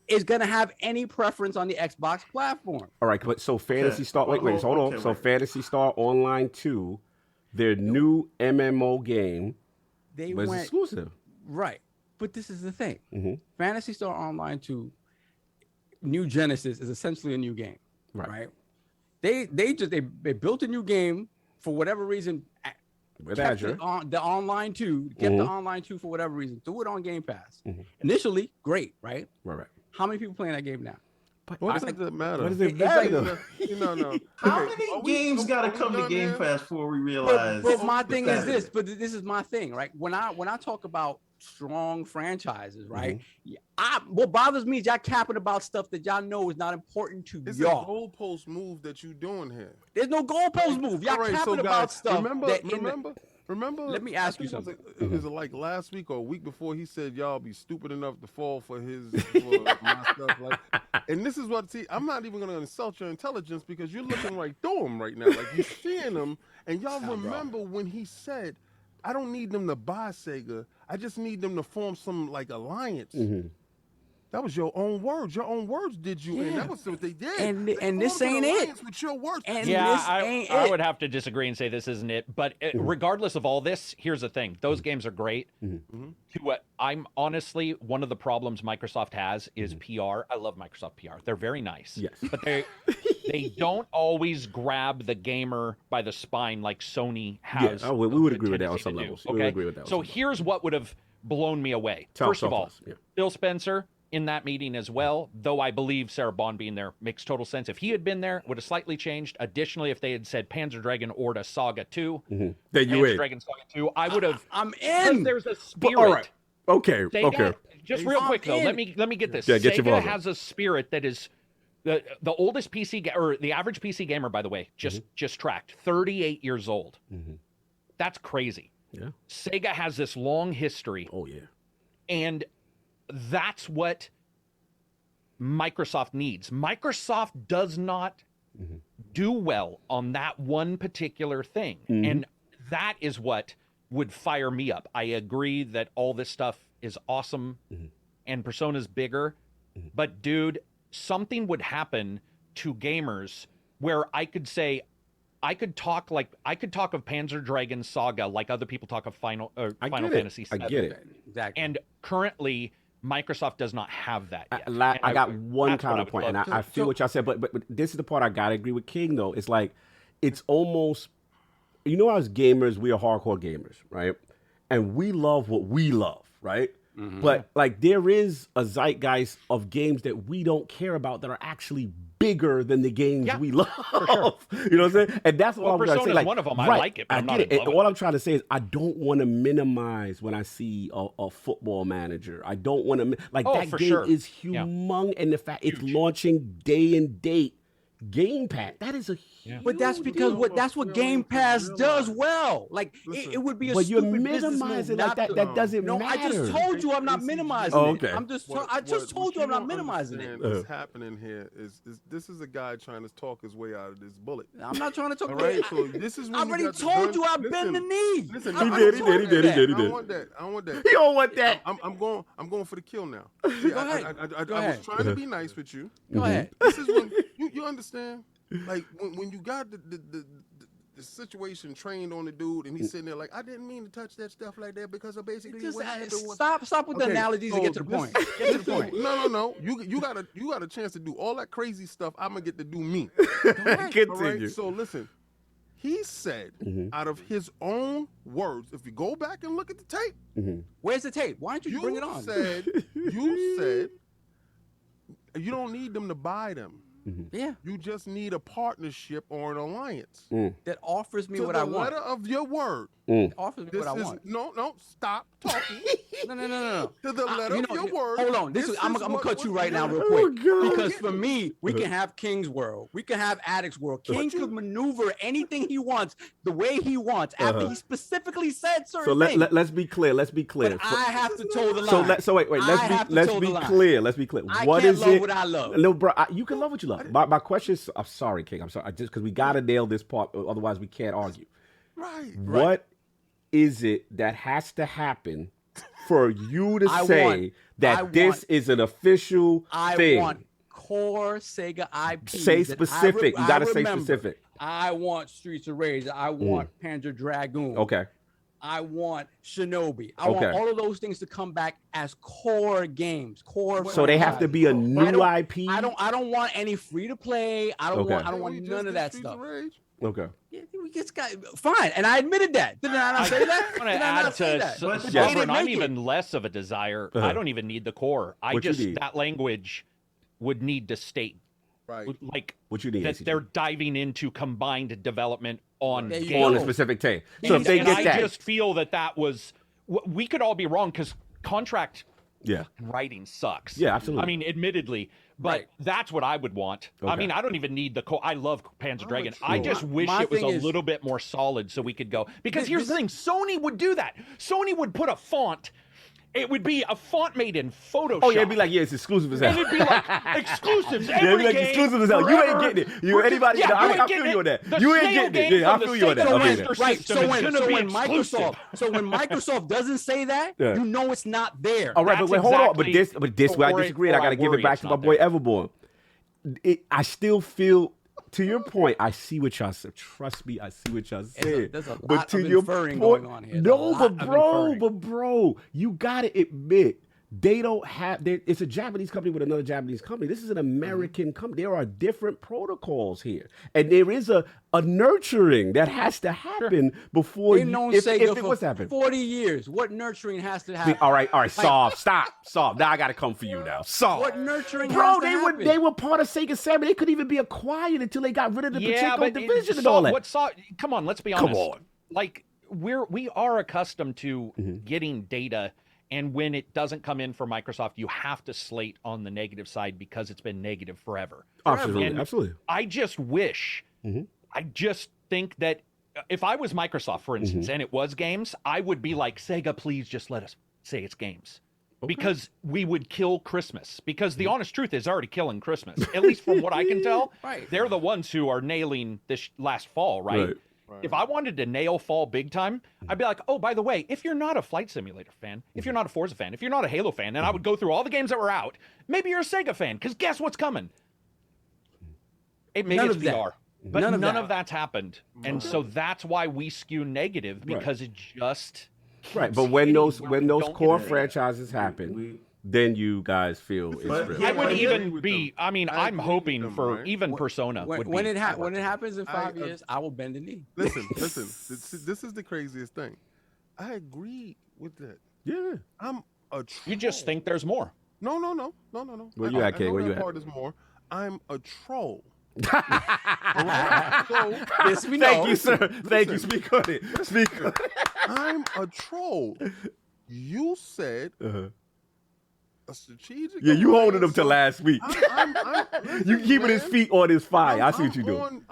is going to have any preference on the Xbox platform. All right, but so Phantasy Star, wait, hold on. So Phantasy Star Online 2, their new MMO game, was exclusive. Right. But this is the thing. Phantasy Star Online 2, New Genesis is essentially a new game. Right. They built a new game for whatever reason. With Azure. The online 2, kept the online 2 for whatever reason. Threw it on Game Pass. Initially, great, right? Right. How many people playing that game now? But what does it matter? What does it matter? No. How many games got to come to Game Pass before we realize? But my thing is this. But this is my thing, right? When I talk about strong franchises, right? What bothers me is y'all capping about stuff that y'all know is not important to y'all. It's a goalpost move that you doing here. There's no goalpost move. Y'all capping about stuff. Remember? Let me ask you something. It was like last week or a week before he said y'all be stupid enough to fall for my stuff. Like, and this is what I'm not even gonna insult your intelligence because you're looking right through him right now. Like you're seeing him, and y'all remember when he said, "I don't need them to buy Sega. I just need them to form some like alliance." That was your own words. Your own words did you, and that was what they did. And this ain't it. With your words. And I would have to disagree and say this isn't it. But regardless of all this, here's the thing: those games are great. To what I'm honestly, one of the problems Microsoft has is PR. I love Microsoft PR. They're very nice. Yes. But they don't always grab the gamer by the spine like Sony has. Yeah, we would agree with that on some levels. Okay? We would agree with that. So here's what would have blown me away. First of all, Phil Spencer in that meeting as well, though I believe Sarah Bond being there makes total sense. If he had been there, would have slightly changed. Additionally, if they had said Panzer Dragon Orta Saga 2, then you Panzer Dragon Saga 2, I would have. I'm in. There's a spirit. All right. Okay. Sega, just real quick though, let me get this. Yeah, get Sega has a spirit that is the oldest PC or the average PC gamer, by the way, just tracked 38 years old. That's crazy. Yeah. Sega has this long history. Oh yeah. And that's what Microsoft needs. Microsoft does not do well on that one particular thing. And that is what would fire me up. I agree that all this stuff is awesome and Persona's bigger, but dude, something would happen to gamers where I could say, I could talk of Panzer Dragon Saga like other people talk of Final Fantasy VII. I get it. Exactly. And currently, Microsoft does not have that yet. I got one counterpoint, and I feel what y'all said, but this is the part I gotta agree with King though. It's like it's almost, as gamers, we are hardcore gamers, right? And we love what we love, right? But like there is a zeitgeist of games that we don't care about that are actually bigger than the games we love. Sure. You know what I'm saying? And that's what I'm trying to say. Like, one of them. I like it. But I'm not in love with what I'm trying to say is I don't want to minimize when I see a football manager. I don't want to that game is humongous, and the fact it's launching day and date. Game Pass, that is a huge but that's because that's what Game Pass does well. Like it would be a but you're stupid minimizing like that. That doesn't matter. I just told you I'm not minimizing okay. it. I just told you I'm not minimizing it. What's happening here is this is a guy trying to talk his way out of this bullet. I'm not trying to talk. All right, so this is when I already told you I bend the knee. Listen, he did. I don't want that. He don't want that. I'm going for the kill now. Go ahead. I was trying to be nice with you. Go ahead. This is when you understand. Like when you got the situation trained on the dude and he's sitting there like, I didn't mean to touch that stuff like that because I basically stop with the analogies and get to the point. Get to the point. No. You got a chance to do all that crazy stuff. I'm gonna get to do me. Continue. All right? So listen, he said out of his own words, if you go back and look at the tape, where's the tape? Why don't you bring it on? You said you don't need them to buy them. Yeah. You just need a partnership or an alliance that offers me what I want. The letter of your word, Offers me This what I is want. no. Stop talking. No. To the letter of your word. Hold on. I'm gonna cut you right now, real quick. Because for me, we can have King's World. We can have Addict's World. King could maneuver anything he wants the way he wants after he specifically said certain things. Let's be clear. Let's be clear. But I have to toe the line. So wait. Let's be clear. Let's be clear. What is it? What I love. No, bro. You can love what you love. My question is, I'm sorry, King. I'm sorry. Just because we gotta nail this part, otherwise we can't argue. Right. What is it that has to happen for you to say that this is an official thing? I want core Sega IP. Say specific. You gotta say specific. I want Streets of Rage. I want Panzer Dragoon. Okay. I want Shinobi. I want all of those things to come back as core games. So they have to be a new IP. I don't want any free to play. I don't want none of that stuff. Okay. Yeah, we just got fine, and I admitted that. Did I not say that? I want to add to Sovereign, I'm even less of a desire. I don't even need the core. That language would need to state, like, what you need that they're diving into combined development on a specific thing. So if they get that, I just feel that was. We could all be wrong because contract writing sucks. Yeah, absolutely. I mean, admittedly. But that's what I would want. Okay. I mean, I don't even need the I love Panzer Dragon. I just wish it was a little bit more solid so we could go. Because here's the thing. Sony would do that. Sony would put a font. It would be a font made in Photoshop. Oh, yeah, it'd be like, it's exclusive as hell. And it'd be like, exclusives every it'd be like game, exclusive as hell. You ain't getting it. Anybody, I feel you on that. You ain't getting it. Yeah, I feel you on that. Right, so when Microsoft doesn't say that, you know it's not there. All right, but wait, hold on. But this where I disagree, I got to give it back to my boy Everborn. I still feel, to your point, I see what y'all said. Trust me, I see what y'all said. There's a lot of inferring going on here. No, but bro, you gotta admit, they don't have. It's a Japanese company with another Japanese company. This is an American company. There are different protocols here, and there is a nurturing that has to happen before if it was happening. 40 years. What nurturing has to happen? All right, Stop. Now I gotta come for you now. What nurturing has to happen? They were part of Sega Sammy. They couldn't even be acquired until they got rid of the Pachinko division and all that. Come on, let's be honest. Come on. Like we are accustomed to getting data. And when it doesn't come in for Microsoft, you have to slate on the negative side because it's been negative forever. Absolutely. I just wish, I just think that if I was Microsoft, for instance, and it was games, I would be like, Sega, please just let us say it's games. Because we would kill Christmas. Because the honest truth is already killing Christmas. At least from what I can tell. Right. They're the ones who are nailing this last fall, right? If I wanted to nail fall big time, I'd be like, oh, by the way, if you're not a Flight Simulator fan, if you're not a Forza fan, if you're not a Halo fan, and I would go through all the games that were out, maybe you're a Sega fan, because guess what's coming? Maybe it's VR. But none of that's happened. And so that's why we skew negative, because it just... But when those core franchises happen... then you guys feel it's real. I would even be. I mean, I'm hoping for even Persona. When it happens in 5 years, I will bend the knee. Listen. This is the craziest thing. I agree with that. Yeah, I'm a troll. You just think there's more. No. Where you at, Kay? Where you at? Part is more. I'm a troll. Yes, we know. Thank you, sir. Thank you. Speak on it. I'm a troll. You said. A strategic. Yeah, you holding him till last week. You keeping his feet on his fire. I see what you doing.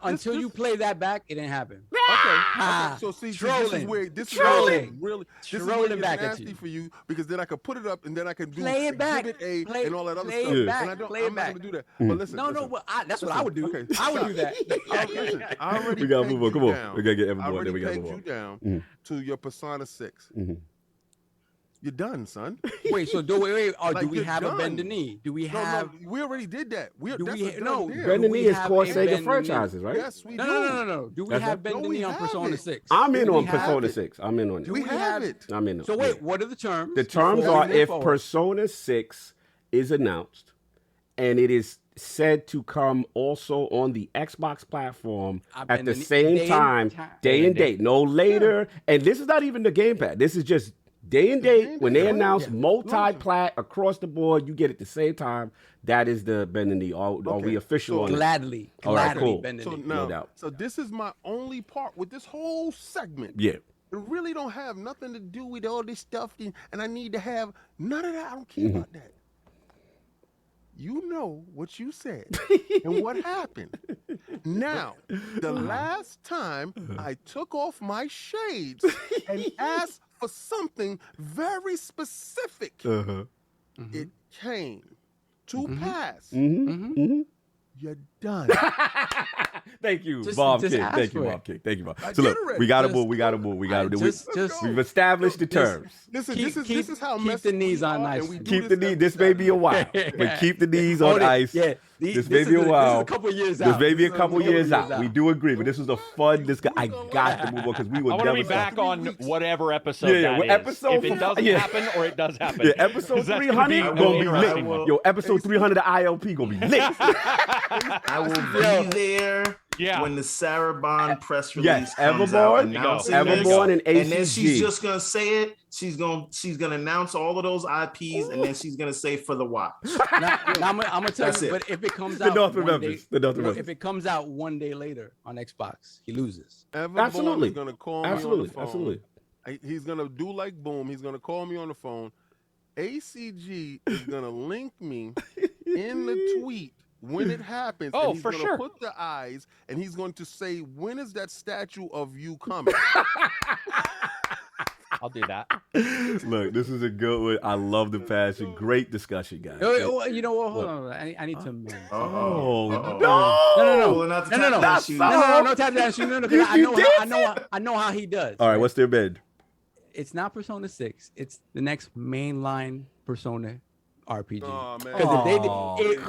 Until you play that back, it didn't happen. Okay. So see, trolling. This is really trolling back nasty at you for you, because then I could put it up and then I can do play it back, and all that other stuff. It back. And I'm not gonna do that. But listen. That's what I would do. Okay, I would do that. Listen, I already we gotta move on. Come on, we gotta get everyone. I already pegged you down to your Persona 6. You're done, son. Wait, so do we have a bend the knee? Do we have? No, we already did that. Bend the knee is core Sega franchises, right? Yes, we do. No. Do we have bend the knee on Persona 6? I'm in on Persona 6. I'm in on it. We have it. I'm in on it. So wait, what are the terms? The terms are if Persona 6 is announced and it is said to come also on the Xbox platform at the same time, day and date, no later. And this is not even the gamepad. This is just day and date. When they announce multi-plat across the board, you get it at the same time. That is the bend the knee. Are we official on gladly? All right, cool. Bend the knee. No doubt. So this is my only part with this whole segment. Yeah. It really don't have nothing to do with all this stuff, and I need to have none of that. I don't care about that. You know what you said and what happened. Now, the last time I took off my shades and asked for something very specific, it came to pass. You're done. Thank you, Bob King. Thank you, Bob King. Thank you, Bob. So look, we gotta move. We gotta move. We gotta do. We've established the terms. Listen, this is how keep the knees on ice. Keep the knees. This may be a while, but keep the knees on ice. Yeah, this may be a while. This is a couple years out. This may be a couple years out. We do agree, but this was a fun. I got to move on because we were. I want to be back on whatever episode that is. Episode if it doesn't happen or it does happen. Yeah, episode 300 gonna be lit. Yo, episode 300 of ILP gonna be lit. I will be there when the Sarabon press release comes out. Everborn and ACG. And then she's just gonna say it. She's gonna announce all of those IPs, and then she's gonna say for the watch. Now, I'm gonna tell you, but if it comes out, if it comes out one day later on Xbox, he loses. Absolutely, he's gonna call me on the phone. Absolutely, he's gonna do like Boom. He's gonna call me on the phone. ACG is gonna link me in the tweet when it happens. Oh, and he's for gonna sure. Put the eyes, and he's going to say, "When is that statue of you coming?" I'll do that. Look, this is a good one. I love the passion. Great discussion, guys. You know what? Hold on. I need to amend. No, Tap dance. I know how he does. All right, what's their bid? It's not Persona 6. It's the next mainline Persona RPG. Oh, man.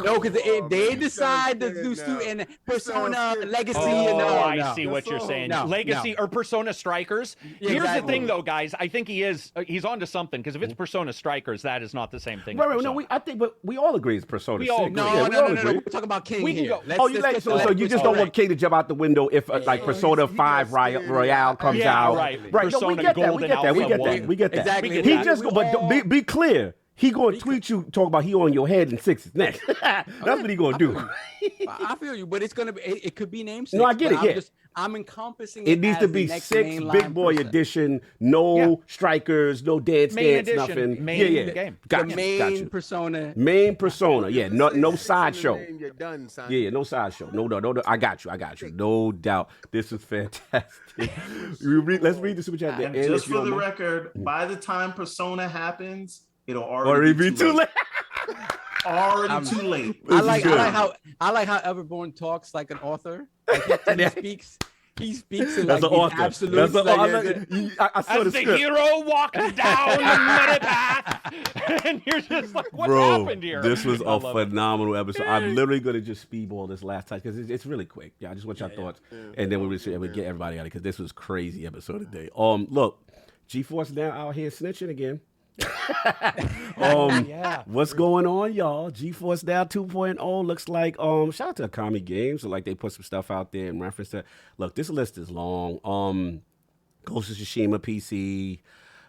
Because if they decide to do and Persona Legacy, I see what you're saying. Legacy or Persona Strikers. Here's the thing, though, guys. I think he's onto something, because if it's Persona Strikers, that is not the same thing. Right, no, I think, but we all agree it's Persona 6. No. We're talking about King here. So you just don't want King to jump out the window if like Persona 5 Royale comes out. Right. No, we get that. Exactly. He just but be clear. He gonna tweet you, talk about he on your head and 6 is next. That's what he gonna do. I feel you, but it's gonna be. It could be named 6. No, I get it. Yeah, I'm encompassing. It needs to be 6 Big Boy edition. No strikers, no dance, nothing. Main game. Gotcha. Main Persona. Main Persona. Yeah, no sideshow. Yeah, no sideshow. No. I got you. No doubt. This is fantastic. Let's read the super chat. And just for the record, by the time Persona happens, it'll already be too late. Already too late. I like how Everborn talks like an author. Like he speaks in like absolute. As the hero walks down the muddy path, and you're just like, what happened here? This was a phenomenal episode. I'm literally going to just speedball this last time because it's really quick. Yeah, I just want your thoughts, and then we get everybody out of it because this was crazy episode today. Look, GeForceNow out here snitching again. What's going on, y'all? GeForceNow 2.0 looks like shout out to Akami Games, like they put some stuff out there in reference to. Look, this list is long. Ghost of Tsushima PC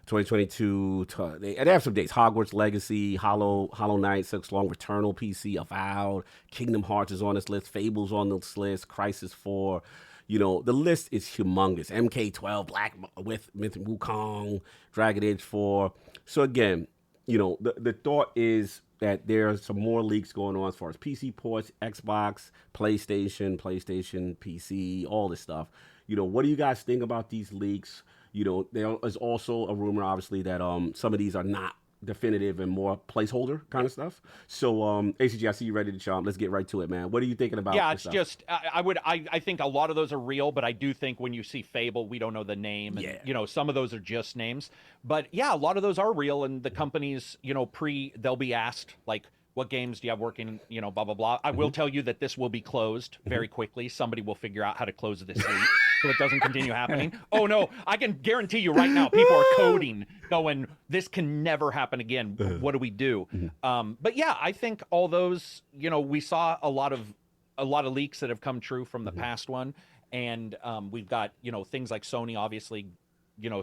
2022. They have some dates. Hogwarts Legacy, Hollow Knight, Silk Long, Returnal PC, Avowed, Kingdom Hearts is on this list, Fables on this list, Crisis 4. You know, the list is humongous. MK12, Black with Wukong, Dragon Age 4. So again, you know, the thought is that there are some more leaks going on as far as PC ports, Xbox, PlayStation, PC, all this stuff. You know, what do you guys think about these leaks? You know, there is also a rumor, obviously, that some of these are not definitive and more placeholder kind of stuff. So ACG, I see you ready to chomp. Let's get right to it, man. What are you thinking about? Yeah, it's just I think a lot of those are real, but I do think when you see Fable, we don't know the name, and you know, some of those are just names. But yeah, a lot of those are real, and the companies, you know, they'll be asked like, what games do you have working, you know, blah, blah, blah. I will tell you that this will be closed very quickly. Somebody will figure out how to close this leak so it doesn't continue happening. Oh, no, I can guarantee you right now, people are coding going, this can never happen again. What do we do? But yeah, I think all those, you know, we saw a lot of leaks that have come true from the past one. And we've got, you know, things like Sony obviously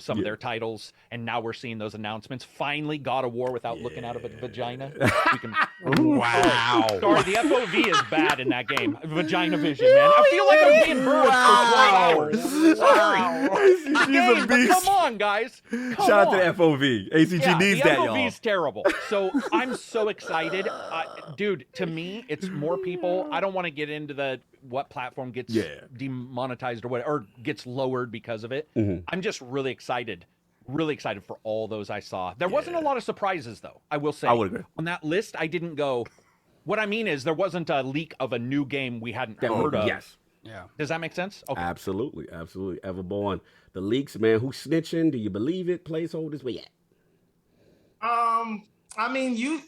some of their titles, and now we're seeing those announcements. Finally, God of War without looking out of a vagina. We can... Wow. Sorry, the FOV is bad in that game. Vagina vision, man. I feel like I'm being burned for 12 hours. Sorry. She's Game, a but beast. come on, guys. Shout out to the FOV. ACG needs that, y'all. The FOV is terrible. So I'm so excited. Dude, to me, it's more people. I don't want to get into what platform gets demonetized or what, or gets lowered because of it. I'm just really excited for all those I saw. There wasn't a lot of surprises, though, I will say. I would agree. On that list, I didn't go. What I mean is there wasn't a leak of a new game we hadn't heard of. Yes. Yeah. Does that make sense? Okay. Absolutely. Everborn. The leaks, man. Who's snitching? Do you believe it? Placeholders? Where you at? I mean,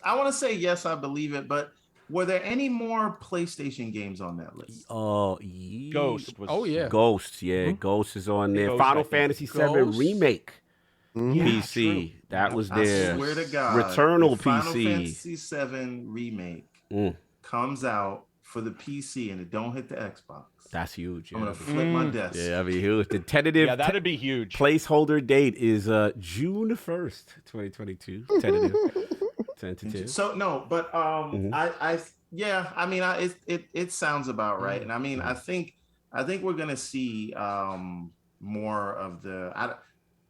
I want to say yes, I believe it, but were there any more PlayStation games on that list? Ghost was. Oh yeah. Ghost, Ghost is on there. Ghost, Final Fantasy VII Remake. PC. That was there. I swear to God. Returnal the Final PC. Fantasy VII Remake comes out for the PC and it don't hit the Xbox. That's huge. I'm gonna flip my desk. Yeah, I mean, huge. The tentative that'd be huge. placeholder date is June 1st, 2022. Tentative. So no, but I mean, it sounds about right, and I mean, I think we're gonna see more of the.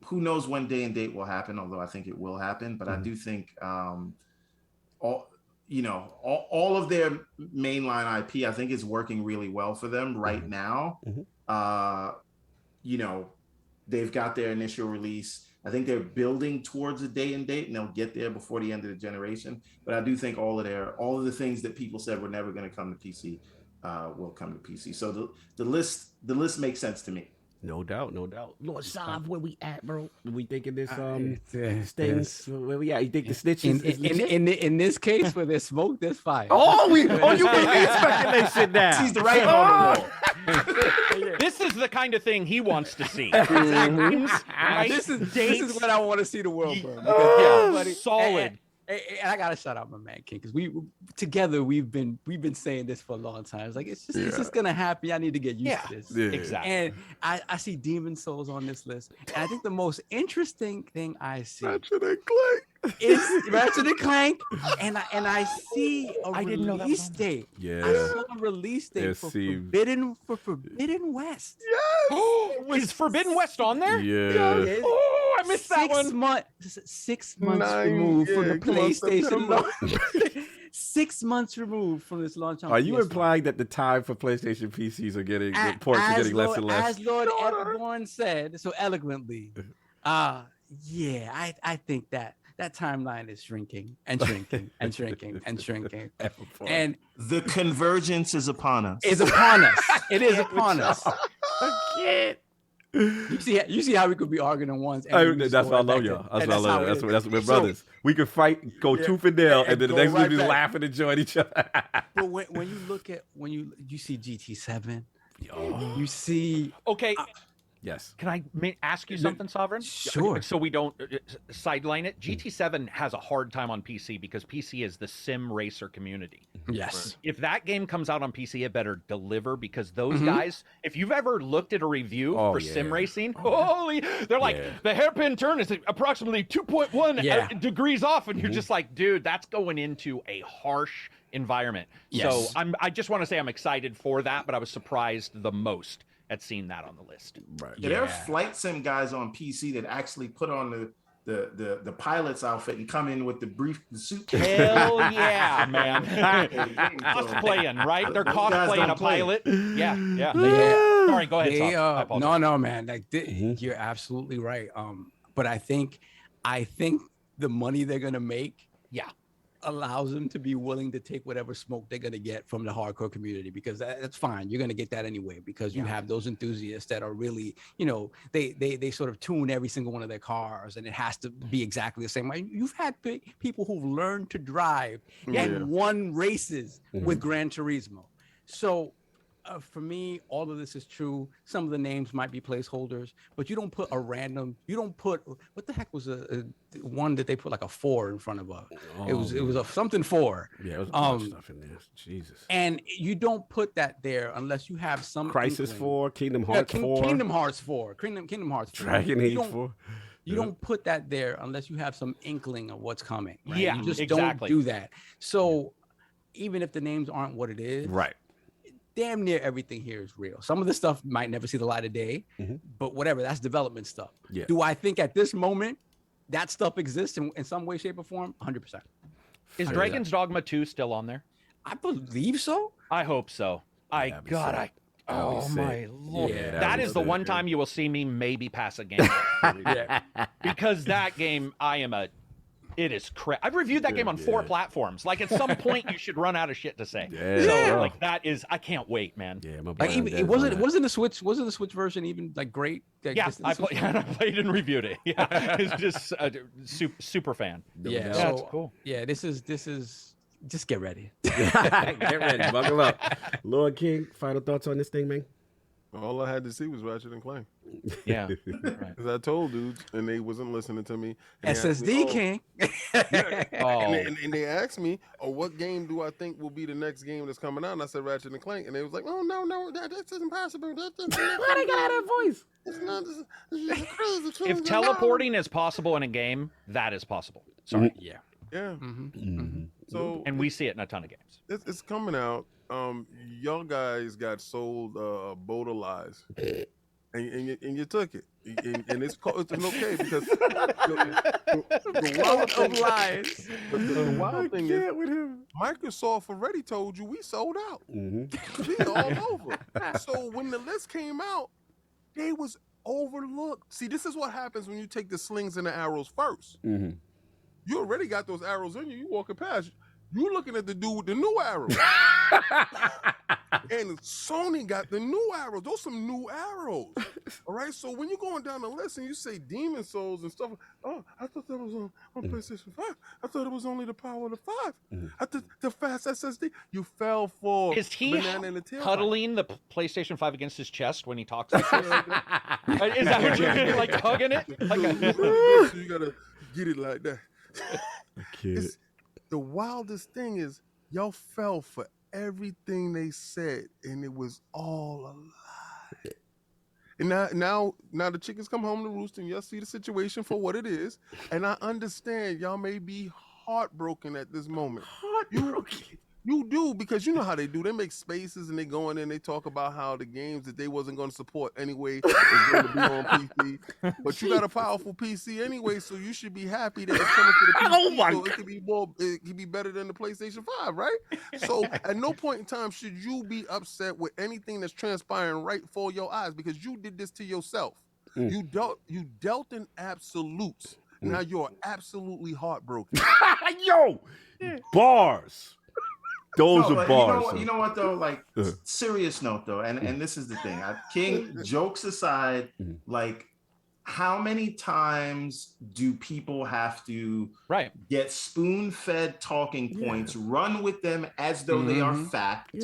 Who knows when day and date will happen? Although I think it will happen, but I do think all of their mainline IP, I think, is working really well for them right now. They've got their initial release. I think they're building towards a day and date, and they'll get there before the end of the generation. But I do think all of the things that people said were never going to come to PC will come to PC. So the list makes sense to me. No doubt. Lord Sav, where we at, bro? We thinking this this where we at? You think the snitches in this case where there's smoke, there's fire. you believe speculation now. He's the right on the wall. This is the kind of thing he wants to see. This is what I want to see the world burn. Because solid. And I gotta shout out my man King, because we've been saying this for a long time. It's like it's just gonna happen. I need to get used to this. Yeah. Exactly. And I see Demon Souls on this list, and I think the most interesting thing I see is Ratchet and Clank, and I see a release date. Yeah. I saw a release date for Forbidden West. Yes. Is Forbidden West on there? Yeah. Oh, I missed that one. 6 months removed from the PlayStation launch. 6 months removed from this launch. Are you implying that the time for PlayStation PCs are getting ports are getting less and less? As Lord Everborn said so eloquently, I think that timeline is shrinking and shrinking and shrinking and shrinking. And the convergence is upon us. It is upon us. I can't. You see how we could be arguing on ones. That's why I love y'all. That's what we're brothers. We could fight, go tooth and nail, and then the next week we laugh and enjoy each other. But when you look at you see GT7, you see Yes. Can I ask you something, Sovereign? Sure. So we don't sideline it. GT7 has a hard time on PC because PC is the sim racer community. Yes. If that game comes out on PC, it better deliver, because those guys, if you've ever looked at a review for sim racing, they're like, the hairpin turn is approximately 2.1 degrees off. And you're just like, dude, that's going into a harsh environment. Yes. So I just want to say I'm excited for that, but I was surprised the most at seeing that on the list. Right. Yeah, there are flight sim guys on PC that actually put on the pilot's outfit and come in with the suit. Hell yeah, man. Cosplaying, right? They're cosplaying a pilot. Yeah. Sorry, go ahead, Tom. No, man. Like you're absolutely right. But I think the money they're gonna make allows them to be willing to take whatever smoke they're going to get from the hardcore community, because that's fine. You're going to get that anyway, because you have those enthusiasts that are really, they sort of tune every single one of their cars, and it has to be exactly the same way. You've had people who've learned to drive and won races with Gran Turismo. So for me, all of this is true. Some of the names might be placeholders, but you don't put a random. You don't put what the heck was a one that they put like a 4 in front of a. It was a something 4. Yeah, it was a bunch of stuff in there. Jesus. And you don't put that there unless you have some Crisis inkling. 4, Kingdom Hearts 4, Kingdom Hearts 4, Kingdom Hearts 4. Dragon Age 4. You don't put that there unless you have some inkling of what's coming. Right? Yeah, you just exactly. don't do that. So even if the names aren't what it is, Right. damn near everything here is real. Some of the stuff might never see the light of day, but whatever, that's development stuff. Yeah. Do I think at this moment that stuff exists in some way, shape, or form? 100%. Is Dragon's Dogma 2 still on there? I believe so. I hope so. Oh my lord! Yeah, that is the one time you will see me maybe pass a game. Because that game, it is crap. I've reviewed that game on 4 platforms. Like at some point, you should run out of shit to say. So like that is, I can't wait, man. Yeah, my Like even, wasn't the Switch version even like great? Like, yeah, I played and reviewed it. Yeah, it's just super fan. Yeah, that's cool. Yeah, this is. Just get ready. Get ready. Buckle up. Lord King, final thoughts on this thing, man? All I had to see was Ratchet and Clank. Yeah. Right. Because I told dudes, and they wasn't listening to me. And SSD King. And they asked me, what game do I think will be the next game that's coming out? And I said Ratchet and Clank. And they was like, oh, no, that's impossible. Why they got that voice? It's not, this is crazy. If teleporting is possible in a game, that is possible. Sorry. Yeah. Yeah. So, and we see it in a ton of games. It's coming out. Y'all guys got sold a boat of lies, and you took it, and it's okay because the wild of lies. The wild thing is, Microsoft already told you we sold out. We all over. So when the list came out, they was overlooked. See, this is what happens when you take the slings and the arrows first. You already got those arrows in you. You walking past. You looking at the dude with the new arrows. And Sony got the new arrows. Those some new arrows. All right. So when you're going down the list and you say Demon Souls and stuff, oh, I thought that was on PlayStation 5. I thought it was only the power of the 5. I thought the fast SSD. You fell for Is he banana in the tail huddling the PlayStation 5 against his chest when he talks like this? Is that what you're doing? Like hugging it? So you gotta get it like that. The wildest thing is y'all fell for everything they said, and it was all a lie. And now the chickens come home to roost, and y'all see the situation for what it is. And I understand y'all may be heartbroken at this moment. You do, because you know how they do. They make spaces and they go in and they talk about how the games that they wasn't going to support anyway is going to be on PC. But you got a powerful PC anyway, so you should be happy that it's coming to the PC. So it could be better than the PlayStation 5, right? So at no point in time should you be upset with anything that's transpiring right before your eyes, because you did this to yourself. You dealt in absolutes. Now you're absolutely heartbroken. Yo, bars. Those are bars. You know what though? Like, serious note though, and this is the thing. King, jokes aside, like, how many times do people have to get spoon-fed talking points, run with them as though they are fact,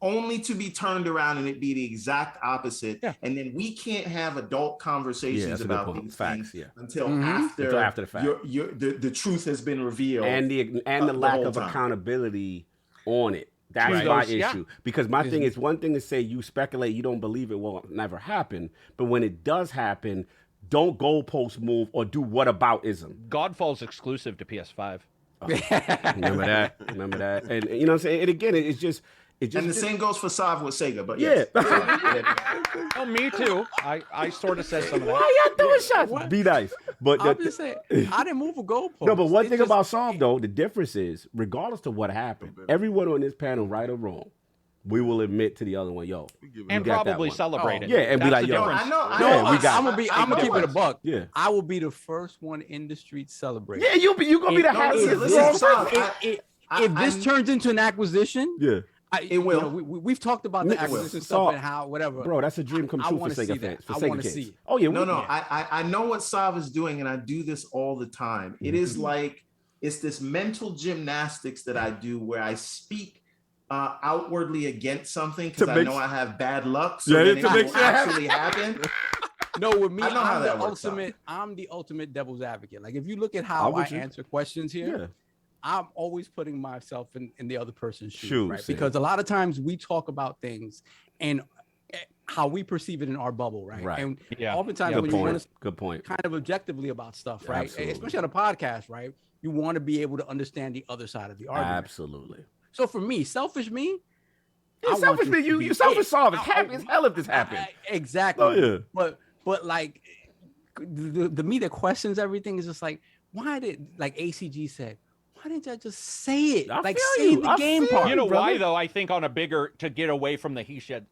only to be turned around and it be the exact opposite? And then we can't have adult conversations about these things until after the fact. The truth has been revealed, and the lack of accountability on it. That's my issue. Because my thing is, one thing to say you speculate, you don't believe it will never happen, but when it does happen, don't goalpost move or do whataboutism. Godfall's exclusive to PS5. Remember that. And you know what I'm saying? And again, it's just and the same goes for Sav with Sega, but Oh, me too. I sort of said some of that. Why y'all doing shots? Be nice. But I'm just saying, I didn't move a goalpost. No, but one thing about Sav though, the difference is, regardless of what happened, everyone on this panel, right or wrong, we will admit to the other one, yo, and probably celebrate it. Yeah, and be like, yo, I'm gonna keep it a buck. Yeah, I will be the first one in the street celebrating. Yeah, you gonna be the happiest. If this turns into an acquisition, it will. We've talked about the acquisition stuff and how whatever. Bro, that's a dream come true for Sega fans. For Sega kids. See it. Oh yeah, I know what Sav is doing, and I do this all the time. It is like, it's this mental gymnastics that I do where I speak outwardly against something because I know I have bad luck. So Yeah, then to it make will sure actually happen. No, with me, I know how that works I'm the ultimate devil's advocate. Like if you look at how I answer questions here, I'm always putting myself in the other person's shoes, right? Because a lot of times we talk about things and how we perceive it in our bubble, right? And oftentimes when you want to kind of objectively about stuff, right? Especially on a podcast, right? You want to be able to understand the other side of the argument. Absolutely. So for me, selfish me, selfish me, you selfish solve. It's happy as hell if this happened. Exactly. Oh yeah. But like the me that questions everything is just like, why did, like ACG said, why didn't y'all just say it? Like say the game part. You know why though? I think on a bigger, to get away from the he said,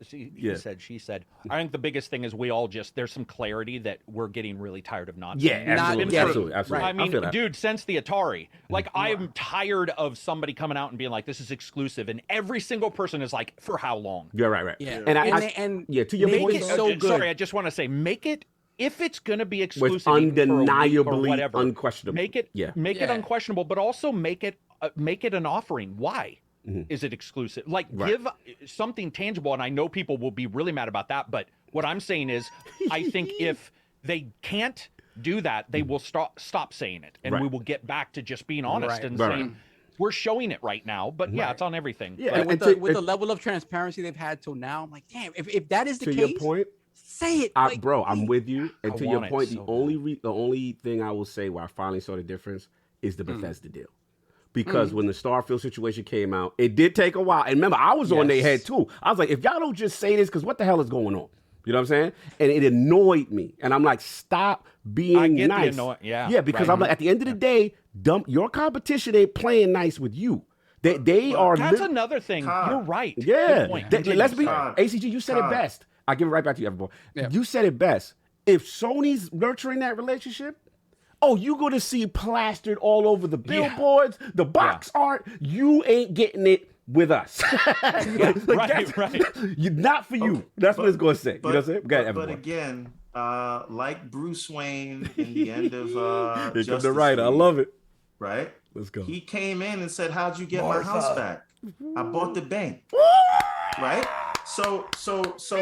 she said. I think the biggest thing is we all just, there's some clarity that we're getting really tired of not. Yeah, absolutely. I mean, dude, since the Atari, like I'm tired of somebody coming out and being like, this is exclusive, and every single person is like, for how long? Yeah, right. Yeah, and to your point, it's so good. Sorry, I just want to say, make it. If it's going to be exclusive, it's undeniably or whatever, unquestionable. Make it unquestionable, but also make it an offering. Why is it exclusive? Like give something tangible. And I know people will be really mad about that, but what I'm saying is, I think if they can't do that, they will stop saying it, and we will get back to just being honest and saying we're showing it right now. But yeah, it's on everything. Yeah, and with the level of transparency they've had till now, I'm like, damn, if that is the case, your point. Say it, bro. I'm with you. And to your point, the only thing I will say where I finally saw the difference is the Bethesda deal, because when the Starfield situation came out, it did take a while. And remember, I was on their head too. I was like, if y'all don't just say this, because what the hell is going on? You know what I'm saying? And it annoyed me. And I'm like, stop being nice. Yeah, because I'm like, at the end of the day, your competition ain't playing nice with you. They are. That's another thing. You're right. Yeah. Let's be ACG. You said it best. I'll give it right back to you, Everborn. Yeah. You said it best. If Sony's nurturing that relationship, you're going to see plastered all over the billboards, the box art. You ain't getting it with us. Right. Not for you. That's what it's going to say. You know what I'm saying? Go ahead, but again, like Bruce Wayne in the end of Here comes the writer. I love it. Right? Let's go. He came in and said, how'd you get my house back? I bought the bank. Right? So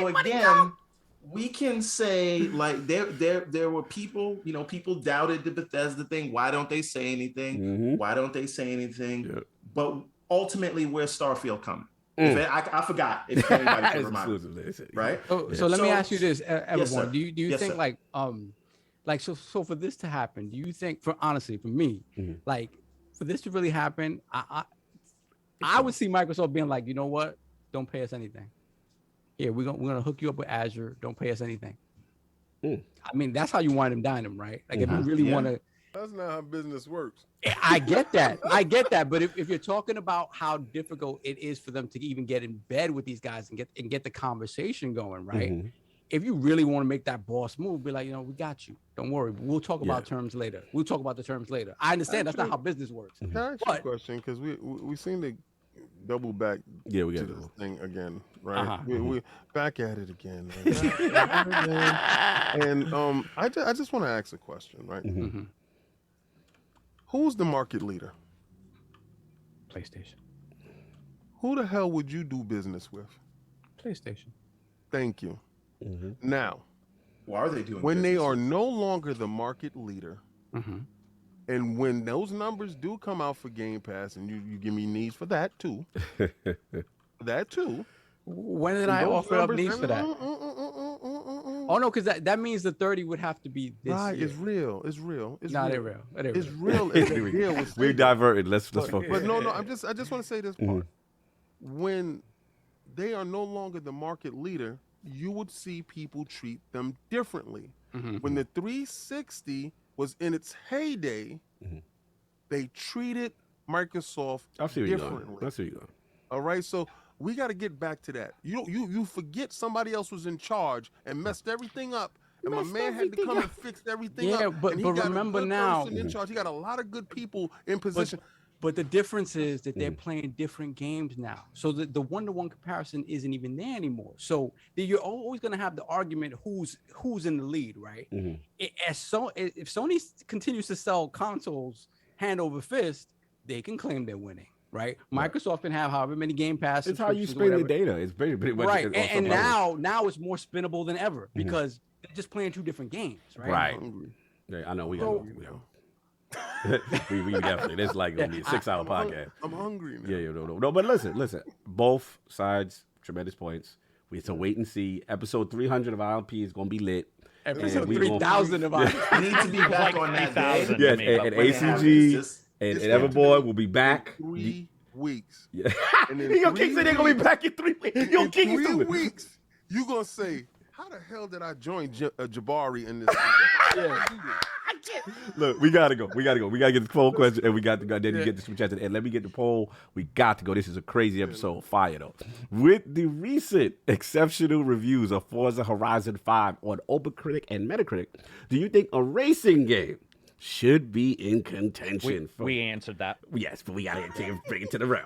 again, we can say like there were people, people doubted the Bethesda thing. Why don't they say anything? Why don't they say anything? Yeah. But ultimately, where's Starfield coming? I forgot if anybody can remind me. Right? So let me ask you this, Everborn. Do you think so for this to happen, do you think, for me, like for this to really happen, I would see Microsoft being like, you know what? Don't pay us anything. Yeah, we're gonna hook you up with Azure. Don't pay us anything. I mean, that's how you wind them, dine them, right? Like if you really want to. That's not how business works. I get that. But if you're talking about how difficult it is for them to even get in bed with these guys and get the conversation going, right? If you really want to make that boss move, be like, we got you. Don't worry. We'll talk about terms later. We'll talk about the terms later. I understand that's not how business works. Can I ask you a question? Because we seem to double back to this thing again, right? We back at it again. And I just want to ask a question, right? Who's the market leader? PlayStation. Who the hell would you do business with? PlayStation. Thank you. Now, why are they doing when they are no longer the market leader? And when those numbers do come out for Game Pass, and you give me needs for that too, When did I offer up needs for that? Oh no, because that means the 30 would have to be this year. It's real. It's real. It's not real. It's real. It's real. We're diverted. Let's focus. But no. I just want to say this part. When they are no longer the market leader, you would see people treat them differently. When the 360 was in its heyday, they treated Microsoft differently. I see you going. All right, so we got to get back to that. You forget somebody else was in charge and messed everything up, and my man had to come and fix everything up. But remember now, in charge. He got a lot of good people in position. But the difference is that they're playing different games now. So the one-to-one comparison isn't even there anymore. So you're always going to have the argument who's in the lead, right? If Sony continues to sell consoles hand over fist, they can claim they're winning. right? Microsoft can have however many Game Pass. It's how you subscriptions or spend the whatever. data. It's pretty much Right, on and some level. now it's more spinnable than ever because they're just playing 2 different games, right? Right. Hungry. Yeah, I know we So- got. we definitely. This is like gonna be a 6-hour podcast. I'm hungry now. Yeah, no. But listen. Both sides, tremendous points. We have to wait and see. Episode 300 of ILP is gonna be lit. Episode we gonna- 3,000 of us. I need to be back on that day. 3,000. Yes, to me, and but when it ACG happens, and It's going to Everborn be will be back. 3 weeks. Yeah. And then He gonna keep saying they're gonna be 3 back in 3 weeks. You gonna In keep 3 doing it. weeks, you gonna say, how the hell did I join Jabari in this? Yeah. Look, we gotta go. We gotta get the poll question, and we got to go. Then you get the switch at the end. Let me get the poll. We got to go. This is a crazy episode. Fire though. With the recent exceptional reviews of Forza Horizon 5 on OpenCritic and Metacritic, do you think a racing game should be in contention? We answered that. Yes, but we gotta bring it to the realm.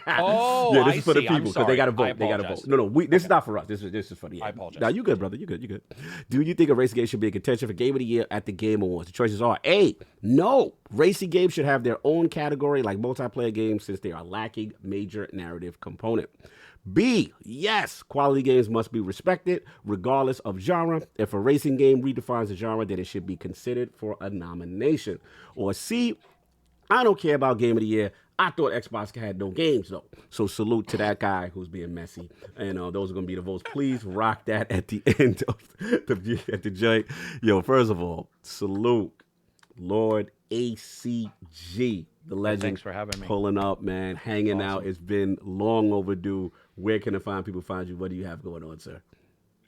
Oh, yeah, this I is for the see. I'm people because they sorry. gotta I vote. They gotta apologize. vote. No, this is not for us. This is for the. I apologize. Now you good, brother. You good. Do you think a racing game should be in contention for Game of the Year at the Game Awards? The choices are A. No, racing games should have their own category like multiplayer games since they are lacking major narrative component. B, yes, quality games must be respected regardless of genre. If a racing game redefines a genre, then it should be considered for a nomination. Or C, I don't care about Game of the Year. I thought Xbox had no games, though. So salute to that guy who's being messy. And those are going to be the votes. Please rock that at the end of the joint. Yo, first of all, salute Lord ACG, the legend. Thanks for having me. Pulling up, man, hanging out. It's been long overdue. Where can people find you? What do you have going on, sir?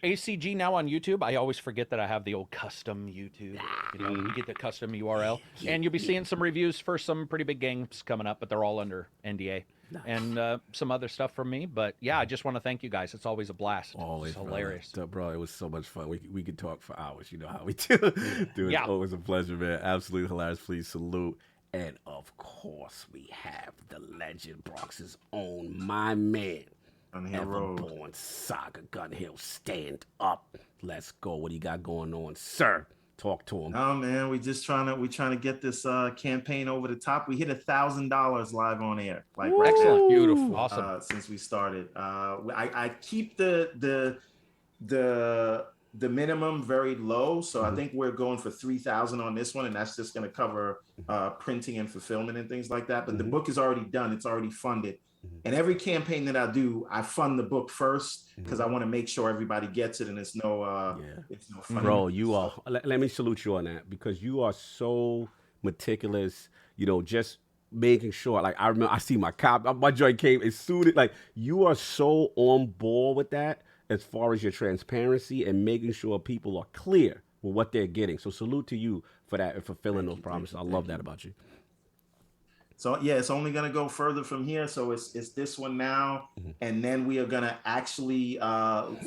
ACG now on YouTube. I always forget that I have the old custom YouTube. You know, you get the custom URL, and you'll be seeing some reviews for some pretty big games coming up, but they're all under NDA. And some other stuff from me. But yeah, I just want to thank you guys. It's always a blast. Always, it's hilarious. bro. It was so much fun. We could talk for hours. You know how we do. Dude, Yeah. It's always a pleasure, man. Absolutely hilarious. Please salute. And of course, we have the legend, Bronx's own, my man, On Hill Road. Everborn Saga Gun Hill. Stand up. Let's go. What do you got going on, sir? Talk to him. Oh man, we trying to get this campaign over the top. We hit $1,000 live on air, like right now. Excellent. Beautiful. Awesome. Since we started, I keep the minimum very low, so I think we're going for 3,000 on this one, and that's just going to cover printing and fulfillment and things like that. But the book is already done; it's already funded. And every campaign that I do, I fund the book first because I want to make sure everybody gets it, and it's no fun. Bro, you are. Let me salute you on that because you are so meticulous. You know, just making sure. Like I remember, I see my joint came as soon as like you are so on board with that as far as your transparency and making sure people are clear with what they're getting. So salute to you for that and fulfilling those promises. I love that about you. So yeah, it's only gonna go further from here. So it's this one now, and then we are gonna actually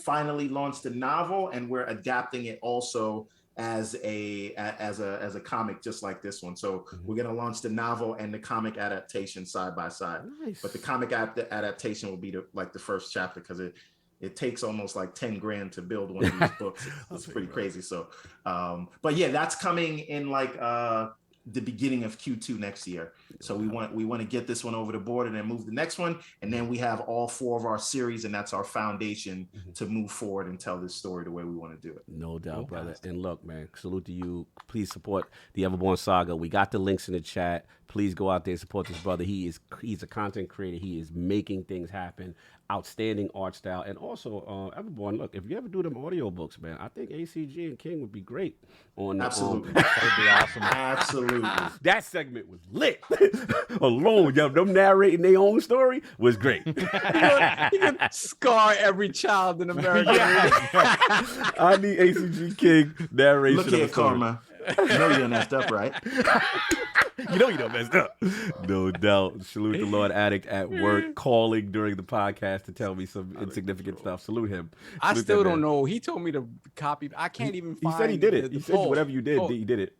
finally launch the novel, and we're adapting it also as a comic, just like this one. So we're gonna launch the novel and the comic adaptation side by side. Nice. But the comic adaptation will be the first chapter because it takes almost like 10 grand to build one of these books. It's pretty crazy. So, but yeah, that's coming in like the beginning of Q2 next year. So we want to get this one over the board and then move the next one, and then we have all 4 of our series, and that's our foundation to move forward and tell this story the way we want to do it. No doubt, brother. And look, man, salute to you. Please support the Everborn Saga. We got the links in the chat. Please go out there and support this brother. He's a content creator. He is making things happen. Outstanding art style. And also, Everborn, look, if you ever do them audio books, man, I think ACG and King would be great on Absolutely. That would be awesome. Absolutely. that segment was lit. Alone, yo, them narrating their own story was great. You can scar every child in America. I need ACG King narration. Look of here, a story. Karma. You know you're messed up, right? You know you don't messed up. No doubt. Salute the Lord Addict at work, calling during the podcast to tell me some insignificant stuff. Salute him. I Salute still that don't man. know. He told me to copy. I can't even He find. said he did it. the He said poll. whatever you did, Oh, he did it.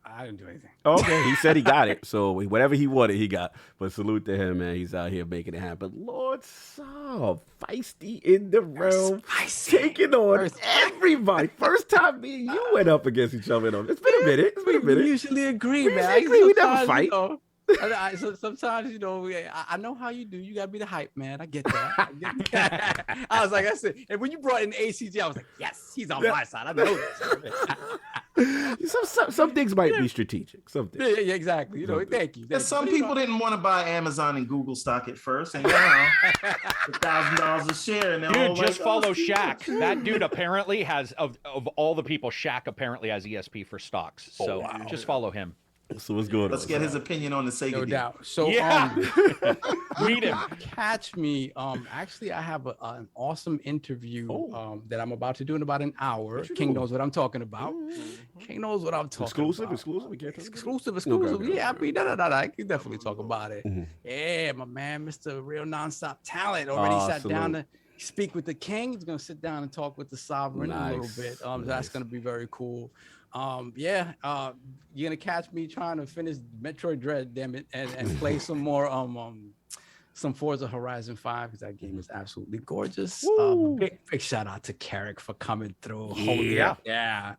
I didn't do anything. Okay, he said he got it. So whatever he wanted, he got. But salute to him, man. He's out here making it happen. Lord Saul, feisty in the realm, taking on everybody. First time me and you went up against each other. It's been a minute. It's been a We minute. usually agree, We man. usually agree. We never Sometimes, fight. you know, So sometimes, I know how you do. You gotta be the hype man. I get that. I was like, I said, and when you brought in ACG, I was like, yes, he's on my side. I know this. Some things might be strategic. Some things. Yeah, exactly. Thank you. Some people didn't want to buy Amazon and Google stock at first, and now $1,000 a share. And dude, just follow Shaq. That dude apparently has of all the people, Shaq apparently has ESP for stocks. So just follow him. So what's going on? Let's get his opinion on the Sega. No deal. doubt. So meet him. Catch me. Actually, I have an awesome interview that I'm about to do in about an hour. King knows what I'm talking about. King knows what I'm talking about. Exclusive. We can't Exclusive. Okay. Yeah, I mean, I can definitely talk about it. Yeah, my man, Mr. Real Nonstop Talent already sat down to speak with the king. He's gonna sit down and talk with the sovereign a little bit. That's gonna be very cool. You're gonna catch me trying to finish Metroid Dread, damn it, and play some more some Forza Horizon 5 because that game is absolutely gorgeous. Big shout out to Carrick for coming through. Yeah.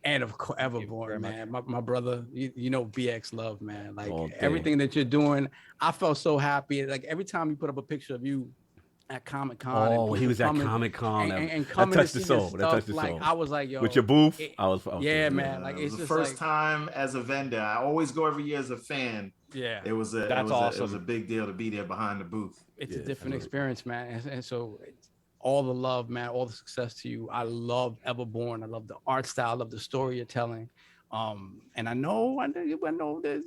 And of course, Everborn, man, my brother, BX love, man. Like everything that you're doing, I felt so happy. Like every time you put up a picture of you at Comic-Con. Oh, he was at Comic-Con. And coming that touched to the see soul. this That touched the stuff, soul. like I was like, yo, with your booth, I was yeah, man. Like it it's was just the first time as a vendor. I always go every year as a fan. Yeah, it was awesome. It was a big deal to be there behind the booth. It's a different experience, man. And so all the love, man, all the success to you. I love Everborn. I love the art style. I love the story you're telling. And I know there's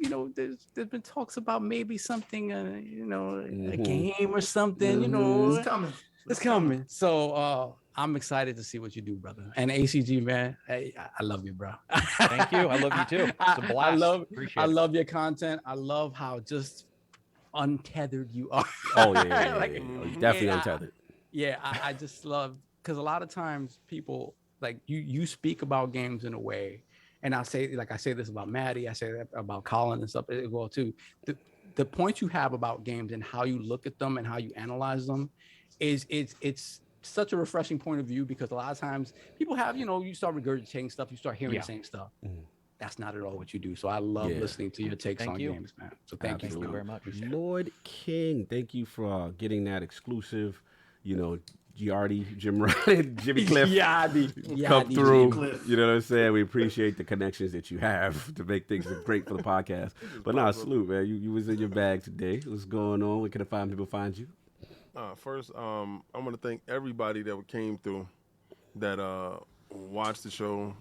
there's been talks about maybe something, a game or something, it's coming. So I'm excited to see what you do, brother. And ACG, man, hey, I love you, bro. Thank you. I love you too. It's a blast. I love your content. I love how just untethered you are. Oh yeah, definitely untethered. I just love, because a lot of times people like you speak about games in a way. And I say this about Maddie, I say that about Colin and stuff as well too. The point you have about games and how you look at them and how you analyze them it's such a refreshing point of view, because a lot of times people have, you start regurgitating stuff, you start hearing the same stuff. That's not at all what you do. So I love listening to your takes on games, man. So thank you very much. Lord King, thank you for getting that exclusive, Giardi, Jim Ryan, Jimmy Cliff come through. You know what I'm saying? We appreciate the connections that you have to make things great for the podcast. But salute, man. You was in your bag today. What's going on? Where can people find you? First, I want to thank everybody that came through, that watched the show,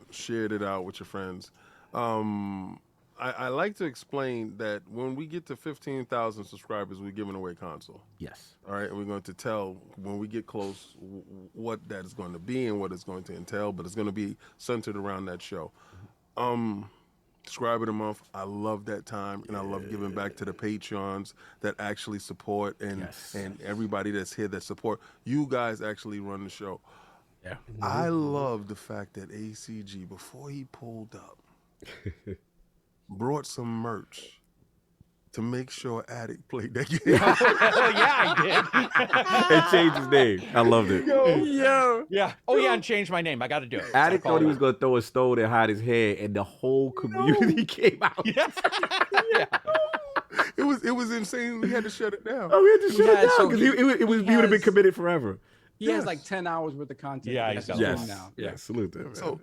shared it out with your friends. I like to explain that when we get to 15,000 subscribers, we're giving away a console. Yes. All right, and we're going to tell when we get close what that is going to be and what it's going to entail, but it's going to be centered around that show. Subscribe of the month. I love that time, and I love giving back to the Patreons that actually support and everybody that's here that support. You guys actually run the show. Yeah. I love the fact that ACG, before he pulled up, brought some merch to make sure Addict played that game. I did. And changed his name. I loved it. Yeah. Oh yeah, and changed my name. I got to do it. Addict thought he was gonna throw a stone and hide his head, and the whole community came out. It was insane. We had to shut it down. Oh, we had to shut it down because he would have been committed forever. He has like 10 hours worth of content. Yeah, he's now. Yeah, salute that, man. So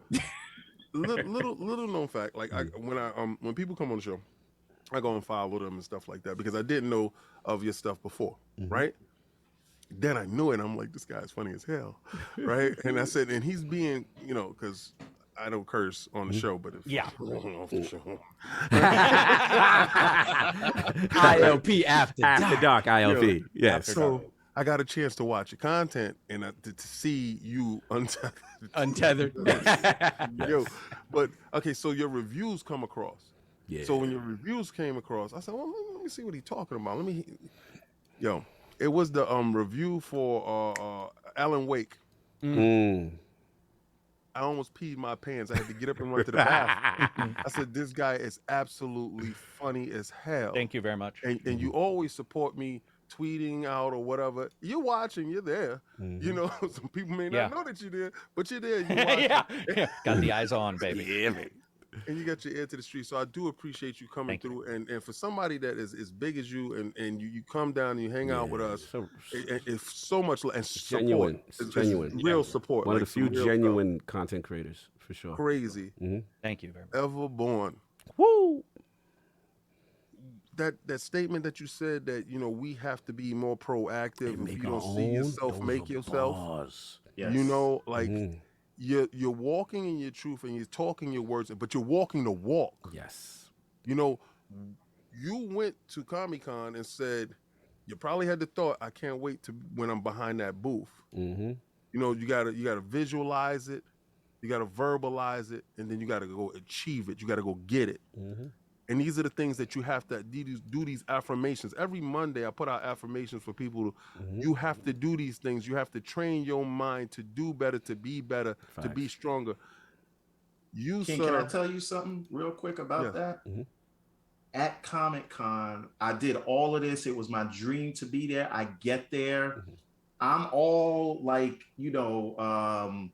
little known fact, like when people come on the show, I go and follow them and stuff like that because I didn't know of your stuff before, right? Then I knew it. I'm like, this guy's funny as hell, right? And I said, and he's being, because I don't curse on the show, but off the show. ILP after dark. ILP. Yes. So I got a chance to watch your content and to see you untethered. But okay, so your reviews come across. Yeah. So when your reviews came across, I said, well, let me see what he's talking about. It was the review for Alan Wake. I almost peed my pants. I had to get up and run to the bathroom. I said, this guy is absolutely funny as hell. Thank you very much. And you always support me tweeting out or whatever. You're watching, you're there. Some people may not know that you're there, but you're there. You yeah. Got the eyes on, baby. Yeah, man. And you got your ear to the street. So I do appreciate you coming through. And for somebody that is as big as you and you come down and you hang out with us, it's so much and genuine. It's genuine. Real support. One of the few genuine content creators, for sure. Crazy. Thank you very much. Everborn. Woo! That statement that you said that, you know, we have to be more proactive. If you don't see yourself, make yourself. Yes. You know, like you're walking in your truth and you're talking your words, but you're walking the walk. Yes. You know, you went to Comic-Con and said you probably had the thought, I can't wait to when I'm behind that booth. You know, you gotta visualize it, you gotta verbalize it, and then you gotta go achieve it. You gotta go get it. And these are the things that you have to do these affirmations. Every Monday, I put out affirmations for people. You have to do these things. You have to train your mind to do better, to be better, to be stronger. Can I tell you something real quick about that? At Comic-Con, I did all of this. It was my dream to be there. I get there. I'm all like, you know,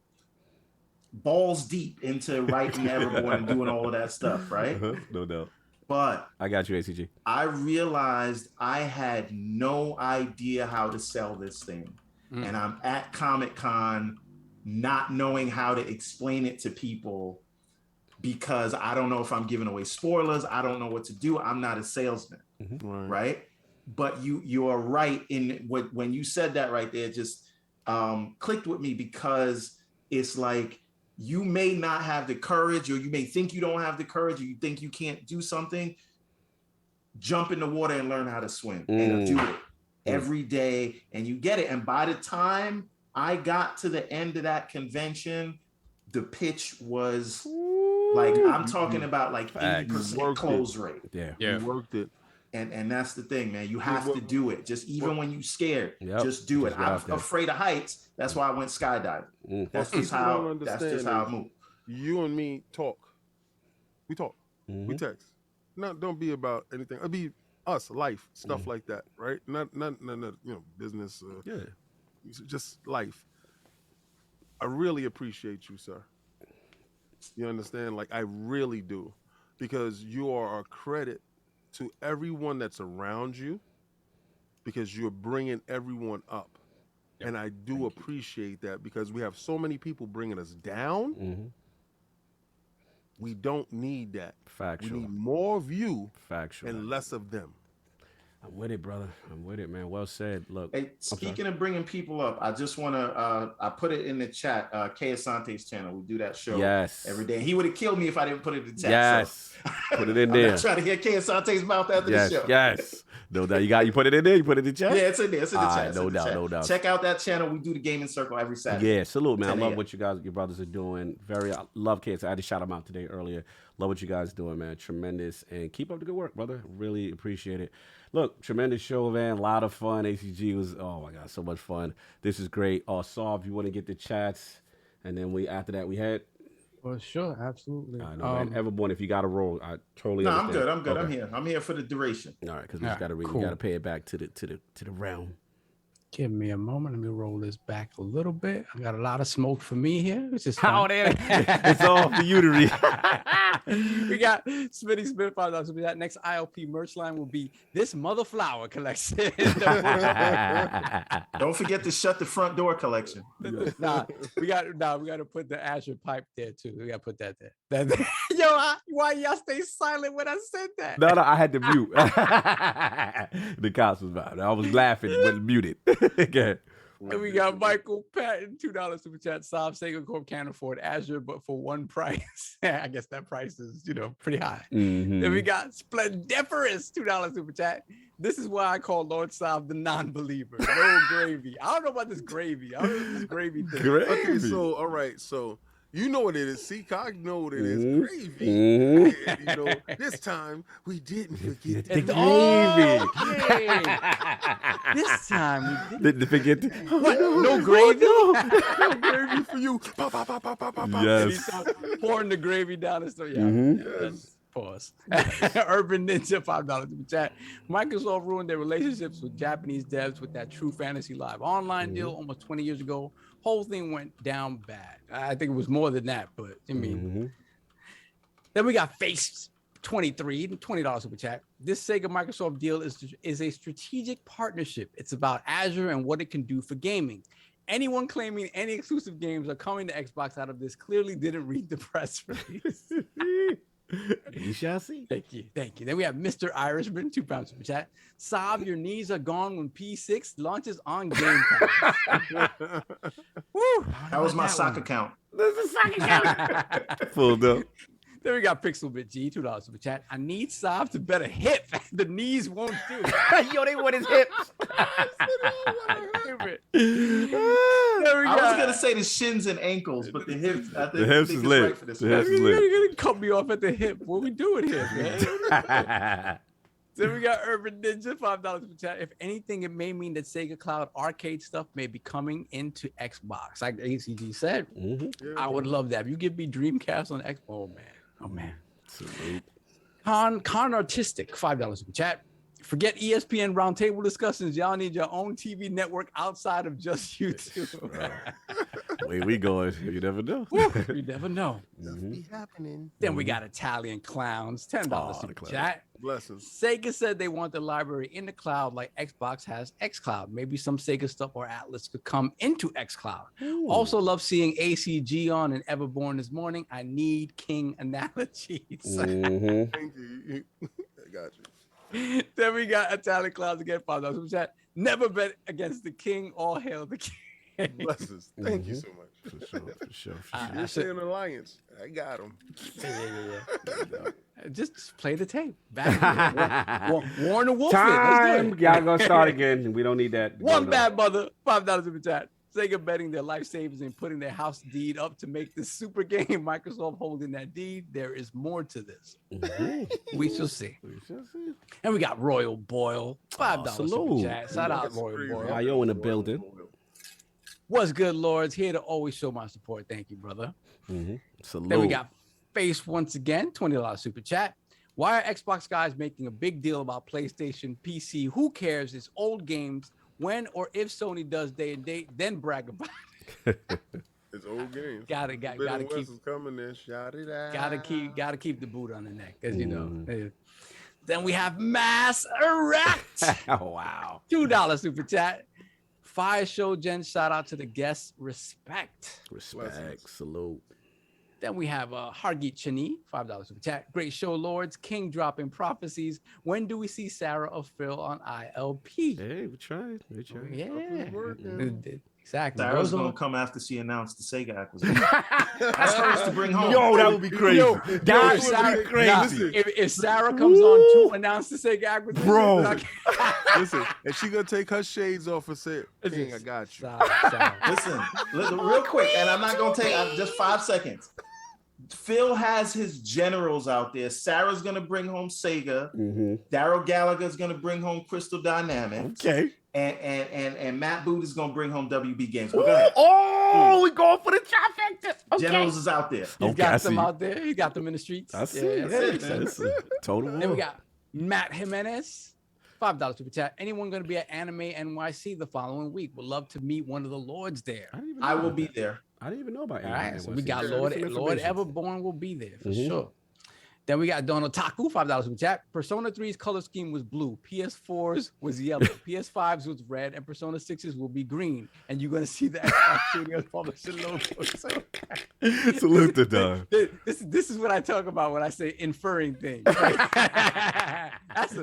balls deep into writing Everborn and doing all of that stuff, right? No doubt. But I got you, ACG. I realized I had no idea how to sell this thing. And I'm at Comic-Con not knowing how to explain it to people because I don't know if I'm giving away spoilers. I don't know what to do. I'm not a salesman, right? But you are right in when you said that right there, just clicked with me because it's like, you may not have the courage, or you may think you don't have the courage, or you think you can't do something. Jump in the water and learn how to swim and do it every day, and you get it. And by the time I got to the end of that convention, the pitch was like, I'm talking about like 80% close rate. Yeah, you worked it. And that's the thing, man. You have to do it. Just even when you're scared, just do it. I'm afraid of heights. That's why I went skydiving. That's just how I move. You and me talk. We talk. We text. Don't be about anything. It'll be us, life, stuff like that, right? Not you know, business. Just life. I really appreciate you, sir. You understand? Like, I really do, because you are a credit to everyone that's around you, because you're bringing everyone up. And I do appreciate that, because we have so many people bringing us down. We don't need that. Factual. We need more of you Factual. And less of them. I'm with it, brother. I'm with it, man. Well said. Look. Hey, speaking of bringing people up, I just want to, I put it in the chat, Kay Asante's channel. We do that show every day. He would have killed me if I didn't put it in the chat. Yes. So. Put it in there. I'm not trying to hear Kay Asante's mouth after the show. Yes. No doubt. You put it in there? You put it in the chat? Yeah, it's in there. It's in the chat. No doubt. No doubt. Check out that channel. We do the Gaming Circle every Saturday. Yeah, salute, man. I love what your brothers are doing. I love kids. I had to shout them out today earlier. Love what you guys doing, man. Tremendous. And keep up the good work, brother. Really appreciate it. Look, tremendous show, man. A lot of fun. ACG was, oh my God, so much fun. This is great. Saw, if you want to get the chats. And then after that, we had. Well, sure, absolutely. I know, man. Everborn, if you got to roll, I totally understand. I'm good. Okay. I'm here for the duration. All right, because we just got to we got to pay it back to the realm. Give me a moment. Let me roll this back a little bit. I got a lot of smoke for me here, which is fun. It's all for you to read. We got Smitty Smith. That next ILP merch line will be this Mother Flower collection. Don't forget to shut the front door collection. We got to put the Azure pipe there too. We got to put that there. Yo, why y'all stay silent when I said that? No, I had to mute. The cops was about. I was laughing when muted. Okay. And we got Michael Patton, $2 super chat. Saab Sega Corp can't afford Azure, but for one price. I guess that price is, pretty high. Then we got Splendiferous, $2 super chat. This is why I call Lord Saab the non-believer. No gravy. I don't know about this gravy. I don't know what this gravy thing. Okay, so all right, so you know what it is. See, Cog know what it is. Gravy. And, this time we didn't forget the gravy. This time we didn't forget. What? No gravy? No gravy for you. Pop, pop, pop, pop, pop, pop. Yes. Pouring the gravy down and stuff. Yes. Pause. Urban Ninja, $5 in the chat. Microsoft ruined their relationships with Japanese devs with that True Fantasy Live online deal almost 20 years ago. Whole thing went down bad. I think it was more than that, but I mean, Then we got Face 23, $20 super chat. This Sega Microsoft deal is a strategic partnership. It's about Azure and what it can do for gaming. Anyone claiming any exclusive games are coming to Xbox out of this clearly didn't read the press release. You shall see. Thank you. Then we have Mr. Irishman, £2 super chat. Saab, your knees are gone when P6 launches on Game Pass. Woo! That was my soccer count. There's a soccer count. Full up. Then we got Pixelbit G, $2 super chat. I need Saab to better hip. The knees won't do. Yo, they want his hips. I was gonna say the shins and ankles, but the hips. I think The hips is lit. right for this The one. hips is You're lit. gonna cut me off at the hip. What we doing here, man? Then we got Urban Ninja, $5 super chat. If anything, it may mean that Sega Cloud arcade stuff may be coming into Xbox. Like ACG said, I would love that. If you give me Dreamcast on Xbox, oh man. Salute. Con Artistic, $5 super chat. Forget ESPN roundtable discussions. Y'all need your own TV network outside of just YouTube. Where we going? You never know. You never know. Be happening. Then we got Italian Clowns, $10 super clowns. chat. Blessings. Sega said they want the library in the cloud like Xbox has xCloud. Maybe some Sega stuff or Atlas could come into xCloud. Also love seeing ACG on and Everborn this morning. I need King analogies. Thank you. I got you. Then we got Italian Clouds again, $5 super chat. Never bet against the king. All hail the king. Blessings. Thank you so much. For sure. You're saying alliance. I got him. Just play the tape. Back warn the wolf. Time. Y'all gonna start again. We don't need that. One bad mother, $5 super chat. Sega betting their life savings and putting their house deed up to make this super game. Microsoft holding that deed. There is more to this. We shall see. And we got Royal Boyle, $5 salute. super chat. Shout out That's Royal crazy. Boyle. Yo in the building. What's good, Lords? Here to always show my support. Thank you, brother. Salute. Then we got Face once again, $20 super chat. Why are Xbox guys making a big deal about PlayStation, PC? Who cares? It's old games. When or if Sony does day and date, then brag about it. It's old games. Gotta West keep is coming in. Shout it out. gotta keep the boot on the neck, as you know. Then we have Mass Erect. Wow. $2 super chat. Fire Show Jen, shout out to the guests. Respect. Salute. Then we have Hargeet Chani, $5 super chat. Great show, Lords. King dropping prophecies. When do we see Sarah or Phil on ILP? Hey, we tried. Yeah. Exactly. Sarah's gonna come after she announced the Sega acquisition. That's hers to bring home. Yo, that would be crazy. That would be crazy. If Sarah comes on to announce the Sega acquisition, Bro. Listen, and she gonna take her shades off and say, King, I got you. Listen, real quick, and I'm not gonna take just 5 seconds. Phil has his generals out there. Sarah's gonna bring home Sega. Daryl Gallagher's gonna bring home Crystal Dynamics. Okay. And Matt Boot is gonna bring home WB Games. But go ahead. Oh, we going for the trifecta. Okay. Generals is out there. He's got them out there. He got them in the streets. I see. That's it. Total. Then we got Matt Jimenez, $5 super chat. Anyone going to be at Anime NYC the following week? Would love to meet one of the lords there. I will be there. I didn't even know about All right, so we NYC. got Yeah, Lord some Lord information. Everborn will be there for sure. Then we got Donald Taku, $5 super chat. Persona 3's color scheme was blue. PS4's was yellow. PS5's was red, and Persona 6's will be green. And you're gonna see the Xbox Studios publishing logo. Salute to Don. This is what I talk about when I say inferring things. That's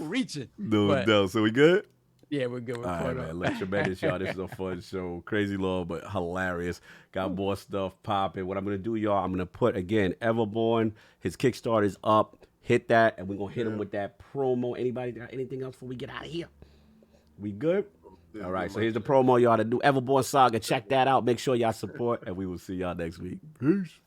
reaching. No doubt. So we good? Yeah, we're good. We're All caught right, up. man. Let's tremendous, y'all. This is a fun show. Crazy long, but hilarious. Got more stuff popping. What I'm going to do, y'all, I'm going to put, again, Everborn. His Kickstarter is up. Hit that, and we're going to hit him with that promo. Anybody got anything else before we get out of here? We good? All right, so here's the promo, y'all, to do Everborn Saga. Check that out. Make sure y'all support, and we will see y'all next week. Peace.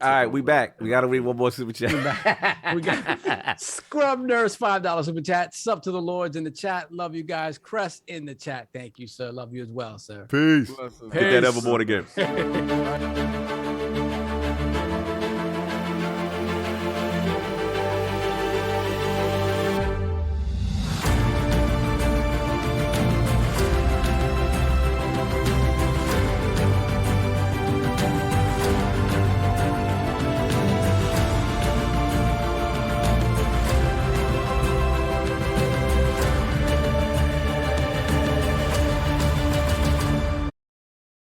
All right, we back. We got to read one more super chat. We got Scrub Nurse $5 super chat. Sup to the Lords in the chat. Love you guys. Crest in the chat. Thank you, sir. Love you as well, sir. Peace. Blessings. Get that Everborn again.